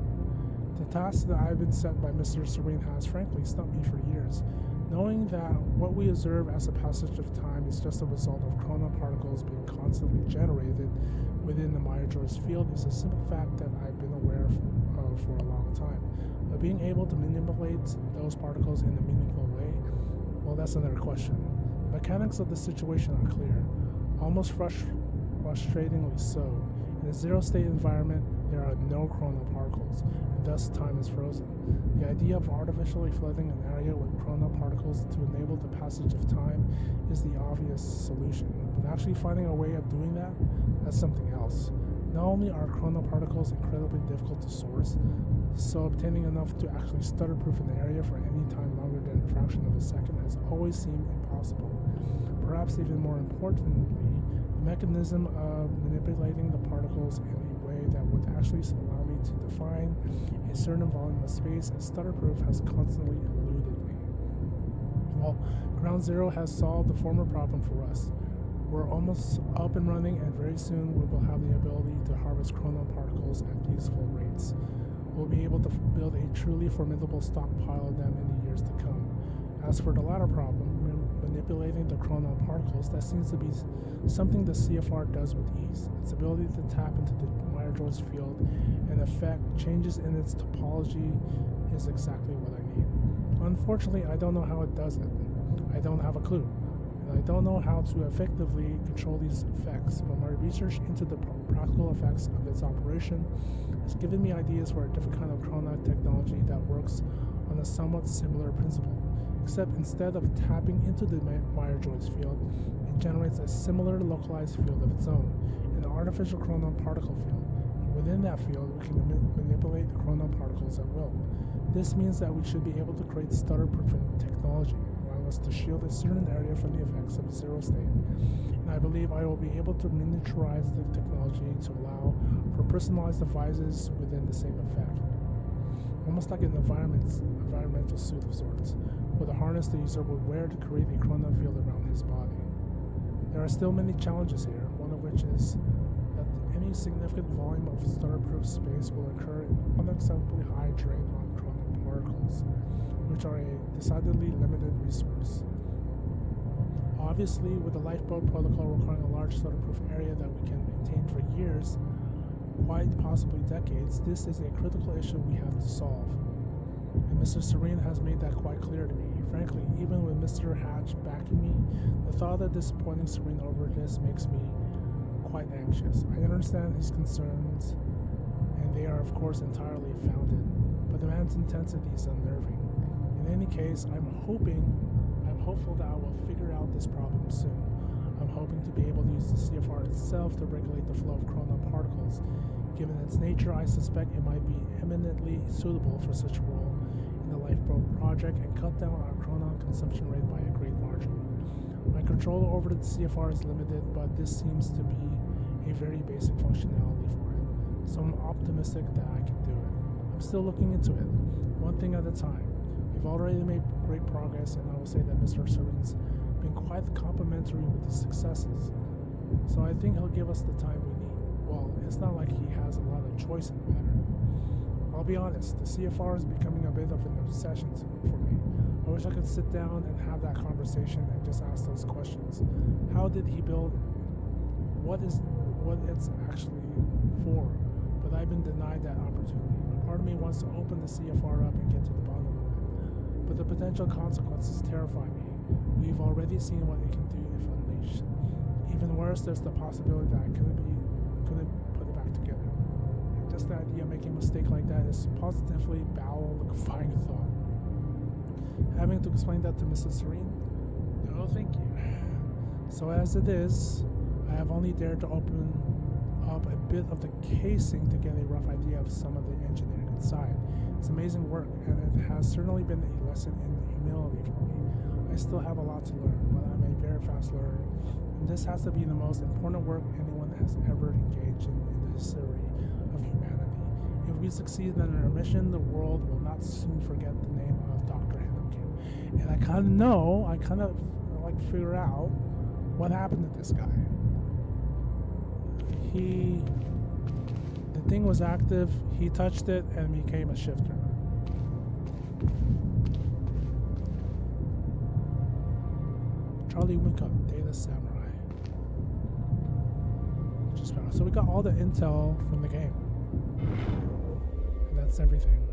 The task that I've been set by Mr. Serene has frankly stumped me for years. Knowing that what we observe as a passage of time is just a result of chronon particles being constantly generated within the Meyer-Joyce field is a simple fact that I've been aware of for a long time. But being able to manipulate those particles in a meaningful way, well, that's another question. The mechanics of the situation are clear, almost frustratingly so. In a zero-state environment, there are no chronon particles, and thus time is frozen. The idea of artificially flooding an area with chronon particles to enable the passage of time is the obvious solution, but actually finding a way of doing that, that's something else. Not only are chronon particles incredibly difficult to source, so obtaining enough to actually stutter-proof an area for any time longer than a fraction of a second has always seemed impossible. Perhaps even more importantly, the mechanism of manipulating the particles in a way that would actually allow me to define a certain volume of space as stutter-proof has constantly eluded me. Well, Ground Zero has solved the former problem for us. We're almost up and running, and very soon we will have the ability to harvest chronon particles at useful rates. We'll be able to build a truly formidable stockpile of them in the years to come. As for the latter problem, manipulating the chronon particles, that seems to be something the CFR does with ease. Its ability to tap into the Meyer-Joyce field and affect changes in its topology is exactly what I need. Unfortunately, I don't know how it does it. I don't have a clue. And I don't know how to effectively control these effects, but my research into the practical effects of its operation has given me ideas for a different kind of chronon technology that works on a somewhat similar principle. Except instead of tapping into the Meyer-Joyce field, it generates a similar localized field of its own, an artificial chronon particle field. And within that field, we can manipulate the chronon particles at will. This means that we should be able to create stutter-proofing technology, allowing us to shield a certain area from the effects of zero state. And I believe I will be able to miniaturize the technology to allow for personalized devices within the same effect. Almost like an environmental suit of sorts, with a harness the user would wear to create a chronon field around his body. There are still many challenges here, one of which is that any significant volume of stutter-proof space will incur an unacceptably high drain on chronon particles, which are a decidedly limited resource. Obviously, with the lifeboat protocol requiring a large stutter-proof area that we can maintain for years, quite possibly decades, this is a critical issue we have to solve. And Mr. Serene has made that quite clear to me. Frankly, even with Mr. Hatch backing me, the thought of disappointing Serene over this makes me quite anxious. I understand his concerns, and they are of course entirely founded, but the man's intensity is unnerving. In any case, I'm hopeful that I will figure out this problem soon. I'm hoping to be able to use the CFR itself to regulate the flow of chronon particles. Given its nature, I suspect it might be eminently suitable for such a role in the lifeboat project and cut down our chronon consumption rate by a great margin. My control over the CFR is limited, but this seems to be a very basic functionality for it, so I'm optimistic that I can do it. I'm still looking into it, one thing at a time. We've already made great progress, and I will say that Mr. Serene's been quite complimentary with his successes, so I think he'll give us the time we need. Well, it's not like he has a lot of choice in the matter. I'll be honest, the CFR is becoming a bit of an obsession for me. I wish I could sit down and have that conversation and just ask those questions. How did he build it? What it's actually for? But I've been denied that opportunity. Part of me wants to open the CFR up and get to the bottom of it. But the potential consequences terrify me. We've already seen what it can do if unleashed. Even worse, there's the possibility that I couldn't put it back together. And just the idea of making a mistake like that is positively bowel-liquefying thought. Having to explain that to Mrs. Serene? No, thank you. So as it is, I have only dared to open up a bit of the casing to get a rough idea of some of the engineering inside. It's amazing work, and it has certainly been a lesson in humility for me. I still have a lot to learn, but I'm a very fast learner, and this has to be the most important work anyone has ever engaged in the history of humanity. It we succeed in our mission, the world will not soon forget the name of Dr. Hennekin. And I kind of like figure out what happened to this guy. The thing was active, he touched it and became a shifter. Charlie Winkup, Data Samurai. So we got all the intel from the game. And that's everything.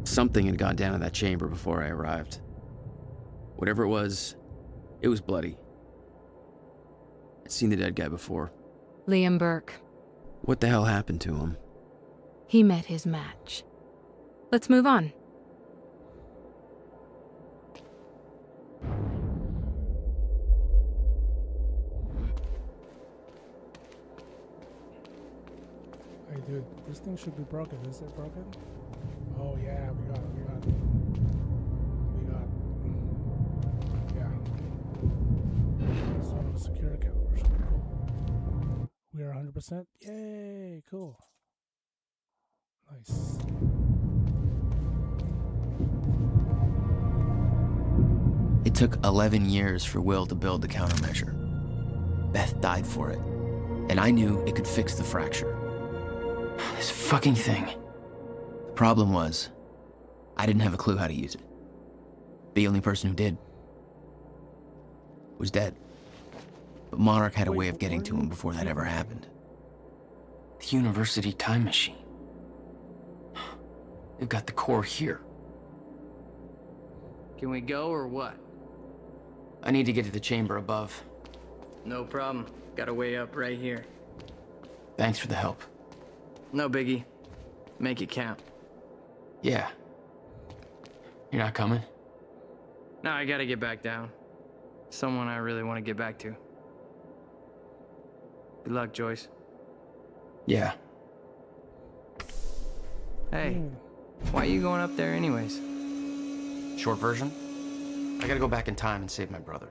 Something had gone down in that chamber before I arrived. Whatever it was bloody. I'd seen the dead guy before. Liam Burke. What the hell happened to him? He met his match. Let's move on. Hey dude, this thing should be broken. Is it broken? Oh yeah, we got. Yeah. So security cameras. Cool. We are 100%. Yay, cool. Nice. It took 11 years for Will to build the countermeasure. Beth died for it, and I knew it could fix the fracture. This fucking thing. The problem was, I didn't have a clue how to use it. The only person who did was dead. But Monarch had a way of getting to him before that ever happened. The university time machine. They've got the core here. Can we go or what? I need to get to the chamber above. No problem. Got a way up right here. Thanks for the help. No biggie. Make it count. Yeah. You're not coming? No, I gotta get back down. Someone I really want to get back to. Good luck, Joyce. Yeah. Hey, why are you going up there anyways? Short version? I gotta go back in time and save my brother.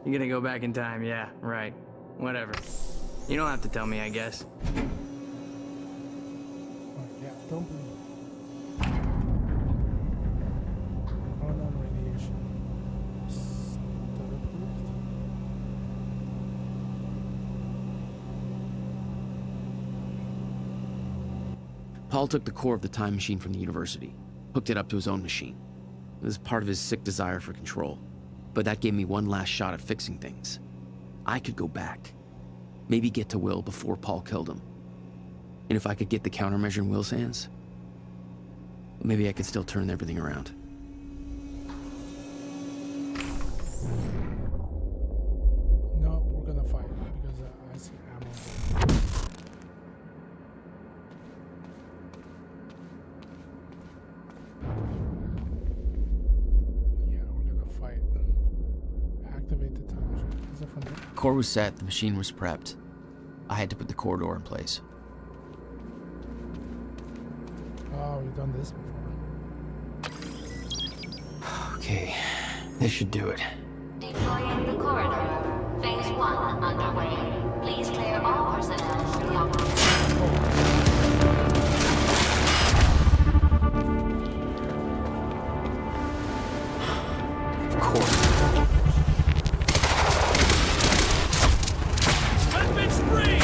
You're gonna go back in time, yeah, right. Whatever. You don't have to tell me, I guess. Yeah, don't believe it. Unknown radiation. Still approved? Paul took the core of the time machine from the university, hooked it up to his own machine. It was part of his sick desire for control, but that gave me one last shot at fixing things. I could go back, maybe get to Will before Paul killed him. And if I could get the countermeasure in Will's hands, maybe I could still turn everything around. No, we're gonna fight because I see ammo. Yeah, we're gonna fight. Activate the time machine. Is it from here? Core was set, the machine was prepped. I had to put the corridor in place. Oh, we've done this before. Okay, this should do it. Deploying the corridor. Phase 1 underway. Please clear all personnel to the operator. Of course. Weapons free!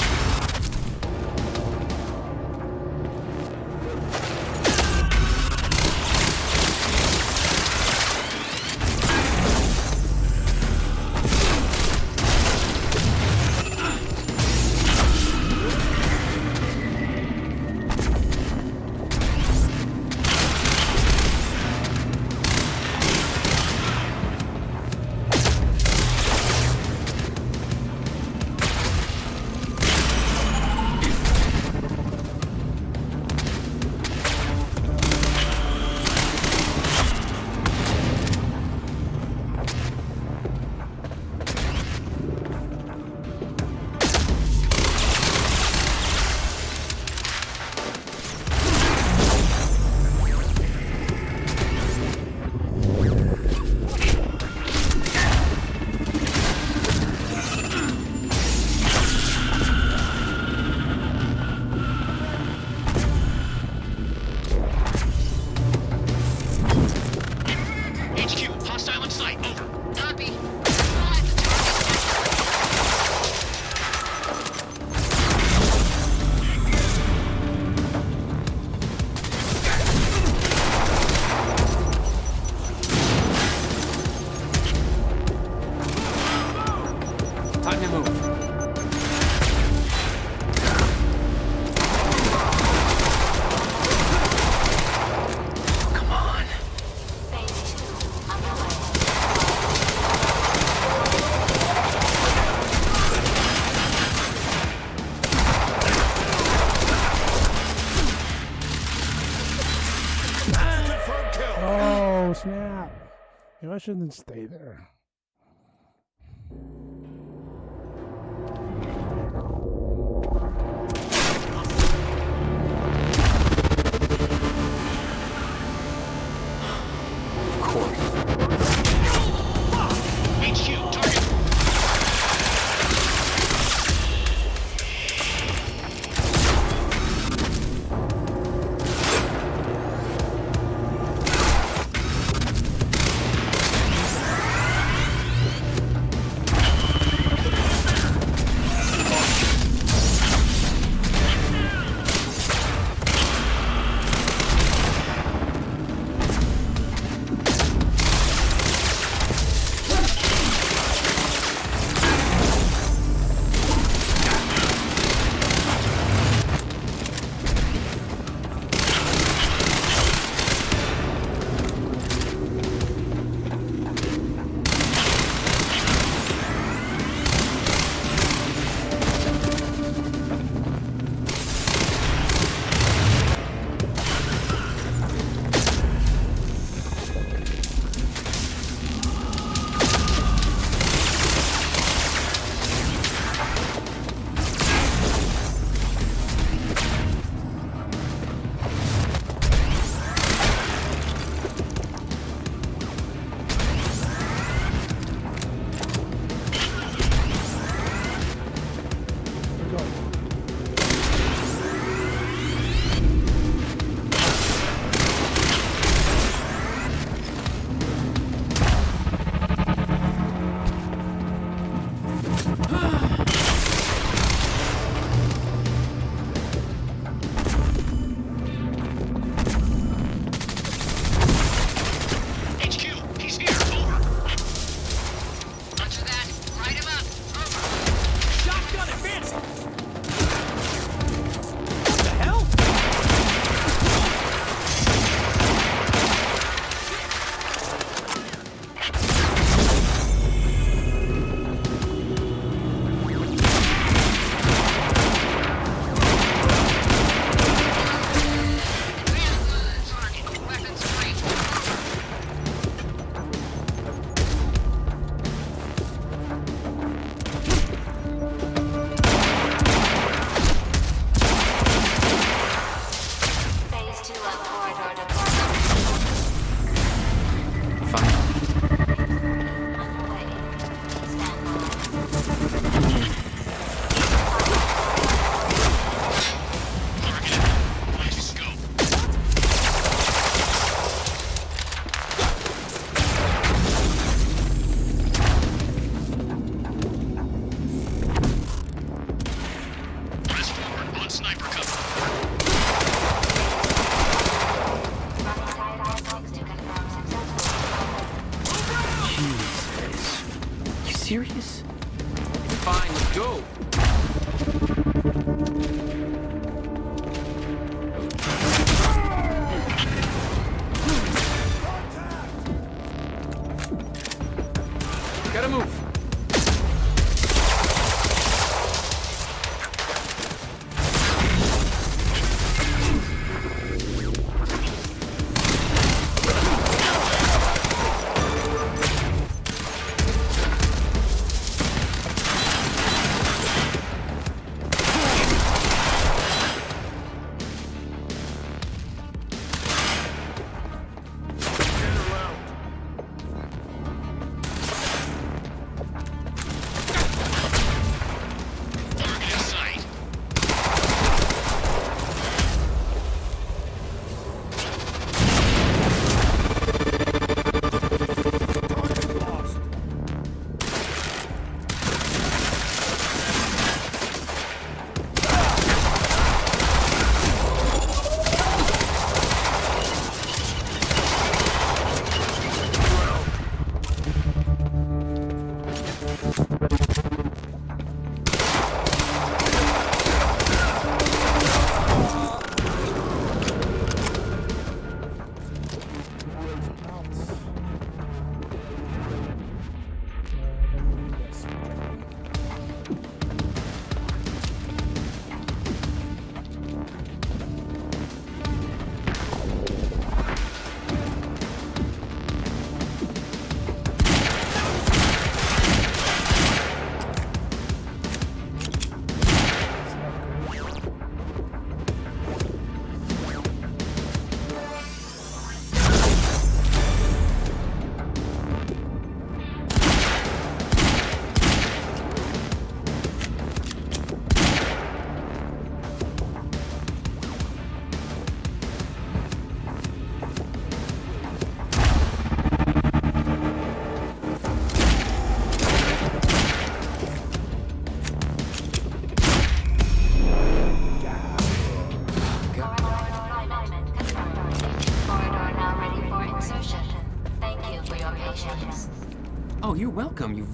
Maybe I shouldn't stay there. Of course. HQ, target.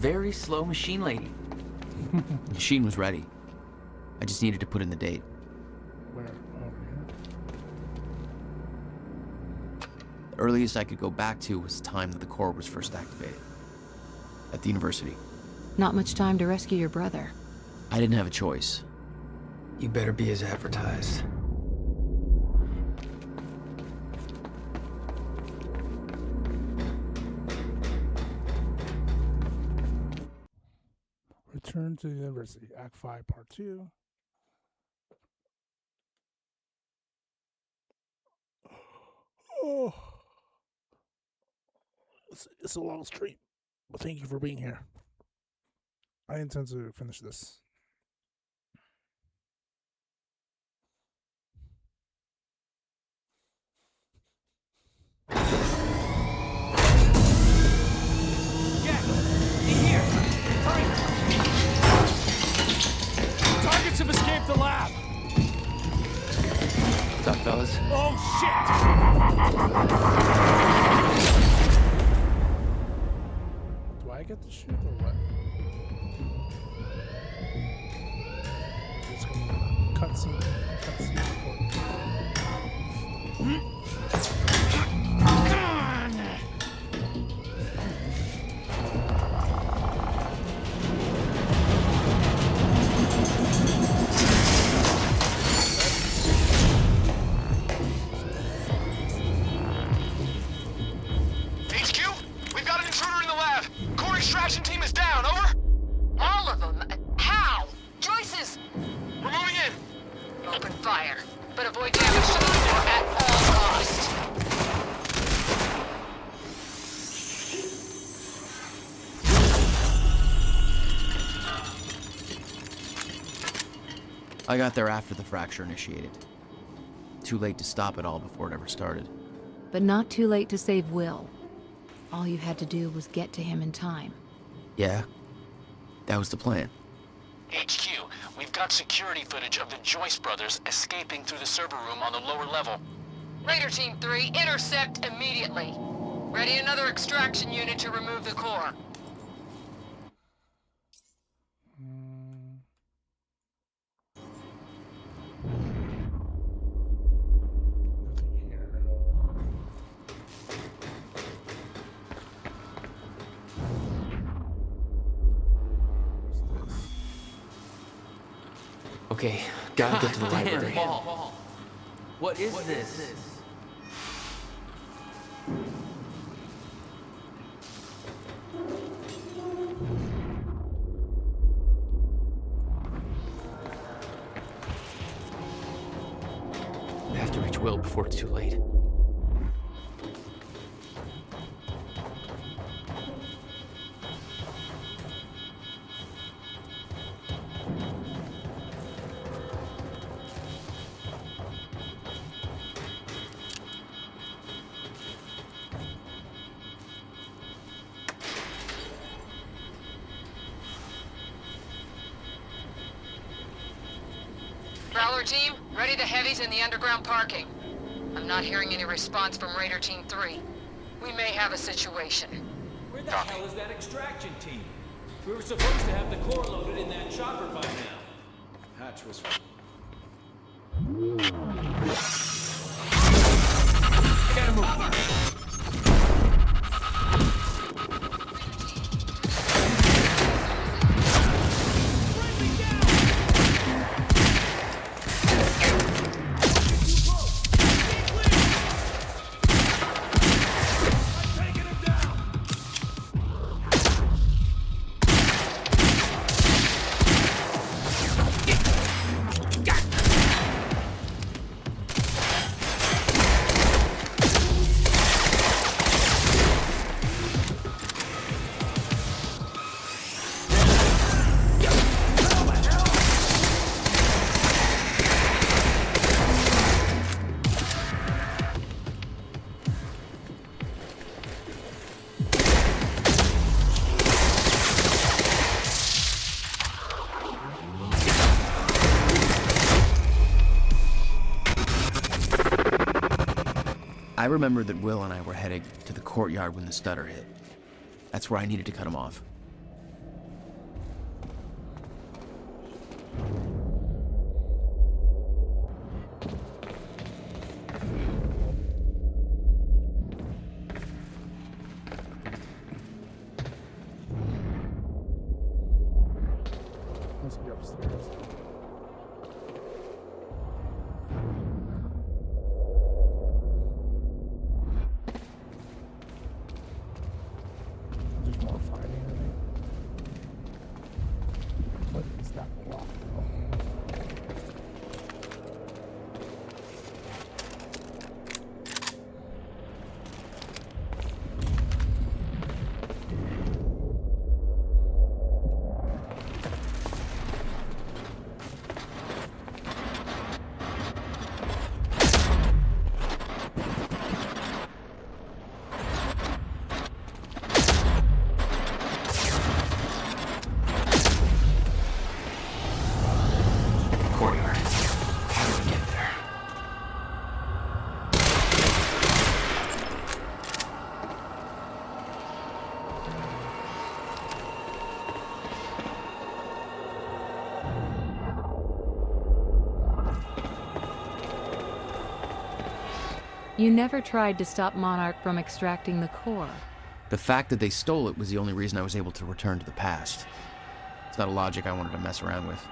very slow machine lady. The machine was ready. I just needed to put in the date. Where? Over here. The earliest I could go back to was the time that the core was first activated. At the university. Not much time to rescue your brother. I didn't have a choice. You better be as advertised. Return to the University, Act 5, Part 2. Oh. It's a long stream, but thank you for being here. I intend to finish this. Targets have escaped the lab! What's up, fellas? Oh, shit! Do I get to shoot or what? Just gonna cutscene for extraction team is down, over? All of them? How? Joyce's! We're moving in! Open fire, but avoid damage to the core at all costs. I got there after the fracture initiated. Too late to stop it all before it ever started. But not too late to save Will. All you had to do was get to him in time. Yeah, that was the plan. HQ, we've got security footage of the Joyce brothers escaping through the server room on the lower level. Raider Team 3, intercept immediately. Ready another extraction unit to remove the core. Okay, gotta get to the library. Paul, what is this? I have to reach Will before it's too late. Prowler Team, ready the heavies in the underground parking. I'm not hearing any response from Raider Team 3. We may have a situation. Where the hell is that extraction team? We were supposed to have the core loaded in that chopper by now. Hatch was... I gotta move. I remember that Will and I were heading to the courtyard when the stutter hit. That's where I needed to cut him off. There's more fighting, I think. What is that block, though? Courtyard. How do we get there? You never tried to stop Monarch from extracting the core. The fact that they stole it was the only reason I was able to return to the past. It's not a logic I wanted to mess around with.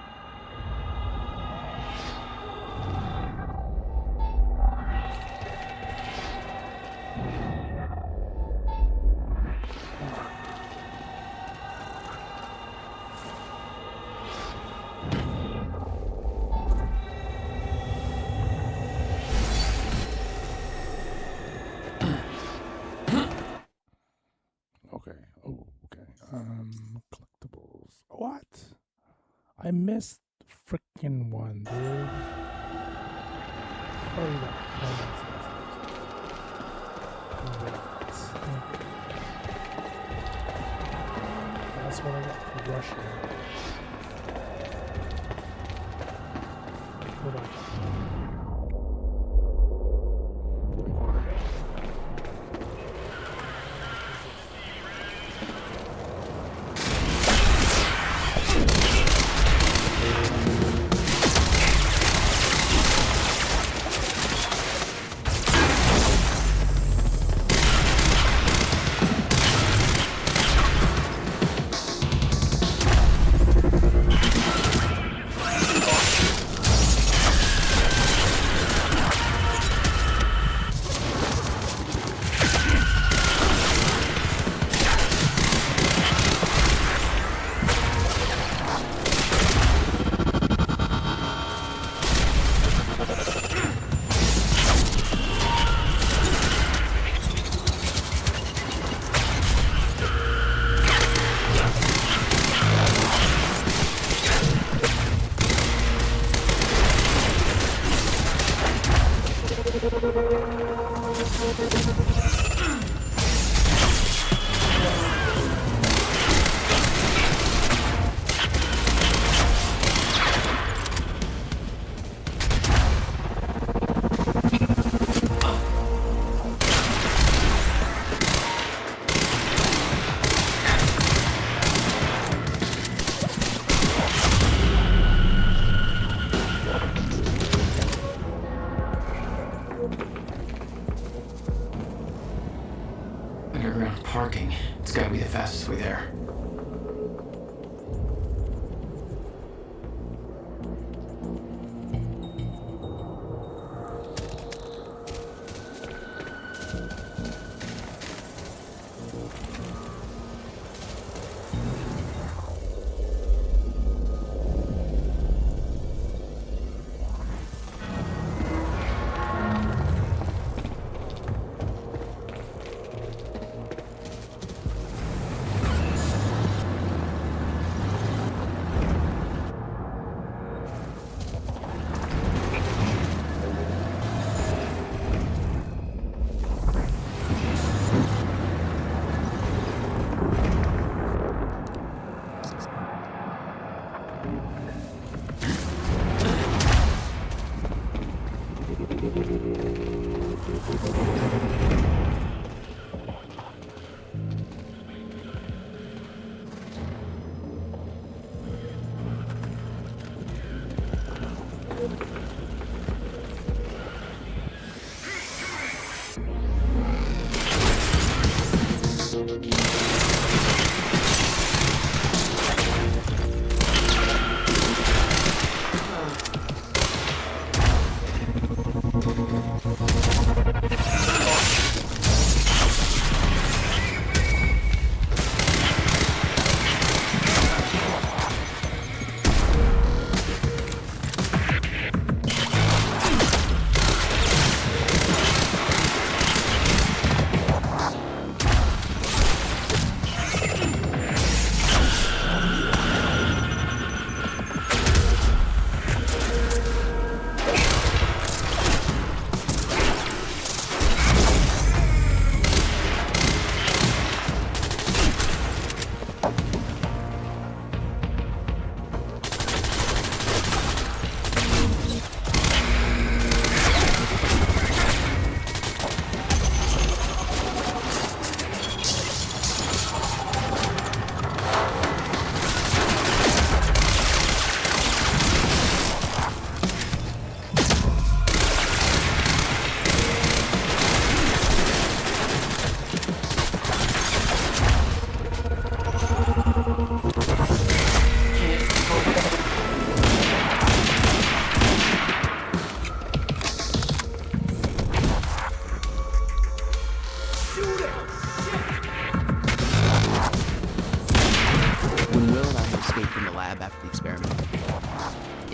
Okay. Oh, okay. Collectibles. What? I missed freaking one, dude. Sorry about that. That's what I got for rushing. Hold on. Underground parking. It's gotta be the fastest way there.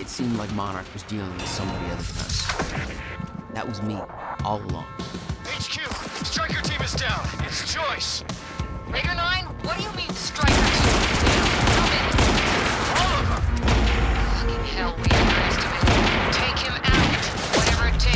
It seemed like Monarch was dealing with somebody other than us. That was me, all along. HQ, Striker team is down. It's Joyce. Rigger 9, what do you mean Striker team is down? How many? All of them. Fucking hell, we underestimated. Take him out, whatever it takes.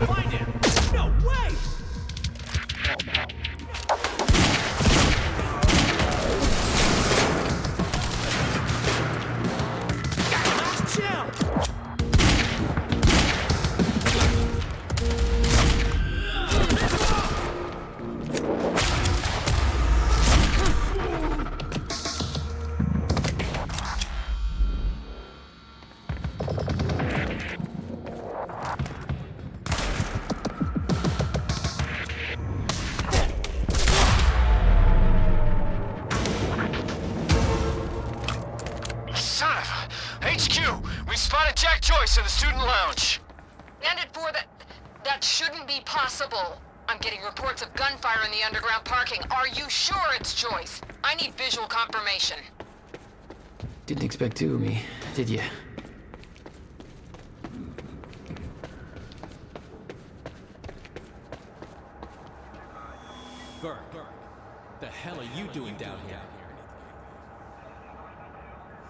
Find him! No way! Last jump! Son of a... HQ! We spotted Jack Joyce in the student lounge. Bandit 4, that shouldn't be possible. I'm getting reports of gunfire in the underground parking. Are you sure it's Joyce? I need visual confirmation. Didn't expect two of me, did you? Burke, the hell are you doing down here?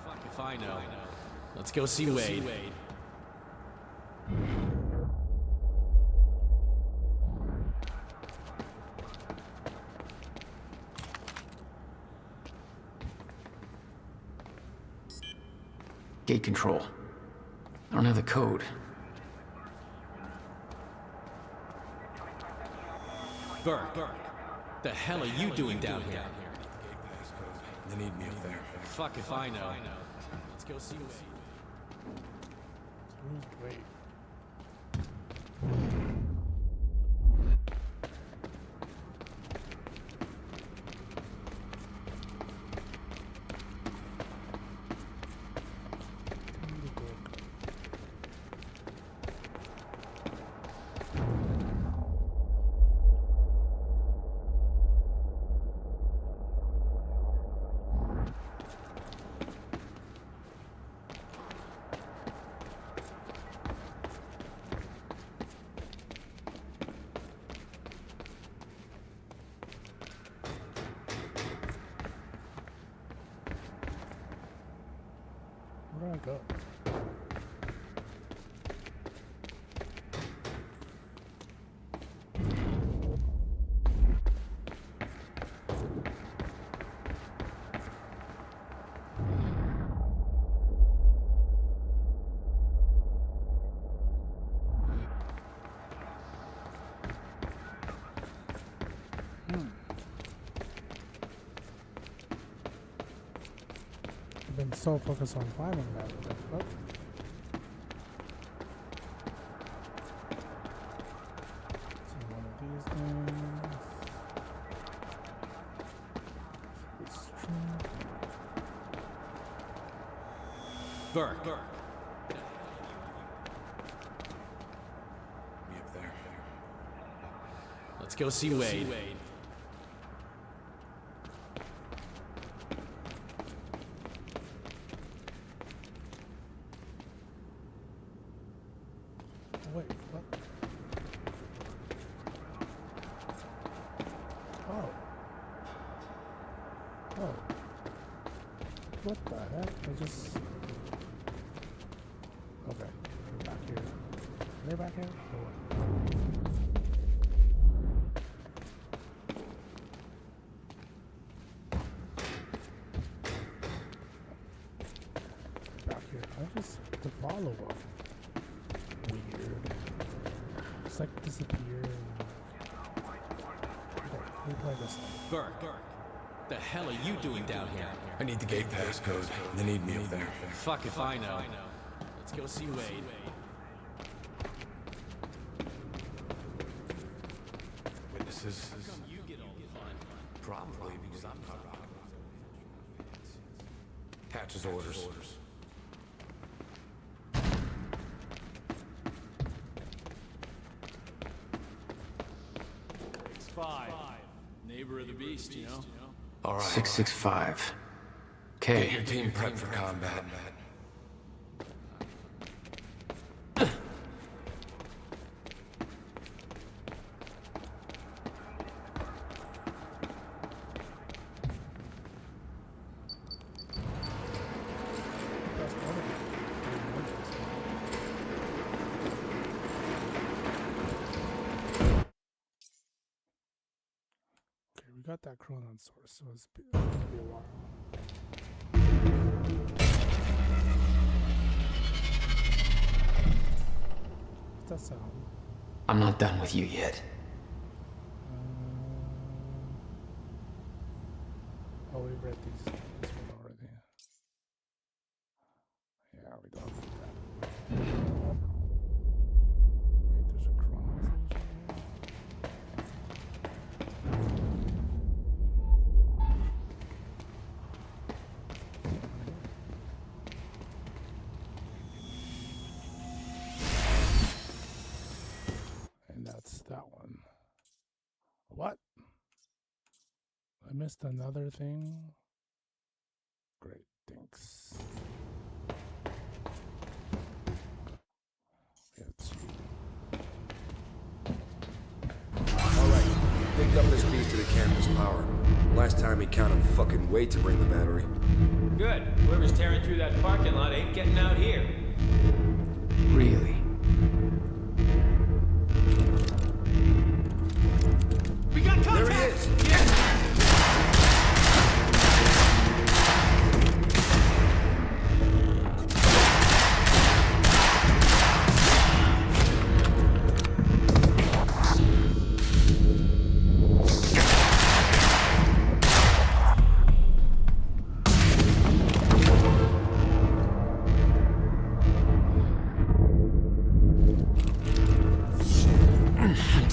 Fuck if I know. Let's go see Wade. Gate control. I don't have the code. Burke, the hell are you doing down here? They need me up there. Fuck if I know. Let's go see Wade. Wait. Where do I go? Been so focused on finding that. Oh. See one of these things. This tree. Burke. Me up there. Let's go see Wade. Wait, what? Oh. Oh. What the heck? I just... Okay. They're back here. They're back here? Or what? Back here. I just... to follow them. Weird. Just like disappear. Okay, we play this one. Burke, the hell are you doing down here? I need the gate pass code. They need me up there. Fuck if I know. Let's go see Wade. nemesis. How come you get all the fun? Probably because I'm not rocking. Hatch's orders. It's 5. Neighbor of the beast, you know? All right. 665. Get Okay. your team prepped for combat. Okay, we got that chronon source, so it's gonna be a while. What's that sound? I'm not done with you yet. Oh, we read this one already. Yeah, we don't do that. Wait, there's a chronon solution here. And that's that one. What? I missed another thing. Great, thanks. Alright, picked up this beast to the campus power. Last time he counted fucking weight to bring the battery. Good. Whoever's tearing through that parking lot ain't getting out here. Really? We got contact! There he is!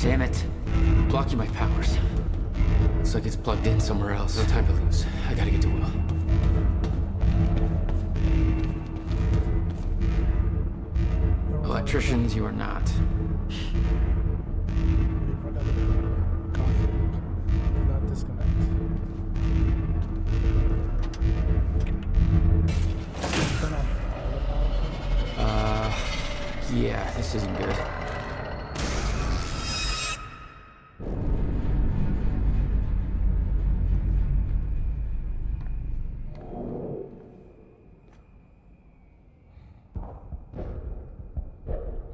Damn it. Blocking my powers. Looks like it's plugged in somewhere else. No time to lose. I gotta get to Will. Electricians, you are not. Not disconnect. Yeah, this isn't good.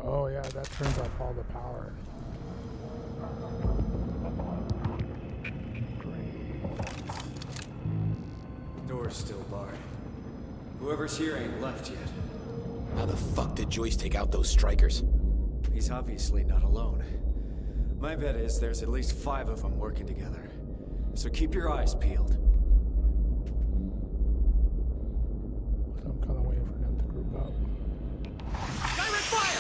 Oh yeah, that turns off all the power. Door's still barred. Whoever's here ain't left yet. How the fuck did Joyce take out those strikers? He's obviously not alone. My bet is there's at least 5 of them working together. So keep your eyes peeled. I'm kind of waiting for them to group up. Direct fire!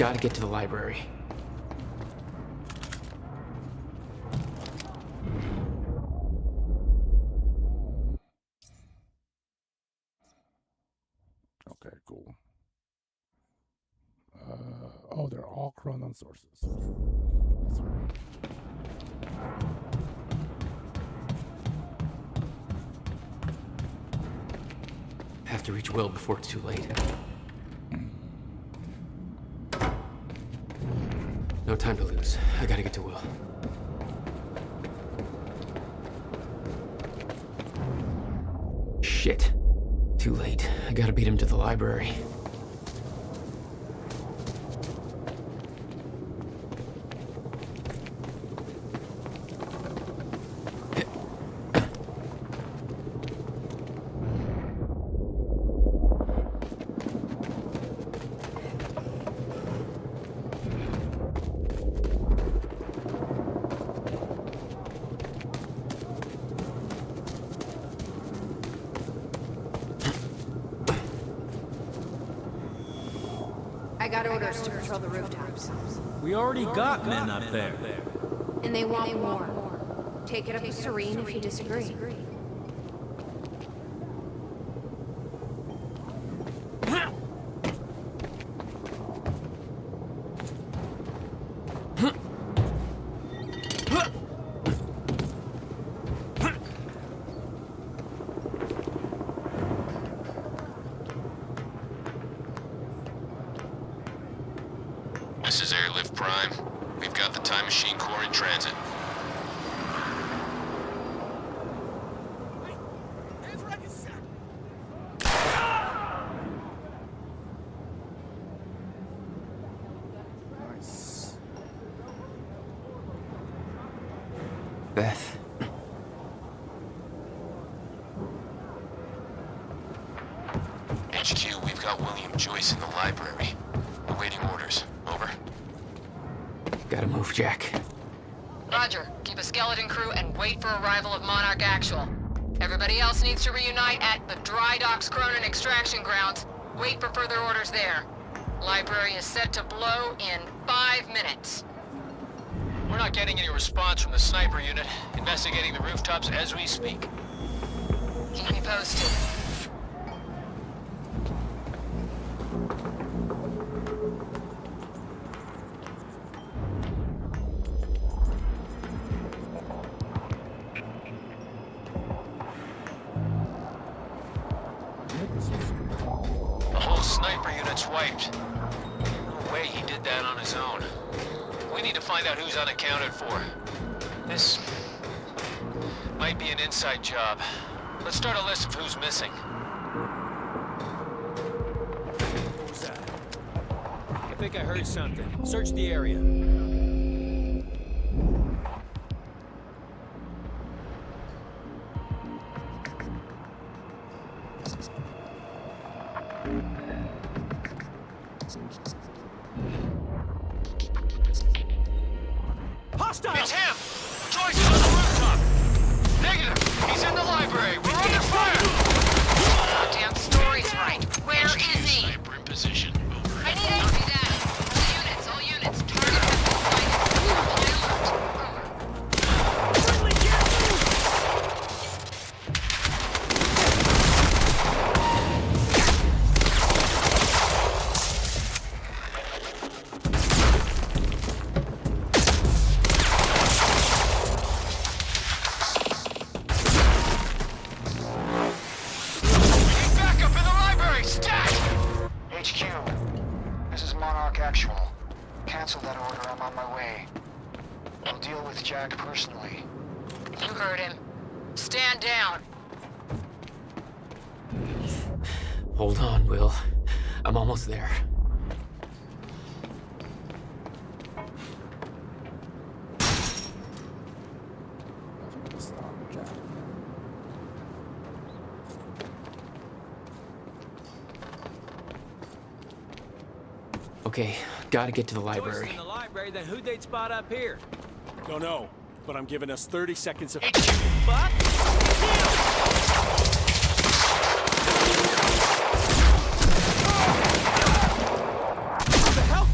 Gotta get to the library. Okay, cool. Oh, they're all Chronon sources. That's right. Have to reach Will before it's too late. No time to lose. I gotta get to Will. Shit. Too late. I gotta beat him to the library. I got orders to patrol the rooftops. We already got men up there. And they want more. Take it up with Serene if you disagree. This is Airlift Prime. We've got the Time Machine Corps in transit. Nice. Beth. HQ, we've got William Joyce in the library. Awaiting orders. Over. Gotta move, Jack. Roger. Keep a skeleton crew and wait for arrival of Monarch Actual. Everybody else needs to reunite at the Dry Docks Cronin extraction grounds. Wait for further orders there. Library is set to blow in 5 minutes. We're not getting any response from the sniper unit. Investigating the rooftops as we speak. Keep me posted. The whole sniper unit's wiped. No way he did that on his own. We need to find out who's unaccounted for. This might be an inside job. Let's start a list of who's missing. What was that? I think I heard something. Search the area. Hostile! It's him! Joyce is on the rooftop! Negative! He's in the library! We're under fire! Damn story's right. Where is he? Sniper in position. Over. I need copy that. All units. Target has been sighted. Friendly Actual. Cancel that order, I'm on my way. I'll deal with Jack personally. You heard him. Stand down. Hold on, Will. I'm almost there. Okay, gotta get to the library. In the library, then who'd they spot up here? Don't know, but I'm giving us 30 seconds of... Fuck! What the hell?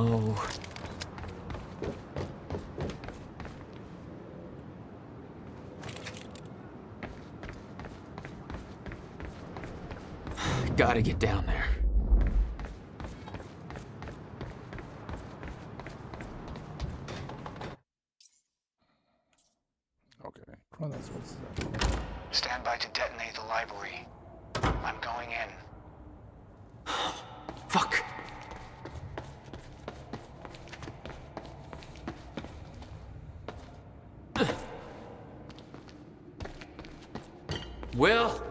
no. Gotta get down there. Okay. Chronos, what's that? Stand by to detonate the library. I'm going in. Fuck! Will!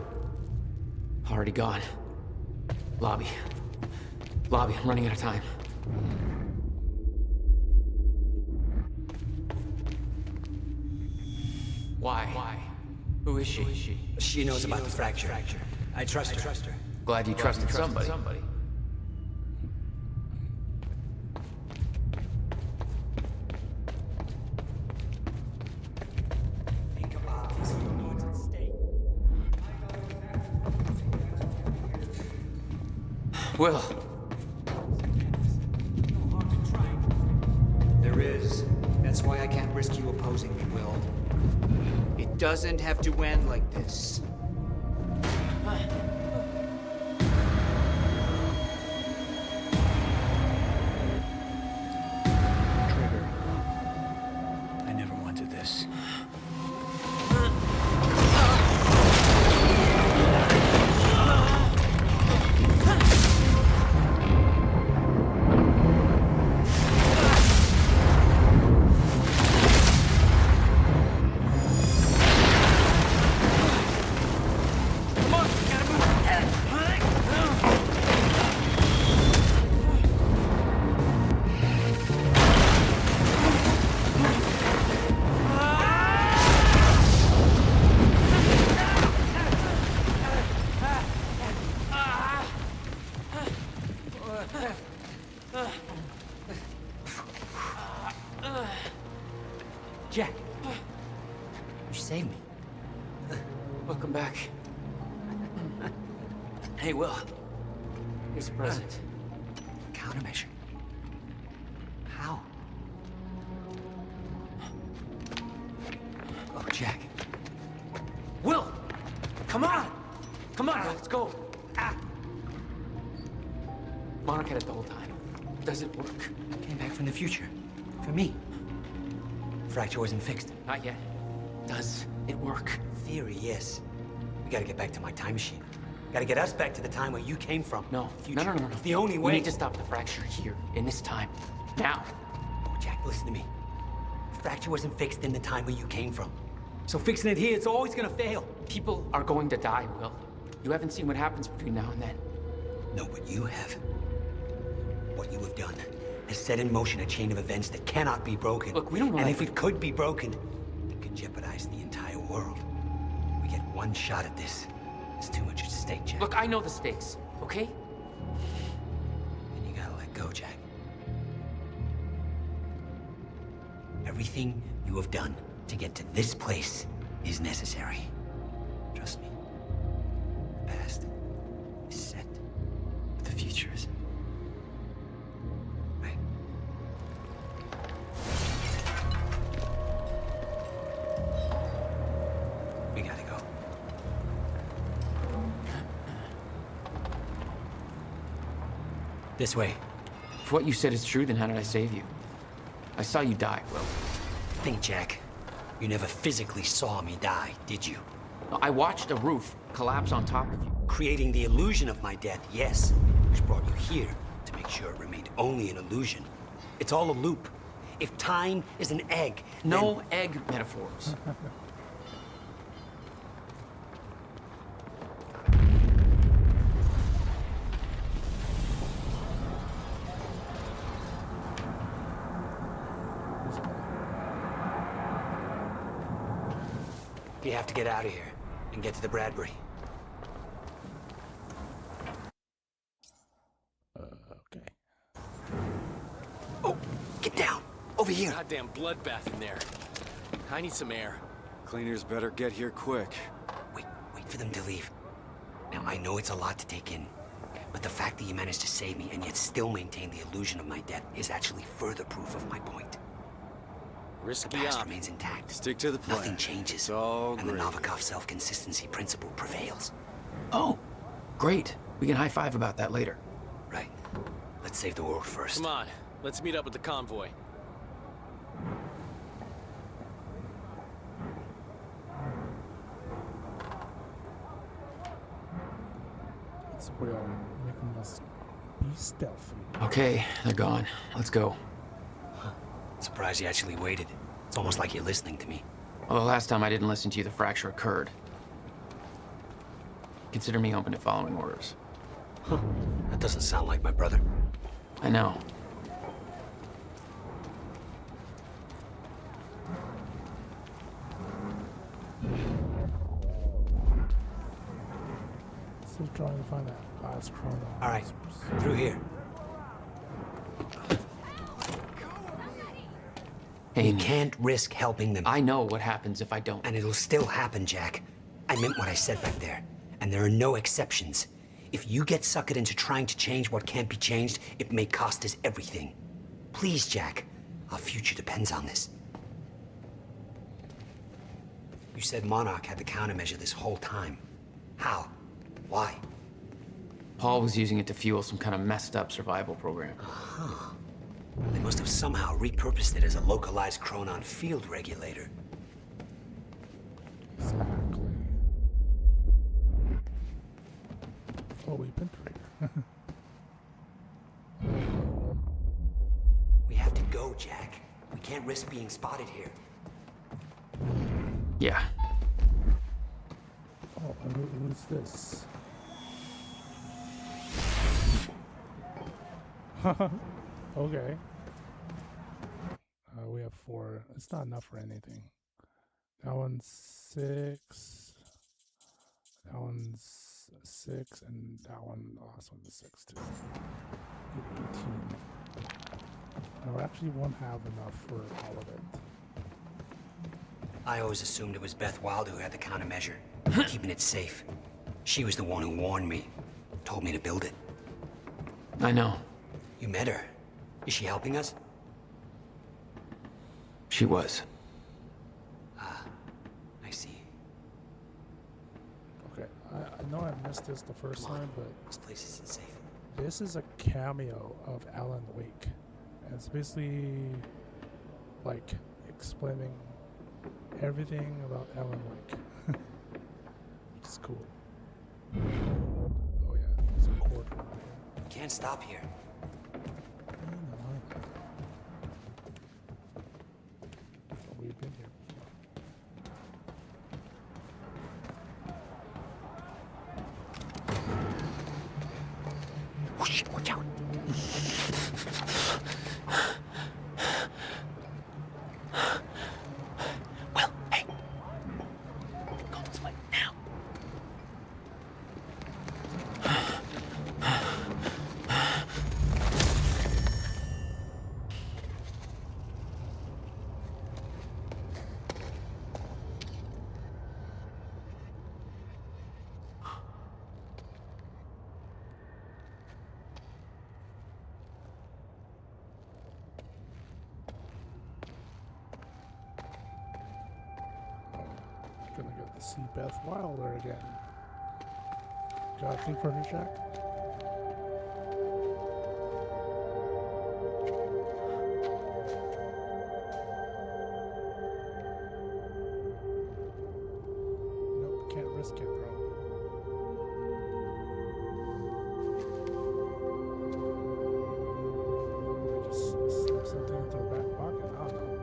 Already gone. Lobby. Lobby, I'm running out of time. Why? Who is she? She knows about the fracture. I trust her. Glad you trusted somebody. Think about this. You know what's at stake. Will. There is. That's why I can't risk you opposing me, Will. It doesn't have to end like this. Trigger. I never wanted this. Jack, you saved me. Welcome back. Hey, Will. Here's a present. Countermeasure. How? Oh, Jack. Will! Come on! Come on, let's go. Monarch had it the whole time. Does it work? Came back from the future. For me. Fracture wasn't fixed. Not yet. Does it work? Theory, yes. We gotta get back to my time machine. Gotta get us back to the time where you came from. No. Future. No. It's the only way. We need to stop the fracture here, in this time. Now. Oh, Jack, listen to me. Fracture wasn't fixed in the time where you came from. So fixing it here, it's always gonna fail. People are going to die, Will. You haven't seen what happens between now and then. No, but you have. What you have done has set in motion a chain of events that cannot be broken. Look, we don't know. And if it could be broken, it could jeopardize the entire world. We get one shot at this. It's too much at stake, Jack. Look, I know the stakes, okay? And you gotta let go, Jack. Everything you have done to get to this place is necessary. Trust me. The past is set, but the future isn't. Right? We gotta go. This way. If what you said is true, then how did I save you? I saw you die, Will. Think, Jack. You never physically saw me die, did you? I watched a roof collapse on top of you. Creating the illusion of my death, yes. Which brought you here to make sure it remained only an illusion. It's all a loop. If time is an egg, no egg metaphors. You have to get out of here and get to the Bradbury. Okay. Oh, get down. Over here. Goddamn bloodbath in there. I need some air. Cleaners better get here quick. Wait for them to leave. Now, I know it's a lot to take in, But the fact that you managed to save me and yet still maintain the illusion of my death is actually further proof of my point. Risk the past remains intact. Stick to the plan. Nothing changes. It's all and great. the Novikov self-consistency principle prevails. Oh, great. We can high-five about that later. Right. Let's save the world first. Come on, let's meet up with the convoy. It's real, making us be stealthy. Okay, they're gone. Let's go. Surprised you actually waited. It's almost like you're listening to me. Well, the last time I didn't listen to you, the fracture occurred. Consider me open to following orders. That doesn't sound like my brother. I know. Still trying to find that last chrono. All right, through here. Hey, you can't risk helping them. I know what happens if I don't. And it'll still happen, Jack. I meant what I said back there. And there are no exceptions. If you get suckered into trying to change what can't be changed, it may cost us everything. Please, Jack. Our future depends on this. You said Monarch had the countermeasure this whole time. How? Why? Paul was using it to fuel some kind of messed up survival program. Huh. They must have somehow repurposed it as a localized Chronon field regulator. Exactly. Oh, weapon trader. We have to go, Jack. We can't risk being spotted here. Yeah. Oh, who's this? Okay. We have 4. It's not enough for anything. That one's 6. That one's 6, and that one, the last one's 6 too. 18. No, we actually won't have enough for all of it. I always assumed it was Beth Wild who had the countermeasure, keeping it safe. She was the one who warned me, told me to build it. I know. You met her. Is she helping us? She was. Ah, I see. Okay, I know I missed this the first time, but this place isn't safe. This is a cameo of Alan Wake. And it's basically like explaining everything about Alan Wake. Which is cool. Oh yeah, there's a cord around here. Can't stop here. We've been here before. Whoosh, watch out. Well, hey. Go this way now. Gonna get to see Beth Wilder again. Got a thing for her, Jack? Nope, can't risk it, bro. Let me just slip something into her back pocket. I don't know.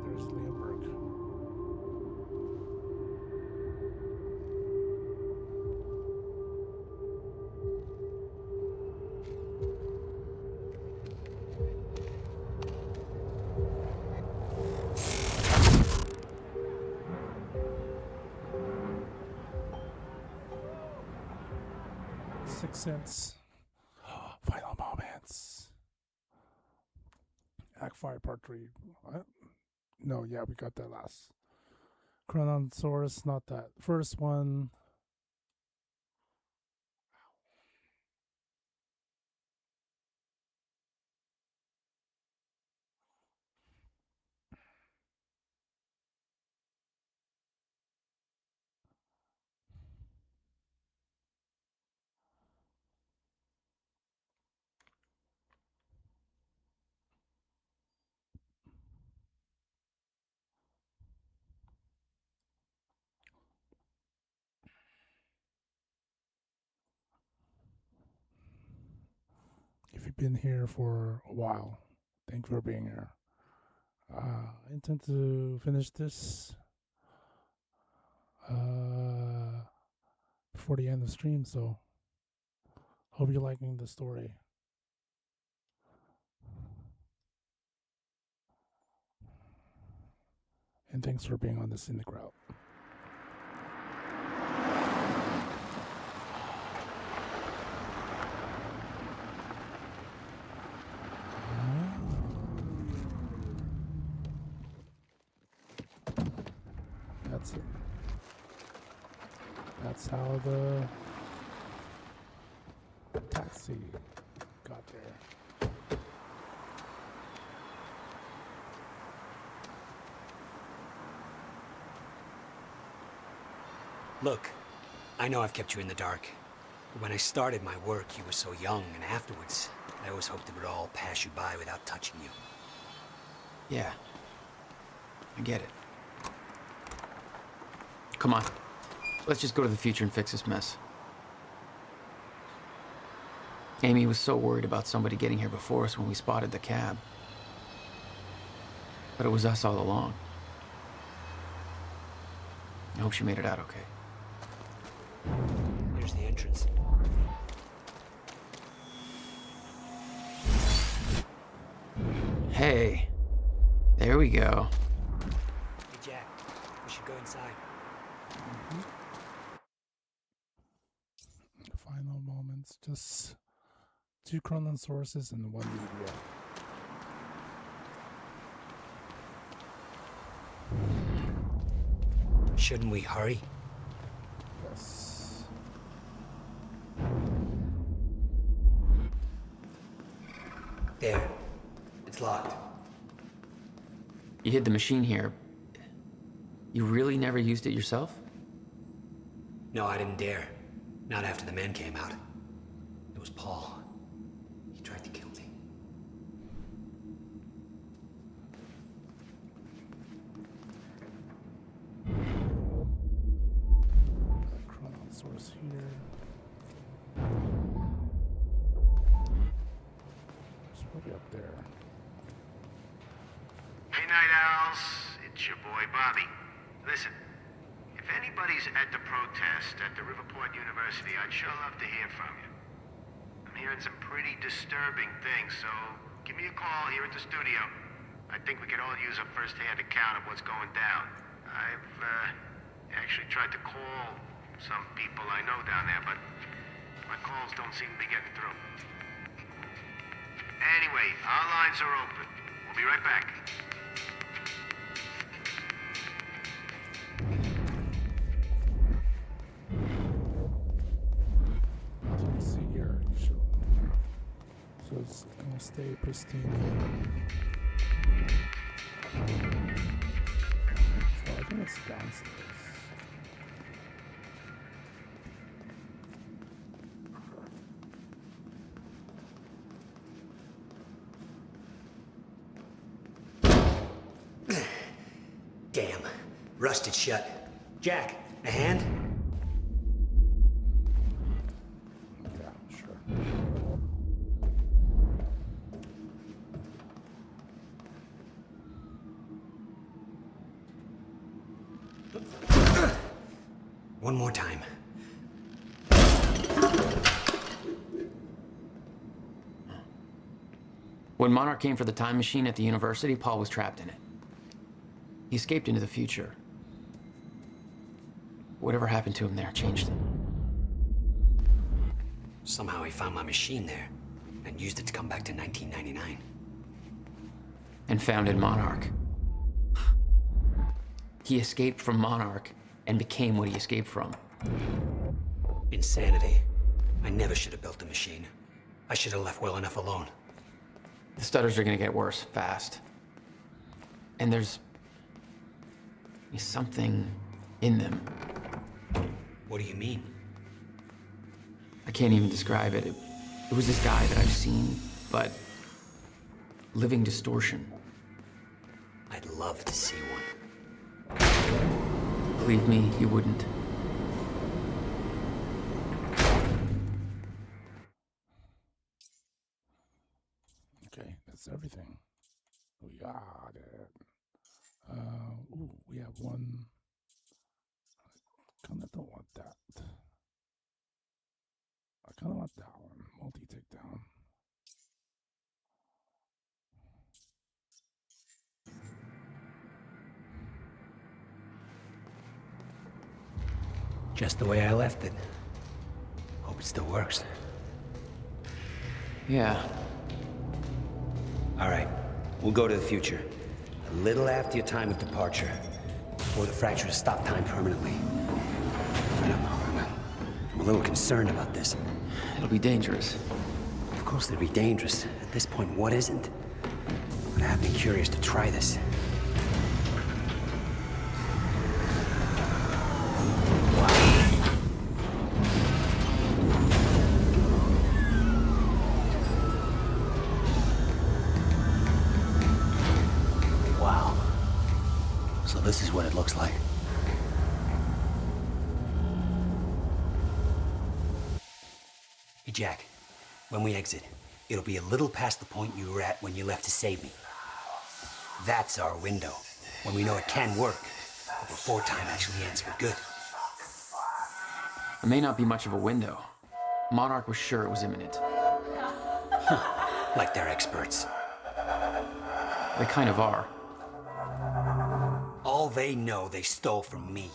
There's Liam Burke. Sixth Sense. Final moments. Act 5, Part 3. What? No, yeah, we got that last. Chrononsaurus, not that. First one. if you've been here for a while, thank you for being here. I intend to finish this before the end of the stream, so hope you're liking the story. And thanks for being on the Scenic route. That's it. That's how the taxi got there. Look, I know I've kept you in the dark. When I started my work, you were so young, and afterwards, I always hoped it would all pass you by without touching you. Yeah. I get it. Come on. Let's just go to the future and fix this mess. Amy was so worried about somebody getting here before us when we spotted the cab. But it was us all along. I hope she made it out okay. There's the entrance. Hey. There we go. Hey, Jack. We should go inside. Final moments. Just 2 Chronon sources and 1 media. Shouldn't we hurry? Yes. There. It's locked. You hid the machine here. You really never used it yourself? No, I didn't dare. Not after the men came out. It was Paul. He tried to kill me. Chronon source here. It's probably up there. Hey, Night Owls. It's your boy, Bobby. Listen, if anybody's at the protest at the Riverport University, I'd sure love to hear from you. I'm hearing some pretty disturbing things, so give me a call here at the studio. I think we could all use a first-hand account of what's going down. I've actually tried to call some people I know down there, but my calls don't seem to be getting through. Anyway, our lines are open. We'll be right back. So it's gonna stay pristine. So I think it's downstairs. Damn. Rusted shut. Jack, a hand? Yeah, sure. One more time. When Monarch came for the time machine at the university, Paul was trapped in it. He escaped into the future. Whatever happened to him there changed him. Somehow he found my machine there and used it to come back to 1999. And founded Monarch. He escaped from Monarch and became what he escaped from. Insanity. I never should have built the machine. I should have left well enough alone. The stutters are gonna get worse, fast. And there's something in them. What do you mean? I can't even describe it. It was this guy that I've seen, but living distortion. I'd love to see one. Believe me, you wouldn't. Okay, that's everything. We got it. Ooh, we have one. I kind of don't want that. I kind of want that one. Multi-takedown. Just the way I left it. Hope it still works. Yeah. All right, we'll go to the future. A little after your time of departure. Before the fracture has stopped time permanently. I don't know. I'm a little concerned about this. It'll be dangerous. Of course it'll be dangerous. At this point, what isn't? But I have been curious to try this. Wow. So this is what it looks like. Hey, Jack. When we exit, it'll be a little past the point you were at when you left to save me. That's our window, when we know it can work, but before time actually ends for good. It may not be much of a window. Monarch was sure it was imminent. Like they're experts. They kind of are. All they know they stole from me.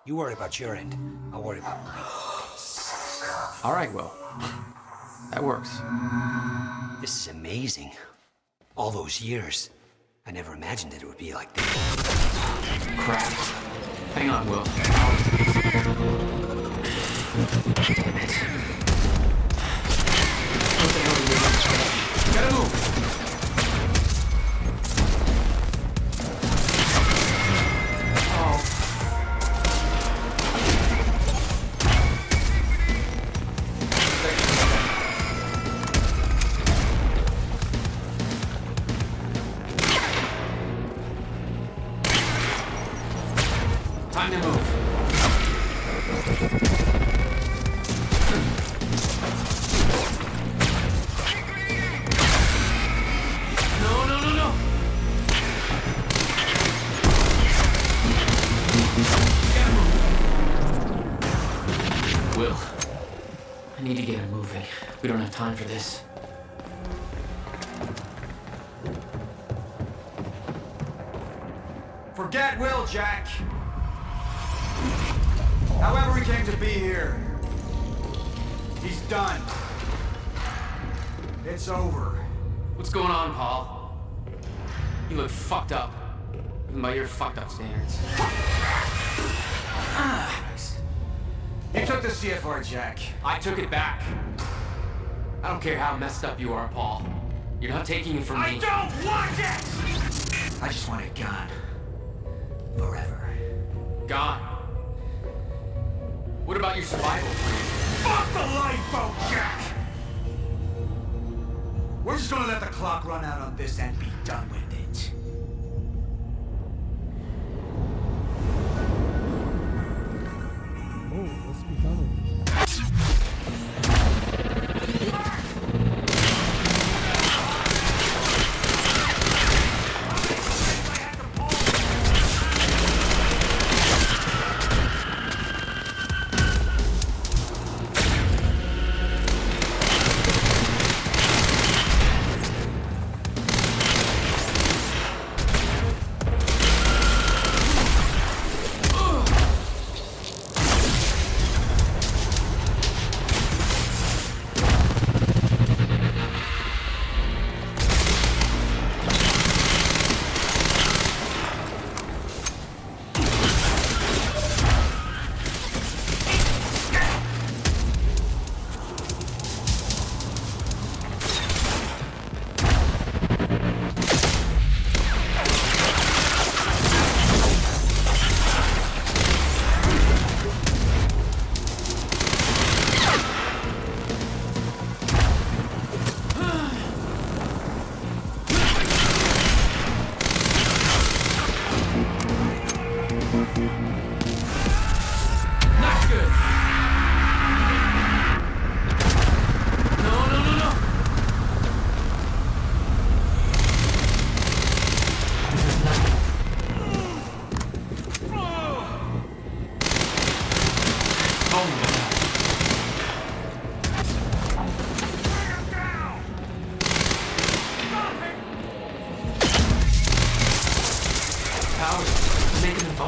You worry about your end, I'll worry about mine. All right, Will. That works. This is amazing. All those years. I never imagined it would be like this. Crap. Hang on, Will. Damn it. What the hell are you doing? Gotta move! Time to move. No. Will, I need to get him moving. We don't have time for this. Forget Will, Jack. However he came to be here, he's done. It's over. What's going on, Paul? You look fucked up. Even by your fucked up standards. You took the CFR, Jack. I took it back. I don't care how messed up you are, Paul. You're not taking it from me. I don't want it! I just want it gone. Forever. Gone. What about your survival plan? Fuck the lifeboat, Jack! We're just gonna let the clock run out on this and be done with it. Oh, let's be done with it.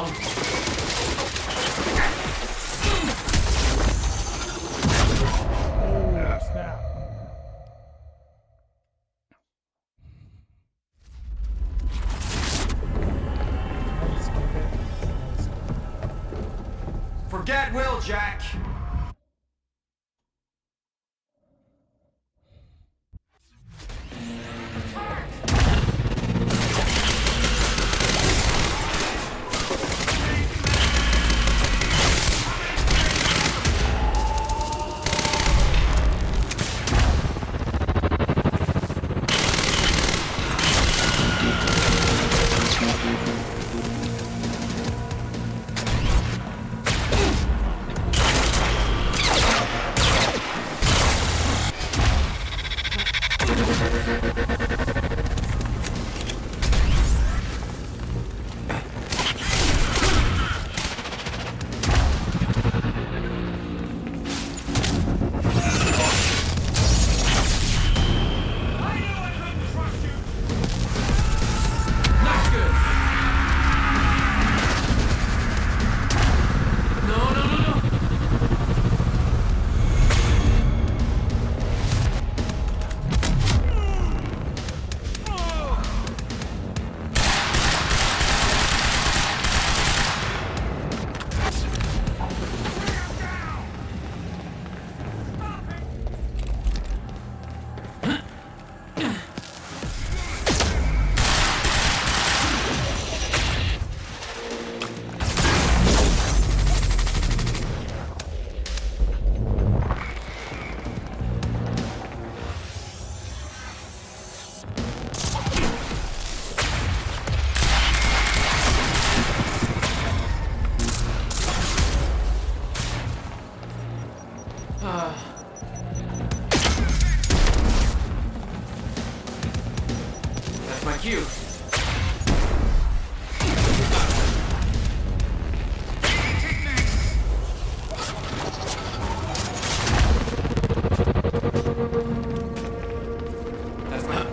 alone. Oh, snap. Forget Will, Jack. That's my cue. That's my...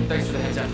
Thanks for the heads up.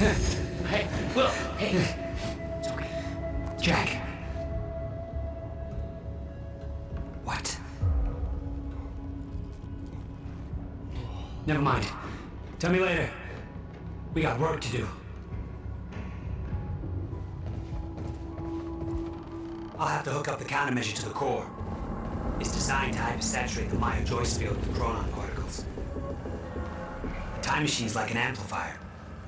Hey, Will, hey. It's okay. Jack. What? Never mind. Tell me later. We got work to do. I'll have to hook up the countermeasure to the core. It's designed to hypersaturate the Maya Joyce field with chronon particles. The time machine's like an amplifier.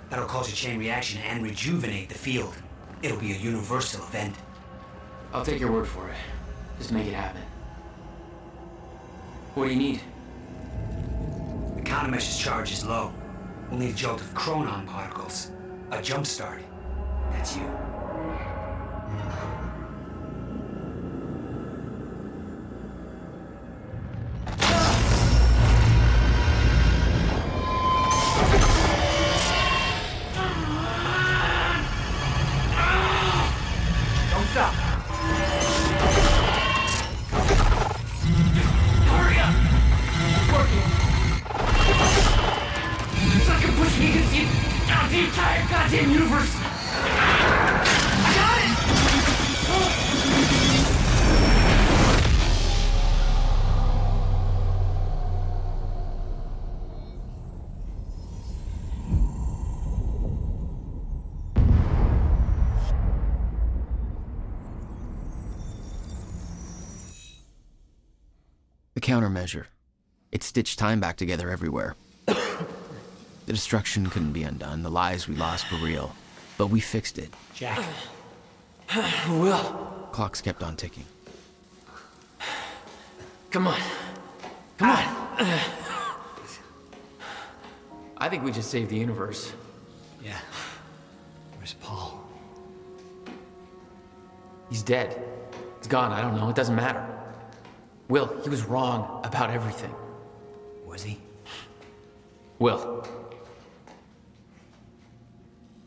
That'll cause a chain reaction and rejuvenate the field. It'll be a universal event. I'll take your word for it. Just make it happen. What do you need? The countermeasure's charge is low. We'll need a jolt of chronon particles. A jump start. That's you. Don't stop. Hurry up! It's working. It's like a push me against the entire goddamn universe. I got it! The countermeasure. It stitched time back together everywhere. The destruction couldn't be undone. The lives we lost were real. But we fixed it. Jack. Will. Clocks kept on ticking. Come on. Come on. I think we just saved the universe. Yeah. Where's Paul? He's dead. He's gone. I don't know. It doesn't matter. Will, he was wrong about everything. Was he? Will.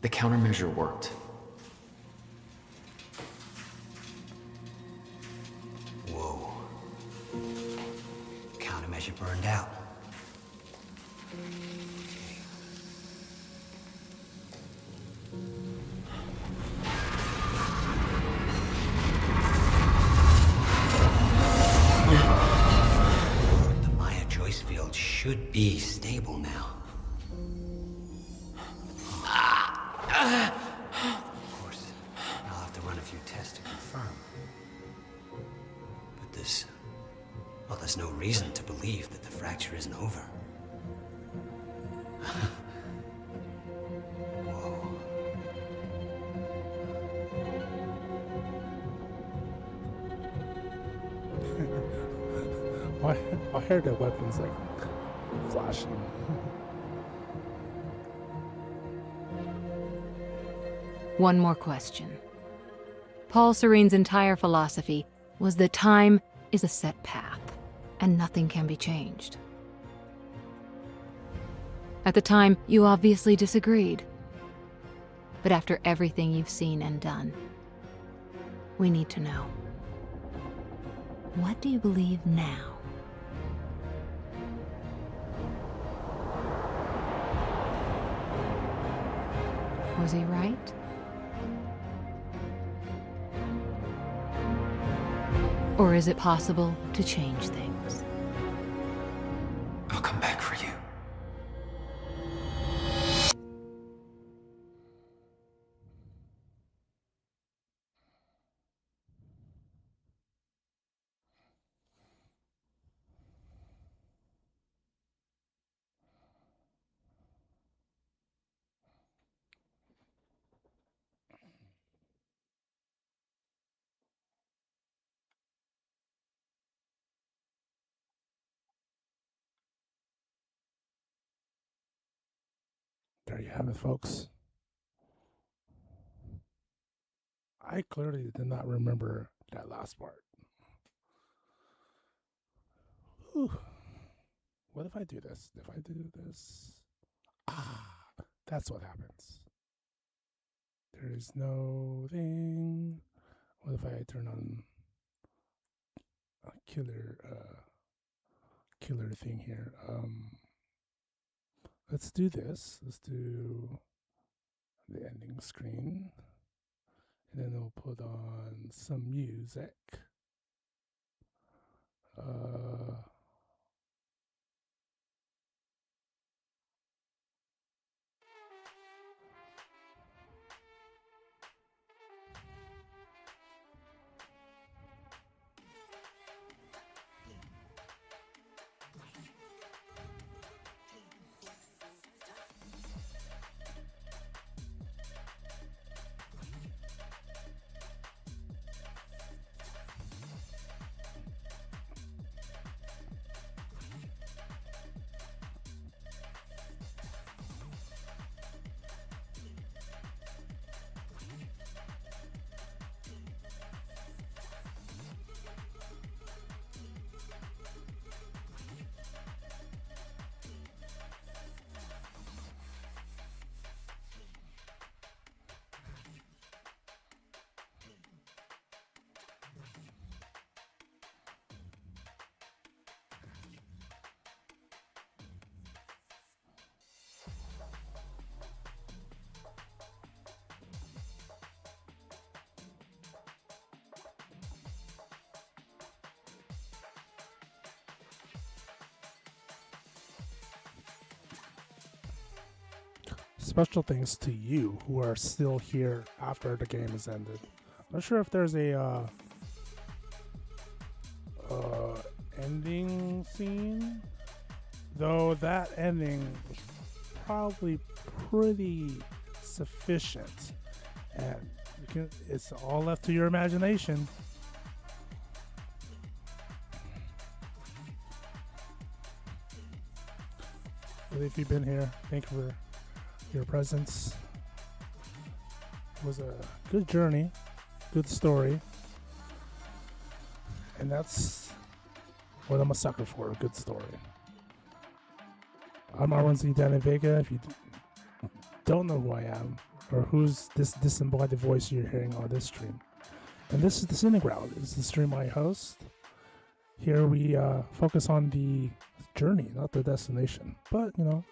The countermeasure worked. Whoa. Countermeasure burned out. The Maya Joyce field should be stable now. Of course, I'll have to run a few tests to confirm. But there's no reason to believe that the fracture isn't over. Why are the weapons like flashing? One more question. Paul Serene's entire philosophy was that time is a set path, and nothing can be changed. At the time, you obviously disagreed. But after everything you've seen and done, we need to know. What do you believe now? Was he right? Or is it possible to change things? I'll come back for you. There you have it, folks. I clearly did not remember that last part. Whew. What if I do this? If I do this... that's what happens. There is no thing. What if I turn on a killer thing here? Let's do this. Let's do the ending screen. And then we'll put on some music. Special thanks to you who are still here after the game has ended. I'm not sure if there's a ending scene, though that ending was probably pretty sufficient, and it's all left to your imagination. Really, if you've been here, thank you for your presence. It was a good journey, good story, and that's what I'm a sucker for, a good story. I'm R1Z Danny Vega. If you don't know who I am, or who's this disembodied voice you're hearing on this stream, and this is the Scenic Route. It's the stream I host. Here we focus on the journey, not the destination, but you know,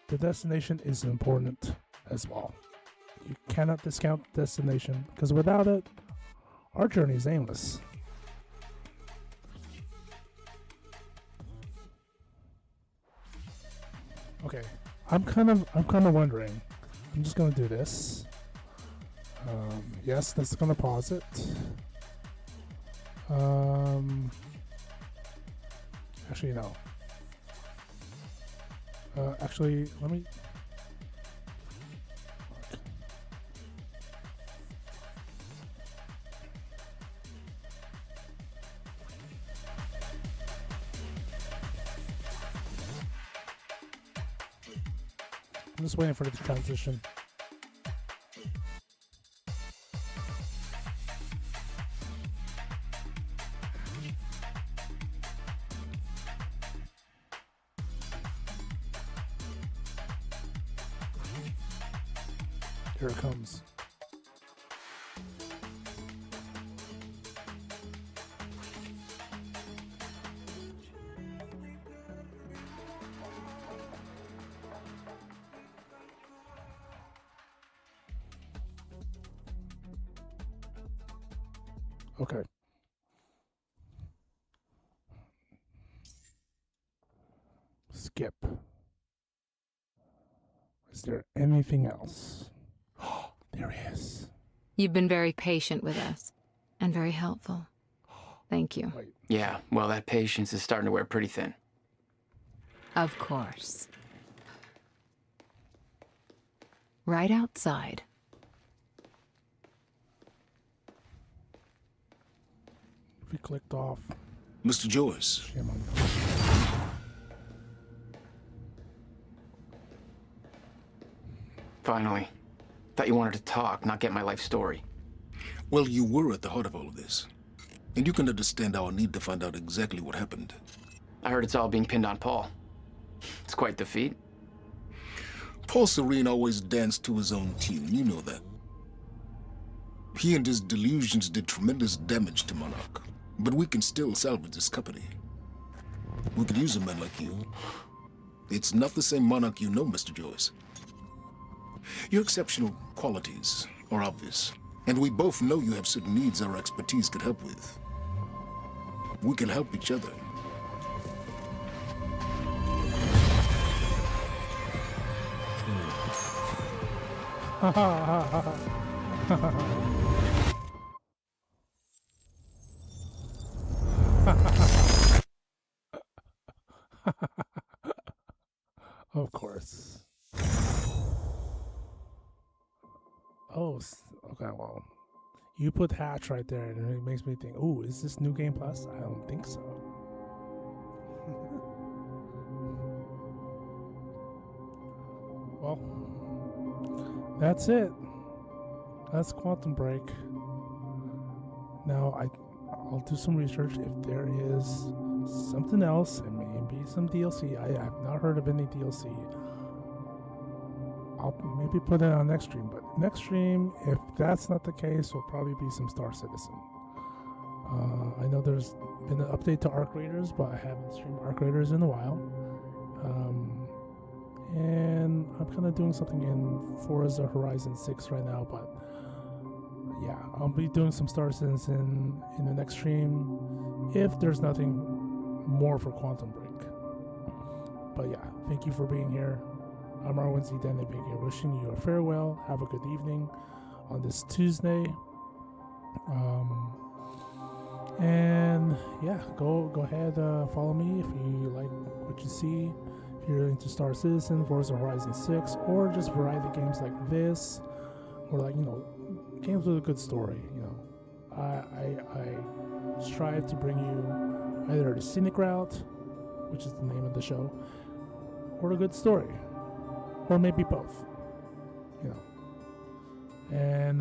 the destination is important as well. You cannot discount the destination, because without it, our journey is aimless. Okay, I'm kind of wondering. I'm just gonna do this. Yes, that's gonna pause it. Actually, no. Actually, let me. I'm just waiting for the transition. Here it comes. Okay. Skip. Is there anything else? There is. You've been very patient with us, and very helpful. Thank you. Wait. Yeah, well, that patience is starting to wear pretty thin. Of course. Right outside. If we clicked off. Mr. Joyce. Shame on you. Finally. Thought you wanted to talk, not get my life story. Well, you were at the heart of all of this. And you can understand our need to find out exactly what happened. I heard it's all being pinned on Paul. It's quite the feat. Paul Serene always danced to his own tune, you know that. He and his delusions did tremendous damage to Monarch, but we can still salvage this company. We could use a man like you. It's not the same Monarch you know, Mr. Joyce. Your exceptional qualities are obvious, and we both know you have certain needs our expertise could help with. We can help each other. Of course. Oh, okay, well. You put Hatch right there, and it makes me think, ooh, is this New Game Plus? I don't think so. Well, that's it. That's Quantum Break. Now, I'll do some research. If there is something else, and maybe some DLC, I have not heard of any DLC. I'll maybe put it on next stream, but next stream, if that's not the case, will probably be some Star Citizen. I know there's been an update to Arc Raiders, but I haven't streamed Arc Raiders in a while. And I'm kind of doing something in Forza Horizon 6 right now, but yeah, I'll be doing some Star Citizen in the next stream if there's nothing more for Quantum Break. But yeah, thank you for being here. I'm Arwen Z. Danavega, wishing you a farewell. Have a good evening on this Tuesday. And yeah, go ahead, follow me if you like what you see. If you're into Star Citizen, Forza Horizon 6, or just variety games like this, or like, you know, games with a good story, you know. I strive to bring you either the Scenic route, which is the name of the show, or a good story. Or maybe both, you know. And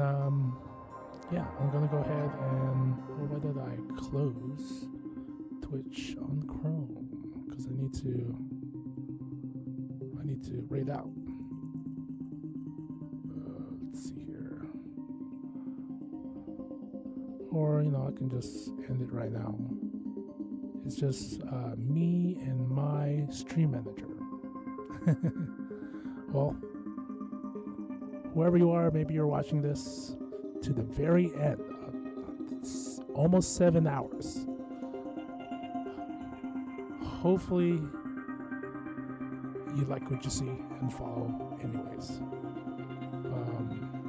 yeah, I'm gonna go ahead and why did I close Twitch on Chrome? Because I need to raid out. Let's see here. Or, you know, I can just end it right now. It's just me and my stream manager. Well, whoever you are, maybe you're watching this to the very end. It's almost 7 hours. Hopefully, you like what you see and follow anyways.